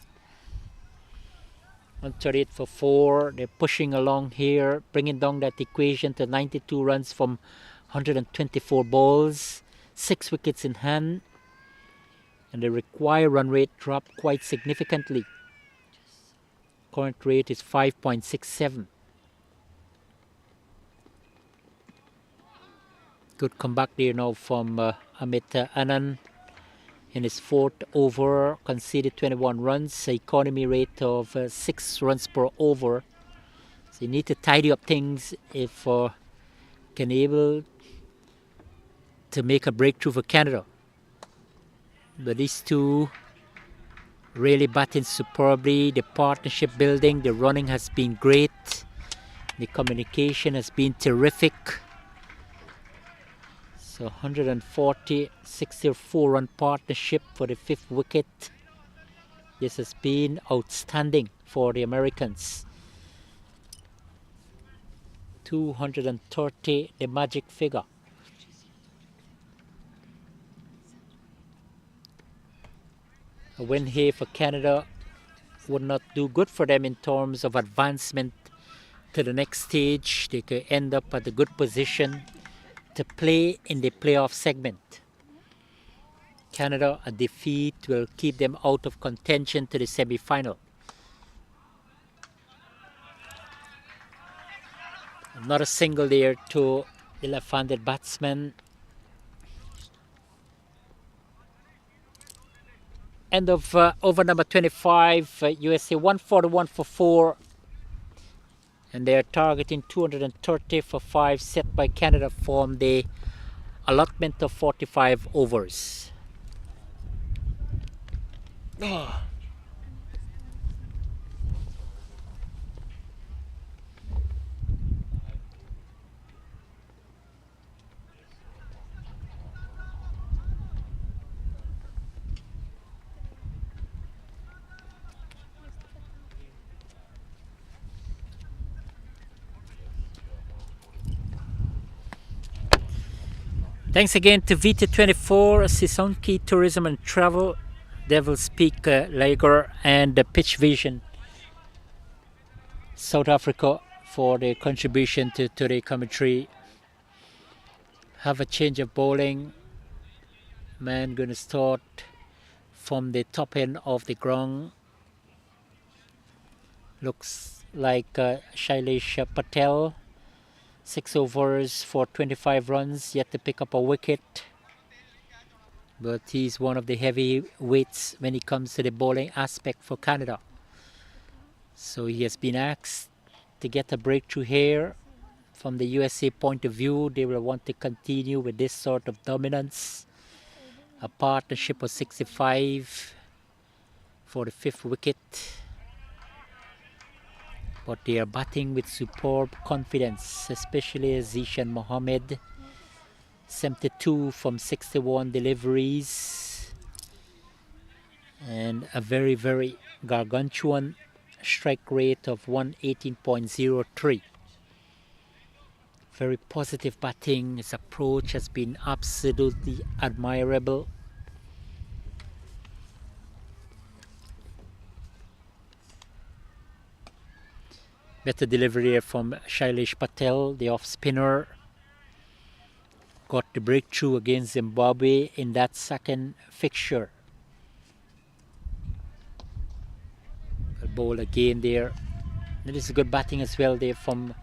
S1: 138 for 4. They're pushing along here, bringing down that equation to 92 runs from 124 balls. 6 wickets in hand, and the required run rate dropped quite significantly. Current rate is 5.67. Good comeback there now from Amit Anand in his 4th over, conceded 21 runs, economy rate of 6 runs per over. So you need to tidy up things if can able to make a breakthrough for Canada. But these two really batting superbly. The partnership building, the running has been great. The communication has been terrific. So 140, 64 run partnership for the 5th wicket. This has been outstanding for the Americans. 230, the magic figure. A win here for Canada would not do good for them in terms of advancement to the next stage. They could end up at a good position to play in the playoff segment. Canada, a defeat will keep them out of contention to the semi-final. Not a single there to the left-handed batsman. End of over number 25, USA 141 for 4. And they are targeting 230 for 5 set by Canada from the allotment of 45 overs. Oh. Thanks again to VT24, Sisonki Tourism and Travel, Devil's Peak Lager, and Pitch Vision South Africa for their contribution to the commentary. Have a change of bowling. Man gonna start from the top end of the ground. Looks like Shailesh Patel. 6 overs for 25 runs, yet to pick up a wicket. But he's one of the heavyweights when it comes to the bowling aspect for Canada. So he has been asked to get a breakthrough here. From the USA point of view, they will want to continue with this sort of dominance. A partnership of 65 for the 5th wicket. But they are batting with superb confidence, especially Zishan Mohammed. 72 from 61 deliveries. And a very, very gargantuan strike rate of 118.03. Very positive batting. His approach has been absolutely admirable. Better delivery from Shailesh Patel, the off-spinner. Got the breakthrough against Zimbabwe in that 2nd fixture. A bowl again there. And this is good batting as well there from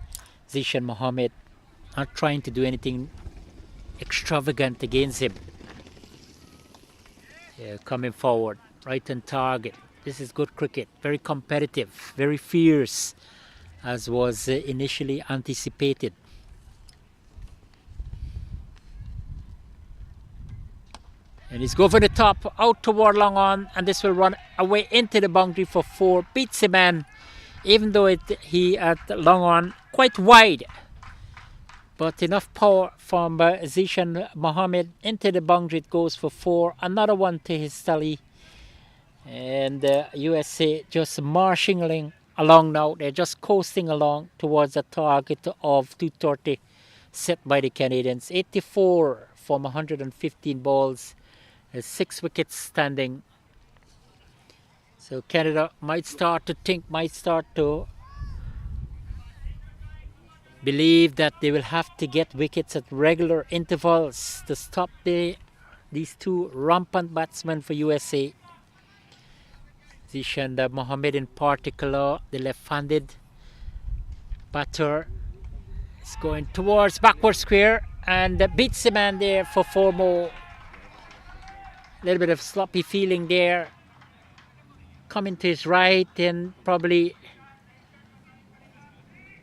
S1: Zishan Mohammed. Not trying to do anything extravagant against him. Yeah, coming forward, right on target. This is good cricket. Very competitive, very fierce, as was initially anticipated. And he's go for the top, out toward long on, and this will run away into the boundary for 4. Beats the man, even though he at long on quite wide. But enough power from Zishan Mohammed into the boundary. It goes for 4. Another one to his tally. And USA just marshalling along now. They're just coasting along towards a target of 230 set by the Canadians. 84 from 115 balls. 6 wickets standing. So Canada might start to think, might start to believe that they will have to get wickets at regular intervals to stop these two rampant batsmen for USA. Zishan Mohammed in particular, the left-handed batter, is going towards backward square and beats the man there for 4 more. A little bit of sloppy feeling there. Coming to his right and probably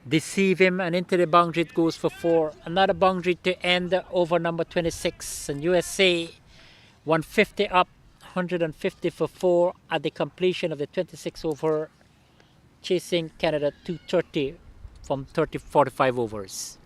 S1: deceive him, and into the boundary it goes for 4. Another boundary to end over number 26, and USA 150 up, 150 for 4 at the completion of the 26 over, chasing Canada 230 from 45 overs.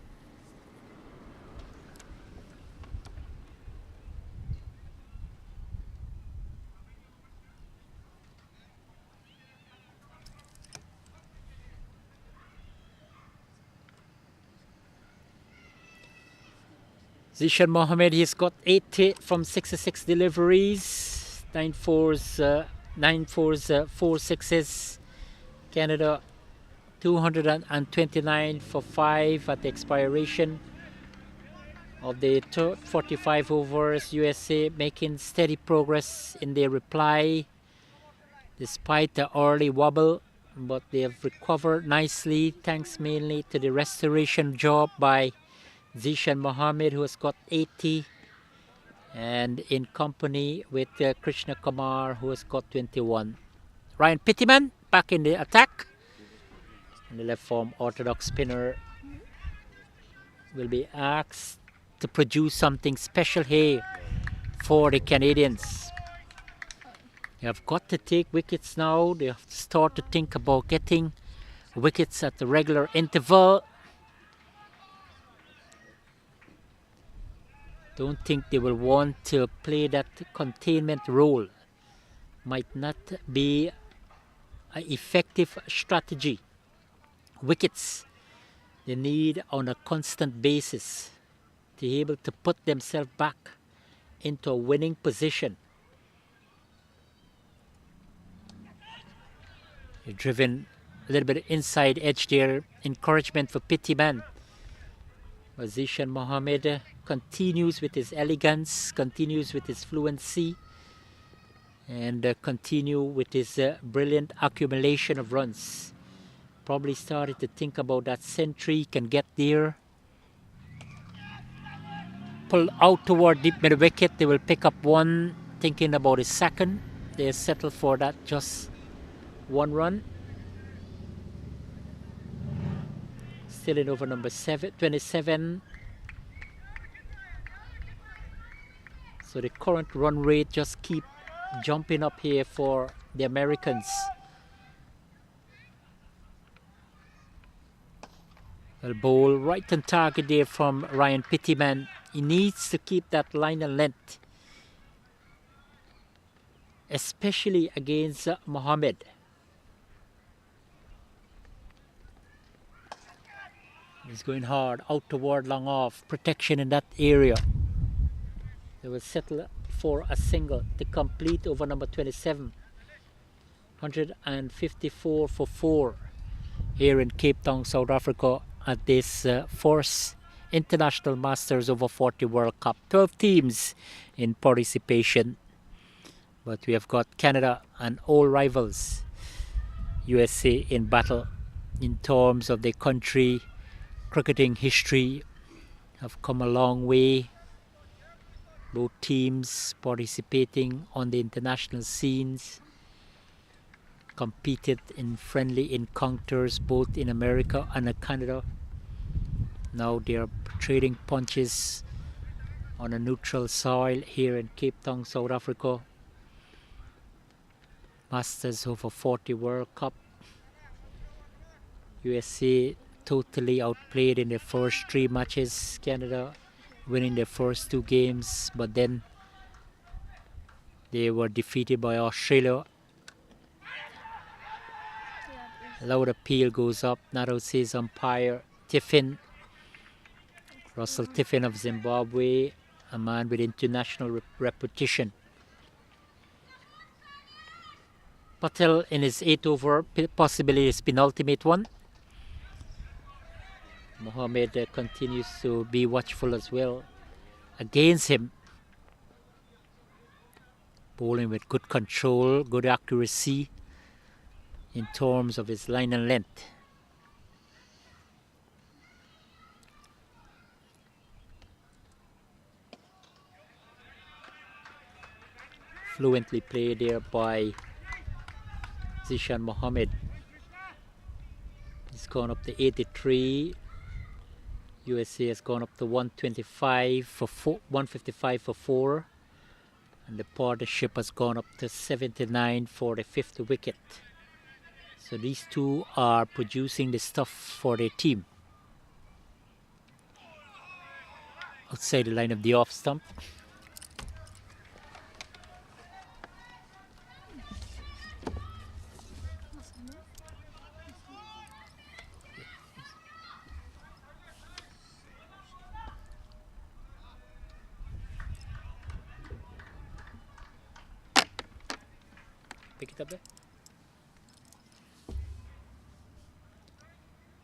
S1: Zishan Mohammed, he's got 80 from 66 deliveries, 9 fours, 4 sixes. Canada 229 for 5 at the expiration of the 45 overs. USA making steady progress in their reply despite the early wobble, but they have recovered nicely thanks mainly to the restoration job by Zishan Mohammed, who has got 80, and in company with Krishna Kumar, who has got 21. Ryan Pittiman back in the attack. And the left form orthodox spinner will be asked to produce something special here for the Canadians. They have got to take wickets now. They have to start to think about getting wickets at the regular interval. Don't think they will want to play that containment role. Might not be an effective strategy. Wickets they need on a constant basis to be able to put themselves back into a winning position. They're driven a little bit inside edge there. Encouragement for Pittiman. Zishan Mohammed continues with his elegance, continues with his fluency, and continue with his brilliant accumulation of runs. Probably started to think about that century, can get there. Pull out toward deep mid wicket, they will pick up 1, thinking about his second. They settle for that, just 1 run. Still in over number 27. So the current run rate just keep jumping up here for the Americans. Well, ball right on target there from Ryan Pittiman. He needs to keep that line of length, especially against Mohammed. He's going hard, out toward long off, protection in that area. They will settle for a single to complete over number 27. 154 for 4 here in Cape Town, South Africa at this first International Masters Over 40 World Cup. 12 teams in participation, but we have got Canada and all rivals, USA, in battle. In terms of the country cricketing history, have come a long way. Both teams participating on the international scenes, competed in friendly encounters both in America and Canada. Now they are trading punches on a neutral soil here in Cape Town, South Africa. Masters Over 40 World Cup. USA totally outplayed in their first 3 matches. Canada winning their first 2 games, but then they were defeated by Australia. Loud appeal goes up. Now says umpire Tiffin, Russell Tiffin of Zimbabwe, a man with international reputation. Patel in his 8th over, possibly his penultimate one. Mohammed continues to be watchful as well against him. Bowling with good control, good accuracy in terms of his line and length. Fluently played there by Zishan Mohammed. He's gone up to 83. USA has gone up to 125 for 155 for 4. And the partnership has gone up to 79 for the 5th wicket. So these two are producing the stuff for their team. Outside the line of the off stump. Pick it up there.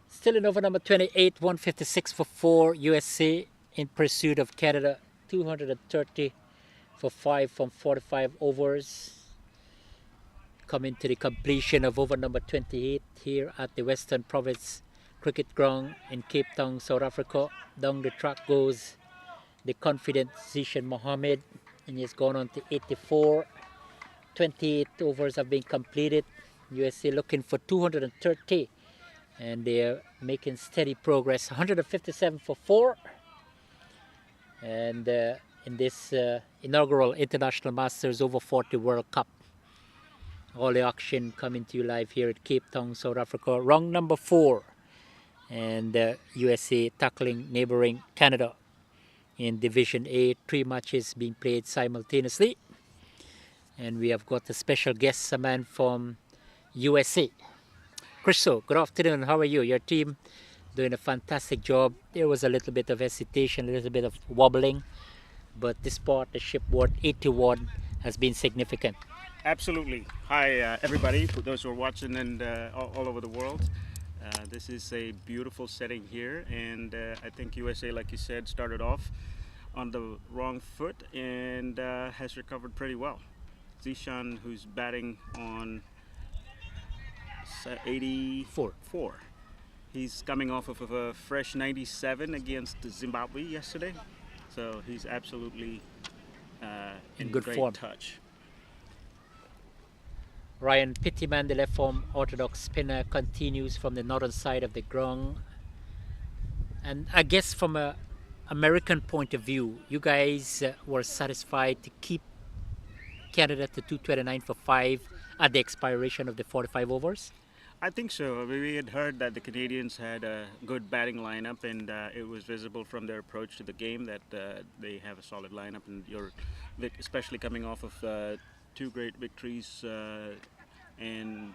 S1: Still in over number 28, 156 for 4. USA in pursuit of Canada, 230 for 5 from 45 overs. Coming to the completion of over number 28 here at the Western Province Cricket Ground in Cape Town, South Africa. Down the track goes the confident Zishan Mohammed, and he has gone on to 84. 28 overs have been completed. USA looking for 230, and they're making steady progress. 157 for 4. And in this inaugural International Masters Over 40 World Cup. All the action coming to you live here at Cape Town, South Africa. Round number 4. And USA tackling neighboring Canada in Division A. 3 matches being played simultaneously. And we have got a special guest, a man from USA. Christo, good afternoon. How are you? Your team doing a fantastic job. There was a little bit of hesitation, a little bit of wobbling, but this partnership worth 81 has been significant.
S2: Absolutely. Hi, everybody, for those who are watching and all over the world. This is a beautiful setting here, and I think USA, like you said, started off on the wrong foot and has recovered pretty well. Zishan, who's batting on 84. He's coming off of a fresh 97 against Zimbabwe yesterday, so he's absolutely in
S1: good
S2: great
S1: form.
S2: touch.
S1: Ryan Pittyman, the left-arm orthodox spinner, continues from the northern side of the ground. And I guess from an American point of view, you guys were satisfied to keep Canada to 229 for 5 at the expiration of the 45 overs?
S2: I think so. We had heard that the Canadians had a good batting lineup, and it was visible from their approach to the game that they have a solid lineup, and especially coming off of 2 great victories and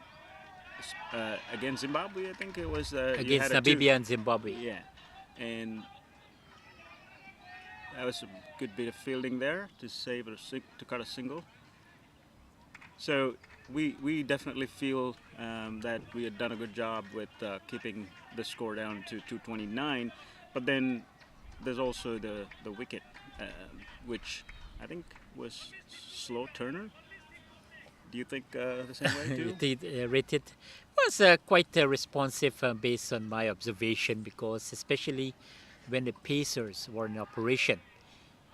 S2: against Zimbabwe. I think it was
S1: against Namibia and Zimbabwe.
S2: Yeah, and that was a good bit of fielding there to save to cut a single. So we definitely feel that we had done a good job with keeping the score down to 229. But then there's also the wicket, which I think was slow turner. Do you think the same way too?
S1: Rated was quite responsive based on my observation, because especially when the pacers were in operation,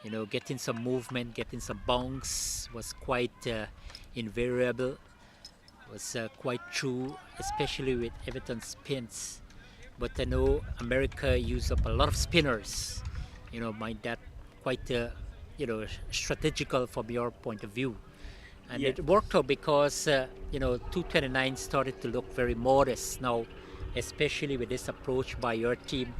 S1: you know, getting some movement, getting some bounce was quite invariable, was quite true, especially with Everton spins. But I know America used up a lot of spinners, you know, mind that quite you know, strategical from your point of view. And
S2: Yeah.
S1: it worked out because you know, 229 started to look very modest now, especially with this approach by your team.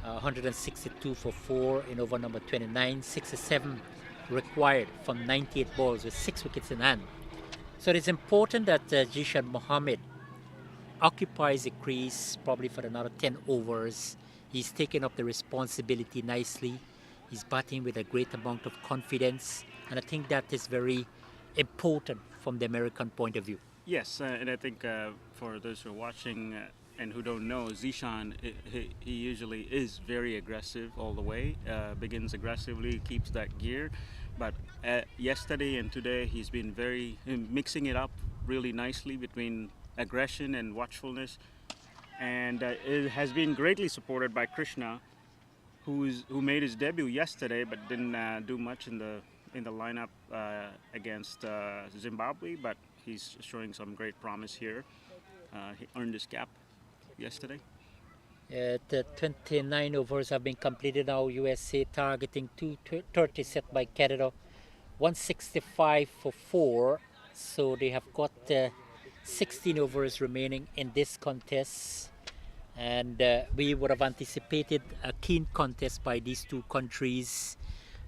S1: 162 for 4 in over number 29, 67 required from 98 balls with 6 wickets in hand. So it's important that Zishan Mohammed occupies the crease probably for another 10 overs. He's taken up the responsibility nicely. He's batting with a great amount of confidence, and I think that is very important from the American point of view.
S2: Yes, and I think for those who are watching and who don't know, Zishan, he usually is very aggressive all the way. Begins aggressively, keeps that gear, but yesterday and today he's been very mixing it up really nicely between aggression and watchfulness, and it has been greatly supported by Krishna, who made his debut yesterday but didn't do much in the lineup against Zimbabwe, but he's showing some great promise here. He earned his cap yesterday.
S1: The 29 overs have been completed now. USA targeting 230 set by Canada, 165 for 4. So they have got 16 overs remaining in this contest. And we would have anticipated a keen contest by these two countries.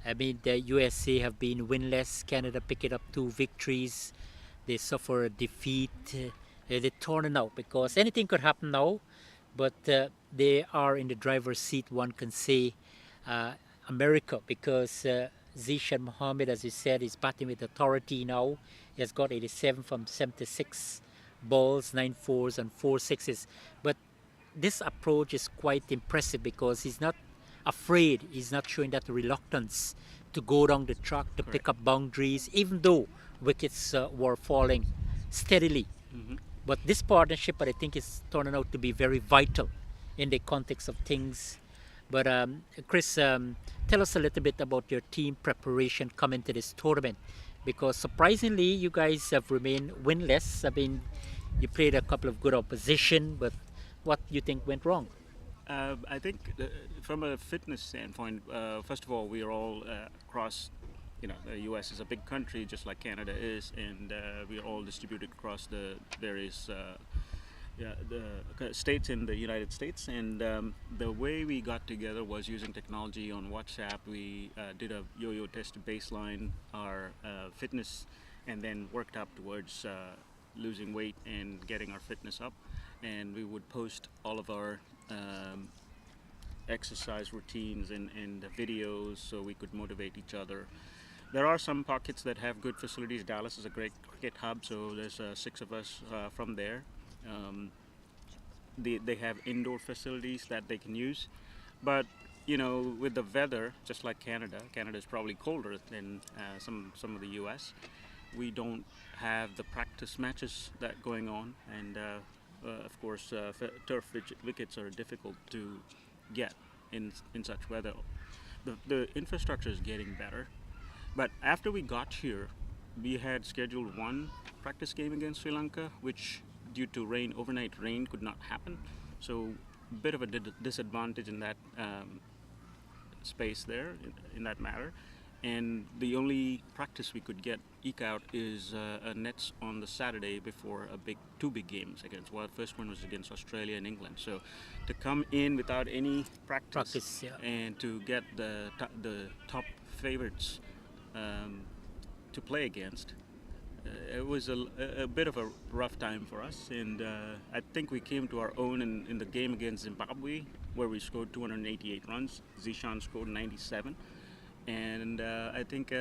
S1: I mean, the USA have been winless. Canada picked up 2 victories. They suffer a defeat. They're torn out because anything could happen now, but they are in the driver's seat, one can say, America, because Zishan Mohammed, as you said, is batting with authority now. He has got 87 from 76 balls, 9 fours and 4 sixes. But this approach is quite impressive because he's not afraid, he's not showing that reluctance to go down the track to pick up boundaries, even though wickets were falling steadily. But this partnership, I think, is turning out to be very vital in the context of things. But Chris, tell us a little bit about your team preparation coming to this tournament, because surprisingly, you guys have remained winless. I mean, you played a couple of good opposition, but what do you think went wrong?
S2: I think from a fitness standpoint, first of all, we are all across. The U.S. is a big country, just like Canada is, and we are all distributed across the various the states in the United States. And the way we got together was using technology on WhatsApp. We did a yo-yo test to baseline our fitness, and then worked up towards losing weight and getting our fitness up. And we would post all of our exercise routines and videos so we could motivate each other. There are some pockets that have good facilities. Dallas is a great cricket hub, so there's 6 of us from there. They have indoor facilities that they can use, but with the weather, just like Canada is probably colder than some of the U.S. We don't have the practice matches that going on, and of course turf wickets are difficult to get in such weather. The infrastructure is getting better. But after we got here, we had scheduled 1 practice game against Sri Lanka, which due to overnight rain, could not happen. So a bit of a disadvantage in that space there, in that matter. And the only practice we could eke out is nets on the Saturday before 2 big games against. Well, the first one was against Australia and England. So to come in without any practice and to get the top favorites to play against, it was a bit of a rough time for us, and I think we came to our own in the game against Zimbabwe, where we scored 288 runs. Zishan scored 97, and I think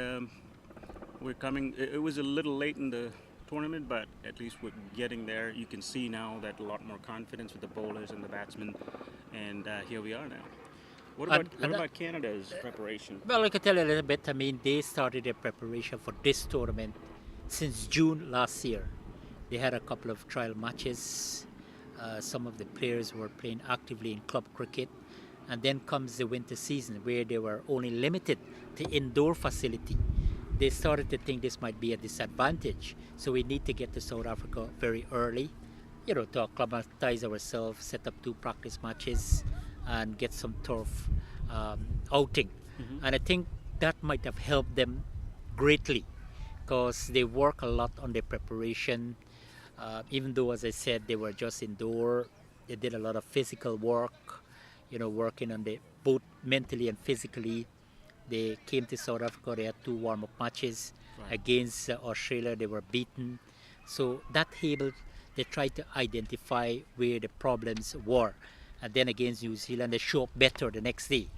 S2: we're coming. It was a little late in the tournament, but at least we're getting there. You can see now that a lot more confidence with the bowlers and the batsmen, and here we are now. What about Canada's preparation?
S1: Well, I can tell you a little bit. I mean, they started their preparation for this tournament since June last year. They had a couple of trial matches. Some of the players were playing actively in club cricket. And then comes the winter season, where they were only limited to indoor facility. They started to think this might be a disadvantage. So we need to get to South Africa very early, to acclimatize ourselves, set up 2 practice matches, and get some turf outing. And I think that might have helped them greatly, because they work a lot on their preparation. Even though, as I said, they were just indoor, they did a lot of physical work, working on both mentally and physically. They came to South Africa, they had 2 warm-up matches against Australia. They were beaten. So that they tried to identify where the problems were. And then against New Zealand, they show up better the next day.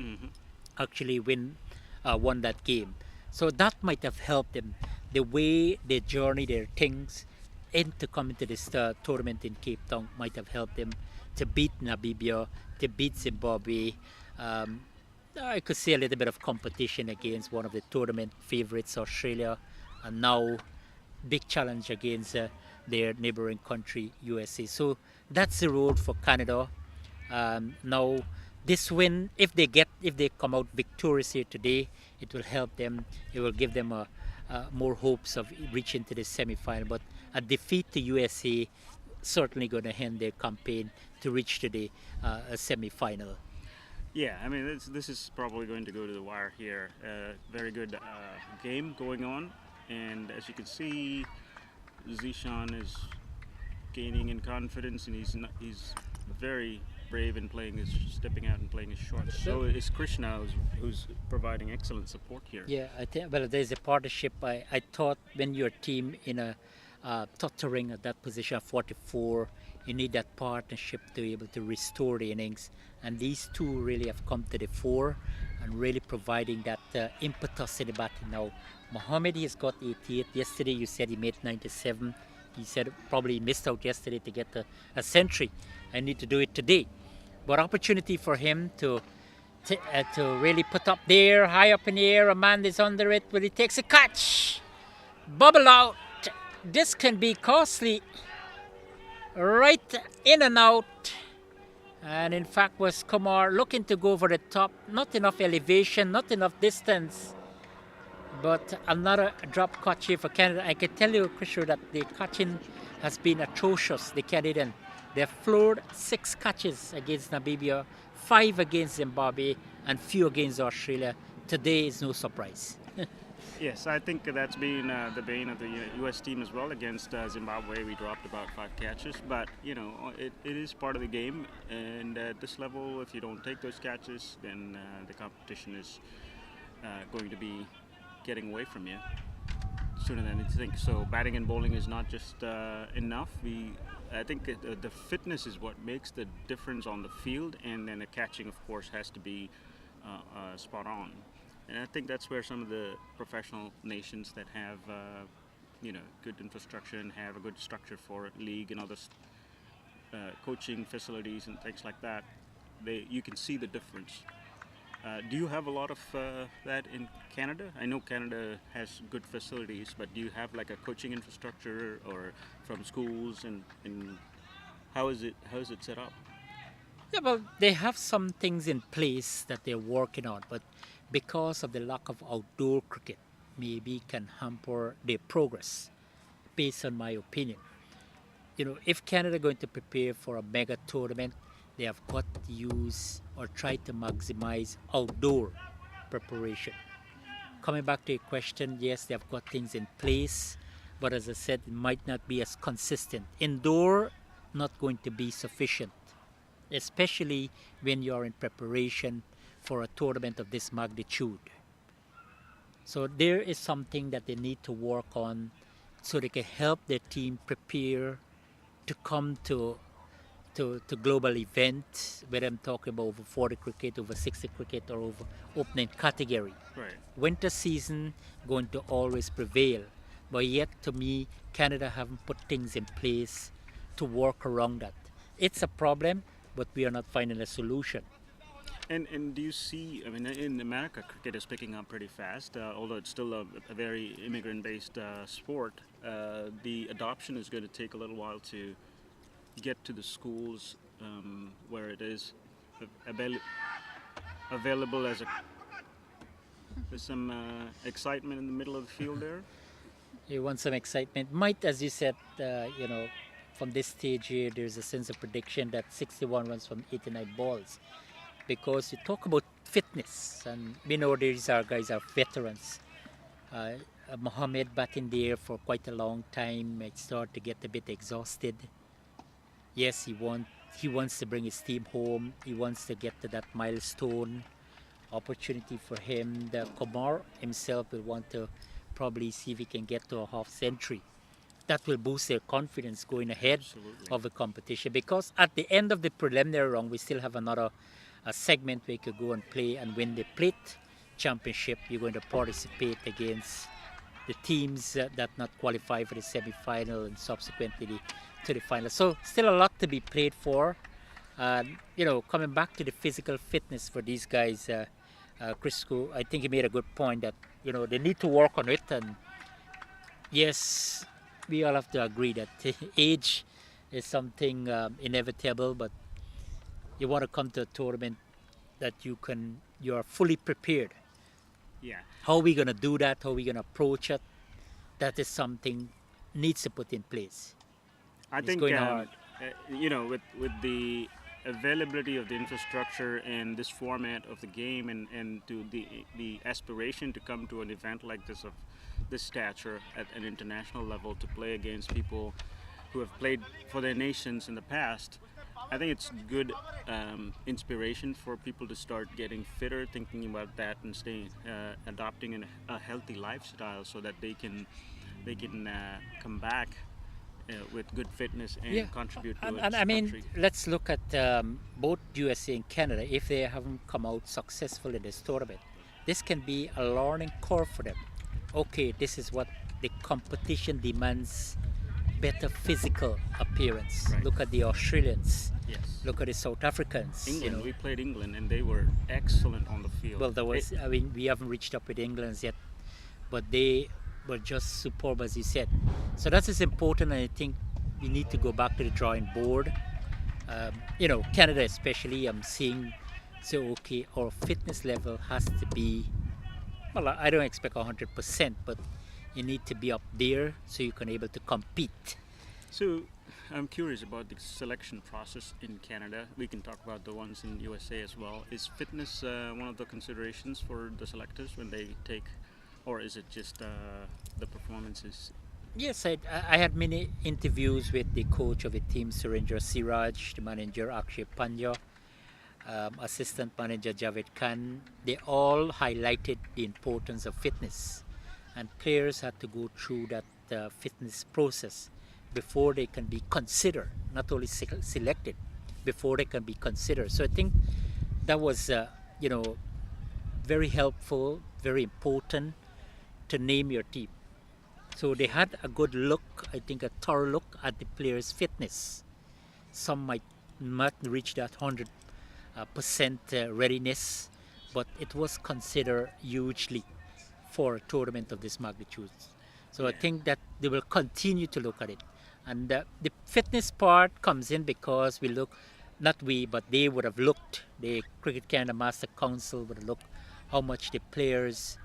S1: Actually won that game. So that might have helped them. The way they journey their things into coming to this tournament in Cape Town might have helped them to beat Namibia, to beat Zimbabwe. Um, I could see a little bit of competition against one of the tournament favorites, Australia, and now big challenge against their neighboring country, USA. So that's the road for Canada. Now, this win, if they come out victorious here today, it will help them. It will give them more hopes of reaching to the semi-final. But a defeat to USA certainly going to end their campaign to reach to the semi-final.
S2: Yeah, I mean, this is probably going to go to the wire here. Very good game going on, and as you can see, Zishan is gaining in confidence, and he's very brave in stepping out and playing his shots. So is Krishna, who's providing excellent support here.
S1: Yeah, I think. Well, there's a partnership. I thought when your team in a tottering at that position of 44, you need that partnership to be able to restore the innings. And these two really have come to the fore and really providing that impetus in the batting now. Mohammed, he's got 88. Yesterday you said he made 97. He said probably he missed out yesterday to get a century. I need to do it today. But opportunity for him to really put up there, high up in the air. A man is under it, but he takes a catch. Bubble out. This can be costly. Right in and out. And in fact was Kumar looking to go over the top. Not enough elevation, not enough distance. But another drop catch here for Canada. I can tell you, Krishu, that the catching has been atrocious, the Canadian. They've floored 6 catches against Namibia, 5 against Zimbabwe, and few against Australia. Today is no surprise.
S2: Yes, I think that's been the bane of the U.S. team as well. Against Zimbabwe, we dropped about 5 catches, but it is part of the game. And at this level, if you don't take those catches, then the competition is going to be getting away from you sooner than you think. So batting and bowling is not just enough. I think the fitness is what makes the difference on the field, and then the catching, of course, has to be spot on. And I think that's where some of the professional nations that have good infrastructure and have a good structure for league and other coaching facilities and things like that, you can see the difference. Do you have a lot of that in Canada? I know Canada has good facilities, but do you have like a coaching infrastructure or from schools, and how is it set up?
S1: Yeah, well, they have some things in place that they're working on, but because of the lack of outdoor cricket, maybe can hamper their progress, based on my opinion. If Canada are going to prepare for a mega tournament, they have got to use or try to maximize outdoor preparation. Coming back to your question, yes, they have got things in place, but as I said, it might not be as consistent. Indoor, not going to be sufficient, especially when you are in preparation for a tournament of this magnitude. So there is something that they need to work on so they can help their team prepare to come to global events, whether I'm talking about over 40 cricket, over 60 cricket, or over opening category.
S2: Right.
S1: Winter season going to always prevail, but yet to me, Canada haven't put things in place to work around that. It's a problem, but we are not finding a solution.
S2: And do you see, I mean, in America, cricket is picking up pretty fast, although it's still a very immigrant-based sport. The adoption is going to take a little while to get to the schools where it is available as there's some excitement in the middle of the field there.
S1: You want some excitement. Might, as you said, from this stage here, there's a sense of prediction that 61 runs from 89 balls. Because you talk about fitness, and these guys are veterans. Mohammed batting there for quite a long time might start to get a bit exhausted. Yes, he wants to bring his team home. He wants to get to that milestone. Opportunity for him. The Kumar himself will want to probably see if he can get to a half century. That will boost their confidence going ahead of the competition. Because at the end of the preliminary round, we still have another segment where you could go and play and win the plate championship. You're going to participate against the teams that not qualify for the semi-final and subsequently to the final. So still a lot to be played for. And coming back to the physical fitness for these guys, Crisco, I think he made a good point that they need to work on it. And yes, we all have to agree that age is something inevitable, but you want to come to a tournament that you are fully prepared.
S2: Yeah.
S1: How are we gonna do that? How are we gonna approach it? That is something needs to put in place.
S2: I
S1: It's
S2: think
S1: going hard.
S2: with the availability of the infrastructure and this format of the game, and to the aspiration to come to an event like this of this stature at an international level to play against people who have played for their nations in the past, I think it's good inspiration for people to start getting fitter, thinking about that, and adopting a healthy lifestyle so that they can come back with good fitness and
S1: Yeah,
S2: contribute to
S1: and
S2: its
S1: I mean,
S2: country.
S1: let's look at both USA and Canada. If they haven't come out successful in this tournament, this can be a learning curve for them. Okay, this is what the competition demands: better physical appearance.
S2: Right.
S1: Look at the Australians.
S2: Yes.
S1: Look at the South Africans.
S2: England, we played England and they were excellent on the field.
S1: Well, I mean, we haven't reached up with England yet, but they were just superb, as you said. So that is important, and I think we need to go back to the drawing board. Canada especially, I'm seeing, so okay, our fitness level has to be, well, I don't expect 100%, but you need to be up there so you can able to compete.
S2: So I'm curious about the selection process in Canada. We can talk about the ones in USA as well. Is fitness one of the considerations for the selectors when they take, or is it just the performances?
S1: Yes, I had many interviews with the coach of the team, Surendra Siraj, the manager Akshay Panya, assistant manager Javed Khan. They all highlighted the importance of fitness, and players had to go through that fitness process before they can be considered, not only selected, before they can be considered. So I think that was, very helpful, very important to name your team. So they had a good look, I think a thorough look at the players' fitness. Some might not reach that 100% readiness, but it was considered hugely for a tournament of this magnitude. So I think that they will continue to look at it. And the fitness part comes in because we look, not we, but they would have looked, the Cricket Canada Master Council would have looked how much the players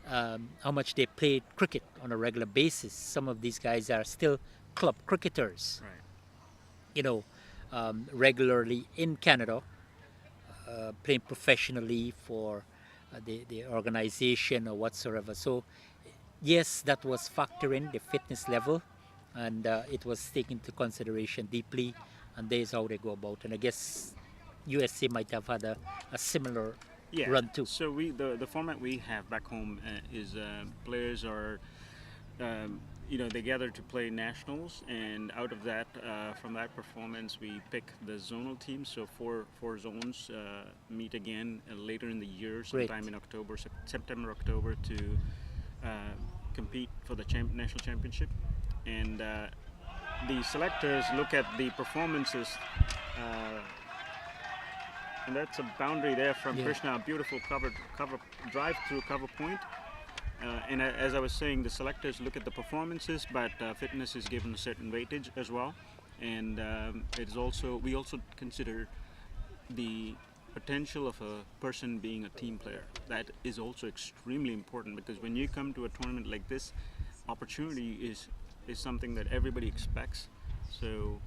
S1: how much they played cricket on a regular basis. Some of these guys are still club cricketers,
S2: Right.
S1: Regularly in Canada, playing professionally for the organization or whatsoever. So, yes, that was factoring the fitness level, and it was taken into consideration deeply, and there's how they go about. And I guess USA might have had a similar
S2: Yeah.
S1: run too.
S2: So the format we have back home is players are, they gather to play nationals, and out of that, from that performance, we pick the zonal teams. So four zones meet again later in the year, sometime in October, September, October, to compete for the national championship, and the selectors look at the performances. And that's a boundary there from Krishna, a beautiful cover drive through cover point. And as I was saying, the selectors look at the performances, but fitness is given a certain weightage as well. And we also consider the potential of a person being a team player. That is also extremely important, because when you come to a tournament like this, opportunity is something that everybody expects. So.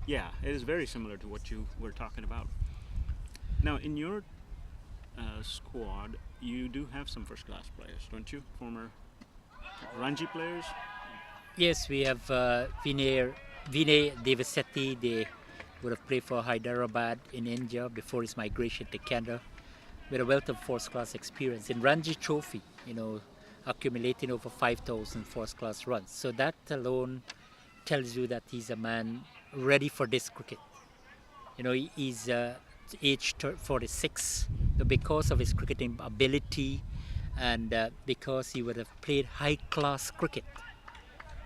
S2: Yeah, it is very similar to what you were talking about. Now, in your squad, you do have some first-class players, don't you? Former Ranji players?
S1: Yes, we have Vinay Devasetti. They would have played for Hyderabad in India before his migration to Canada, with a wealth of first-class experience in Ranji Trophy, accumulating over 5,000 first-class runs. So that alone tells you that he's a man ready for this cricket. He's age 46, because of his cricketing ability, and because he would have played high-class cricket,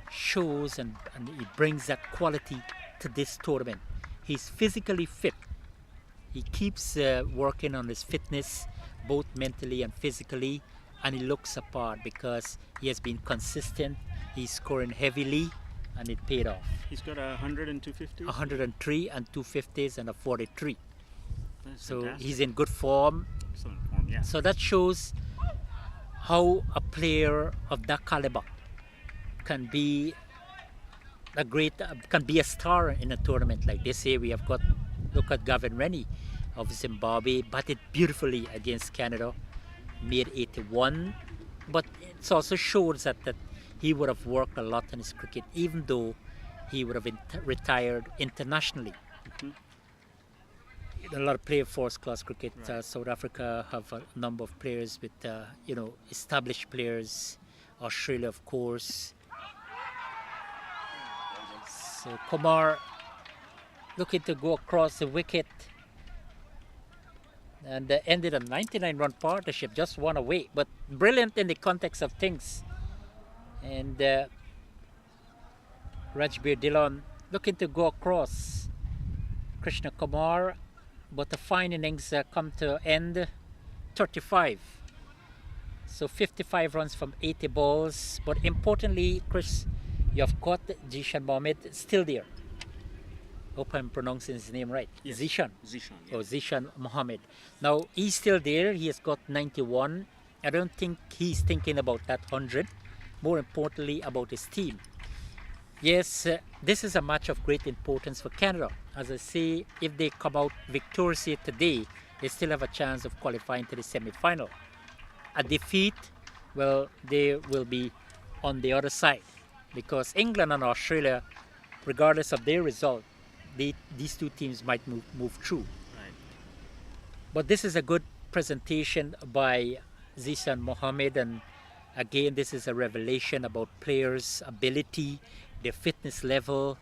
S1: shows and he brings that quality to this tournament. He's physically fit. He keeps working on his fitness, both mentally and physically, and he looks apart because he has been consistent. He's scoring heavily, and it paid off.
S2: He's got 100 and 250.
S1: 103 and 250s and a 43.
S2: That's
S1: So
S2: fantastic.
S1: he's in good form.
S2: Excellent form, yeah.
S1: So that shows how a player of that caliber can be can be a star in a tournament like this. Here we have got, look at Gavin Rennie of Zimbabwe, batted beautifully against Canada, made 81. But it also shows that he would have worked a lot on his cricket, even though he would have retired internationally. A lot of players first class cricket.
S2: Right.
S1: South Africa have a number of players with established players. Australia, of course. So Kumar looking to go across the wicket, and ended a 99-run partnership, just one away, but brilliant in the context of things. And Rajbir Dhillon looking to go across. Krishna Kumar, but the fine innings come to end, 35. So 55 runs from 80 balls. But importantly, Chris, you have got Zishan Mohammed still there. Hope I'm pronouncing his name right.
S2: Yes.
S1: Zishan.
S2: Zishan,
S1: Oh,
S2: yeah.
S1: Zishan Mohammed. Now he's still there. He has got 91. I don't think he's thinking about that 100. More importantly, about his team. Yes, this is a match of great importance for Canada. As I say, if they come out victorious here today, they still have a chance of qualifying to the semi-final. A defeat, well, they will be on the other side, because England and Australia, regardless of their result, these two teams might move through.
S2: Right.
S1: But this is a good presentation by Zishan Mohammed, and again, this is a revelation about players' ability, their fitness level,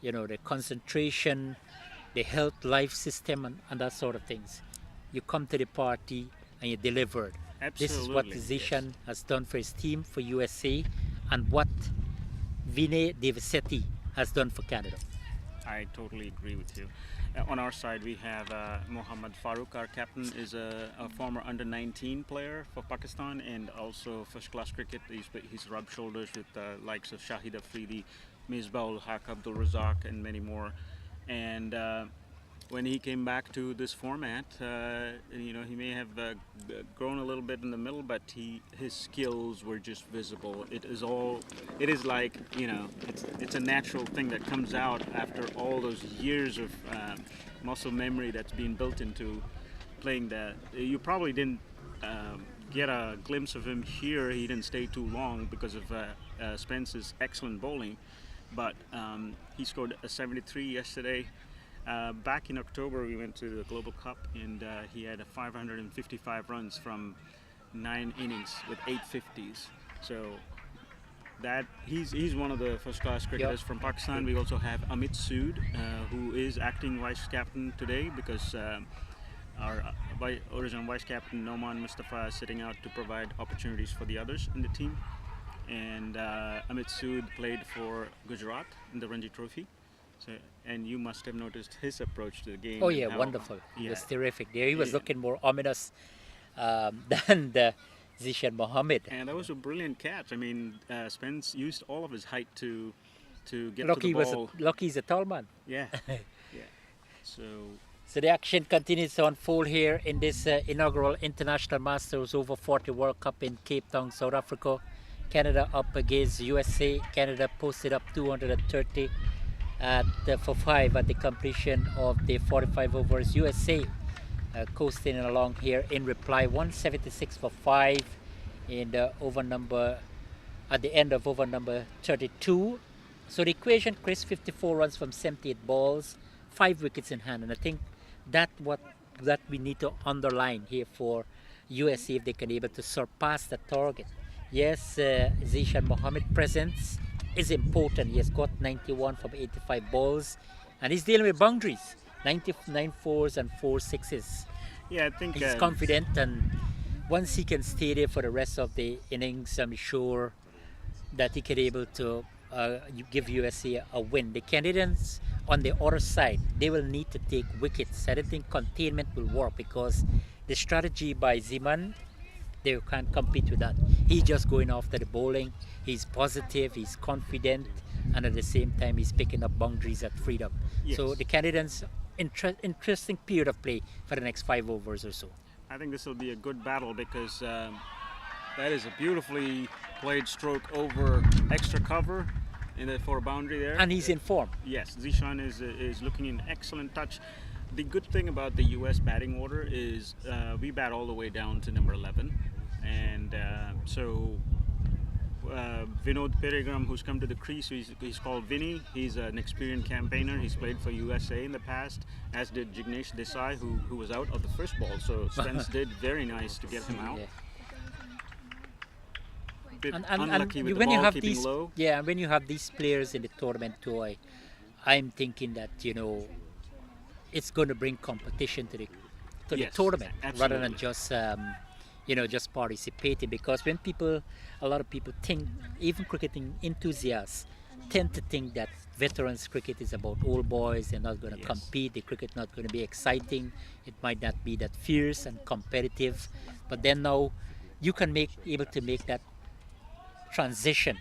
S1: their concentration, their health life system, and that sort of things. You come to the party and you delivered.
S2: Absolutely.
S1: This is what Zishan has done for his team, for USA, and what Vinay Devasetti has done for Canada.
S2: I totally agree with you. On our side, we have Mohammad Farooq, our captain, is a former under-19 player for Pakistan and also first-class cricket. He's rubbed shoulders with the likes of Shahid Afridi, Misbah-ul Haq, Abdul Razak, and many more. And when he came back to this format, he may have grown a little bit in the middle, but his skills were just visible. It is like, it's a natural thing that comes out after all those years of muscle memory that's been built into playing that. You probably didn't get a glimpse of him here. He didn't stay too long because of Spence's excellent bowling, but he scored a 73 yesterday. Back in October, we went to the Global Cup, and he had 555 runs from 9 innings with 8 50s. So that he's one of the first-class cricketers from Pakistan. We also have Amit Sood, who is acting vice captain today because our original vice captain Noman Mustafa is sitting out to provide opportunities for the others in the team. And Amit Sood played for Gujarat in the Ranji Trophy. So, and you must have noticed his approach to the game.
S1: Oh yeah, wonderful. He was terrific there. He was looking more ominous than the Zishan Mohammed.
S2: And that was a brilliant catch. I mean, Spence used all of his height to get
S1: Lucky
S2: to the ball.
S1: Lucky is a tall man.
S2: Yeah, yeah. So
S1: the action continues to unfold here in this inaugural International Masters Over 40 World Cup in Cape Town, South Africa. Canada up against USA. Canada posted up 230 for 5 at the completion of the 45 overs. USA coasting along here in reply, 176 for 5 in the over number at the end of over number 32. So the equation, Chris, 54 runs from 78 balls, 5 wickets in hand, and I think that we need to underline here for USA if they can be able to surpass the target. Yes, Zishan Mohammed presence is important. He has got 91 from 85 balls, and he's dealing with boundaries, 99 fours and 4 sixes.
S2: yeah, I think
S1: He's confident, and once he can stay there for the rest of the innings, I'm sure that he can be able to give USA a win. The Canadians on the other side, they will need to take wickets. I don't think containment will work because the strategy by Zeman, they can't compete with that. He's just going after the bowling. He's positive, he's confident, and at the same time, he's picking up boundaries at freedom.
S2: Yes.
S1: So the candidates, interesting period of play for the next 5 overs or so.
S2: I think this will be a good battle because that is a beautifully played stroke over extra cover for a boundary there.
S1: And he's in form.
S2: Yes, Zishan is looking in excellent touch. The good thing about the U.S. batting order is we bat all the way down to number 11, and so Vinod Peregram, who's come to the crease, he's called Vinny. He's an experienced campaigner. He's played for USA in the past, as did Jignesh Desai, who was out of the first ball. So Spence did very nice to get him out.
S1: Yeah.
S2: Bit
S1: And
S2: unlucky with the
S1: when you
S2: ball
S1: have
S2: keeping
S1: these,
S2: low.
S1: yeah, when you have these players in the tournament too, I'm thinking that it's going to bring competition to the
S2: Yes,
S1: tournament rather than
S2: absolutely.
S1: just participating. Because when a lot of people think, even cricketing enthusiasts tend to think that veterans cricket is about old boys. They're not going to
S2: Yes.
S1: compete. The cricket not going to be exciting. It might not be that fierce and competitive. But then now you can able to make that transition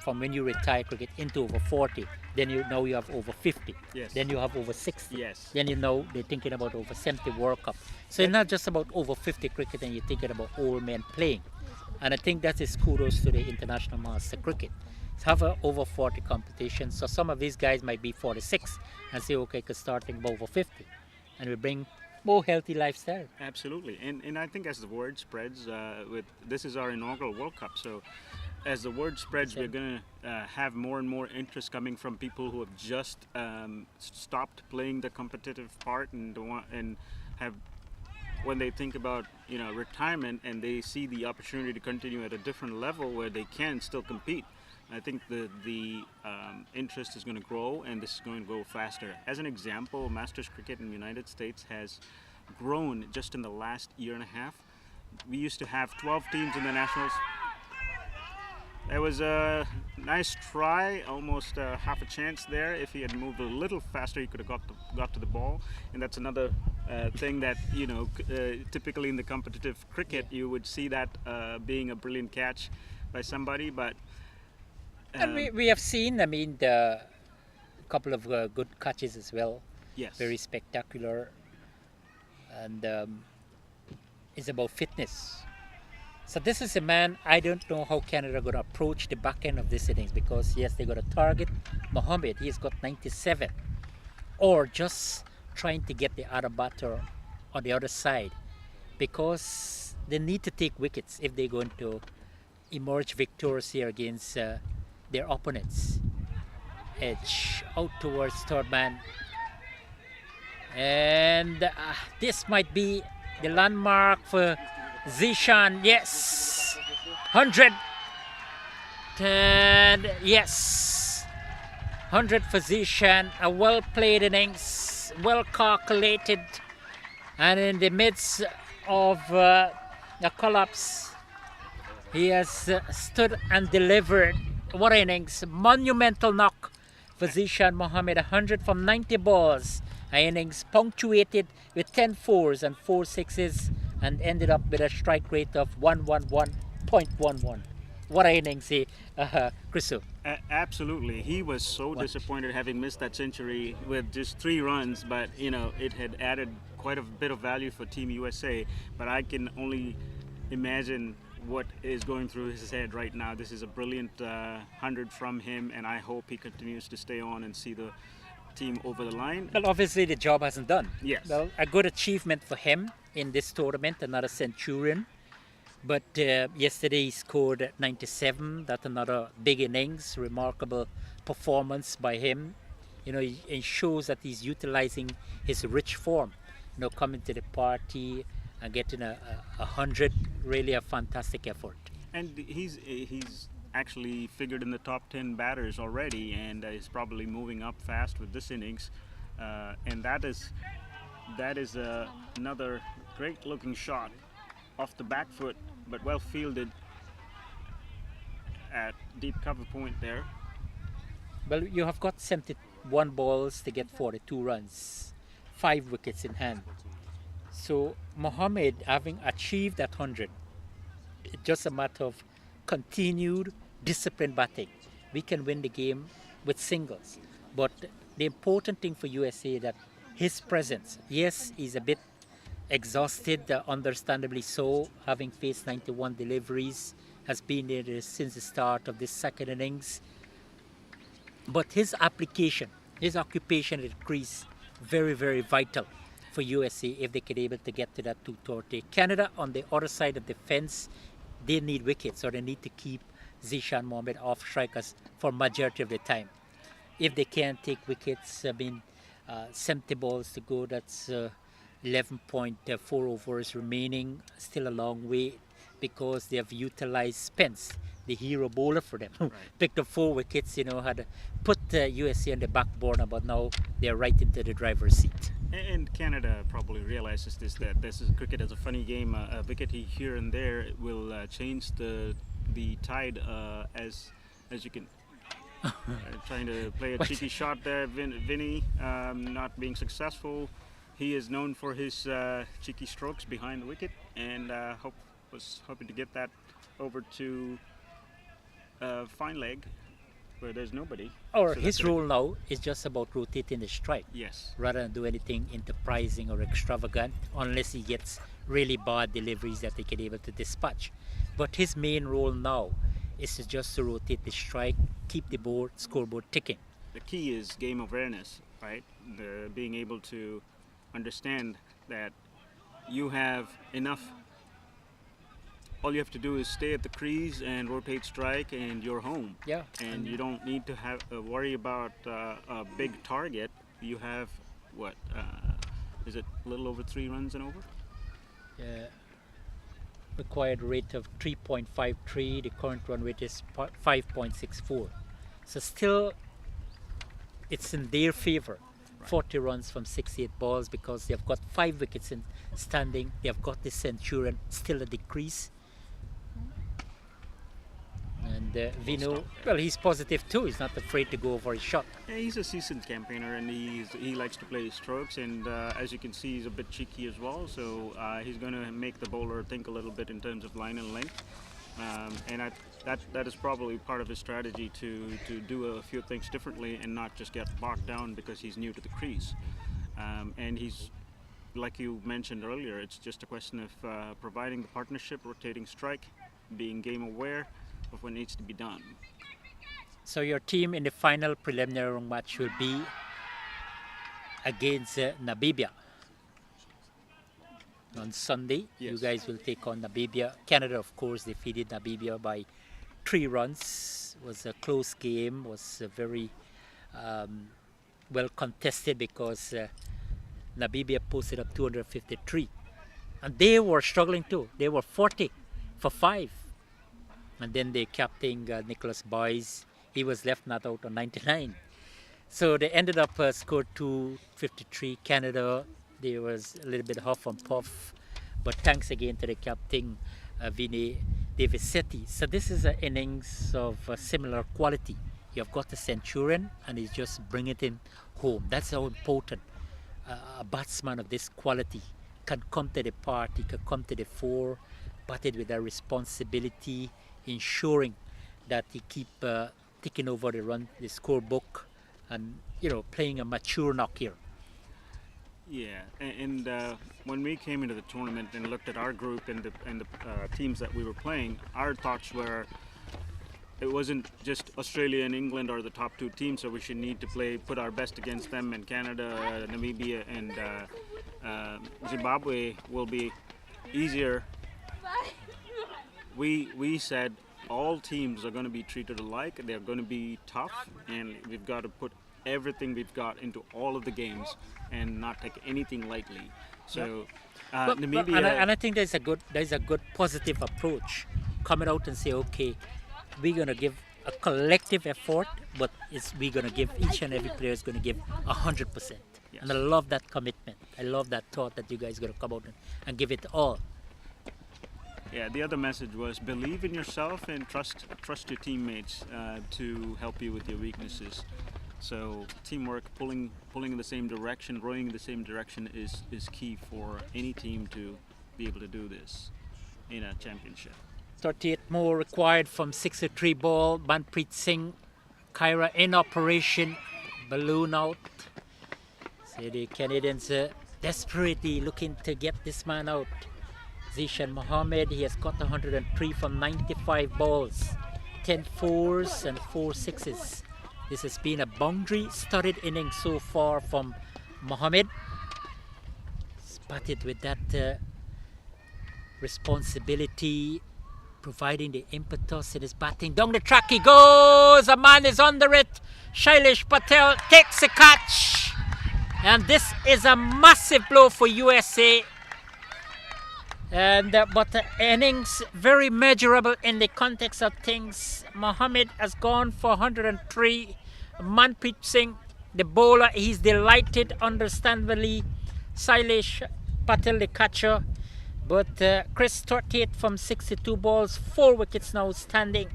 S1: from when you retire cricket into over 40. Then now you have over 50.
S2: Yes.
S1: Then you have over 60.
S2: Yes.
S1: Then they're thinking about over 70 World Cup. So it's not just about over 50 cricket, and you're thinking about old men playing. And I think that is kudos to the International Master Cricket. Have a over 40 competition. So some of these guys might be 46 and say, okay, I could start thinking about over 50. And we bring more healthy lifestyle.
S2: Absolutely, and I think as the word spreads, this is our inaugural World Cup, so as the word spreads, we're going to have more and more interest coming from people who have just stopped playing the competitive part and have, when they think about retirement and they see the opportunity to continue at a different level where they can still compete. I think the interest is going to grow, and this is going to go faster. As an example, Masters cricket in the United States has grown just in the last year and a half. We used to have 12 teams in the Nationals. That was a nice try, almost half a chance there. If he had moved a little faster, he could have got to the ball. And that's another thing that typically in the competitive cricket you would see that being a brilliant catch by somebody, but.
S1: And we have seen, the couple of good catches as well.
S2: Yes.
S1: Very spectacular. And it's about fitness. So this is a man, I don't know how Canada are going to approach the back end of this innings, because yes, they're going to target Mohammed. He's got 97. Or just trying to get the other batter on the other side, because they need to take wickets if they're going to emerge victorious here against their opponents. Edge out towards third man. And this might be the landmark for Zishan. Yes, 100. And yes, 100 for Zishan. A well played innings, well calculated, and in the midst of the collapse, he has stood and delivered. What innings! Monumental knock for Zishan Mohammed. 100 from 90 balls. An innings punctuated with 10 fours and 4 sixes, and ended up with a strike rate of 111.11. What an innings, Chriso.
S2: Absolutely. He was so disappointed having missed that century with just 3 runs, but it had added quite a bit of value for Team USA. But I can only imagine what is going through his head right now. This is a brilliant 100 from him, and I hope he continues to stay on and see the team over the line.
S1: Well, obviously the job hasn't done.
S2: Yes.
S1: Well, a good achievement for him in this tournament, another centurion. But yesterday he scored at 97. That's another big innings, remarkable performance by him. It shows that he's utilizing his rich form. Coming to the party and getting a 100, really a fantastic effort.
S2: And he's actually figured in the top 10 batters already, and is probably moving up fast with this innings. And that is another great looking shot off the back foot, but well fielded at deep cover point there.
S1: Well, you have got 1 balls to get 42 runs, 5 wickets in hand. So Mohammed, having achieved that 100, it's just a matter of continued disciplined batting. We can win the game with singles. But the important thing for USA that his presence, yes, he's a bit exhausted, understandably so, having faced 91 deliveries, has been there since the start of this second innings. But his application, his occupation at the crease, very, very vital for USA if they could able to get to that 230. Canada on the other side of the fence, they need wickets, or they need to keep Zishan Mohammed off strikers for majority of the time. If they can't take wickets, 70 balls to go, that's 11.4 overs remaining, still a long way because they have utilized Spence, the hero bowler for them.
S2: Right.
S1: Picked up 4 wickets, had put USA on the back burner, but now they're right into the driver's seat.
S2: And Canada probably realizes that this is cricket as a funny game. A wicket here and there will change the tide as you can. Trying to play a cheeky shot there, Vinny, not being successful. He is known for his cheeky strokes behind the wicket, and was hoping to get that over to fine leg, where there's nobody.
S1: Or
S2: So
S1: his
S2: that's it.
S1: role now is just about rotating the strike,
S2: Yes.
S1: rather than do anything enterprising or extravagant, unless he gets really bad deliveries that he can able to dispatch. But his main role now is to just to rotate the strike, keep the scoreboard ticking.
S2: The key is game awareness, right? The being able to understand that you have enough. All you have to do is stay at the crease and rotate strike, and you're home.
S1: Yeah.
S2: And you don't need to have worry about a big target. You have what? Is it a little over 3 runs and over?
S1: Required rate of 3.53. The current run rate is 5.64. So still, it's in their favor.
S2: Right.
S1: 40 runs from 68 balls because they've got 5 wickets in standing. They've got the Centurion still at the crease. And Vino, well, he's positive too. He's not afraid to go over his shot.
S2: Yeah, he's a seasoned campaigner, and he likes to play his strokes. And as you can see, he's a bit cheeky as well. So he's going to make the bowler think a little bit in terms of line and length. And that is probably part of his strategy to do a few things differently and not just get bogged down because he's new to the crease. And he's, like you mentioned earlier, it's just a question of providing the partnership, rotating strike, being game aware of what needs to be done.
S1: So your team in the final preliminary round match will be against Namibia on Sunday.
S2: Yes.
S1: You guys will take on Namibia. Canada, of course, defeated Namibia by 3 runs. It was a close game. Was very well contested because Namibia posted up 253, and they were struggling too. They were 40 for 5. And then the captain, Nicholas Boyes, he was left not out on 99. So they ended up scored 253. Canada, there was a little bit huff and puff. But thanks again to the captain, Vinay Devisetti. So this is an innings of similar quality. You've got the Centurion, and he's just bringing it in home. That's how important a batsman of this quality can come to the party, can come to the fore, batted with a responsibility, ensuring that he keep ticking over the scorebook, and playing a mature knock here.
S2: Yeah, and when we came into the tournament and looked at our group and the teams that we were playing, our thoughts were it wasn't just Australia and England are the top 2 teams, so we should need to put our best against them, and Canada, Namibia, and Zimbabwe will be easier. We said all teams are going to be treated alike. They're going to be tough, and we've got to put everything we've got into all of the games and not take anything lightly. So Namibia,
S1: and I think there's a good positive approach, coming out and say, okay, we're going to give a collective effort, but we're going to give each and every player is going to give 100%.
S2: Yes.
S1: And I love that commitment. I love that thought that you guys are going to come out and give it all.
S2: yeah, the other message was believe in yourself and trust your teammates to help you with your weaknesses. So teamwork, pulling in the same direction, rowing in the same direction is key for any team to be able to do this in a championship.
S1: 38 more required from 63 ball. Manpreet Singh, Kyra in operation, balloon out. So the Canadians desperately looking to get this man out. Zishan Mohammed, he has got 103 from 95 balls, 10 fours and 4 sixes. This has been a boundary-studded inning so far from Mohammed. Spotted with that responsibility, providing the impetus in his batting. Down the track he goes, a man is under it. Shailesh Patel takes a catch. And this is a massive blow for USA. And but the innings very measurable in the context of things. Mohammed has gone for 103. Manpreet Singh, the bowler, he's delighted, understandably. Shailesh Patel, the catcher. But Chris 38 from 62 balls, 4 wickets now standing.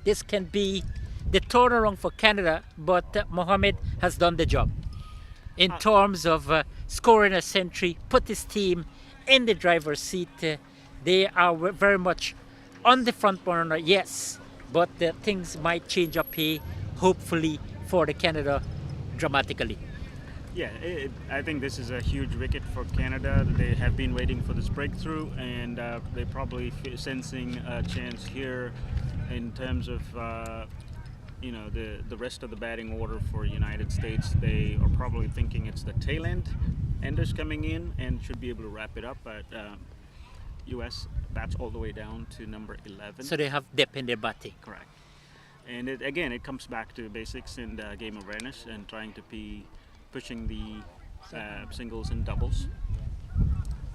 S1: This can be the turnaround for Canada, but Mohammed has done the job in terms of scoring a century, put his team in the driver's seat. They are very much on the front burner, yes, but things might change up here, hopefully for the Canada dramatically.
S2: Yeah, I think this is a huge wicket for Canada. They have been waiting for this breakthrough, and they're probably sensing a chance here in terms of the rest of the batting order for United States. They are probably thinking it's the tail enders coming in and should be able to wrap it up. But US bats all the way down to number 11.
S1: So they have depth in their batting.
S2: Correct. And it comes back to basics and game awareness and trying to be pushing the singles and doubles.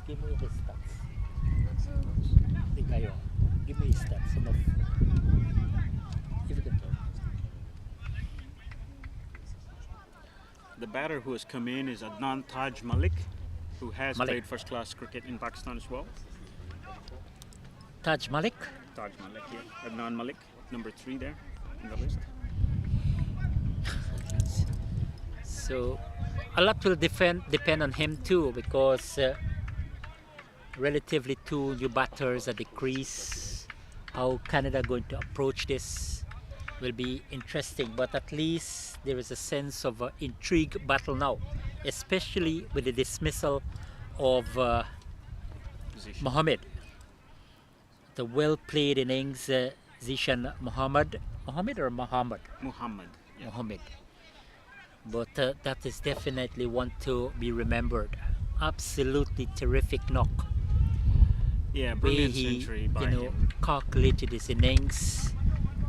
S1: Give me his stats. The guy on. Give me his stats. Some of. If you can talk.
S2: The batter who has come in is Adnan Taj Malik, who has played first-class cricket in Pakistan as well.
S1: Taj Malik.
S2: Taj Malik, yeah. Adnan Malik, number 3 there in the list.
S1: So a lot will depend on him too, because relatively 2 new batters at the crease. How Canada going to approach this will be interesting, but at least there is a sense of intrigue battle now, especially with the dismissal of Mohammed. The well-played innings, Zishan Mohammed. Mohammed or Muhammad?
S2: Muhammad. Yeah.
S1: Mohammed. But that is definitely one to be remembered. Absolutely terrific knock.
S2: Yeah, brilliant
S1: Way
S2: century by him.
S1: Calculated his innings,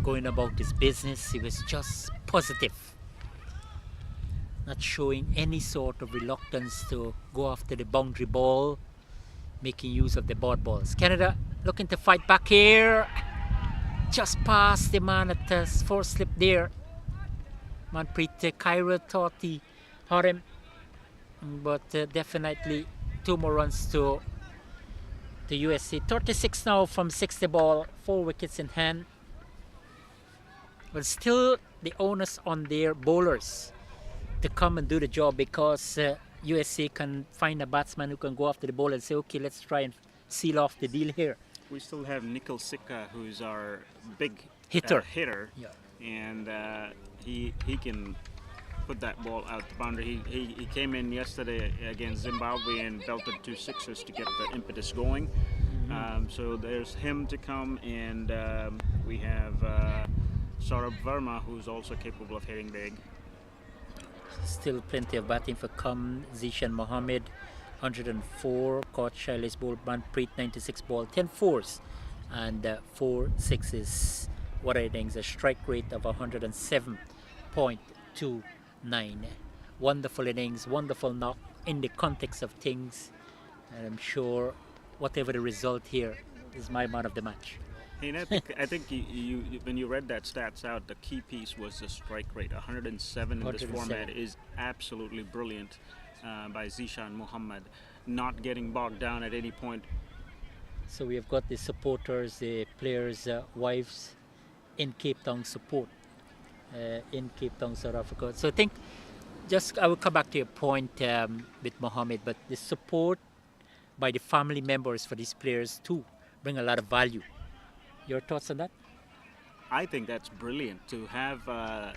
S1: going about his business. He was just positive, not showing any sort of reluctance to go after the boundary ball, making use of the board balls. Canada looking to fight back here. Just past the man at the 4th slip there. Manpreet Kaira thought he had him, but definitely 2 more runs to USA. 36 now from 60 ball, 4 wickets in hand. But still the onus on their bowlers to come and do the job, because USA can find a batsman who can go after the ball and say, okay, let's try and seal off the deal here.
S2: We still have Nikhil Sikka, who's our big
S1: Hitter.
S2: Yeah. And he can put that ball out the boundary. He came in yesterday against Zimbabwe and belted 2 sixes to get the impetus going. So there's him to come, and we have Saurabh Verma, who's also capable of hitting big.
S1: Still plenty of batting for Zishan Mohammed, 104, caught Shailesh ball, Manpreet 96 ball, 10 fours and 4 sixes. What innings, a strike rate of 107.29. Wonderful innings, wonderful knock in the context of things, and I'm sure whatever the result here is my man of the match.
S2: And I think you when you read that stats out, the key piece was the strike rate. 107 in this format is absolutely brilliant by Zishan Mohammed, not getting bogged down at any point.
S1: So we have got the supporters, the players' wives in Cape Town support, in Cape Town, South Africa. So I think just I will come back to your point with Mohammed, but the support by the family members for these players too bring a lot of value. Your thoughts on that?
S2: I think that's brilliant to have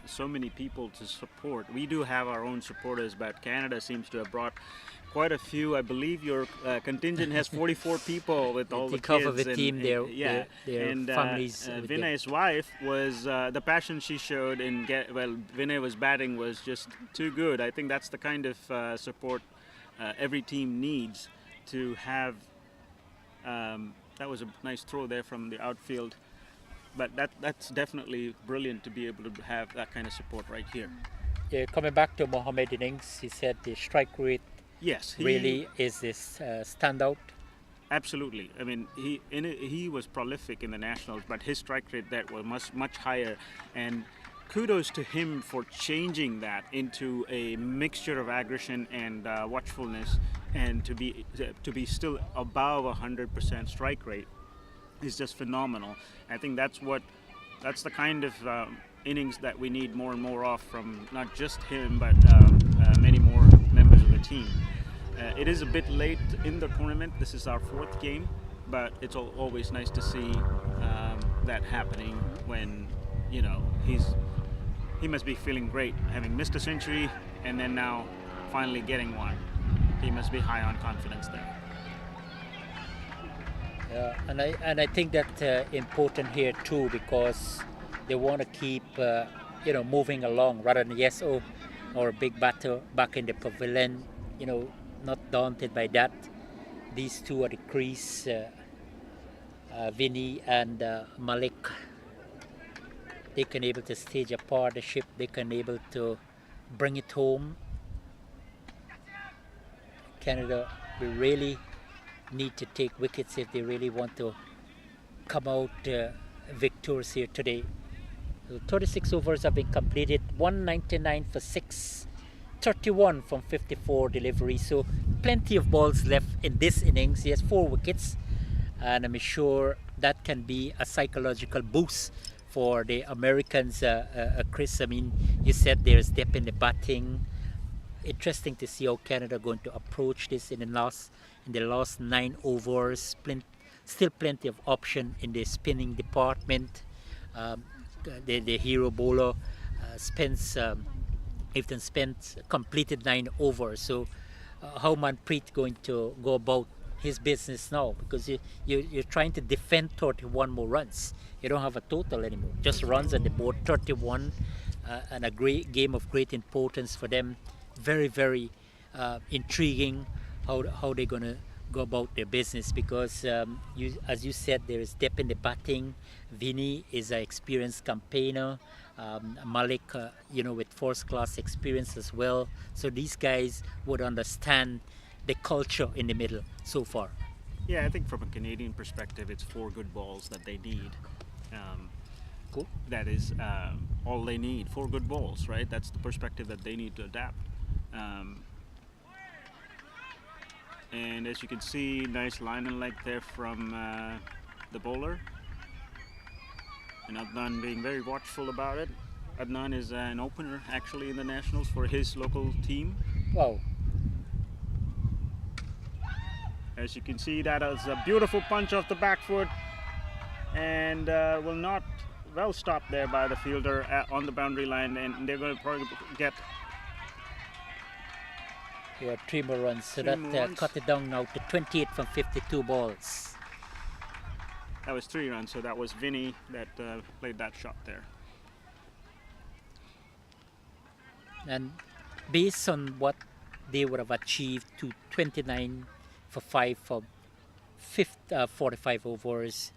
S2: so many people to support. We do have our own supporters, but Canada seems to have brought quite a few. I believe your contingent has 44 people with all the
S1: They cover
S2: kids.
S1: the team, their
S2: and
S1: families. With them.
S2: Vinay's wife was the passion she showed in Vinay was batting was just too good. I think that's the kind of support every team needs to have. That was a nice throw there from the outfield. But that's definitely brilliant to be able to have that kind of support right here.
S1: Yeah, coming back to Mohammed innings, he said the strike rate
S2: Yes,
S1: really is this standout.
S2: absolutely. I mean, he was prolific in the Nationals, but his strike rate there was much higher. And kudos to him for changing that into a mixture of aggression and watchfulness, and to be still above 100% strike rate is just phenomenal. I think that's the kind of innings that we need more and more of from not just him, but many more members of the team. It is a bit late in the tournament. This is our fourth game, but it's always nice to see that happening when he must be feeling great, having missed a century and then now finally getting one. He must be high on confidence there.
S1: And I think that important here too, because they want to keep moving along rather than or a big batter back in the pavilion, not daunted by that. These two at the crease, Vinny and Malik, they can able to stage a partnership. They can able to bring it home. Canada will really need to take wickets if they really want to come out victorious here today. So 36 overs have been completed, 199 for 6, 31 from 54 deliveries. So plenty of balls left in this innings. He has 4 wickets, and I'm sure that can be a psychological boost for the Americans. Chris, I mean, you said there's depth in the batting. Interesting to see how Canada going to approach this in the last 9 overs. Still plenty of option in the spinning department. The hero bowler Ifton Spence completed 9 overs. So how Manpreet going to go about his business now? Because you're trying to defend 31 more runs. You don't have a total anymore. Just runs on the board, 31, and a great game of great importance for them. Very, very intriguing how they're going to go about their business, because as you said, there is depth in the batting. Vinny is an experienced campaigner. Malik, with first class experience as well. So these guys would understand the culture in the middle so far.
S2: Yeah, I think from a Canadian perspective, it's 4 good balls that they need.
S1: Cool.
S2: That is all they need, 4 good balls, right? That's the perspective that they need to adapt. And as you can see, nice line and leg there from the bowler. And Adnan being very watchful about it. Adnan is an opener actually in the Nationals for his local team.
S1: Wow.
S2: As you can see, that is a beautiful punch off the back foot, and will not well stopped there by the fielder on the boundary line, and they're going to probably get
S1: 3 more runs. So
S2: Three
S1: that
S2: more runs.
S1: cut it down now to 28 from 52 balls.
S2: That was 3 runs, so that was Vinny that played that shot there.
S1: And based on what they would have achieved to 29 for 5 for 45 overs,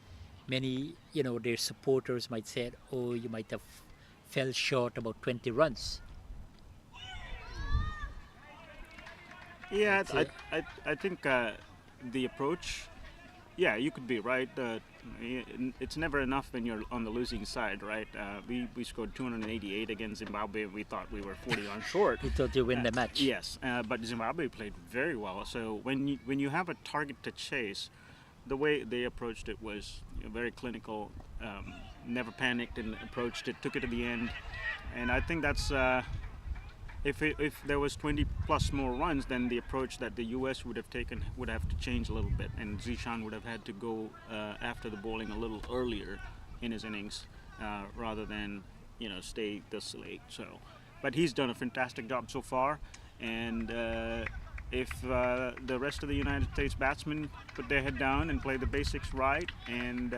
S1: many, their supporters might say, oh, you might have fell short about 20 runs.
S2: Yeah, I think the approach, yeah, you could be right. It's never enough when you're on the losing side, right? We scored 288 against Zimbabwe. We thought we were 40 on short.
S1: You thought you win the match.
S2: Yes, but Zimbabwe played very well. So when you have a target to chase, the way they approached it was very clinical. Never panicked and approached it, took it to the end, and I think that's. If there was 20 plus more runs, then the approach that the U.S. would have taken would have to change a little bit, and Zishan would have had to go after the bowling a little earlier in his innings, rather than stay this late. So, but he's done a fantastic job so far, and if the rest of the United States batsmen put their head down and play the basics right and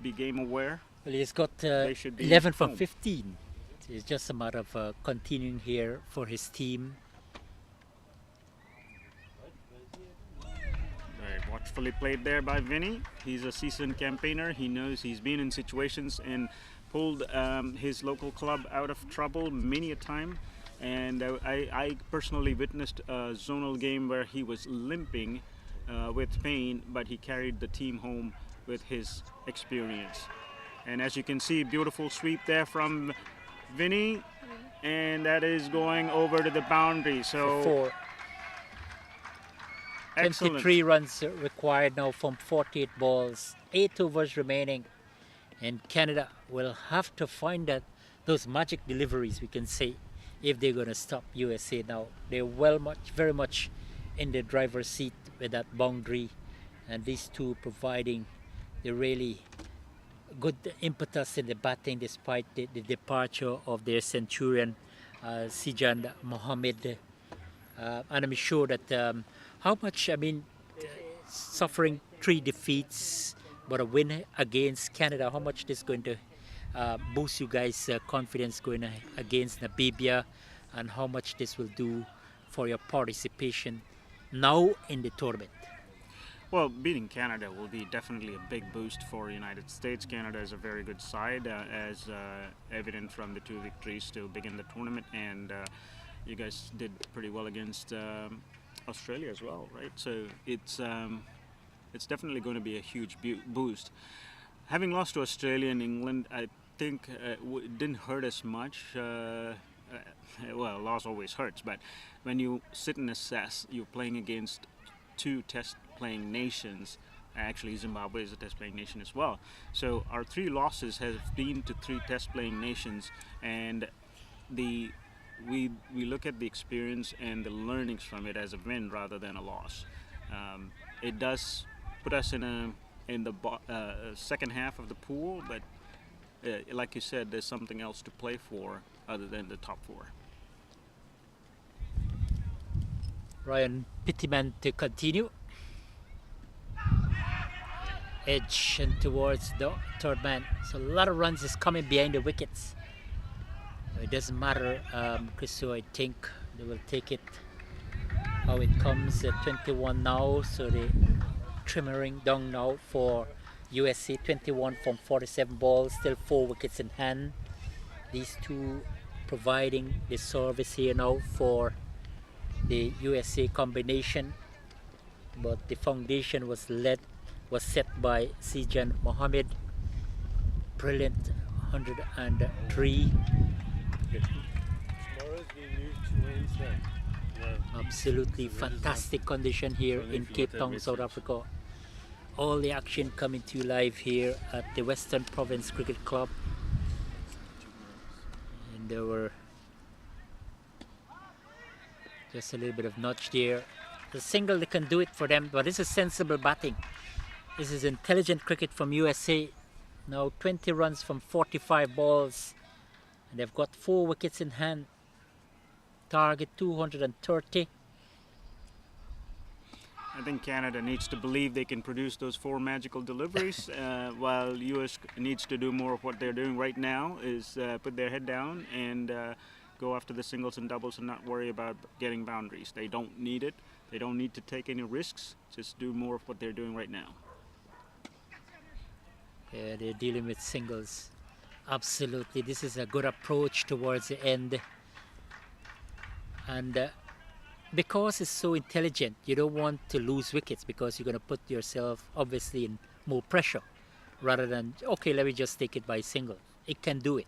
S2: be game aware,
S1: Well, he's got
S2: they should be
S1: 11 from
S2: home.
S1: 15. It's just a matter of continuing here for his team.
S2: Very watchfully played there by Vinny. He's a seasoned campaigner. He knows he's been in situations and pulled his local club out of trouble many a time. And I personally witnessed a zonal game where he was limping with pain, but he carried the team home with his experience. And as you can see, beautiful sweep there from Vinny, and that is going over to the boundary. So
S1: For
S2: excellent.
S1: 23 runs required now from 48 balls, 8 overs remaining, and Canada will have to find those magic deliveries, we can say, if they're going to stop USA now. They're very much in the driver's seat with that boundary, and these two providing the really good impetus in the batting despite the departure of their centurion, Sijan Mohammed. And I'm sure that how much, suffering 3 defeats but a win against Canada, how much this is going to boost you guys' confidence going against Namibia, and how much this will do for your participation now in the tournament?
S2: Well, beating Canada will be definitely a big boost for the United States. Canada is a very good side, as evident from the 2 victories to begin the tournament, and you guys did pretty well against Australia as well, right? So it's definitely going to be a huge boost. Having lost to Australia and England, I think didn't hurt as much. Well, loss always hurts, but when you sit and assess, you're playing against 2 test-playing nations. Actually, Zimbabwe is a test-playing nation as well. So our 3 losses have been to 3 test-playing nations, and we look at the experience and the learnings from it as a win rather than a loss. It does put us in the second half of the pool, but like you said, there's something else to play for other than the top 4.
S1: Ryan Pittyman to continue. Edge and towards the third man. So a lot of runs is coming behind the wickets. It doesn't matter, Christo, I think they will take it how it comes at 21 now. So they trimmering down now for USA, 21 from 47 balls, still 4 wickets in hand. These two providing the service here now for the USA combination, but the foundation was set by Sijan Mohammed. Brilliant 103.
S4: Tomorrow's been moved to Wednesday. Yeah.
S1: Absolutely fantastic condition here in Cape Town, South Africa. All the action coming to you live here at the Western Province Cricket Club. And there were just a little bit of notch there. The single, they can do it for them, but this is sensible batting. This is intelligent cricket from USA. Now 20 runs from 45 balls, and they've got 4 wickets in hand. Target 230.
S2: I think Canada needs to believe they can produce those 4 magical deliveries, while US needs to do more of what they're doing right now, is put their head down and go after the singles and doubles and not worry about getting boundaries. They don't need it. They don't need to take any risks. Just do more of what they're doing right now.
S1: Yeah, they're dealing with singles. Absolutely, this is a good approach towards the end. And because it's so intelligent, you don't want to lose wickets, because you're going to put yourself obviously in more pressure rather than, okay, let me just take it by single. It can do it.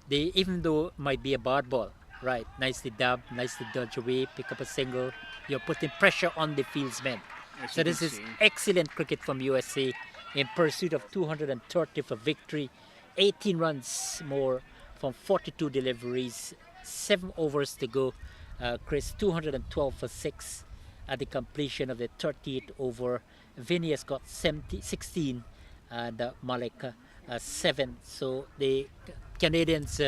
S1: Even though it might be a bad ball, right, nicely dubbed, nicely dodged away, pick up a single, you're putting pressure on the fieldsmen.
S2: as
S1: So
S2: you can
S1: this is
S2: see.
S1: excellent cricket from USA in pursuit of 230 for victory, 18 runs more from 42 deliveries, 7 overs to go. Chris, 212 for 6 at the completion of the 38 over. Vinny has got 16 and Malik 7. So the Canadians,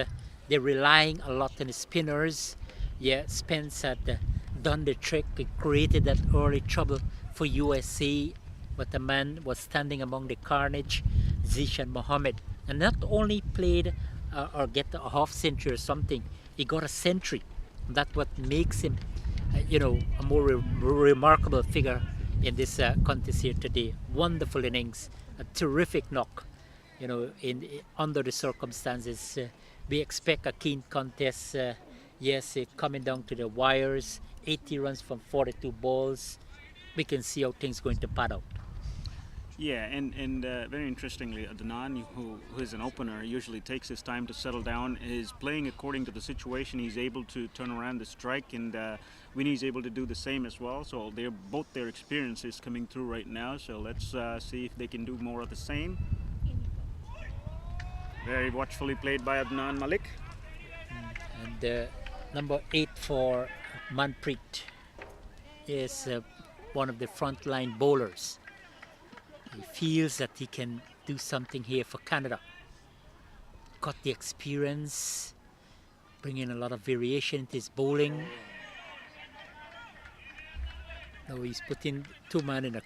S1: they're relying a lot on the spinners. Yeah, Spence had done the trick, created that early trouble for USA, but the man was standing among the carnage, Zishan Mohammed, and not only played or get a half century or something, he got a century. That's what makes him, a more remarkable figure in this contest here today. Wonderful innings, a terrific knock. Under the circumstances, we expect a keen contest. Yes, coming down to the wires, 80 runs from 42 balls. We can see how things going to pan out.
S2: Yeah, and very interestingly, Adnan, who is an opener, usually takes his time to settle down, is playing according to the situation. He's able to turn around the strike, and Winnie's able to do the same as well. So both their experience is coming through right now. So let's see if they can do more of the same. Very watchfully played by Adnan Malik.
S1: And number 8 for Manpreet is one of the frontline bowlers. He feels that he can do something here for Canada. Got the experience, bringing a lot of variation into his bowling. Now he's putting 2 men in a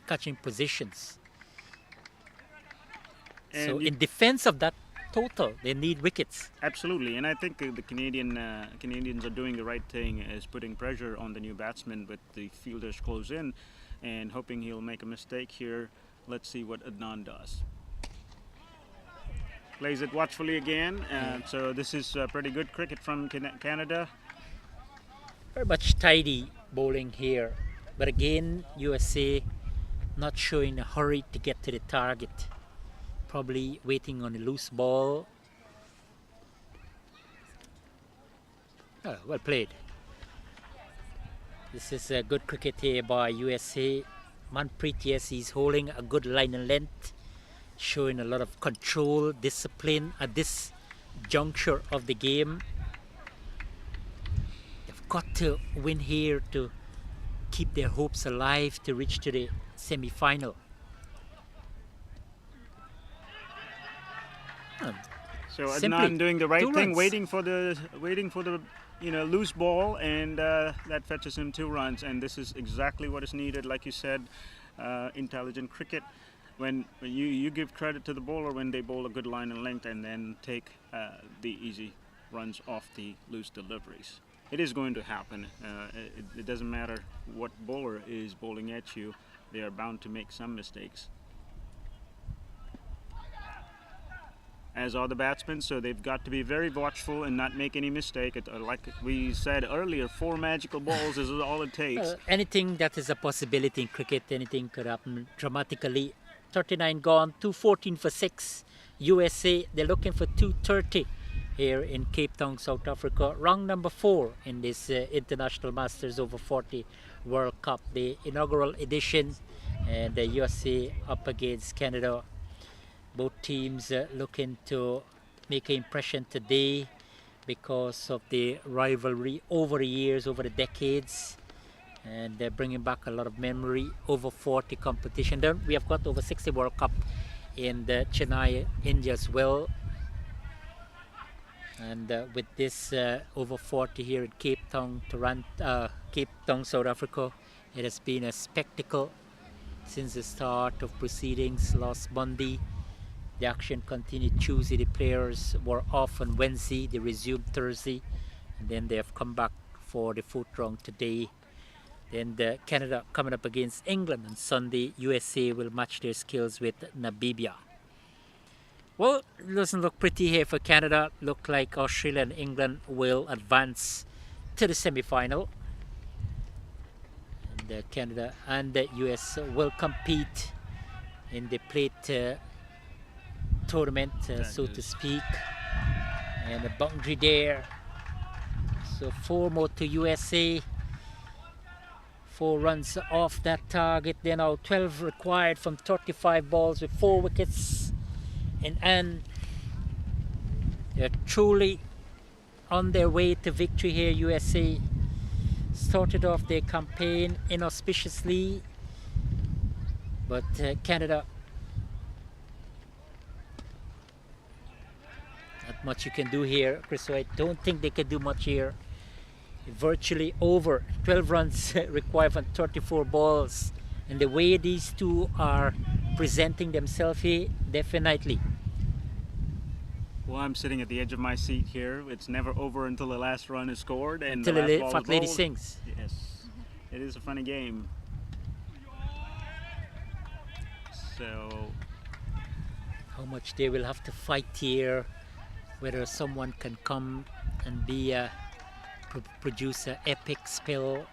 S1: catching positions.
S2: And
S1: so in defense of that total, they need wickets.
S2: Absolutely, and I think the Canadians are doing the right thing, is putting pressure on the new batsman with the fielders close in, and hoping he'll make a mistake here. Let's see what Adnan does. Plays it watchfully again. So this is pretty good cricket from Canada.
S1: Very much tidy bowling here, but again USA not showing a hurry to get to the target. Probably waiting on a loose ball. Oh, well played. This is a good cricket here by USA. Manpreet, yes, he's holding a good line and length, showing a lot of control, discipline at this juncture of the game. They've got to win here to keep their hopes alive to reach to the semi-final.
S2: So
S1: Simply
S2: Adnan doing the right
S1: 2
S2: thing,
S1: runs.
S2: waiting for the loose ball, and that fetches him 2 runs. And this is exactly what is needed, like you said, intelligent cricket. When you give credit to the bowler when they bowl a good line and length, and then take the easy runs off the loose deliveries. It is going to happen. It doesn't matter what bowler is bowling at you; they are bound to make some mistakes. As are the batsmen, so they've got to be very watchful and not make any mistake. Like we said earlier, 4 magical balls is all it takes.
S1: Anything that is a possibility in cricket, anything could happen dramatically. 39 gone, 214 for 6. USA, they're looking for 230 here in Cape Town, South Africa. Round number 4 in this International Masters Over 40 World Cup, the inaugural edition, and the USA up against Canada. Both teams looking to make an impression today because of the rivalry over the years, over the decades, and they're bringing back a lot of memory. Over 40 competition. Then we have got over 60 World Cup in the Chennai, India as well. And with this over 40 here in Cape Town, Cape Town, South Africa, it has been a spectacle since the start of proceedings last Monday. The action continued Tuesday. The players were off on Wednesday. They resumed Thursday, and then they have come back for the 4th round today. Then Canada coming up against England on Sunday. USA will match their skills with Namibia. Well, it doesn't look pretty here for Canada. Look like Australia and England will advance to the semi-final. And Canada and the US will compete in the plate tournament, so to speak. And a boundary there. So 4 more to USA. 4 runs off that target. They're now 12 required from 35 balls with 4 wickets in hand. They're truly on their way to victory here. USA started off their campaign inauspiciously, but Canada, not much you can do here, Chris. So I don't think they can do much here. Virtually over. 12 runs required from 34 balls, and the way these two are presenting themselves here, definitely.
S2: Well, I'm sitting at the edge of my seat here. It's never over until the last run is scored and
S1: Until
S2: the last
S1: the
S2: ball
S1: fat
S2: is
S1: lady
S2: bowled.
S1: sings.
S2: Yes, it is a funny game. So,
S1: How much they will have to fight here, whether someone can come and be produce an epic spell,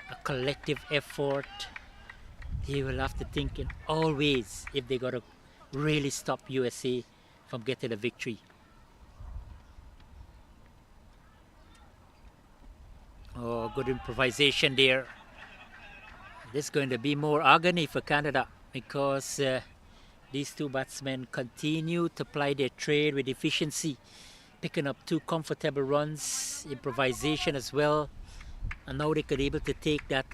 S1: a collective effort. They will have to think in all ways if they got to really stop USA from getting a victory. Oh, good improvisation there. This is going to be more agony for Canada because these two batsmen continue to ply their trade with efficiency, picking up 2 comfortable runs, improvisation as well, and now they could be able to take that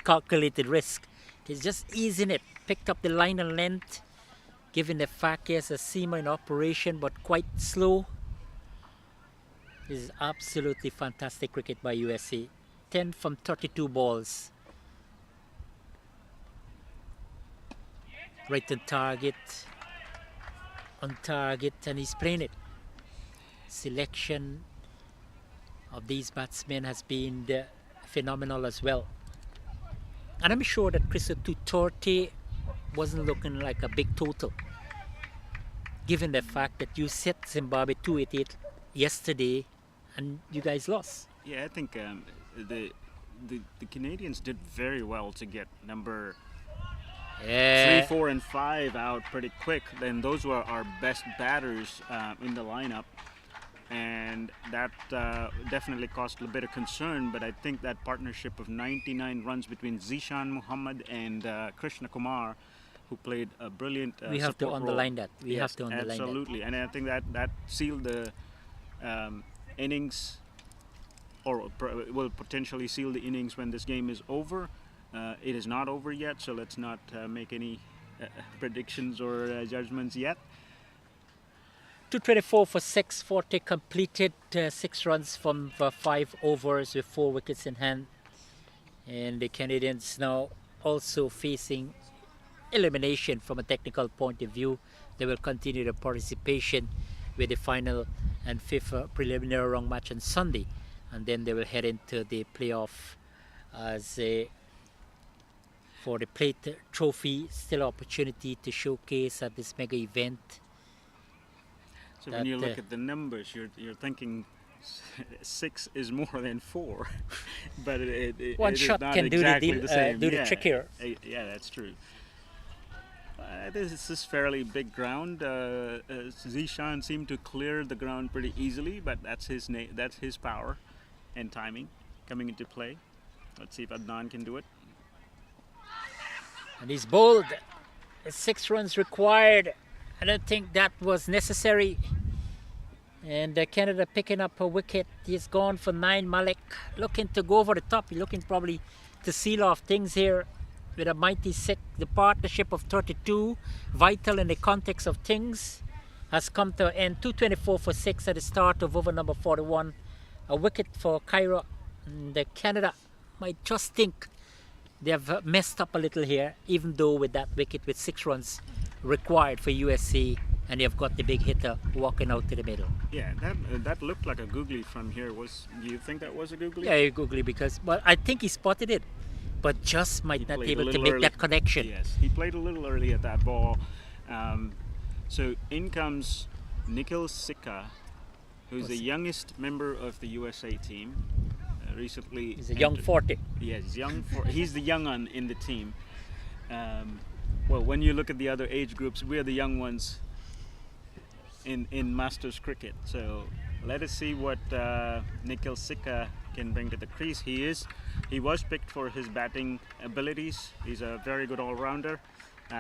S1: calculated risk. It's just easing it, picked up the line and length, given the fact he has a seamer in operation but quite slow. This is absolutely fantastic cricket by USA. 10 from 32 balls. Right on target, and he's playing it. Selection of these batsmen has been phenomenal as well. And I'm sure that Chris 230 wasn't looking like a big total, given the fact that you set Zimbabwe 288 yesterday and you guys lost.
S2: yeah, I think the Canadians did very well to get number 3, 4, and 5 out pretty quick. Then those were our best batters in the lineup, and that definitely caused a bit of concern. But I think that partnership of 99 runs between Zishan Muhammad and Krishna Kumar, who played a brilliant
S1: we have to
S2: support
S1: underline
S2: role.
S1: that. We have to underline
S2: absolutely. And I think that sealed the innings, or will potentially seal the innings when this game is over. It is not over yet, so let's not make any predictions or judgments yet.
S1: 224 for 640 completed, 6 runs from 5 overs with 4 wickets in hand. And the Canadians now also facing elimination from a technical point of view. They will continue their participation with the final and 5th preliminary round match on Sunday, and then they will head into the playoff as for the plate trophy. Still opportunity to showcase at this mega event.
S2: So when you look at the numbers, you're thinking 6 is more than 4, but
S1: one
S2: it
S1: shot
S2: is not
S1: can
S2: exactly
S1: do the,
S2: the same.
S1: do the trick here.
S2: Yeah, that's true. This is fairly big ground. Zishan seemed to clear the ground pretty easily, but that's his power and timing coming into play. Let's see if Adnan can do it.
S1: And he's bowled. 6 runs required. I don't think that was necessary. And Canada picking up a wicket. He's gone for 9. Malik looking to go over the top. He's looking probably to seal off things here with a mighty 6. The partnership of 32, vital in the context of things, has come to an end. 224 for 6 at the start of over number 41. A wicket for Cairo. And Canada might just think they have messed up a little here, even though with that wicket with 6 runs required for USA, and they've got the big hitter walking out to the middle.
S2: Yeah, that looked like a googly from here. Do you think that was a googly?
S1: Yeah, googly, because, but I think he spotted it, but just might not be able to make that connection.
S2: Yes, he played a little early at that ball. So in comes Nikhil Sikka, who's the youngest member of the USA team. Recently,
S1: He's a young 40.
S2: Yes, he's the young one in the team. Well, when you look at the other age groups, we're the young ones in Masters cricket. So let us see what Nikhil Sikka can bring to the crease. He was picked for his batting abilities. He's a very good all-rounder.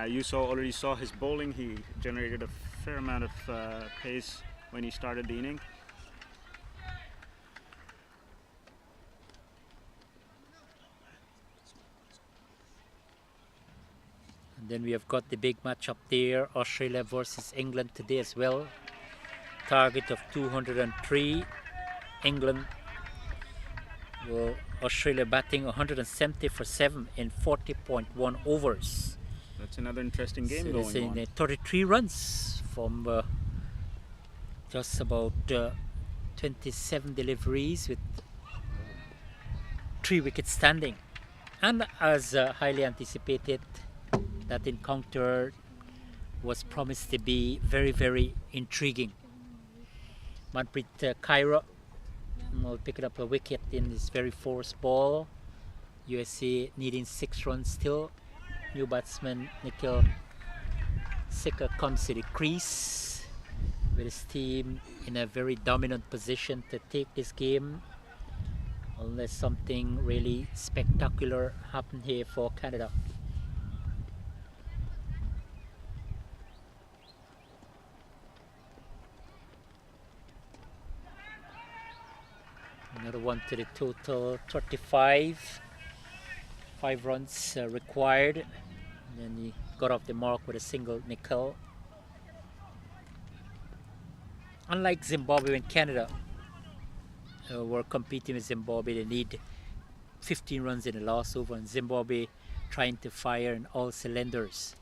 S2: You already saw his bowling. He generated a fair amount of pace when he started the inning.
S1: And then we have got the big match up there, Australia versus England today as well. Target of 203. England, well, Australia batting 170 for 7 in 40.1 overs.
S2: That's another interesting game
S1: So
S2: going on.
S1: 33 runs from just about 27 deliveries with 3 wickets standing. And as highly anticipated, that encounter was promised to be very, very intriguing. Manpreet Kaira will pick up a wicket in this very forced ball. USA needing 6 runs still. New batsman Nikhil Sikka comes to the crease with his team in a very dominant position to take this game, unless something really spectacular happened here for Canada. Another one to the total 35. 5 runs required. And then he got off the mark with a single, Nikhil. Unlike Zimbabwe and Canada were competing with Zimbabwe, they need 15 runs in the last over, and Zimbabwe trying to fire in all cylinders.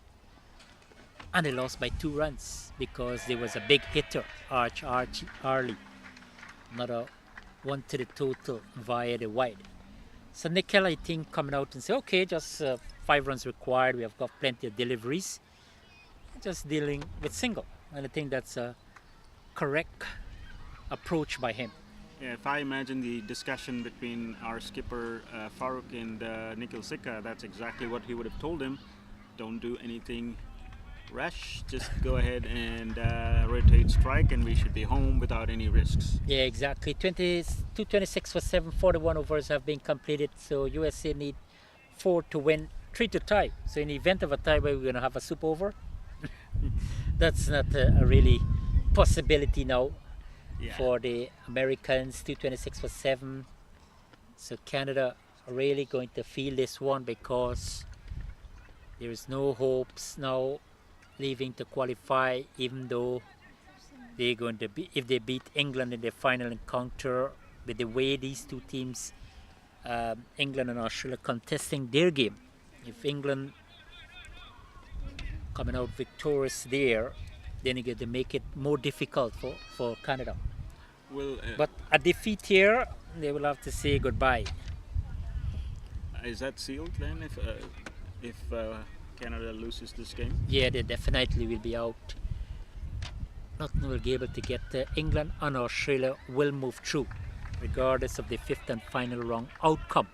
S1: And they lost by 2 runs because there was a big hitter, Archie Arley. Another 1 to the total via the wide. So Nikhil, I think, coming out and say, okay, just 5 runs required. We have got plenty of deliveries. Just dealing with single. And I think that's a correct approach by him.
S2: Yeah, if I imagine the discussion between our skipper Farooq and Nikhil Sikka, that's exactly what he would have told him. Don't do anything rash, just go ahead and rotate strike, and we should be home without any risks.
S1: Yeah, exactly. 226 for 7, 41 overs have been completed. So USA need 4 to win, 3 to tie. So in the event of a tie, we're going to have a super over. That's not a really possibility now for the Americans. 226 for 7. So Canada are really going to feel this one because there is no hopes now leaving to qualify, even though they're going to be, if they beat England in their final encounter, with the way these two teams, England and Australia, contesting their game. If England coming out victorious there, then you get to make it more difficult for Canada.
S2: Well,
S1: but a defeat here, they will have to say goodbye.
S2: Is that sealed then if Canada loses this game?
S1: Yeah, they definitely will be out. Nothing will be able to get England and Australia will move through, regardless of the 5th and final round outcome.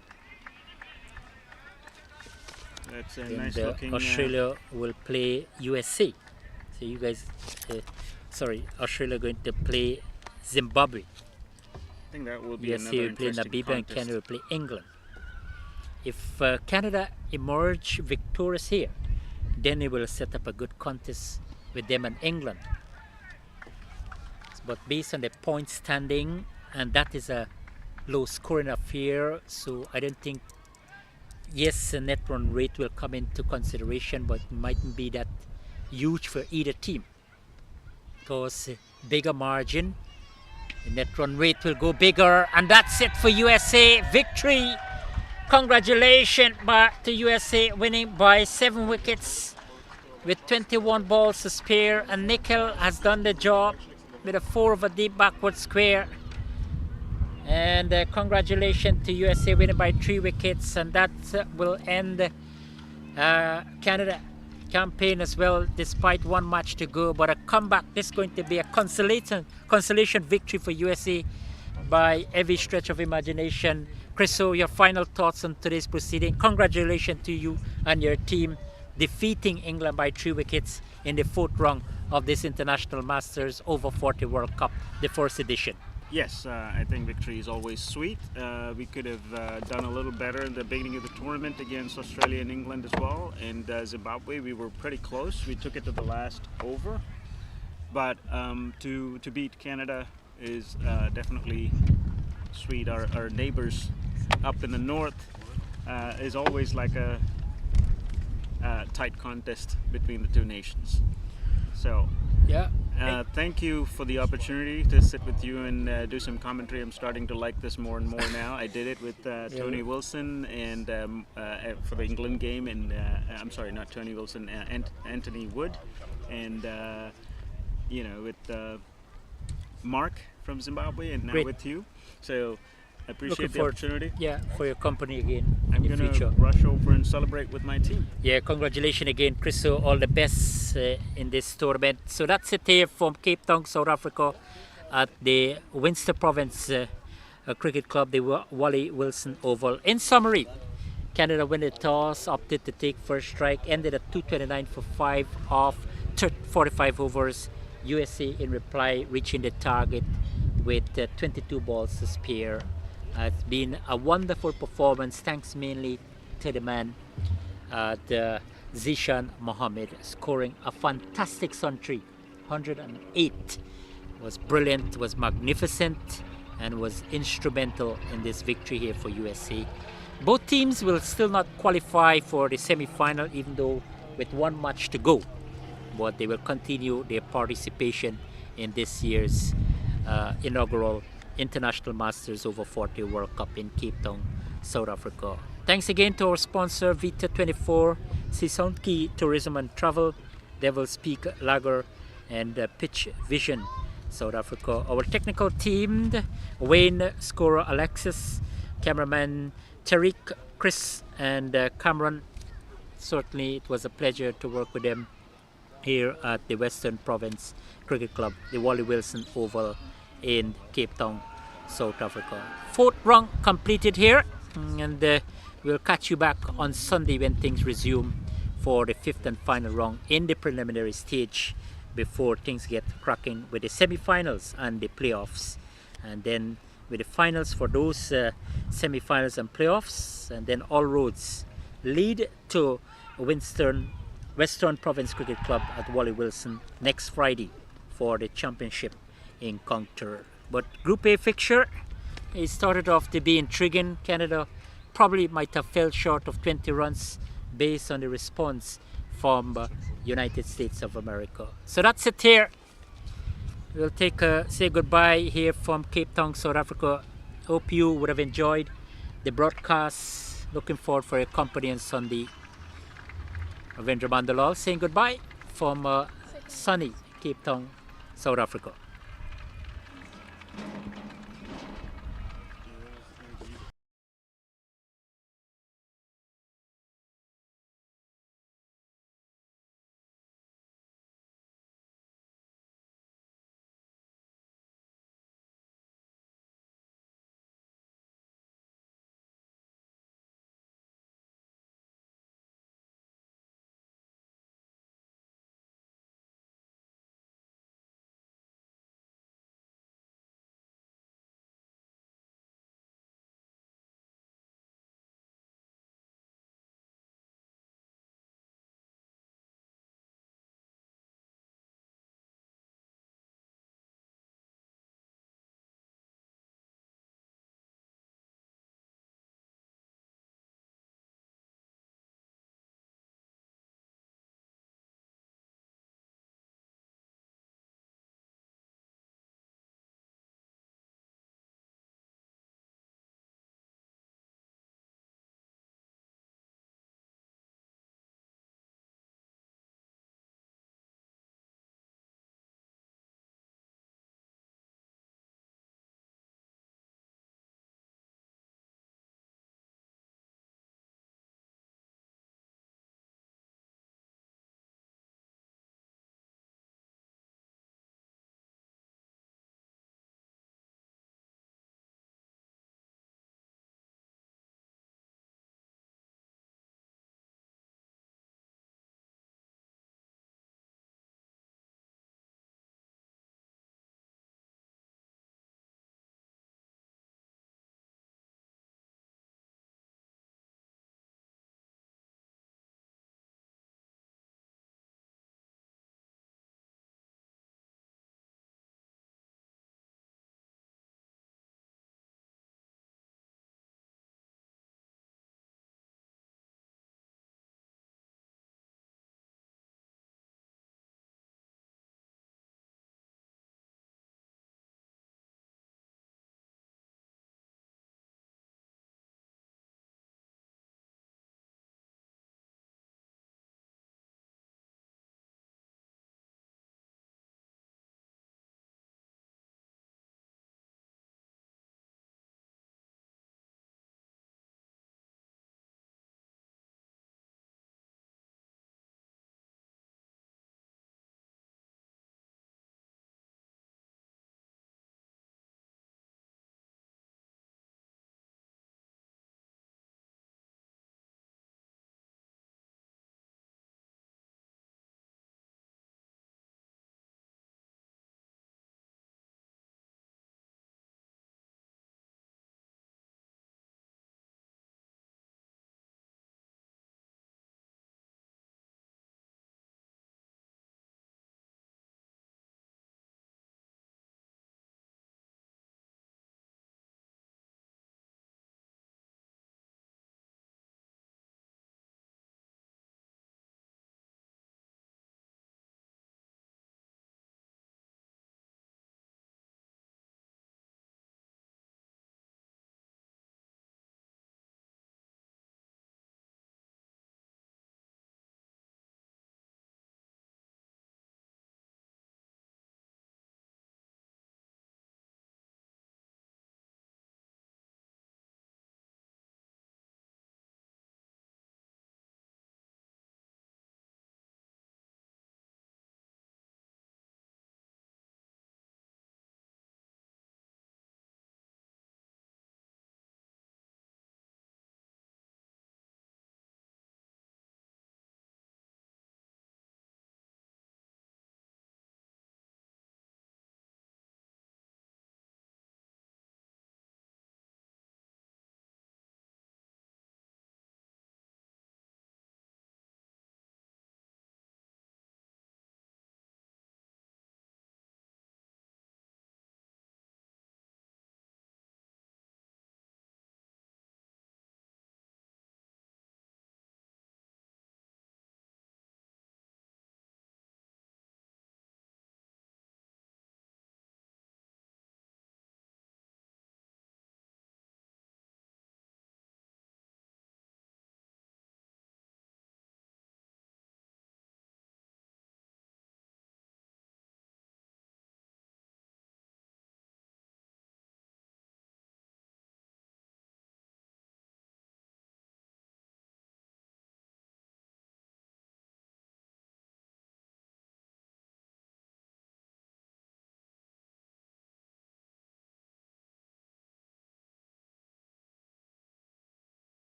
S2: That's a
S1: And
S2: nice looking.
S1: Australia will play USA. So you guys, Australia going to play Zimbabwe.
S2: I think that will be
S1: USA
S2: another
S1: will play
S2: interesting
S1: Namibia, and
S2: contest.
S1: Canada will play England. If Canada emerge victorious here, then they will set up a good contest with them and England. But based on the point standing, and that is a low scoring affair, so I don't think, yes, the net run rate will come into consideration, but it mightn't be that huge for either team. Because bigger margin, the net run rate will go bigger, and that's it for USA. Victory! Congratulations to USA, winning by 7 wickets with 21 balls to spare, and Nikhil has done the job with a 4 of a deep backward square. And congratulations to USA, winning by 3 wickets, and that will end Canada campaign as well, despite 1 match to go. But a comeback, this is going to be a consolation victory for USA by every stretch of imagination. Chriso, your final thoughts on today's proceeding. Congratulations to you and your team, defeating England by 3 wickets in the 4th round of this International Masters Over 40 World Cup, the 1st edition.
S2: Yes, I think victory is always sweet. We could have done a little better in the beginning of the tournament against Australia and England as well. And Zimbabwe, we were pretty close. We took it to the last over. But to beat Canada is definitely sweet. Our neighbors up in the north is always like a tight contest between the two nations. So
S1: Yeah.
S2: thank you for the opportunity to sit with you and do some commentary. I'm starting to like this more and more now. I did it with Tony Wilson and for the England game, and I'm sorry, not Tony Wilson, Anthony Wood, and with Mark from Zimbabwe, and now
S1: Great.
S2: with you. So I
S1: Looking
S2: appreciate the
S1: forward,
S2: opportunity.
S1: yeah, for your company again
S2: I'm
S1: in the
S2: gonna
S1: future.
S2: rush over and celebrate with my team.
S1: Yeah, congratulations again, Chriso. All the best in this tournament. So that's it here from Cape Town, South Africa, at the Winster Province Cricket Club, the Wally Wilson Oval. In summary, Canada win the toss, opted to take first strike, ended at 229 for 5 off 45 overs. USA in reply, reaching the target with 22 balls to spare. It's been a wonderful performance, thanks mainly to the man, the Zishan Mohammed, scoring a fantastic century, 108. Was brilliant, was magnificent, and was instrumental in this victory here for USA. Both teams will still not qualify for the semi-final, even though with one match to go, but they will continue their participation in this year's inaugural International Masters Over 40 World Cup in Cape Town, South Africa. Thanks again to our sponsor Vita 24, Sisonki Tourism and Travel, Devil's Peak Lager, and Pitch Vision South Africa. Our technical team, Wayne, scorer Alexis, cameraman Tariq, Chris, and Cameron. Certainly it was a pleasure to work with them here at the Western Province Cricket Club, the Wally Wilson Oval in Cape Town, South Africa. Fourth round completed here, and we'll catch you back on Sunday when things resume for the fifth and final round in the preliminary stage before things get cracking with the semi-finals and the playoffs, and then with the finals for those semi-finals and playoffs, and then all roads lead to Western Province Cricket Club at Wally Wilson next Friday for the championship encounter. But Group A fixture, it started off to be intriguing. Canada probably might have fell short of 20 runs based on the response from United States of America. So that's it here. We'll say goodbye here from Cape Town, South Africa. Hope you would have enjoyed the broadcast. Looking forward for your company on Sunday. Ravindra Mandalal saying goodbye from sunny Cape Town, South Africa.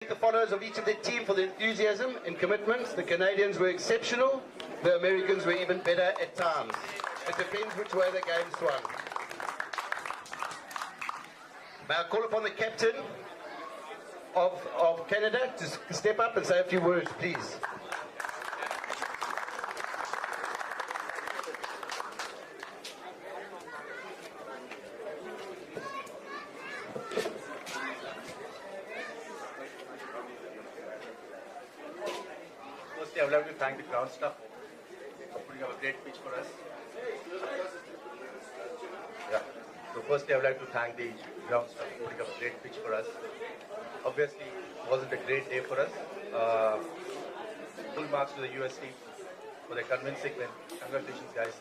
S5: The followers of each of their team for their enthusiasm and commitment. The Canadians were exceptional. The Americans were even better at times. It depends which way the game swung. May I call upon the captain of Canada to step up and say a few words, please.
S6: Firstly, I would like to thank the ground staff for putting up a great pitch for us. Yeah. So firstly, I would like to thank the ground staff for putting up a great pitch for us. Obviously, it wasn't a great day for us. Full marks to the US team for their convincing win. Congratulations, guys.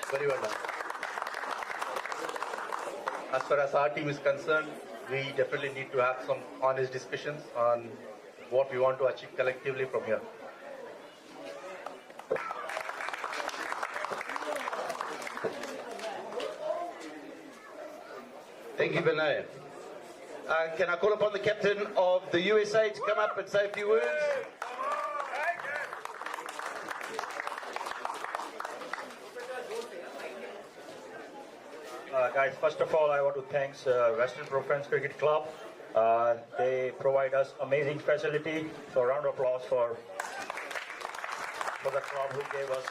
S6: Very well done. As far as our team is concerned, we definitely need to have some honest discussions on what we want to achieve collectively from here.
S5: Thank you, Vinay. Can I call upon the captain of the USA to come up and say a few words?
S7: Guys, first of all, I want to thank Western Province Cricket Club. They provide us amazing facility. So, round of applause for the club who gave us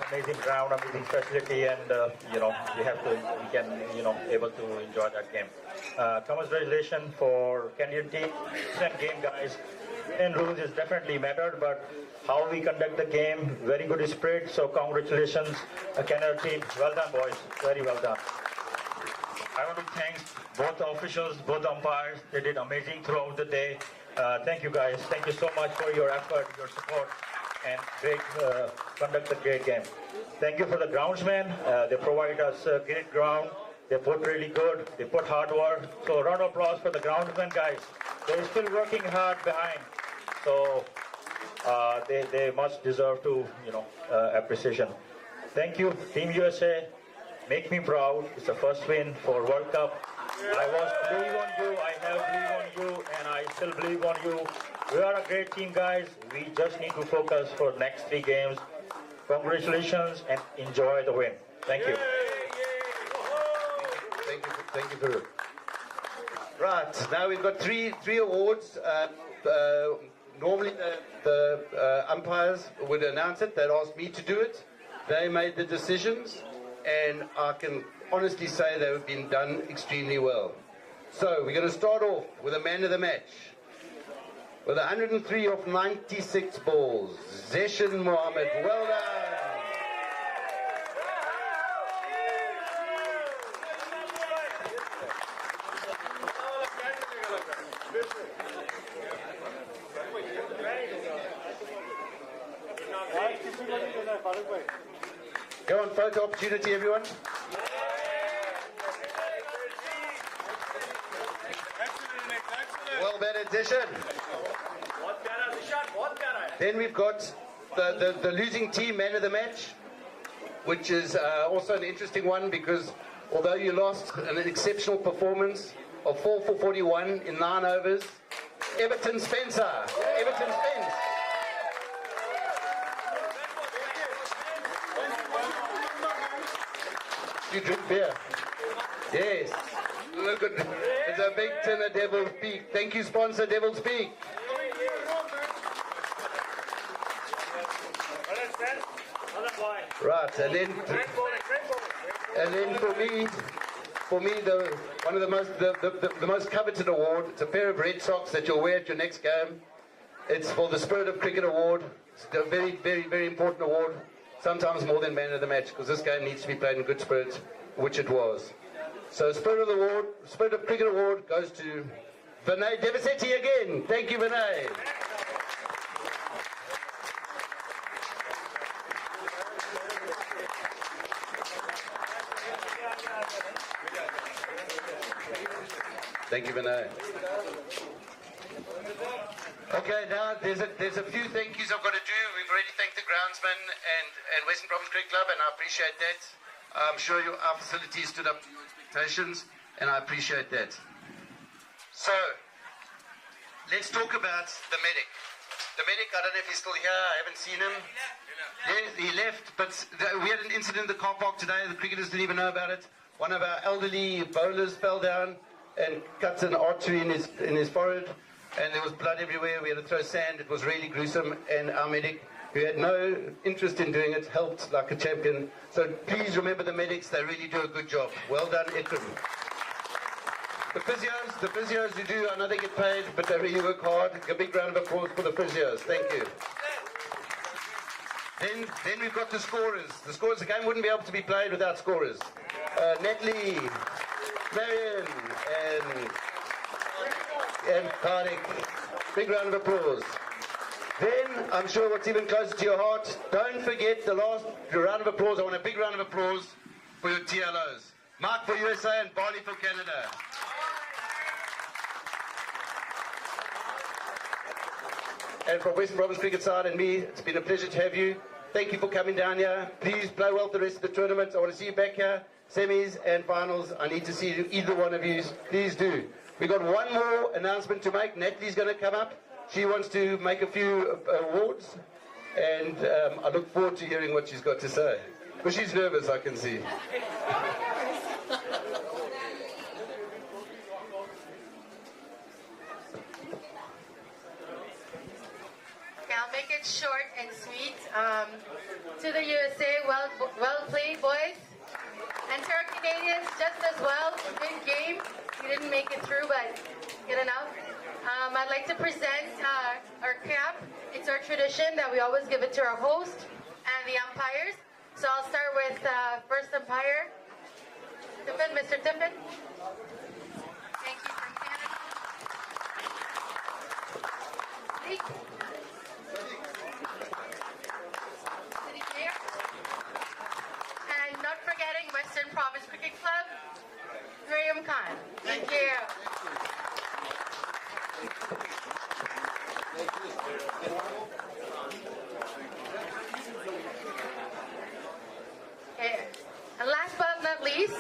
S7: amazing ground, amazing facility, and we can able to enjoy that game. Congratulations for Canadian team. Excellent game, guys. And rules is definitely mattered, but how we conduct the game, very good spirit. So congratulations, Canada team. Well done, boys. Very well done. I want to thank both the officials, both the umpires. They did amazing throughout the day. Thank you, guys. Thank you so much for your effort, your support, and great conduct a great game. Thank you for the groundsmen. They provide us a great ground. They put really good. They put hard work. So round of applause for the groundsmen, guys. They're still working hard behind. So they must deserve to appreciation. Thank you, Team USA. Make me proud. It's the first win for World Cup. I was believe on you. I have believe on you, and I still believe on you. We are a great team, guys. We just need to focus for next 3 games. Congratulations and enjoy the win. Thank you.
S5: Thank you, Guru. Right, now we've got three awards. Normally the umpires would announce it. They'd ask me to do it. They made the decisions, and I can honestly say they've been done extremely well. So we're going to start off with a man of the match. With 103 of 96 balls, Zeshan Mohammed. Well done. Go on, photo opportunity, everyone. Well batted, Zeshan. Then we've got the losing team man of the match, which is also an interesting one because although you lost an exceptional performance of 4 for 41 in 9 overs, Everton Spencer. Everton Spence. You drink beer? Yes. Look at it. It's a big tin of Devil's Peak. Thank you, sponsor Devil's Peak. Right, and then for me, one of the most coveted award. It's a pair of red socks that you'll wear at your next game. It's for the Spirit of Cricket Award. It's a very, very, very important award. Sometimes more than man of the match, because this game needs to be played in good spirit, which it was. So Spirit of Cricket Award goes to Vinay Devasetti again. Thank you, Vinay. Thank you, Vinay. Okay, now there's a few thank yous I've got to do. We've already thanked the groundsman and Western Province Cricket Club, and I appreciate that. I'm sure our facilities stood up to your expectations, and I appreciate that. So, let's talk about the medic. The medic, I don't know if he's still here. I haven't seen him. Yes, he left, but we had an incident in the car park today. The cricketers didn't even know about it. One of our elderly bowlers fell down and cut an artery in his forehead, and there was blood everywhere. We had to throw sand. It was really gruesome, and our medic, who had no interest in doing it, helped like a champion. So please remember the medics. They really do a good job. Well done, Ikram. The physios who do, I know they get paid, but they really work hard. A big round of applause for the physios. Thank you. Then we've got the scorers. The game wouldn't be able to be played without scorers. Natalie, Marion, and Karnik. Big round of applause. Then, I'm sure what's even closer to your heart, don't forget the last round of applause. I want a big round of applause for your TLOs. Mark for USA and Barley for Canada. And from Western Province Cricket side and me, it's been a pleasure to have you. Thank you for coming down here. Please play well for the rest of the tournament. I want to see you back here, semis and finals. I need to see either one of you. Please do. We've got one more announcement to make. Natalie's going to come up. She wants to make a few awards. And I look forward to hearing what she's got to say. But she's nervous, I can see.
S8: I'll make it short and sweet. To the USA, well played, boys. And to our Canadians, just as well. Good game. You didn't make it through, but good enough. I'd like to present our cap. It's our tradition that we always give it to our host and the umpires. So I'll start with first umpire, Tiffin, Mr. Tiffin. Thank you from Canada. City Mayor. And not forgetting Western Province Cricket Club, Graham Khan. Thank you. Okay. And last but not least,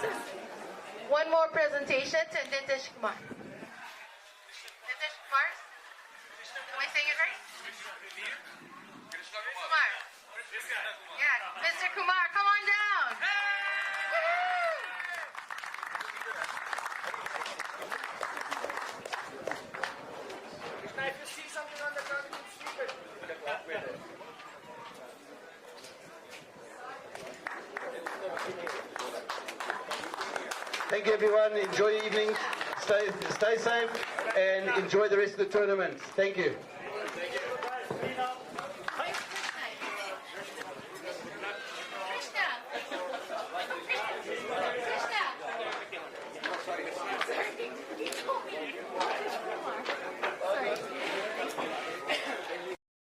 S8: one more presentation to Nitish Kumar. Nitish Kumar? Am I saying it right? Kumar. Yeah, Mr. Kumar, come on down.
S5: Thank you, everyone. Enjoy your evening. Stay safe and enjoy the rest of the tournament. Thank you.